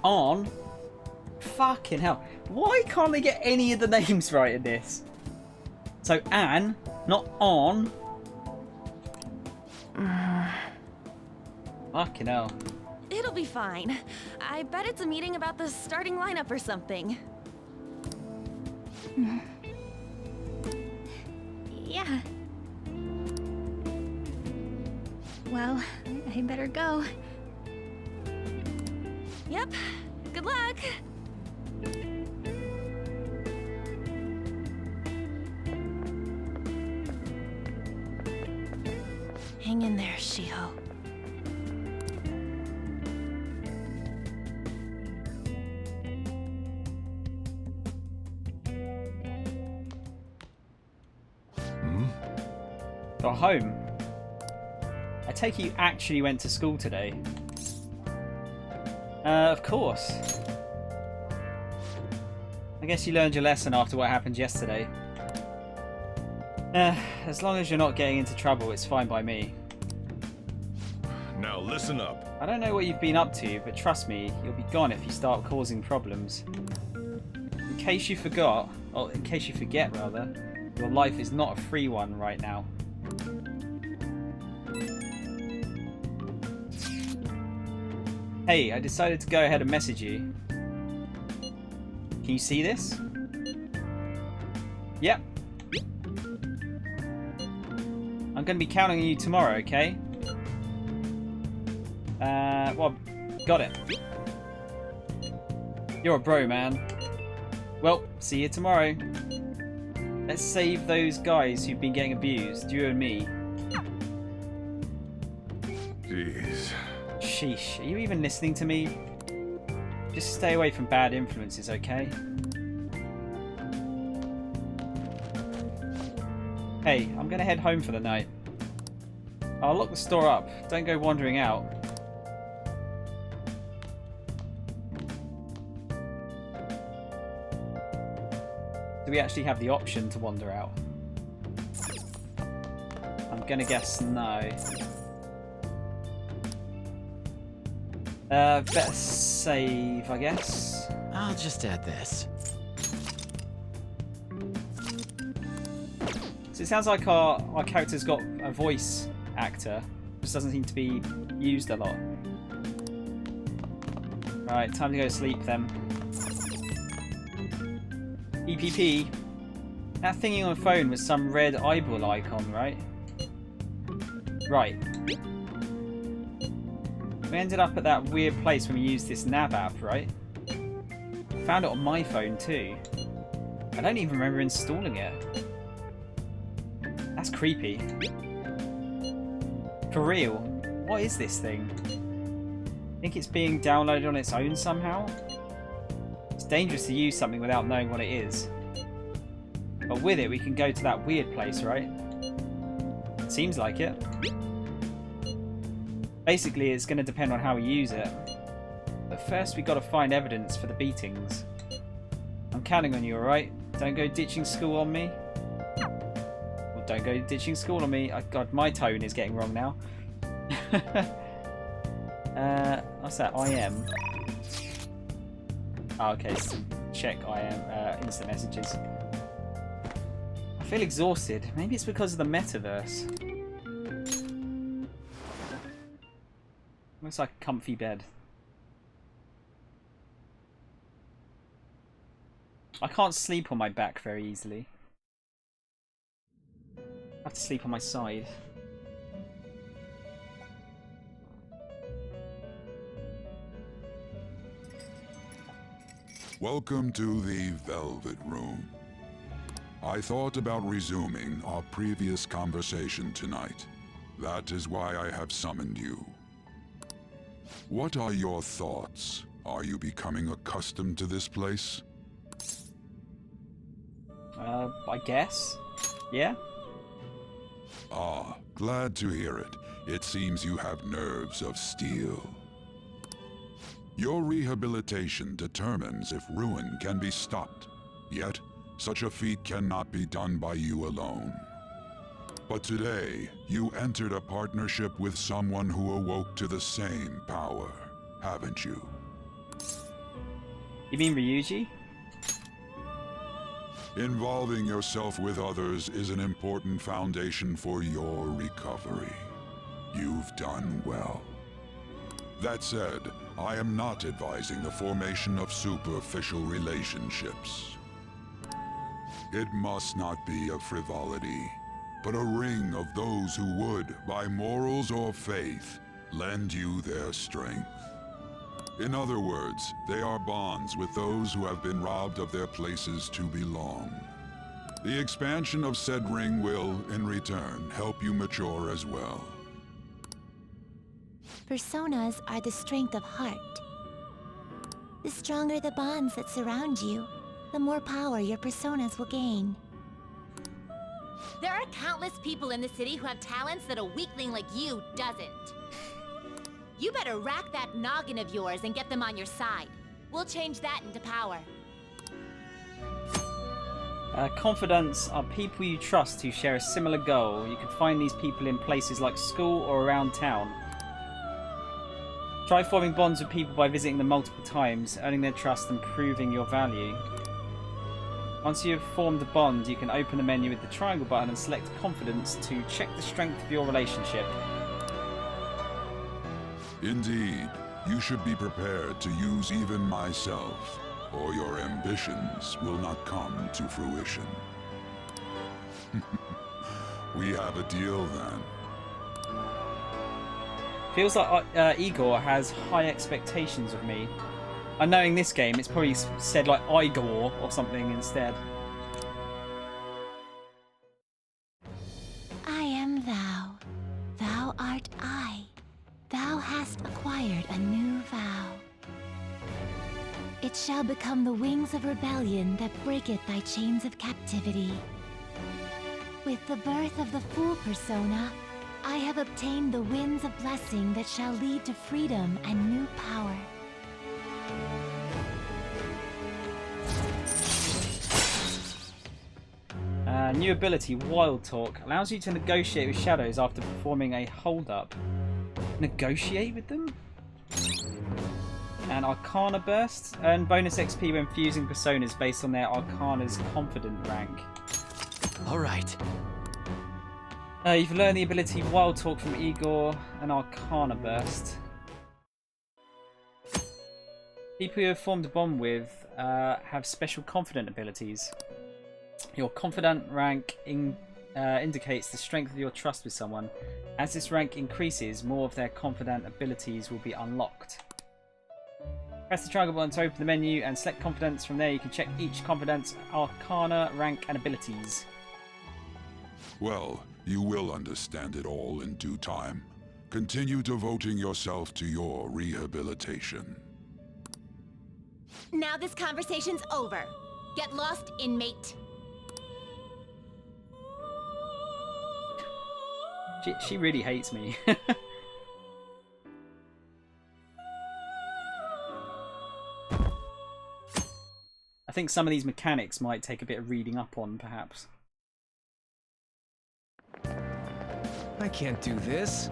On? Fucking hell. Why can't they get any of the names right in this? So Anne, not on. Fucking hell. It'll be fine. I bet it's a meeting about the starting lineup or something. Yeah. Well, I better go. Yep. Good luck. Hang in there, Shiho. Got home. I take it you actually went to school today. Of course. I guess you learned your lesson after what happened yesterday. As long as you're not getting into trouble, it's fine by me. Now listen up. I don't know what you've been up to, but trust me, you'll be gone if you start causing problems. In case you forgot, or in case you forget rather, your life is not a free one right now. Hey, I decided to go ahead and message you. Can you see this? Yep. I'm going to be counting on you tomorrow, okay? Well, got it. You're a bro, man. Well, see you tomorrow. Let's save those guys who've been getting abused, you and me. Jeez. Sheesh, are you even listening to me? Just stay away from bad influences, okay? Hey, I'm gonna head home for the night. I'll lock the store up. Don't go wandering out. Do we actually have the option to wander out? I'm gonna guess no. Better save, I guess. I'll just add this. So it sounds like our character's got a voice actor. Just doesn't seem to be used a lot. Right, time to go to sleep then. EPP. That thingy on the phone was some red eyeball icon, right? Right. We ended up at that weird place when we used this nav app, right? Found it on my phone too. I don't even remember installing it. That's creepy. For real, what is this thing? Think it's being downloaded on its own somehow? It's dangerous to use something without knowing what it is. But with it, we can go to that weird place, right? Seems like it. Basically, it's going to depend on how we use it. But first, we got to find evidence for the beatings. I'm counting on you, alright? Don't go ditching school on me. Well, don't go ditching school on me. God, my tone is getting wrong now. What's that? I am. Oh, okay, so check I am. Instant messages. I feel exhausted. Maybe it's because of the metaverse. Looks like a comfy bed. I can't sleep on my back very easily. I have to sleep on my side. Welcome to the Velvet Room. I thought about resuming our previous conversation tonight. That is why I have summoned you. What are your thoughts? Are you becoming accustomed to this place? I guess. Yeah? Ah, glad to hear it. It seems you have nerves of steel. Your rehabilitation determines if ruin can be stopped. Yet, such a feat cannot be done by you alone. But today, you entered a partnership with someone who awoke to the same power, haven't you? You mean Ryuji? Involving yourself with others is an important foundation for your recovery. You've done well. That said, I am not advising the formation of superficial relationships. It must not be a frivolity, but a ring of those who would, by morals or faith, lend you their strength. In other words, they are bonds with those who have been robbed of their places to belong. The expansion of said ring will, in return, help you mature as well. Personas are the strength of heart. The stronger the bonds that surround you, the more power your personas will gain. There are countless people in the city who have talents that a weakling like you doesn't. You better rack that noggin of yours and get them on your side. We'll change that into power. Confidants are people you trust who share a similar goal. You can find these people in places like school or around town. Try forming bonds with people by visiting them multiple times, earning their trust and proving your value. Once you have formed a bond, you can open the menu with the triangle button and select Confidence to check the strength of your relationship. Indeed, you should be prepared to use even myself, or your ambitions will not come to fruition. We have a deal then. Feels like Igor has high expectations of me. And knowing this game, it's probably said like Igor or something instead. I am thou. Thou art I. Thou hast acquired a new vow. It shall become the wings of rebellion that breaketh thy chains of captivity. With the birth of the Fool persona, I have obtained the winds of blessing that shall lead to freedom and new power. New ability, Wild Talk, allows you to negotiate with shadows after performing a hold-up. Negotiate with them? And Arcana Burst, earn bonus XP when fusing personas based on their Arcana's Confident rank. Alright. You've learned the ability Wild Talk from Igor and Arcana Burst. People you have formed a bond with have special Confident abilities. Your Confident rank indicates the strength of your trust with someone. As this rank increases, more of their Confident abilities will be unlocked. Press the triangle button to open the menu and select Confidence. From there you can check each Confident's Arcana rank and abilities. Well, you will understand it all in due time. Continue devoting yourself to your rehabilitation. Now this conversation's over. Get lost, inmate. She really hates me. I think some of these mechanics might take a bit of reading up on, perhaps. I can't do this.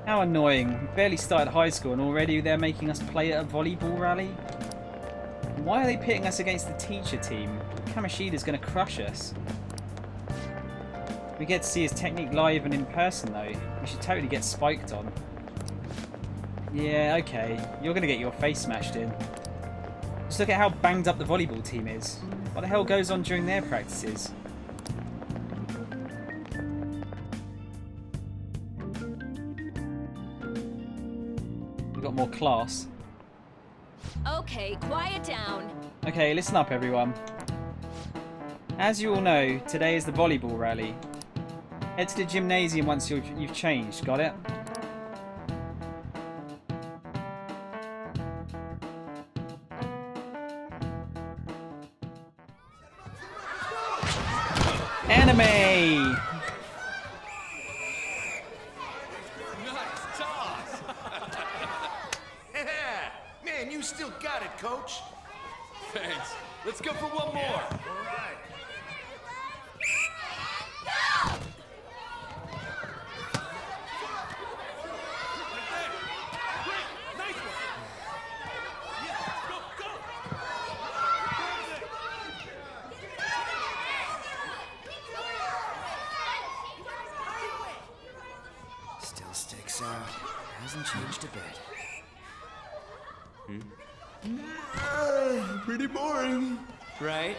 How annoying. We barely started high school and already they're making us play at a volleyball rally? Why are they pitting us against the teacher team? Kamoshida's going to crush us. We get to see his technique live and in person though. We should totally get spiked on. Yeah, okay. You're going to get your face smashed in. Just look at how banged up the volleyball team is. What the hell goes on during their practices? We've got more class. Okay, quiet down. Okay, listen up everyone. As you all know, today is the volleyball rally. Head to the gymnasium once you've changed, got it? Anime! Nice toss! Yeah! Man, you still got it, coach. Thanks. Let's go for one more. All right. Still sticks out. Hasn't changed a bit. Pretty boring. Right?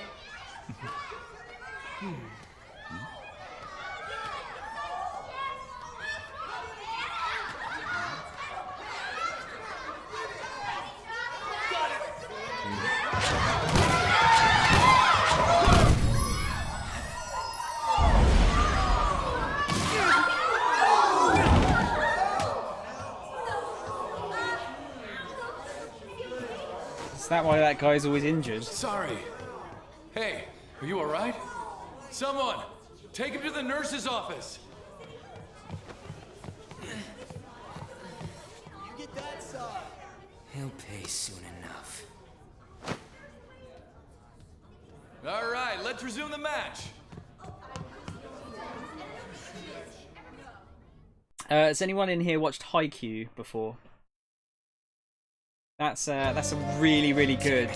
Is that why that guy's always injured? Sorry. Hey, are you alright? Someone! Take him to the nurse's office. You get that side. He'll pay soon enough. All right, let's resume the match. Has anyone in here watched Haikyuu before? That's a really, really good.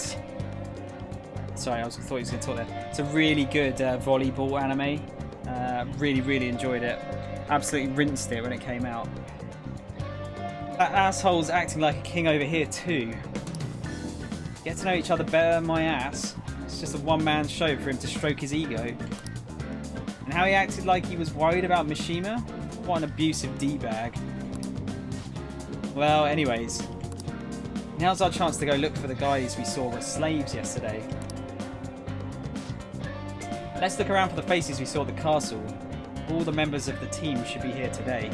Sorry, I thought he was going to talk there. It's a really good volleyball anime. Really, really enjoyed it. Absolutely rinsed it when it came out. That asshole's acting like a king over here too. Get to know each other better, my ass. It's just a one-man show for him to stroke his ego. And how he acted like he was worried about Mishima? What an abusive D-bag. Well, anyways. Now's our chance to go look for the guys we saw were slaves yesterday. Let's look around for the faces we saw at the castle. All the members of the team should be here today.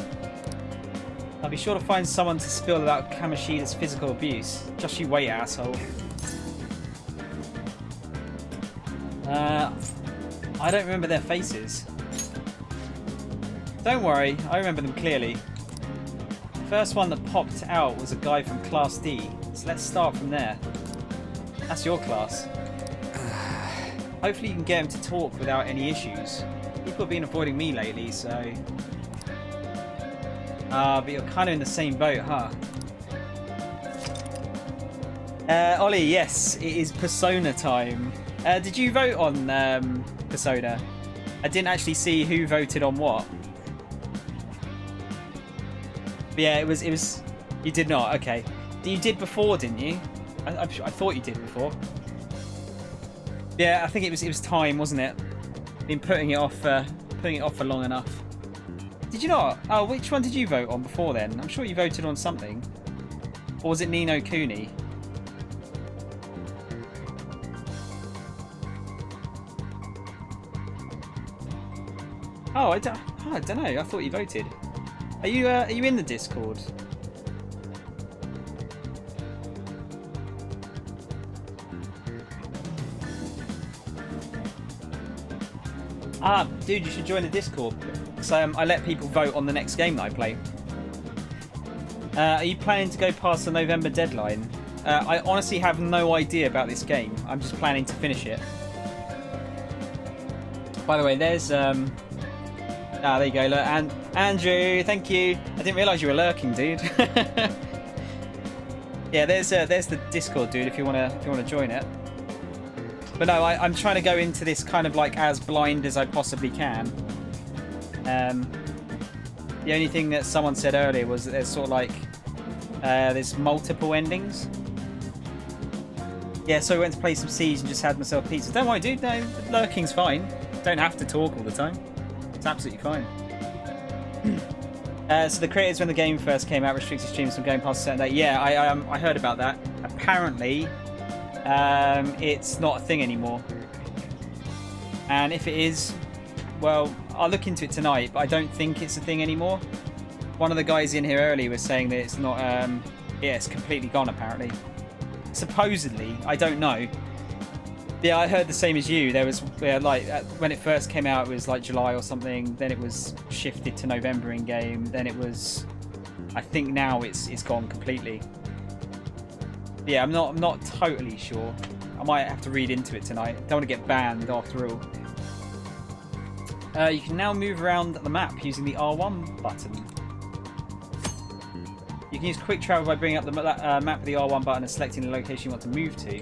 I'll be sure to find someone to spill about Kamoshida's physical abuse. Just you wait, asshole. I don't remember their faces. Don't worry, I remember them clearly. The first one that popped out was a guy from Class D, so let's start from there. That's your class. Hopefully you can get him to talk without any issues. People have been avoiding me lately, so... but you're kind of in the same boat, huh? Ollie, yes, it is Persona time. Did you vote on Persona? I didn't actually see who voted on what. But yeah, it was. You did not. Okay, you did before, didn't you? I thought you did before. Yeah, I think it was time, wasn't it? Been putting it off for long enough. Did you not? Oh, which one did you vote on before then? I'm sure you voted on something. Or was it Ni no Kuni? Oh, I don't know. I thought you voted. Are you in the Discord? Ah, dude, you should join the Discord. So I let people vote on the next game that I play. Are you planning to go past the November deadline? I honestly have no idea about this game. I'm just planning to finish it. By the way, there's there you go. Look, and Andrew, thank you. I didn't realise you were lurking, dude. Yeah, there's the Discord, dude. If you wanna join it. But no, I'm trying to go into this kind of like as blind as I possibly can. The only thing that someone said earlier was that there's sort of like there's multiple endings. Yeah, so I went to play some Siege and just had myself pizza. Don't worry, dude. No, lurking's fine. Don't have to talk all the time. It's absolutely fine. So the creators, when the game first came out, restricted streams from going past a certain date. Yeah, I heard about that. Apparently, it's not a thing anymore. And if it is, well, I'll look into it tonight, but I don't think it's a thing anymore. One of the guys in here earlier was saying that it's not, yeah, it's completely gone apparently. Supposedly, I don't know. Yeah, I heard the same as you. There was, like, when it first came out, it was like July or something. Then it was shifted to November in game. Then it was, I think now it's gone completely. Yeah, I'm not totally sure. I might have to read into it tonight. Don't want to get banned after all. You can now move around the map using the R1 button. You can use quick travel by bringing up the map with the R1 button and selecting the location you want to move to.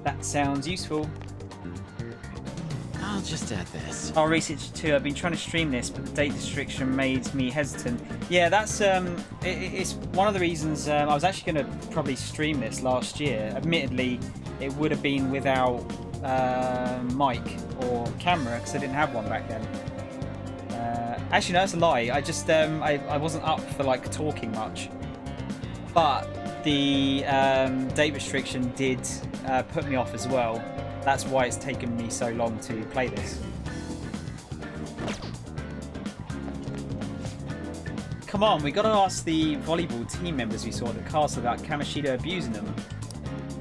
That sounds useful. I'll just add this. I'll research too. I've been trying to stream this, but the date restriction made me hesitant. Yeah, that's it's one of the reasons I was actually going to probably stream this last year. Admittedly, it would have been without mic or camera because I didn't have one back then. Actually, no, that's a lie. I just I wasn't up for like talking much, but the date restriction did put me off as well. That's why it's taken me so long to play this. Come on, we gotta ask the volleyball team members we saw at the castle about Kamoshida abusing them.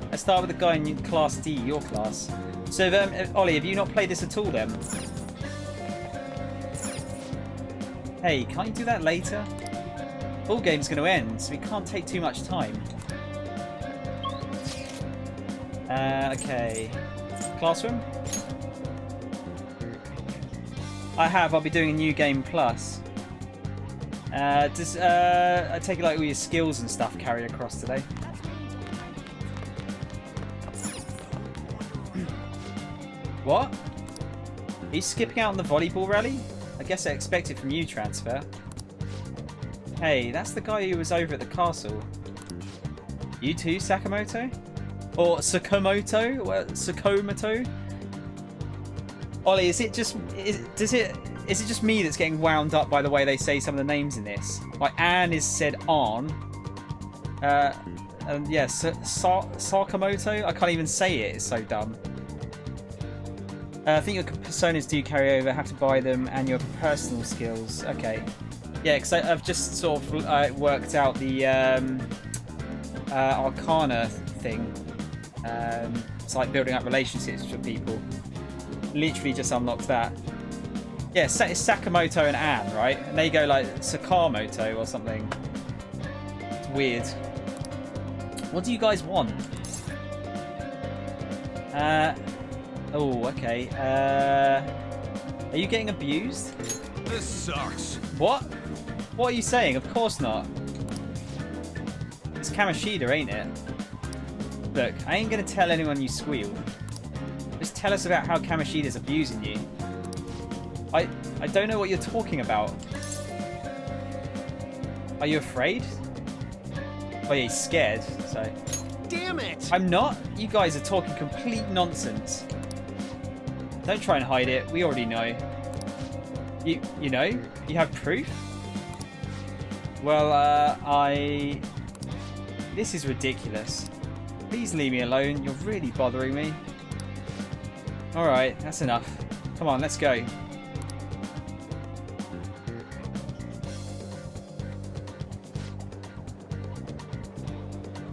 Let's start with the guy in Class D, your class. So, Ollie, have you not played this at all then? Hey, can't you do that later? Ball game's going to end, so we can't take too much time. Okay. Classroom? I'll be doing a new game plus. I take it like all your skills and stuff carry across today? What? Are you skipping out on the volleyball rally? I guess I expect it from you, Transfer. Hey, that's the guy who was over at the castle. You too, Sakamoto? Or Sakamoto? Well, Sakamoto? Ollie, is it just me that's getting wound up by the way they say some of the names in this? Like Anne is said on. And yeah, Sakamoto? I can't even say it, it's so dumb. I think your personas do carry over, have to buy them, and your personal skills. Okay. Yeah, because I've just sort of worked out the Arcana thing. It's like building up relationships with people. Literally just unlocked that. Yeah, it's Sakamoto and Anne, right? And they go like Sakamoto or something. It's weird. What do you guys want? Oh, okay. Are you getting abused? This sucks. What? What are you saying? Of course not. It's Kamoshida, ain't it? Look, I ain't gonna tell anyone you squealed. Just tell us about how Kamoshida's abusing you. I don't know what you're talking about. Are you afraid? Oh yeah, he's scared, so... Damn it! I'm not. You guys are talking complete nonsense. Don't try and hide it. We already know. You know? You have proof? Well, This is ridiculous. Please leave me alone. You're really bothering me. Alright, that's enough. Come on, let's go.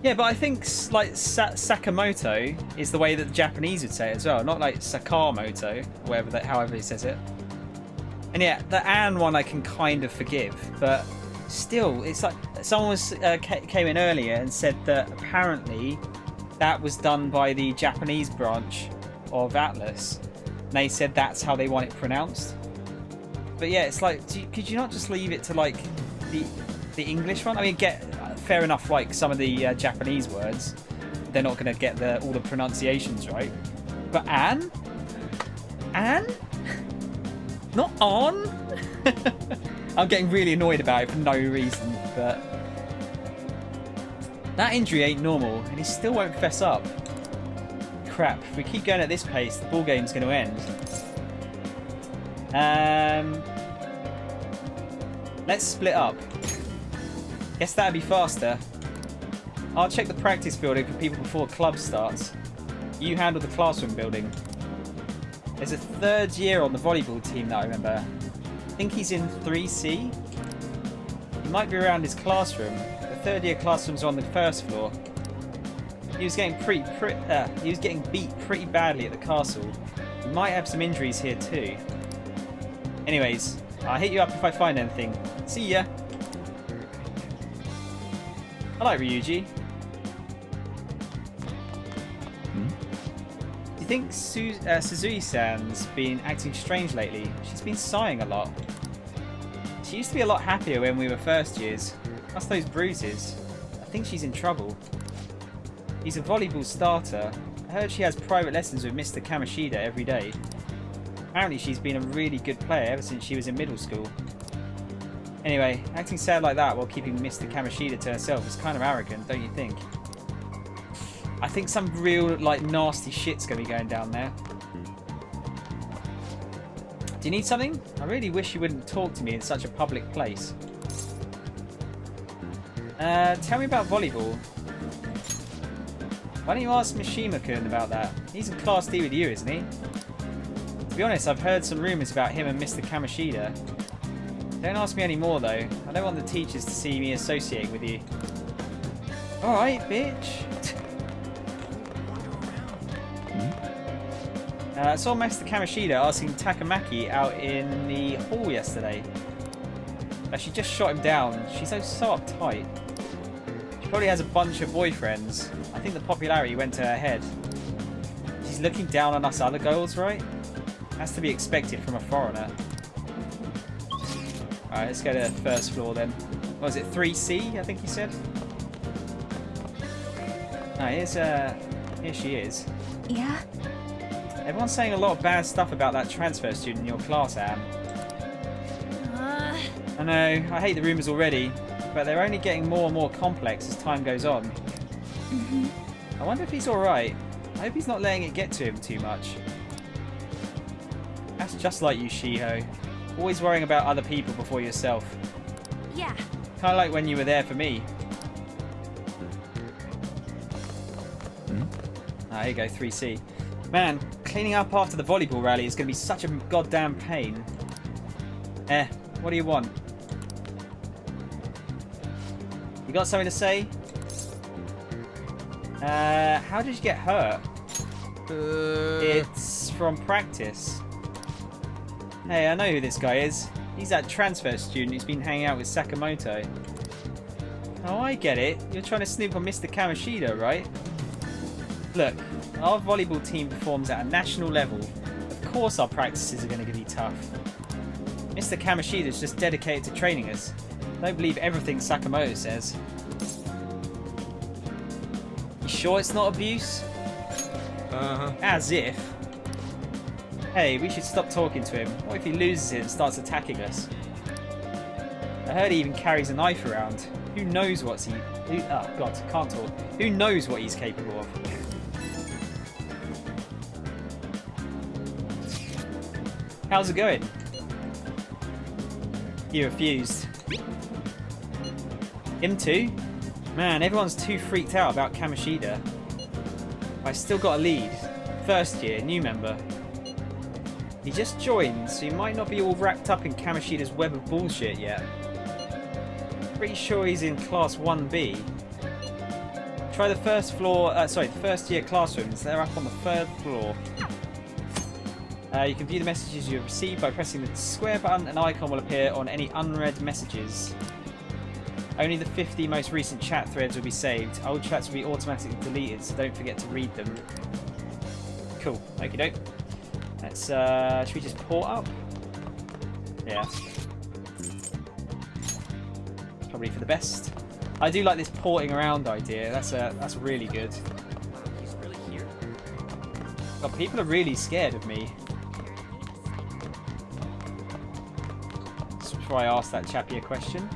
Yeah, but I think like Sakamoto is the way that the Japanese would say it as well, not like Sakamoto, however he says it. And yeah, the Anne one I can kind of forgive, but still, it's like someone came in earlier and said that apparently that was done by the Japanese branch of Atlus. And they said that's how they want it pronounced. But yeah, it's like, could you not just leave it to like the English one? I mean, fair enough, like some of the Japanese words, they're not going to get all the pronunciations right. But Anne? Anne? Not on? I'm getting really annoyed about it for no reason, but... That injury ain't normal, and he still won't fess up. Crap, if we keep going at this pace, the ball game's going to end. Let's split up. Guess that'd be faster. I'll check the practice building for people before club starts. You handle the classroom building. There's a third year on the volleyball team that I remember. I think he's in 3C. He might be around his classroom. The third year classrooms are on the first floor. He was getting beat pretty badly at the castle. He might have some injuries here too. Anyways, I'll hit you up if I find anything. See ya. Hello, Ryuji. Do you think Suzui-san's been acting strange lately? She's been sighing a lot. She used to be a lot happier when we were first years. Plus those bruises. I think she's in trouble. He's a volleyball starter. I heard she has private lessons with Mr. Kamoshida every day. Apparently she's been a really good player ever since she was in middle school. Anyway, acting sad like that while keeping Mr. Kamoshida to herself is kind of arrogant, don't you think? I think some real, like, nasty shit's going to be going down there. Do you need something? I really wish you wouldn't talk to me in such a public place. Tell me about volleyball. Why don't you ask Mishima-kun about that? He's in Class D with you, isn't he? To be honest, I've heard some rumours about him and Mr. Kamoshida. Don't ask me any more, though. I don't want the teachers to see me associating with you. Alright, bitch. I saw Mr. Kamoshida asking Takamaki out in the hall yesterday. She just shot him down. She's so uptight. She probably has a bunch of boyfriends. I think the popularity went to her head. She's looking down on us other girls, right? Has to be expected from a foreigner. Alright, let's go to the first floor then. What was it, 3C, I think he said? Alright, here she is. Yeah? Everyone's saying a lot of bad stuff about that transfer student in your class, Anne. I know, I hate the rumours already, but they're only getting more and more complex as time goes on. I wonder if he's alright. I hope he's not letting it get to him too much. That's just like you, Shiho. Always worrying about other people before yourself. Yeah. Kind of like when you were there for me. Ah, here you go, 3C. Man, cleaning up after the volleyball rally is going to be such a goddamn pain. What do you want? You got something to say? How did you get hurt? It's from practice. Hey, I know who this guy is. He's that transfer student who's been hanging out with Sakamoto. Oh, I get it. You're trying to snoop on Mr. Kamoshida, right? Look, our volleyball team performs at a national level. Of course our practices are going to be tough. Mr. Kamoshida's just dedicated to training us. Don't believe everything Sakamoto says. You sure it's not abuse? As if. Hey, we should stop talking to him. What if he loses it and starts attacking us? I heard he even carries a knife around. Who knows what's he... oh, God, can't talk. Who knows what he's capable of? How's it going? You refused. Him too? Man, everyone's too freaked out about Kamoshida. I still got a lead. First year, new member. He just joined, so he might not be all wrapped up in Kamoshida's web of bullshit yet. Pretty sure he's in class 1B. Try the first floor, the first year classrooms. They're up on the 3rd floor. You can view the messages you have received by pressing the square button. An icon will appear on any unread messages. Only the 50 most recent chat threads will be saved. Old chats will be automatically deleted, so don't forget to read them. Cool. Okie doke. Let's, should we just port up? Yeah. Probably for the best. I do like this porting around idea. That's really good. He's really here? God, people are really scared of me. Just before I ask that chappy a question.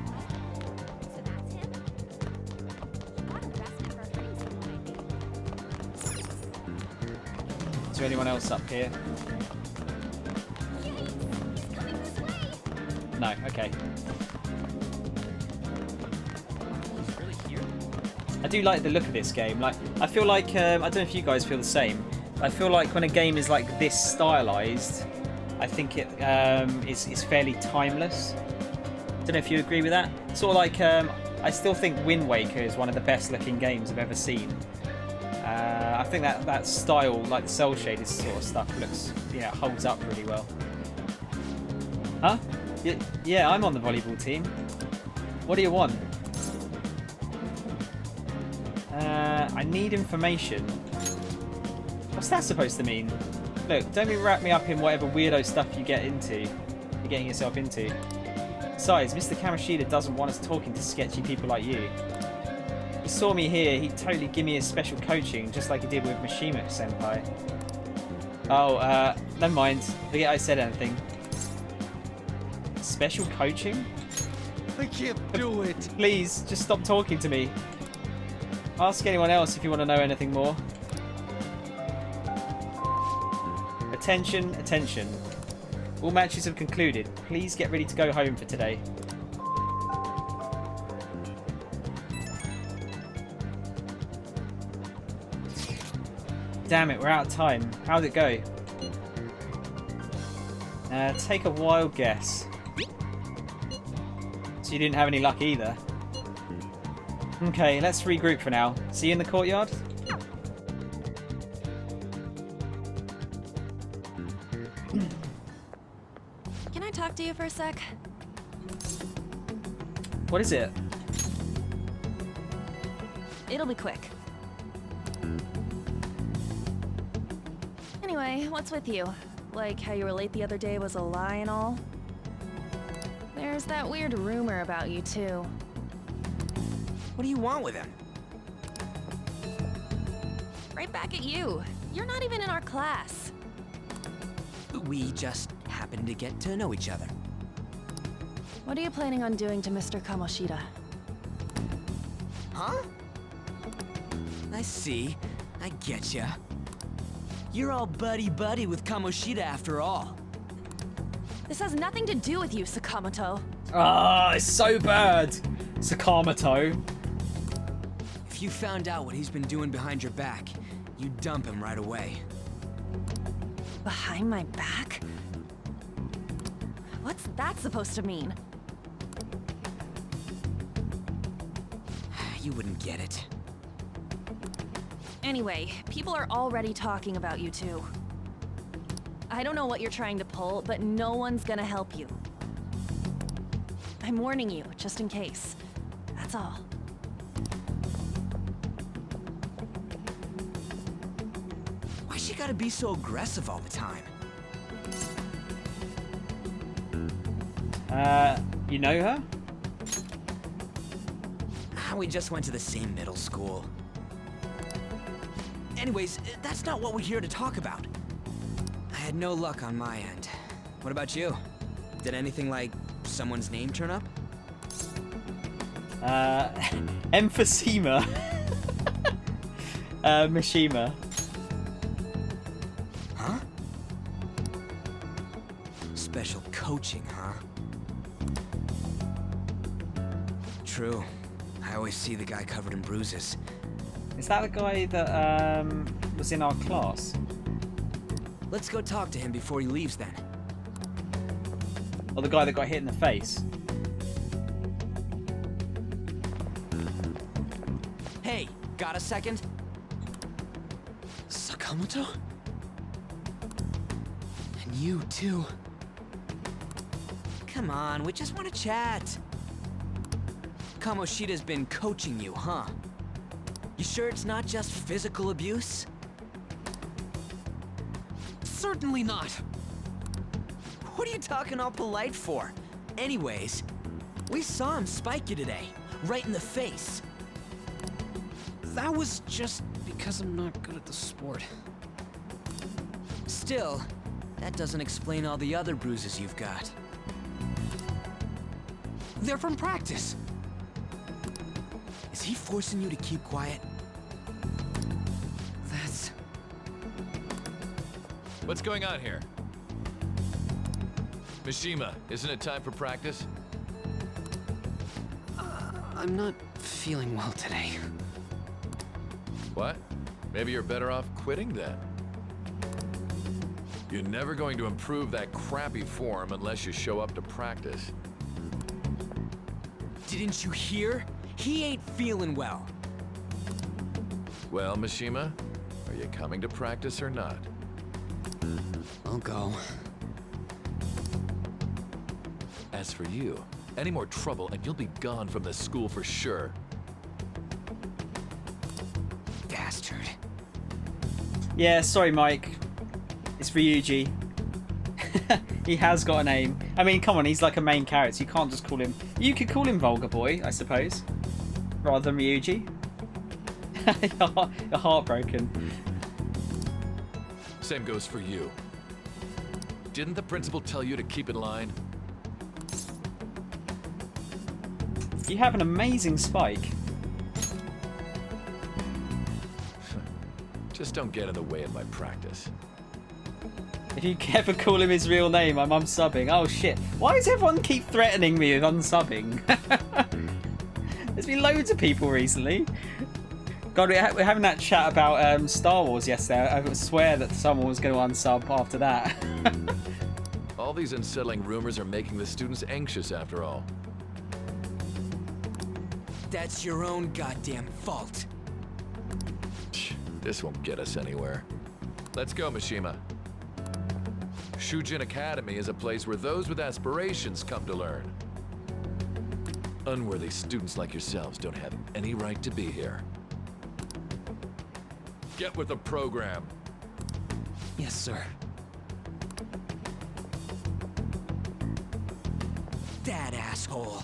Is there anyone else up here? No, okay. He's really here? I do like the look of this game. Like, I feel like I don't know if you guys feel the same. I feel like when a game is like this stylized, I think it is fairly timeless. Don't know if you agree with that. Sort of like I still think Wind Waker is one of the best looking games I've ever seen. I think that style, like the cell shaded sort of stuff, looks, holds up really well. Huh? Yeah, I'm on the volleyball team. What do you want? I need information. What's that supposed to mean? Look, don't wrap me up in whatever weirdo stuff you're getting yourself into. Besides, Mr. Kamoshida doesn't want us talking to sketchy people like you. He saw me here, he'd totally give me a special coaching, just like he did with Mishima-senpai. Oh, never mind. Forget I said anything. Special coaching? I can't do it. Please, just stop talking to me. Ask anyone else if you want to know anything more. Attention, attention. All matches have concluded. Please get ready to go home for today. Damn it, we're out of time. How'd it go? Take a wild guess. So you didn't have any luck either. Okay, let's regroup for now. See you in the courtyard? Can I talk to you for a sec? What is it? It'll be quick. Anyway, what's with you? Like how you were late the other day was a lie and all? There's that weird rumor about you too. What do you want with him? Right back at you. You're not even in our class. We just happened to get to know each other. What are you planning on doing to Mr. Kamoshida? Huh? I see. I getcha. You're all buddy-buddy with Kamoshida after all. This has nothing to do with you, Sakamoto. Ah, it's so bad. Sakamoto. If you found out what he's been doing behind your back, you'd dump him right away. Behind my back? What's that supposed to mean? You wouldn't get it. Anyway, people are already talking about you two. I don't know what you're trying to pull, but no one's gonna help you. I'm warning you, just in case. That's all. Why she gotta be so aggressive all the time? You know her? We just went to the same middle school. Anyways, that's not what we're here to talk about. I had no luck on my end. What about you? Did anything like someone's name turn up? Emphysema. Mishima. Huh? Special coaching, huh? True. I always see the guy covered in bruises. Is that the guy that was in our class? Let's go talk to him before he leaves then. Or the guy that got hit in the face? Hey, got a second? Sakamoto? And you too. Come on, we just want to chat. Kamoshida's been coaching you, huh? You sure it's not just physical abuse? Certainly not. What are you talking all polite for? Anyways, we saw him spike you today, right in the face. That was just because I'm not good at the sport. Still, that doesn't explain all the other bruises you've got. They're from practice. Is he forcing you to keep quiet? That's... What's going on here? Mishima, isn't it time for practice? I'm not feeling well today. What? Maybe you're better off quitting then. You're never going to improve that crappy form unless you show up to practice. Didn't you hear? He ain't feeling well. Well, Mishima, are you coming to practice or not? I'll go. As for you, any more trouble and you'll be gone from this school for sure. Bastard. Yeah, sorry, Mike. It's Ryuji. He has got a name. I mean, come on, he's like a main character. You can't just call him... You could call him Vulgar Boy, I suppose. Rather than Ryuji. You're heartbroken. Same goes for you. Didn't the principal tell you to keep in line? You have an amazing spike. Just don't get in the way of my practice. If you ever call him his real name, I'm unsubbing. Oh shit. Why does everyone keep threatening me with unsubbing? There's been loads of people recently. God, we're having that chat about Star Wars yesterday. I swear that someone was going to unsub after that. All these unsettling rumors are making the students anxious after all. That's your own goddamn fault. This won't get us anywhere. Let's go, Mishima. Shujin Academy is a place where those with aspirations come to learn. Unworthy students like yourselves don't have any right to be here. Get with the program. Yes, sir. That asshole.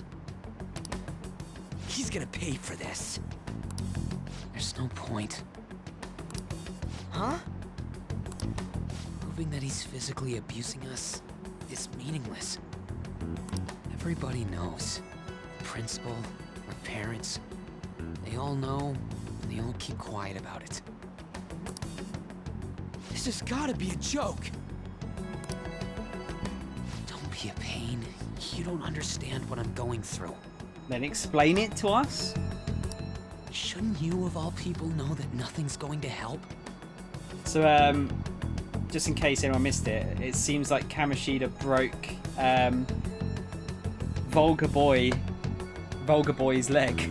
He's gonna pay for this. There's no point. Huh? Proving that he's physically abusing us is meaningless. Everybody knows. The principal, our parents, they all know, and they all keep quiet about it. This has gotta be a joke! Don't be a pain. You don't understand what I'm going through. Then explain it to us? Shouldn't you, of all people, know that nothing's going to help? So, just in case anyone missed it, it seems like Kamoshida broke Vulgar Boy's leg,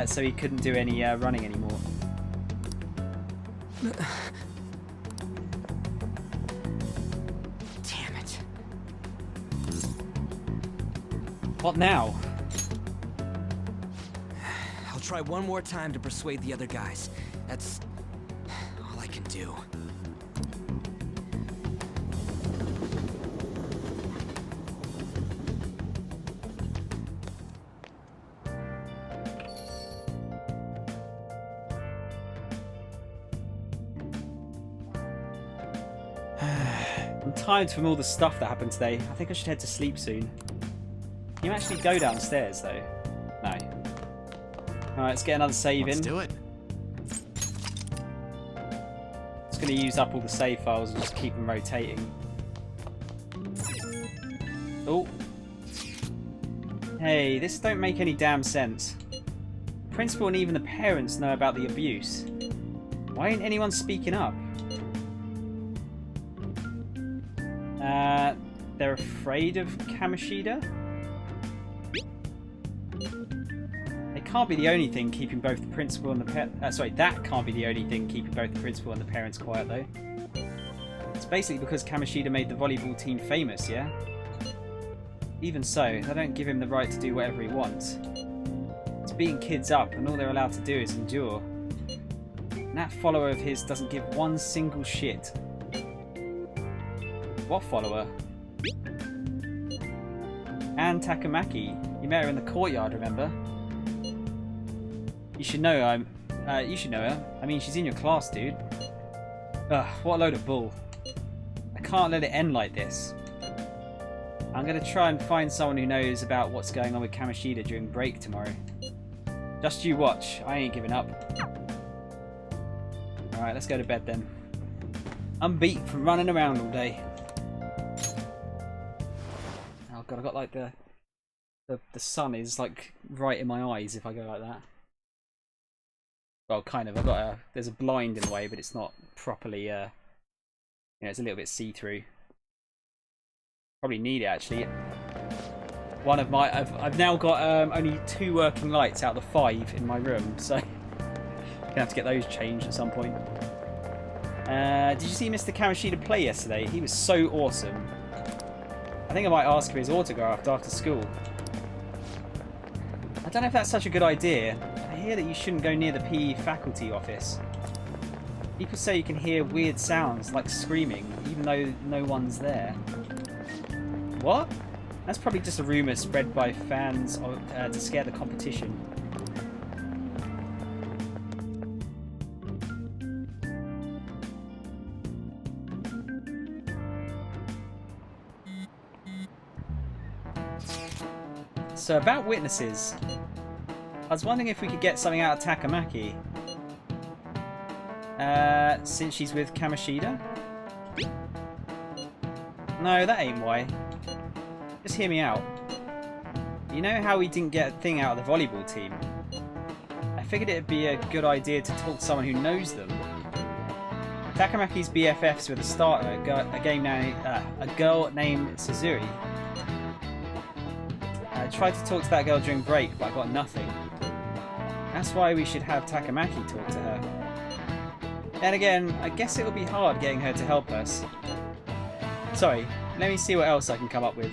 so he couldn't do any running anymore. Damn it. What now? I'll try one more time to persuade the other guys. That's all I can do. I'm tired from all the stuff that happened today. I think I should head to sleep soon. Can you actually go downstairs though? No. Alright, let's get another save in. Let's do it. Just going to use up all the save files and just keep them rotating. Oh. Hey, this don't make any damn sense. The principal and even the parents know about the abuse. Why ain't anyone speaking up? They're afraid of Kamoshida? It can't be the only thing keeping both the principal and the that can't be the only thing keeping both the principal and the parents quiet though. It's basically because Kamoshida made the volleyball team famous, yeah? Even so, they don't give him the right to do whatever he wants. It's beating kids up and all they're allowed to do is endure. And that follower of his doesn't give one single shit. What follower? Anne Takamaki. You met her in the courtyard, remember? You should know you should know her. I mean, she's in your class, dude. Ugh, what a load of bull. I can't let it end like this. I'm gonna try and find someone who knows about what's going on with Kamoshida during break tomorrow. Just you watch. I ain't giving up. Alright, let's go to bed then. I'm beat from running around all day. Oh god, I got like the sun is like right in my eyes if I go like that. Well, kind of. There's a blind in the way, but it's not properly. It's a little bit see-through. Probably need it actually. One of my, I've now got only 2 working lights out of the 5 in my room, so gonna have to get those changed at some point. Did you see Mr. Kamoshida play yesterday? He was so awesome. I think I might ask for his autograph after school. I don't know if that's such a good idea. I hear that you shouldn't go near the PE faculty office. People say you can hear weird sounds like screaming, even though no one's there. What? That's probably just a rumour spread by fans to scare the competition. So about witnesses, I was wondering if we could get something out of Takamaki. Since she's with Kamoshida? No, that ain't why. Just hear me out. You know how we didn't get a thing out of the volleyball team? I figured it'd be a good idea to talk to someone who knows them. Takamaki's BFFs with a starter, a girl named Suzuri. I tried to talk to that girl during break, but I got nothing. That's why we should have Takamaki talk to her. Then again, I guess it'll be hard getting her to help us. Sorry, let me see what else I can come up with.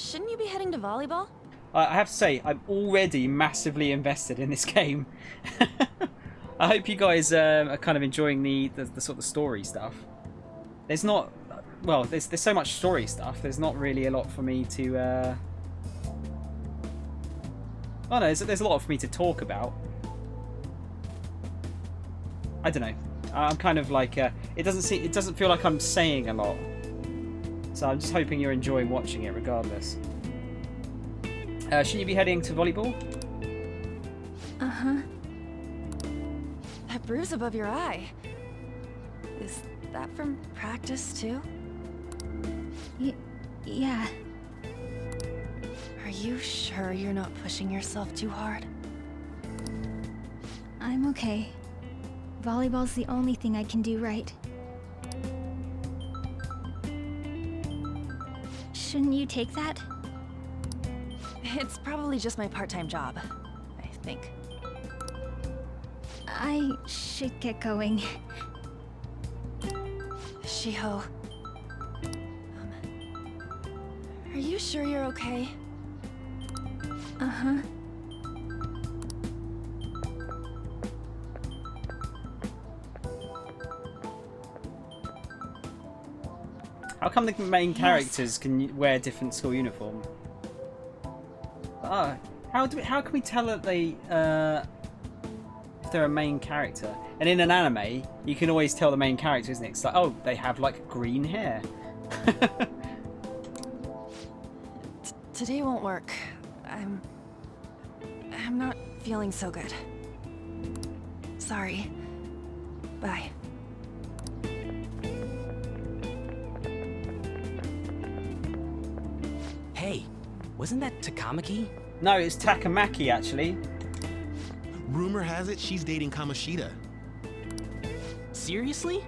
Shouldn't you be heading to volleyball? I have to say, I'm already massively invested in this game. I hope you guys are kind of enjoying the sort of story stuff. There's not... Well, there's so much story stuff. There's not really a lot for me to... Oh no, there's a lot for me to talk about. I don't know. I'm kind of like... it doesn't feel like I'm saying a lot. So I'm just hoping you're enjoying watching it regardless. Shouldn't you be heading to volleyball? Uh-huh. That bruise above your eye. Is that from practice too? Yeah. Are you sure you're not pushing yourself too hard? I'm okay. Volleyball's the only thing I can do right. Shouldn't you take that? It's probably just my part-time job, I think. I should get going. Shiho. Are you sure you're okay? Uh-huh. How come the main characters can wear different school uniform? Ah, how can we tell that they if they're a main character? And in an anime, you can always tell the main character, isn't it? It's like, oh, they have like green hair. Today won't work. I'm not feeling so good. Sorry. Bye. Hey, wasn't that Takamaki? No, it's Takamaki actually. Rumor has it she's dating Kamoshida. Seriously?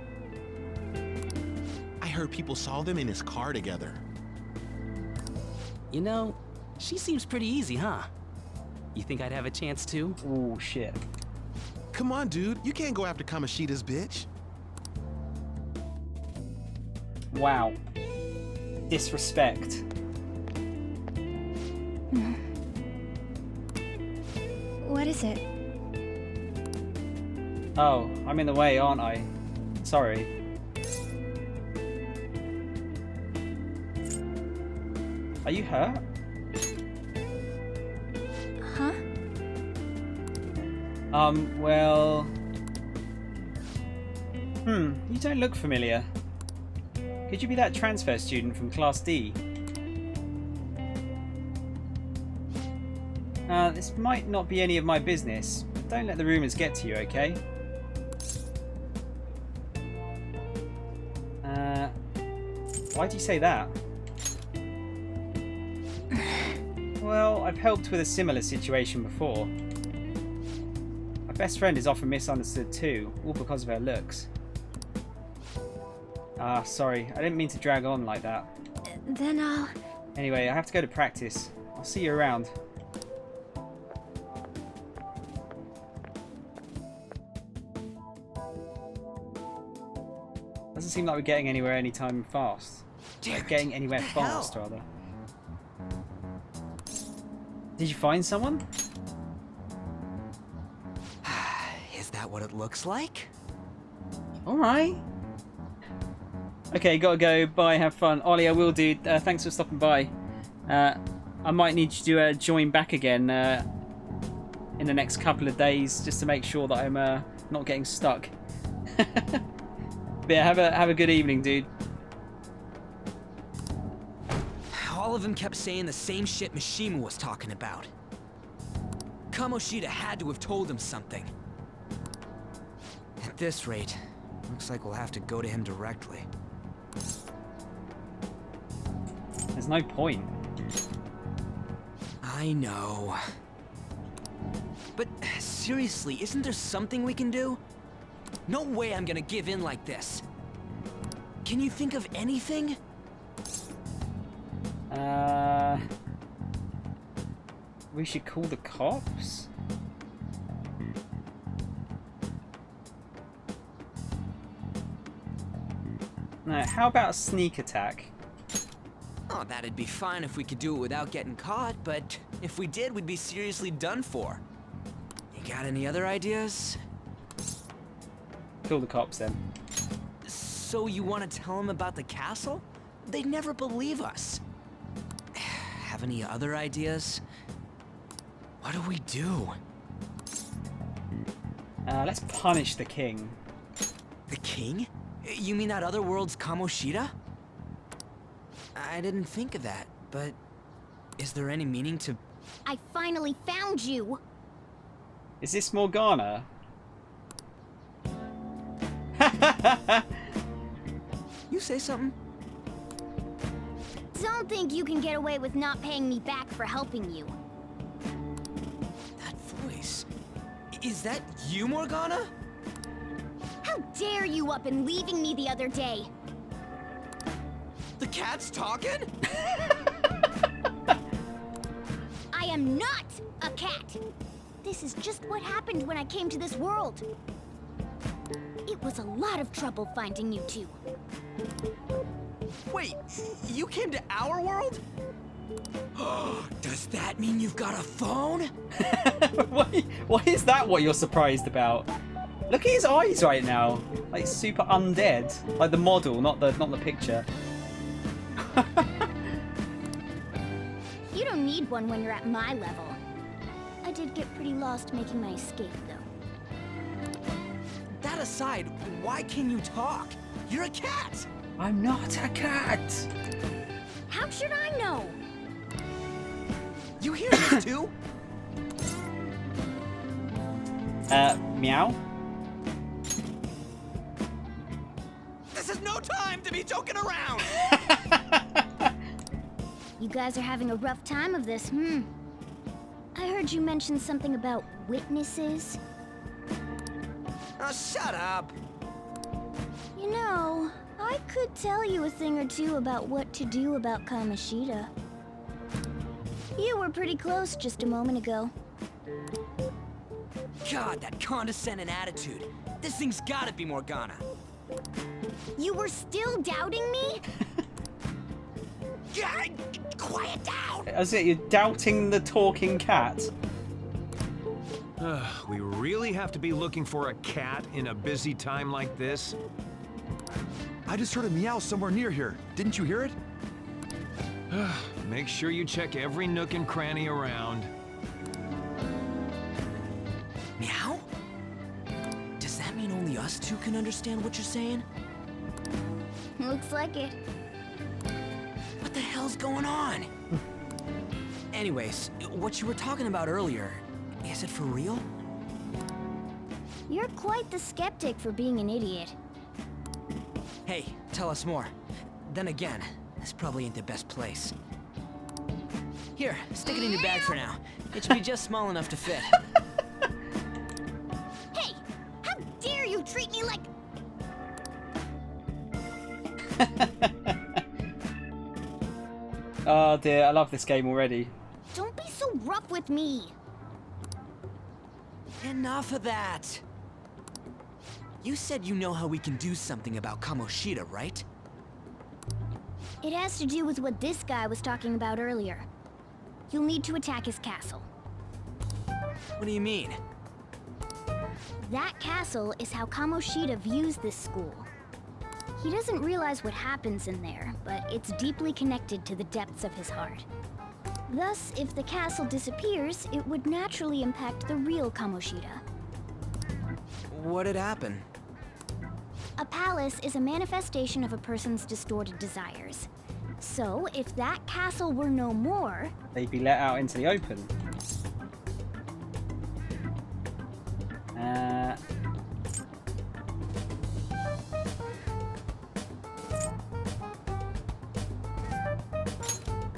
I heard people saw them in his car together. You know, she seems pretty easy, huh? You think I'd have a chance too? Oh shit. Come on, dude. You can't go after Kamoshida's bitch. Wow. Disrespect. What is it? Oh, I'm in the way, aren't I? Sorry. Are you hurt? Huh? Well... you don't look familiar. Could you be that transfer student from Class D? This might not be any of my business, but don't let the rumours get to you, okay? Why'd you say that? Well, I've helped with a similar situation before. My best friend is often misunderstood too, all because of her looks. Ah, sorry, I didn't mean to drag on like that. Then I'll... Anyway, I have to go to practice. I'll see you around. Doesn't seem like we're getting anywhere anytime fast. Getting anywhere fast, rather. Did you find someone? Is that what it looks like? Alright. Okay, gotta go. Bye, have fun. Ollie, I will do. Thanks for stopping by. I might need you to join back again in the next couple of days just to make sure that I'm not getting stuck. But yeah, have a good evening, dude. All of them kept saying the same shit Mishima was talking about. Kamoshida had to have told him something. At this rate, looks like we'll have to go to him directly. There's no point. I know. But seriously, isn't there something we can do? No way I'm gonna give in like this. Can you think of anything? We should call the cops? No, how about a sneak attack? Oh, that'd be fine if we could do it without getting caught, but if we did, we'd be seriously done for. You got any other ideas? Kill the cops then. So you want to tell them about the castle? They'd never believe us. Have any other ideas? What do we do? Let's punish the king. The king? You mean that other world's Kamoshida? I didn't think of that, but is there any meaning to... I finally found you! Is this Morgana? You say something? Don't think you can get away with not paying me back for helping you. That voice... Is that you, Morgana? How dare you up and leaving me the other day? The cat's talking? I am not a cat! This is just what happened when I came to this world. It was a lot of trouble finding you two. Wait, you came to our world? Does that mean you've got a phone? Why is that what you're surprised about? Look at his eyes right now. Like super undead. Like the model, not the picture. You don't need one when you're at my level. I did get pretty lost making my escape, though. That aside, why can you talk? You're a cat! I'm not a cat! How should I know? You hear this too? Meow? This is no time to be joking around! You guys are having a rough time of this, I heard you mention something about witnesses. Oh, shut up! You know, I could tell you a thing or two about what to do about Kamoshida. You were pretty close just a moment ago. God, that condescending attitude. This thing's gotta be Morgana. You were still doubting me? Quiet down! That's it, you're doubting the talking cat. We really have to be looking for a cat in a busy time like this? I just heard a meow somewhere near here. Didn't you hear it? Make sure you check every nook and cranny around. Meow? Does that mean only us two can understand what you're saying? Looks like it. What the hell's going on? Anyways, what you were talking about earlier, is it for real? You're quite the skeptic for being an idiot. Hey, tell us more. Then again, this probably ain't the best place. Here, stick it in your bag for now. It should be just small enough to fit. Hey! How dare you treat me like... Oh dear, I love this game already. Don't be so rough with me! Enough of that! You said you know how we can do something about Kamoshida, right? It has to do with what this guy was talking about earlier. You'll need to attack his castle. What do you mean? That castle is how Kamoshida views this school. He doesn't realize what happens in there, but it's deeply connected to the depths of his heart. Thus, if the castle disappears, it would naturally impact the real Kamoshida. What'd happen? A palace is a manifestation of a person's distorted desires. So, if that castle were no more... They'd be let out into the open.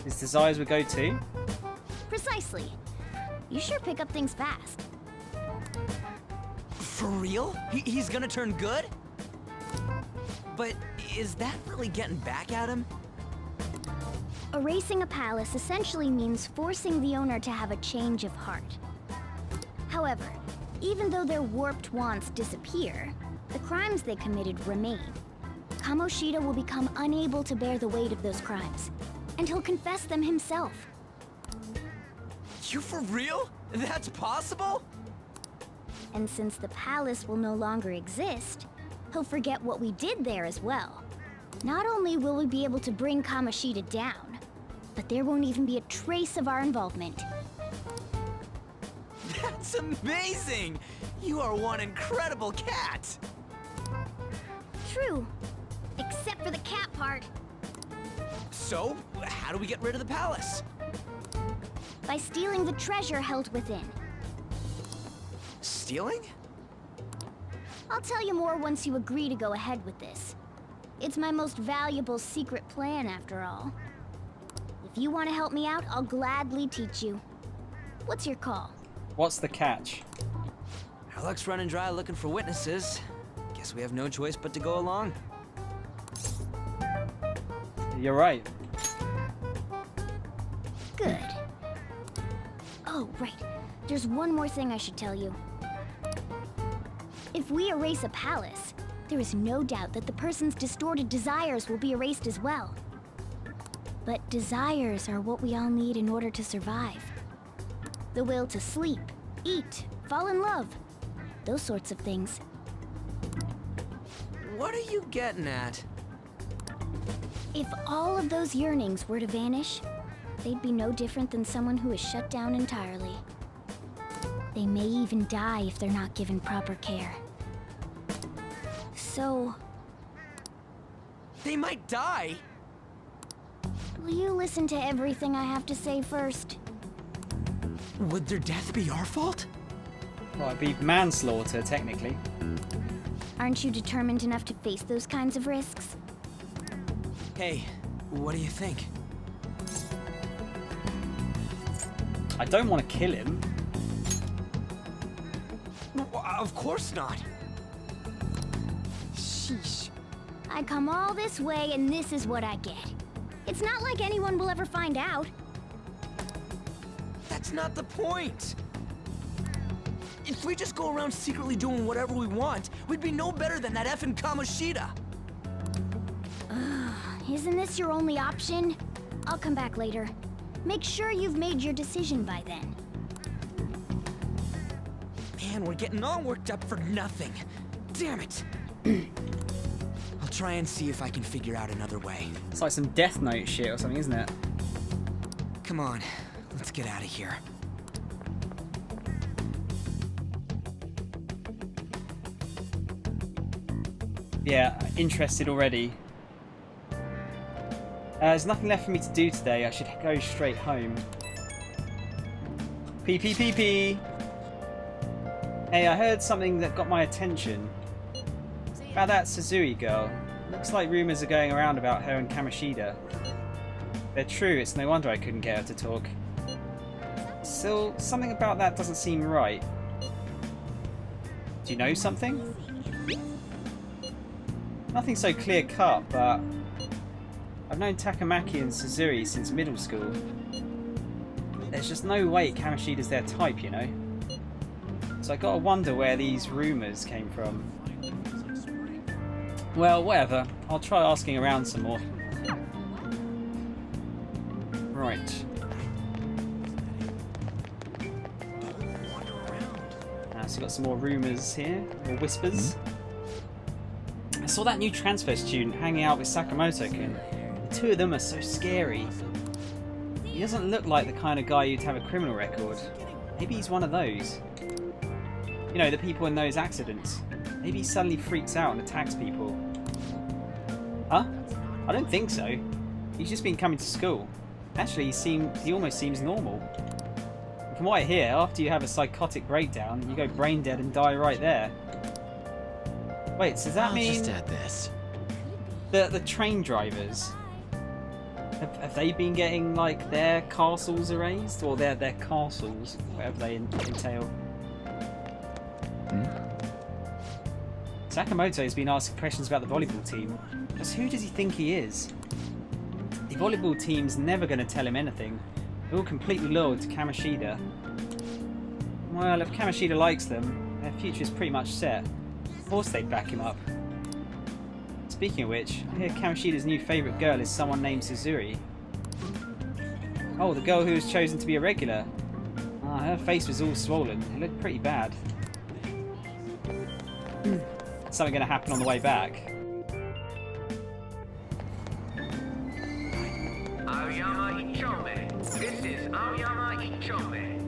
His desires would go to? Precisely. You sure pick up things fast. For real? He's gonna turn good? But is that really getting back at him? Erasing a palace essentially means forcing the owner to have a change of heart. However, even though their warped wants disappear, the crimes they committed remain. Kamoshida will become unable to bear the weight of those crimes, and he'll confess them himself. You for real? That's possible? And since the palace will no longer exist, he'll forget what we did there as well. Not only will we be able to bring Kamoshida down, but there won't even be a trace of our involvement. That's amazing! You are one incredible cat! True. Except for the cat part. So, how do we get rid of the palace? By stealing the treasure held within. Stealing? I'll tell you more once you agree to go ahead with this. It's my most valuable secret plan, after all. If you want to help me out, I'll gladly teach you. What's your call? What's the catch? Our luck's running dry looking for witnesses. Guess we have no choice but to go along. You're right. Good. Oh, right. There's one more thing I should tell you. If we erase a palace, there is no doubt that the person's distorted desires will be erased as well. But desires are what we all need in order to survive. The will to sleep, eat, fall in love. Those sorts of things. What are you getting at? If all of those yearnings were to vanish, they'd be no different than someone who is shut down entirely. They may even die if they're not given proper care. So... They might die? Will you listen to everything I have to say first? Would their death be our fault? Well, it'd be manslaughter, technically. Aren't you determined enough to face those kinds of risks? Hey, what do you think? I don't want to kill him. Of course not. Sheesh. I come all this way and this is what I get. It's not like anyone will ever find out. That's not the point. If we just go around secretly doing whatever we want, we'd be no better than that effing Kamoshida. Isn't this your only option? I'll come back later. Make sure you've made your decision by then. Man, we're getting all worked up for nothing. Damn it. I'll try and see if I can figure out another way. It's like some Death Note shit or something, isn't it? Come on, let's get out of here. Yeah, interested already. There's nothing left for me to do today. I should go straight home. Pee. Hey, I heard something that got my attention. About that Suzui girl. Looks like rumours are going around about her and Kamoshida. They're true, it's no wonder I couldn't get her to talk. Still, something about that doesn't seem right. Do you know something? Nothing so clear cut, but I've known Takamaki and Suzui since middle school. There's just no way Kamoshida's their type, you know? So I gotta wonder where these rumours came from. Well, whatever. I'll try asking around some more. Right. So we've got some more rumours here, or whispers. I saw that new transfer student hanging out with Sakamoto-kun. The two of them are so scary. He doesn't look like the kind of guy you'd have a criminal record. Maybe he's one of those. You know, the people in those accidents. Maybe he suddenly freaks out and attacks people. Huh? I don't think so. He's just been coming to school. Actually, he almost seems normal. From what I hear, after you have a psychotic breakdown, you go brain dead and die right there. Wait, so does that mean... just add this. The train drivers... Have they been getting, like, their castles erased? Or their castles, whatever they entail? Sakamoto's been asking questions about the volleyball team. Just who does he think he is? The volleyball team's never going to tell him anything. They're all completely loyal to Kamoshida. Well, if Kamoshida likes them, their future's pretty much set. Of course they'd back him up. Speaking of which, I hear Kamoshida's new favourite girl is someone named Suzui. Oh, the girl who was chosen to be a regular. Ah, her face was all swollen. It looked pretty bad. Something going to happen on the way back. Aoyama Ichome. This is Aoyama Ichome.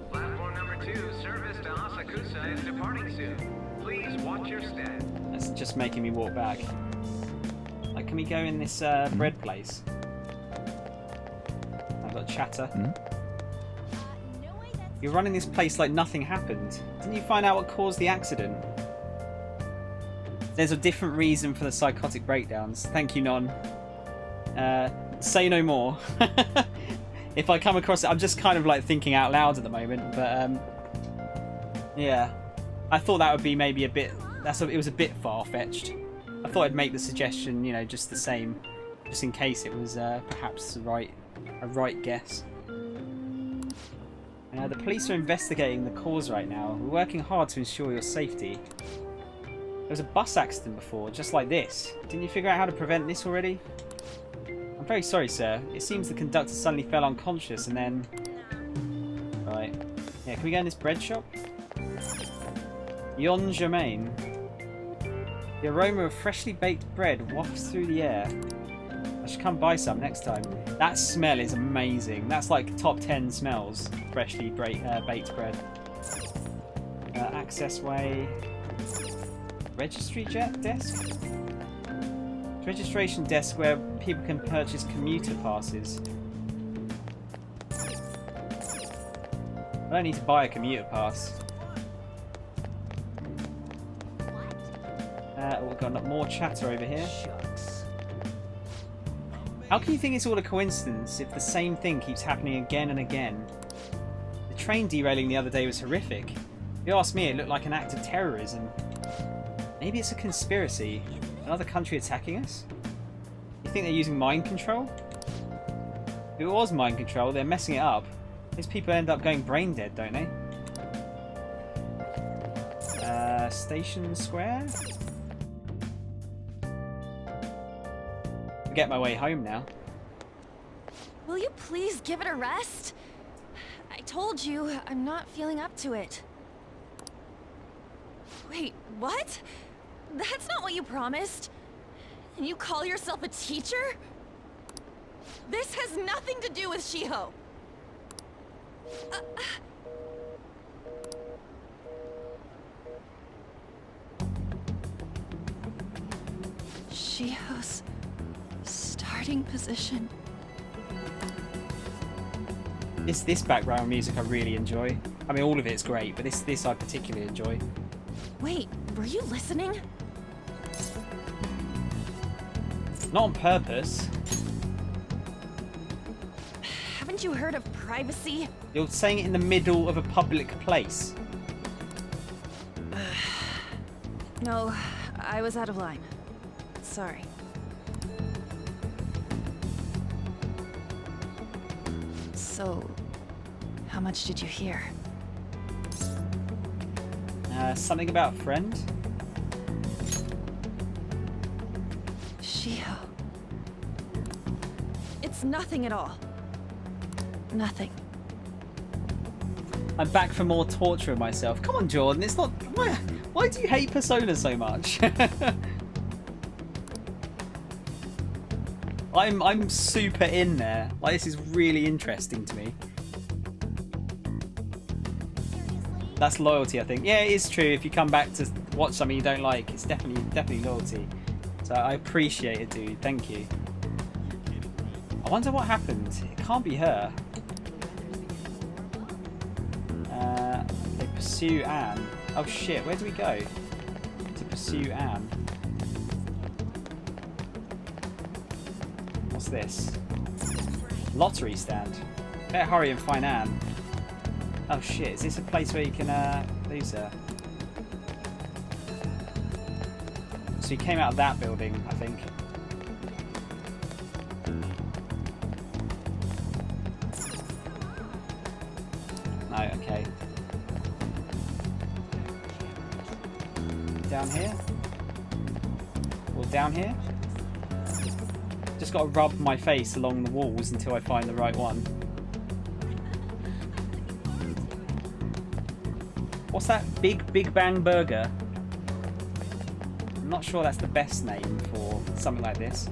Platform number 2, service to Asakusa is departing soon. Please watch your step. That's just making me walk back. Like, can we go in this bread place? I've got chatter. You're running this place like nothing happened. Didn't you find out what caused the accident? There's a different reason for the psychotic breakdowns. Thank you, Non. Say no more. If I come across it, I'm just kind of like thinking out loud at the moment. But yeah, I thought that would be maybe a bit. It was a bit far-fetched. I thought I'd make the suggestion, you know, just the same, just in case it was perhaps a right guess. The police are investigating the cause right now. We're working hard to ensure your safety. There was a bus accident before, just like this. Didn't you figure out how to prevent this already? I'm very sorry, sir. It seems the conductor suddenly fell unconscious and then... Right. Yeah, can we go in this bread shop? Yon Germain. The aroma of freshly baked bread wafts through the air. I should come buy some next time. That smell is amazing. That's like top 10 smells. Freshly baked bread. Access way. Registry desk? Registration desk where people can purchase commuter passes. I don't need to buy a commuter pass. We've got more chatter over here. How can you think it's all a coincidence if the same thing keeps happening again and again? The train derailing the other day was horrific. If you ask me, it looked like an act of terrorism. Maybe it's a conspiracy. Another country attacking us? You think they're using mind control? If it was mind control, they're messing it up. These people end up going brain dead, don't they? Station Square? Get my way home now. Will you please give it a rest? I told you, I'm not feeling up to it. Wait, what? That's not what you promised. And you call yourself a teacher? This has nothing to do with Shiho. Shiho's starting position. This background music I really enjoy. I mean, all of it's great, but this I particularly enjoy. Wait, were you listening? Not on purpose. Haven't you heard of privacy? You're saying it in the middle of a public place. No, I was out of line. Sorry. So, how much did you hear? Something about a friend? Shiho. It's nothing at all. Nothing. I'm back for more torture of myself. Come on, Jordan. It's not... Why do you hate Persona so much? I'm super in there. Like, this is really interesting to me. That's loyalty, I think. Yeah, it is true. If you come back to watch something you don't like, it's definitely loyalty. So I appreciate it, dude. Thank you. I wonder what happened. It can't be her. They pursue Anne. Oh shit, where do we go? To pursue Anne. What's this? Lottery stand. Better hurry and find Anne. Oh shit, is this a place where you can lose her? So he came out of that building, I think. No, okay. Down here? Or down here? Just got to rub my face along the walls until I find the right one. What's that? Big Bang Burger? I'm not sure that's the best name for something like this.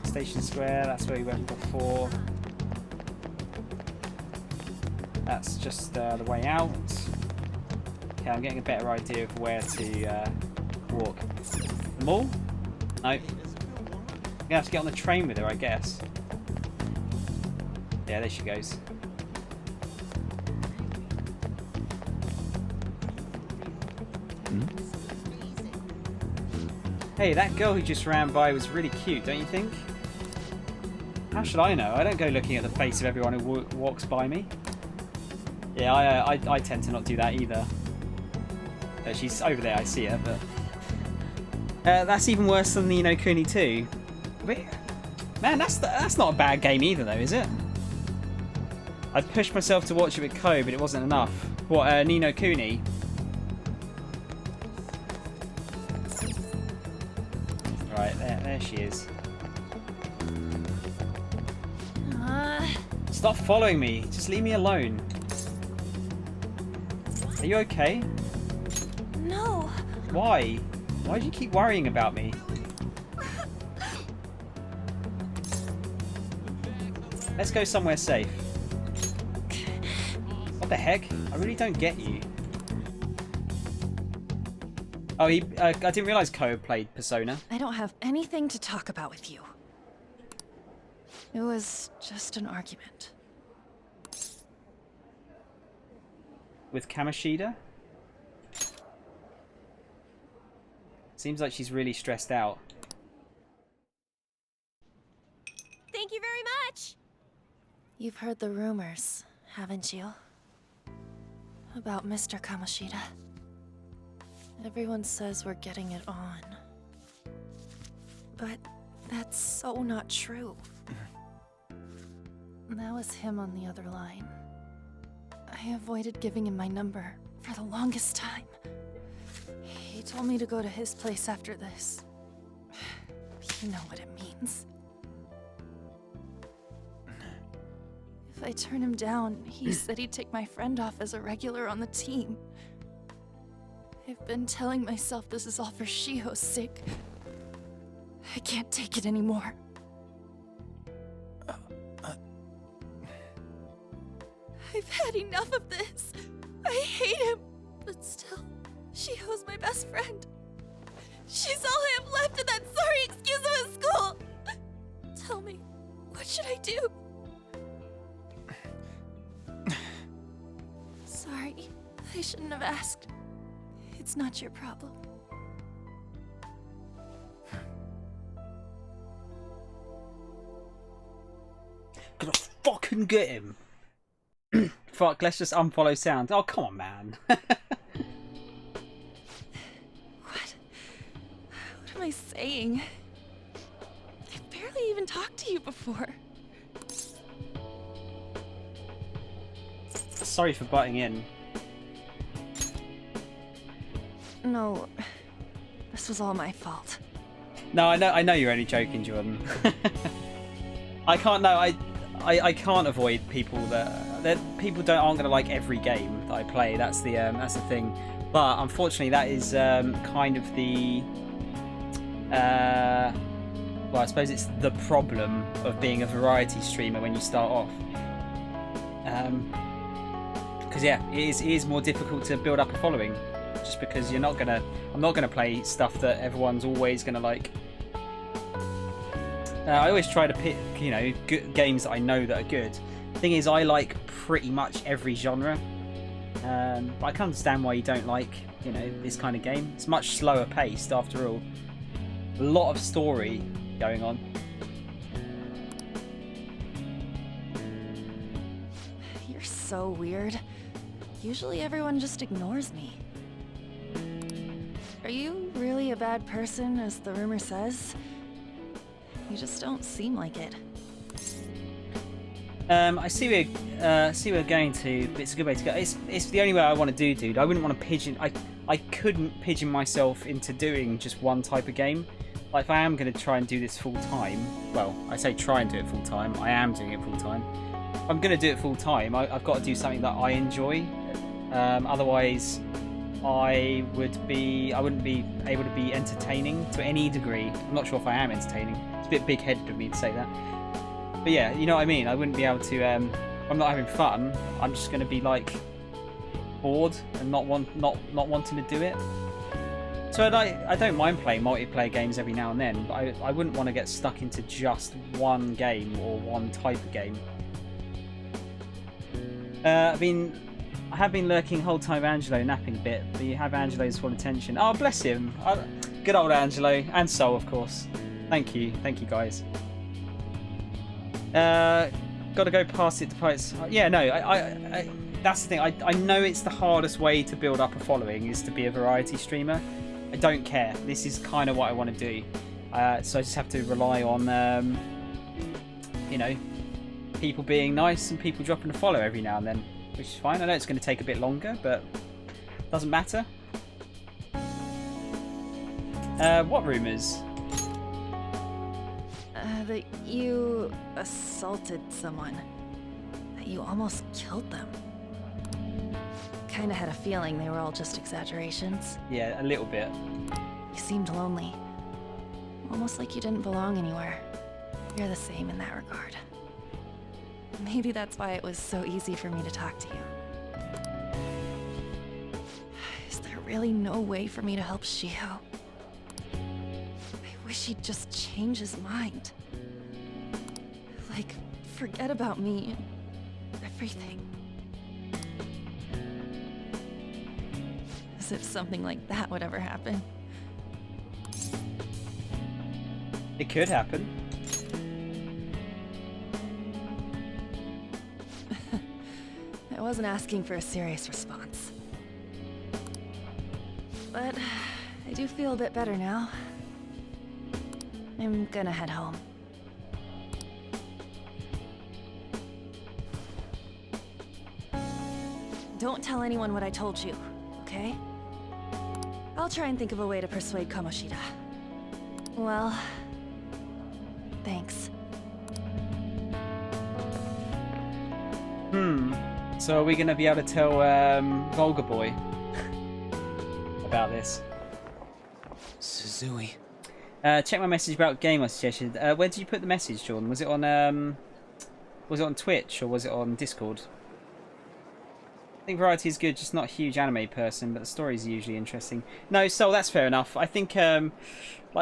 Station Square, that's where we went before. That's just the way out. Okay, I'm getting a better idea of where to walk. The mall? No. I'm gonna have to get on the train with her, I guess. Yeah, there she goes. Hey, that girl who just ran by was really cute, don't you think? How should I know? I don't go looking at the face of everyone who walks by me. Yeah, I tend to not do that either. She's over there, I see her, but... that's even worse than the Ni no Kuni 2. Man, that's not a bad game either, though, is it? I pushed myself to watch it with Ko, but it wasn't enough. What, Ni no Kuni? Right, there she is. Stop following me. Just leave me alone. Are you okay? No. Why? Why do you keep worrying about me? Let's go somewhere safe. What the heck? I really don't get you. Oh, I didn't realise Ko played Persona. I don't have anything to talk about with you. It was just an argument. With Kamoshida? Seems like she's really stressed out. Thank you very much! You've heard the rumors, haven't you? About Mr. Kamoshida. Everyone says we're getting it on. But that's so not true. That was him on the other line. I avoided giving him my number for the longest time. He told me to go to his place after this. You know what it means. If I turn him down, he said he'd take my friend off as a regular on the team. I've been telling myself this is all for Shiho's sake. I can't take it anymore. I've had enough of this. I hate him. But still, Shiho's my best friend. She's all I have left in that sorry excuse of a school. Tell me, what should I do? Sorry, I shouldn't have asked. It's not your problem. Gonna fucking get him. Fuck, let's just unfollow sound. Oh, come on, man. What am I saying? I've barely even talked to you before. Sorry for butting in. No, this was all my fault. No, I know you're only joking, Jordan. I can't. No, I can't avoid people that people aren't going to like every game that I play. That's the thing. But unfortunately, that is kind of the well, I suppose it's the problem of being a variety streamer when you start off. Because yeah, it is more difficult to build up a following, just because I'm not gonna play stuff that everyone's always gonna like. I always try to pick, good games that I know that are good. Thing is, I like pretty much every genre. But I can understand why you don't like, this kind of game. It's much slower paced, after all. A lot of story going on. You're so weird. Usually everyone just ignores me. Are you really a bad person, as the rumor says? You just don't seem like it. I see we're going to. It's a good way to go. It's the only way I want to do, dude. I wouldn't want to I couldn't pigeon myself into doing just one type of game. Like, if I am going to try and do this full time, well, I say try and do it full time, I am doing it full time. If I'm going to do it full time, I've got to do something that I enjoy. Otherwise, I wouldn't be able to be entertaining to any degree. I'm not sure if I am entertaining. It's a bit big-headed of me to say that. But yeah, you know what I mean? I wouldn't be able to, I'm not having fun. I'm just going to be like bored and not wanting to do it. So I don't mind playing multiplayer games every now and then, but I wouldn't want to get stuck into just one game or one type of game. I have been lurking the whole time Angelo napping a bit, but you have Angelo's full attention. Oh, bless him. Good old Angelo. And Sol, of course. Thank you guys. Got to go past it to post. Yeah, no, I that's the thing. I know it's the hardest way to build up a following is to be a variety streamer. I don't care. This is kind of what I want to do. So I just have to rely on, you know, people being nice and people dropping a follow every now and then, which is fine. I know it's going to take a bit longer, but doesn't matter. What rumours? That you assaulted someone. That you almost killed them. Kinda had a feeling they were all just exaggerations. Yeah, a little bit. You seemed lonely. Almost like you didn't belong anywhere. You're the same in that regard. Maybe that's why it was so easy for me to talk to you. Is there really no way for me to help Shiho? I wish he'd just change his mind. Like, forget about me and everything. As if something like that would ever happen. It could happen. I wasn't asking for a serious response. But I do feel a bit better now. I'm gonna head home. Don't tell anyone what I told you, okay? I'll try and think of a way to persuade Kamoshida. Well, thanks. So are we going to be able to tell Volga Boy about this? Suzui. Check my message about game I suggested. Where did you put the message, Jordan? Was it on Twitch or was it on Discord? I think variety is good, just not a huge anime person, but the stories are usually interesting. No, so that's fair enough. I think, I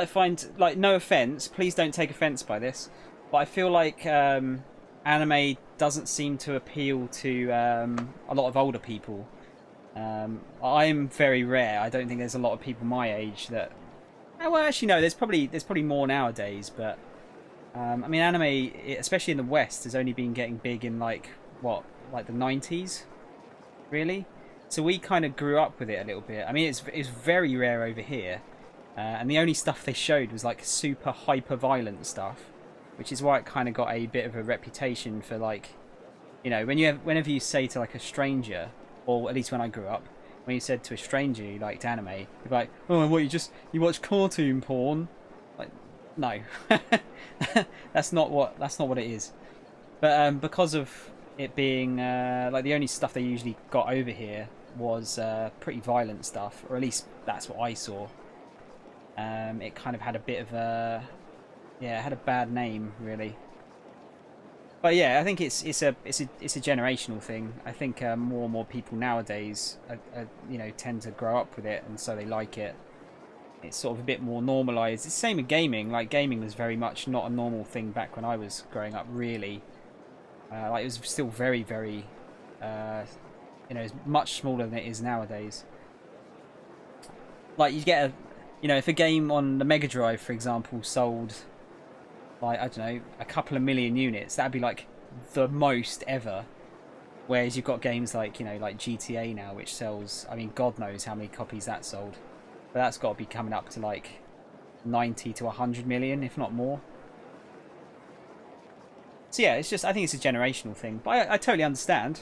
find, no offense, please don't take offense by this, but I feel like anime doesn't seem to appeal to a lot of older people. I'm very rare. I don't think there's a lot of people my age that. Well, actually, no. There's probably more nowadays, but I mean, anime, especially in the West, has only been getting big in the 90s. Really, so we kind of grew up with it a little bit. I mean, it's very rare over here, and the only stuff they showed was like super hyper violent stuff, which is why it kind of got a bit of a reputation for whenever you say to like a stranger, or at least when I grew up, when you said to a stranger you liked anime, you'd be like, oh, what, you watch cartoon porn? Like, no, that's not what it is. But because of it being the only stuff they usually got over here was pretty violent stuff, or at least that's what I saw. It kind of had a bit of it had a bad name, really. But yeah, I think it's a generational thing. I think more and more people nowadays tend to grow up with it, and so they like it. It's sort of a bit more normalized. It's the same with gaming. Like, gaming was very much not a normal thing back when I was growing up, really. It was still very, very, it's much smaller than it is nowadays. Like, you get if a game on the Mega Drive, for example, sold, I don't know, a couple of million units, that'd be like the most ever. Whereas you've got games like, like GTA now, which sells, I mean, God knows how many copies that sold. But that's got to be coming up to like 90 to 100 million, if not more. So yeah, I think it's a generational thing, but I totally understand.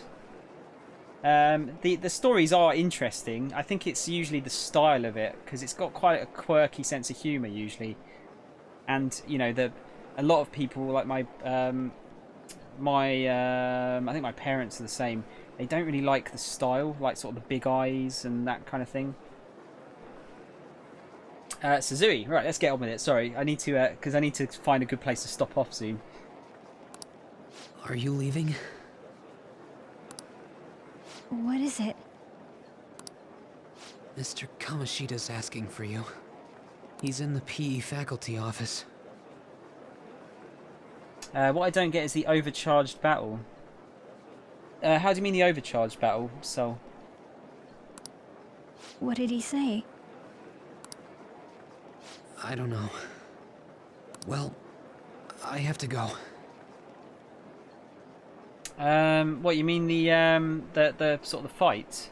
The stories are interesting. I think it's usually the style of it, because it's got quite a quirky sense of humour usually, and you know a lot of people like I think my parents are the same. They don't really like the style, like sort of the big eyes and that kind of thing. Suzui, right, let's get on with it. Sorry, I need to, because I need to find a good place to stop off soon. Are you leaving? What is it? Mr. Kamoshida's asking for you. He's in the PE faculty office. What I don't get is the overcharged battle. How do you mean the overcharged battle, Sol? What did he say? I don't know. Well, I have to go. What you mean the sort of the fight?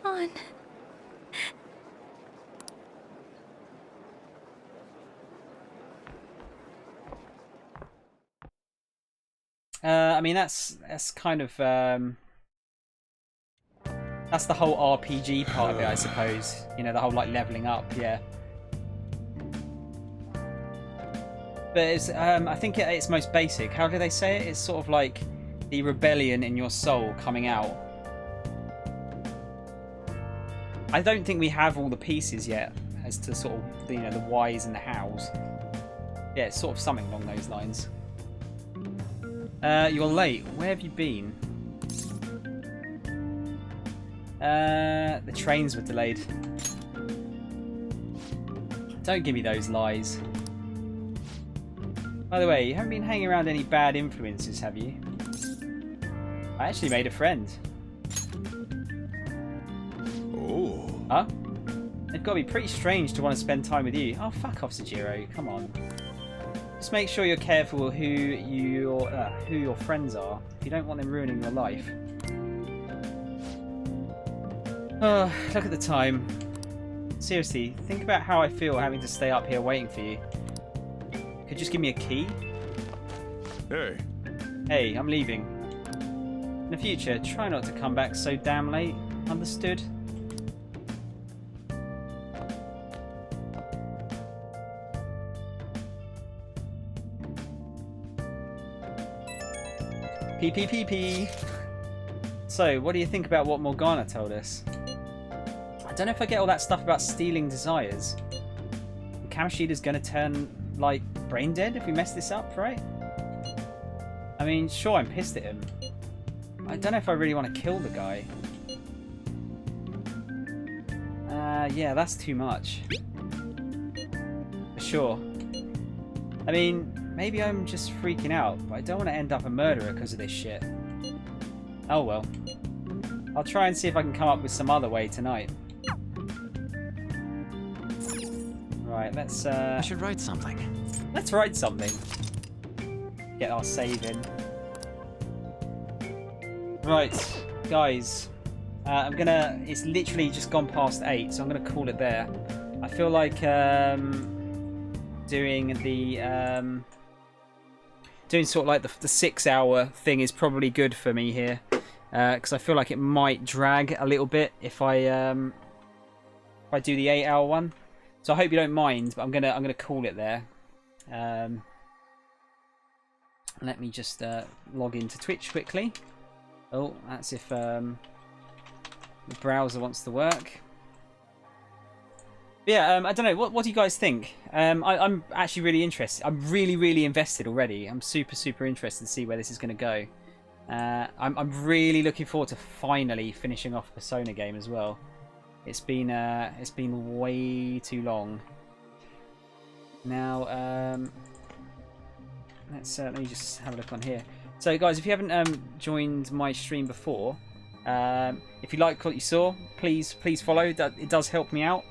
On. I mean that's kind of that's the whole RPG part of it, I suppose. You know, the whole like leveling up, yeah. But it's I think at its most basic, how do they say it? It's sort of like the rebellion in your soul coming out. I don't think we have all the pieces yet as to sort of, you know, the whys and the hows. Yeah, it's sort of something along those lines. You're late. Where have you been? The trains were delayed. Don't give me those lies. By the way, you haven't been hanging around any bad influences, have you? I actually made a friend. Oh. Huh? They've got to be pretty strange to want to spend time with you. Oh, fuck off, Sejiro. Come on. Just make sure you're careful who your friends are, if you don't want them ruining your life. Oh, look at the time. Seriously, think about how I feel having to stay up here waiting for you. Could you just give me a key? Hey. Hey, I'm leaving. In the future, try not to come back so damn late. Understood? PPPP. So, what do you think about what Morgana told us? I don't know if I get all that stuff about stealing desires. Kamoshida's gonna turn, like, brain dead if we mess this up, right? I mean, sure, I'm pissed at him. I don't know if I really want to kill the guy. Yeah, that's too much. For sure. I mean, maybe I'm just freaking out, but I don't want to end up a murderer because of this shit. Oh well. I'll try and see if I can come up with some other way tonight. Right, let's I should write something. Let's write something. Get our save in. Right, guys. It's literally just gone past 8, so I'm gonna call it there. I feel like doing sort of like the 6-hour thing is probably good for me here, because I feel like it might drag a little bit if I do the 8-hour one. So I hope you don't mind, but I'm gonna call it there. Let me just log into Twitch quickly. Oh, that's if the browser wants to work. But yeah, I don't know. What do you guys think? I'm actually really interested. I'm really invested already. I'm super interested to see where this is going to go. I'm really looking forward to finally finishing off a Persona game as well. It's been way too long. Now, let me just have a look on here. So guys, if you haven't joined my stream before, if you like what you saw, please follow. It does help me out.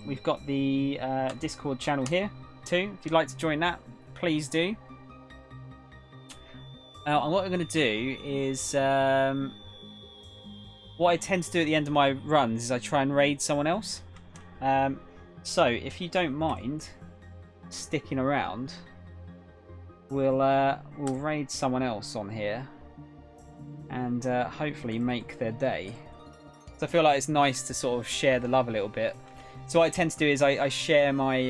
We've got the Discord channel here too. If you'd like to join that, please do. And what we're going to do is what I tend to do at the end of my runs is I try and raid someone else. So if you don't mind sticking around, we'll raid someone else on here and hopefully make their day. So I feel like it's nice to sort of share the love a little bit. So what I tend to do is I share my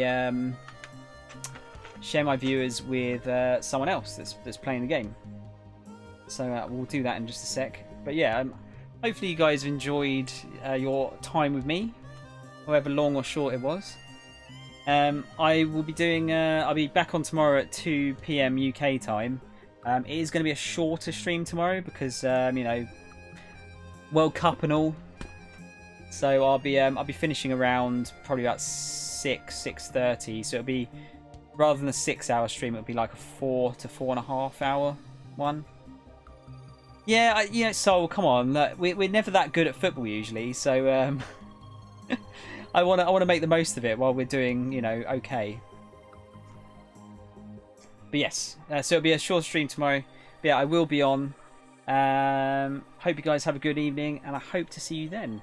viewers with someone else that's playing the game. So we'll do that in just a sec. But yeah, hopefully you guys enjoyed your time with me, however long or short it was. I will be doing. I'll be back on tomorrow at 2 PM UK time. It is going to be a shorter stream tomorrow because you know, World Cup and all. So I'll be finishing around probably about 6:30. So it'll be, rather than a 6-hour stream, it'll be like a 4 to 4.5 hour one. Yeah, you know, Soul, come on, we're never that good at football usually, so I want to make the most of it while we're doing, you know, okay. But yes, so it'll be a short stream tomorrow. But yeah, I will be on. Hope you guys have a good evening, and I hope to see you then.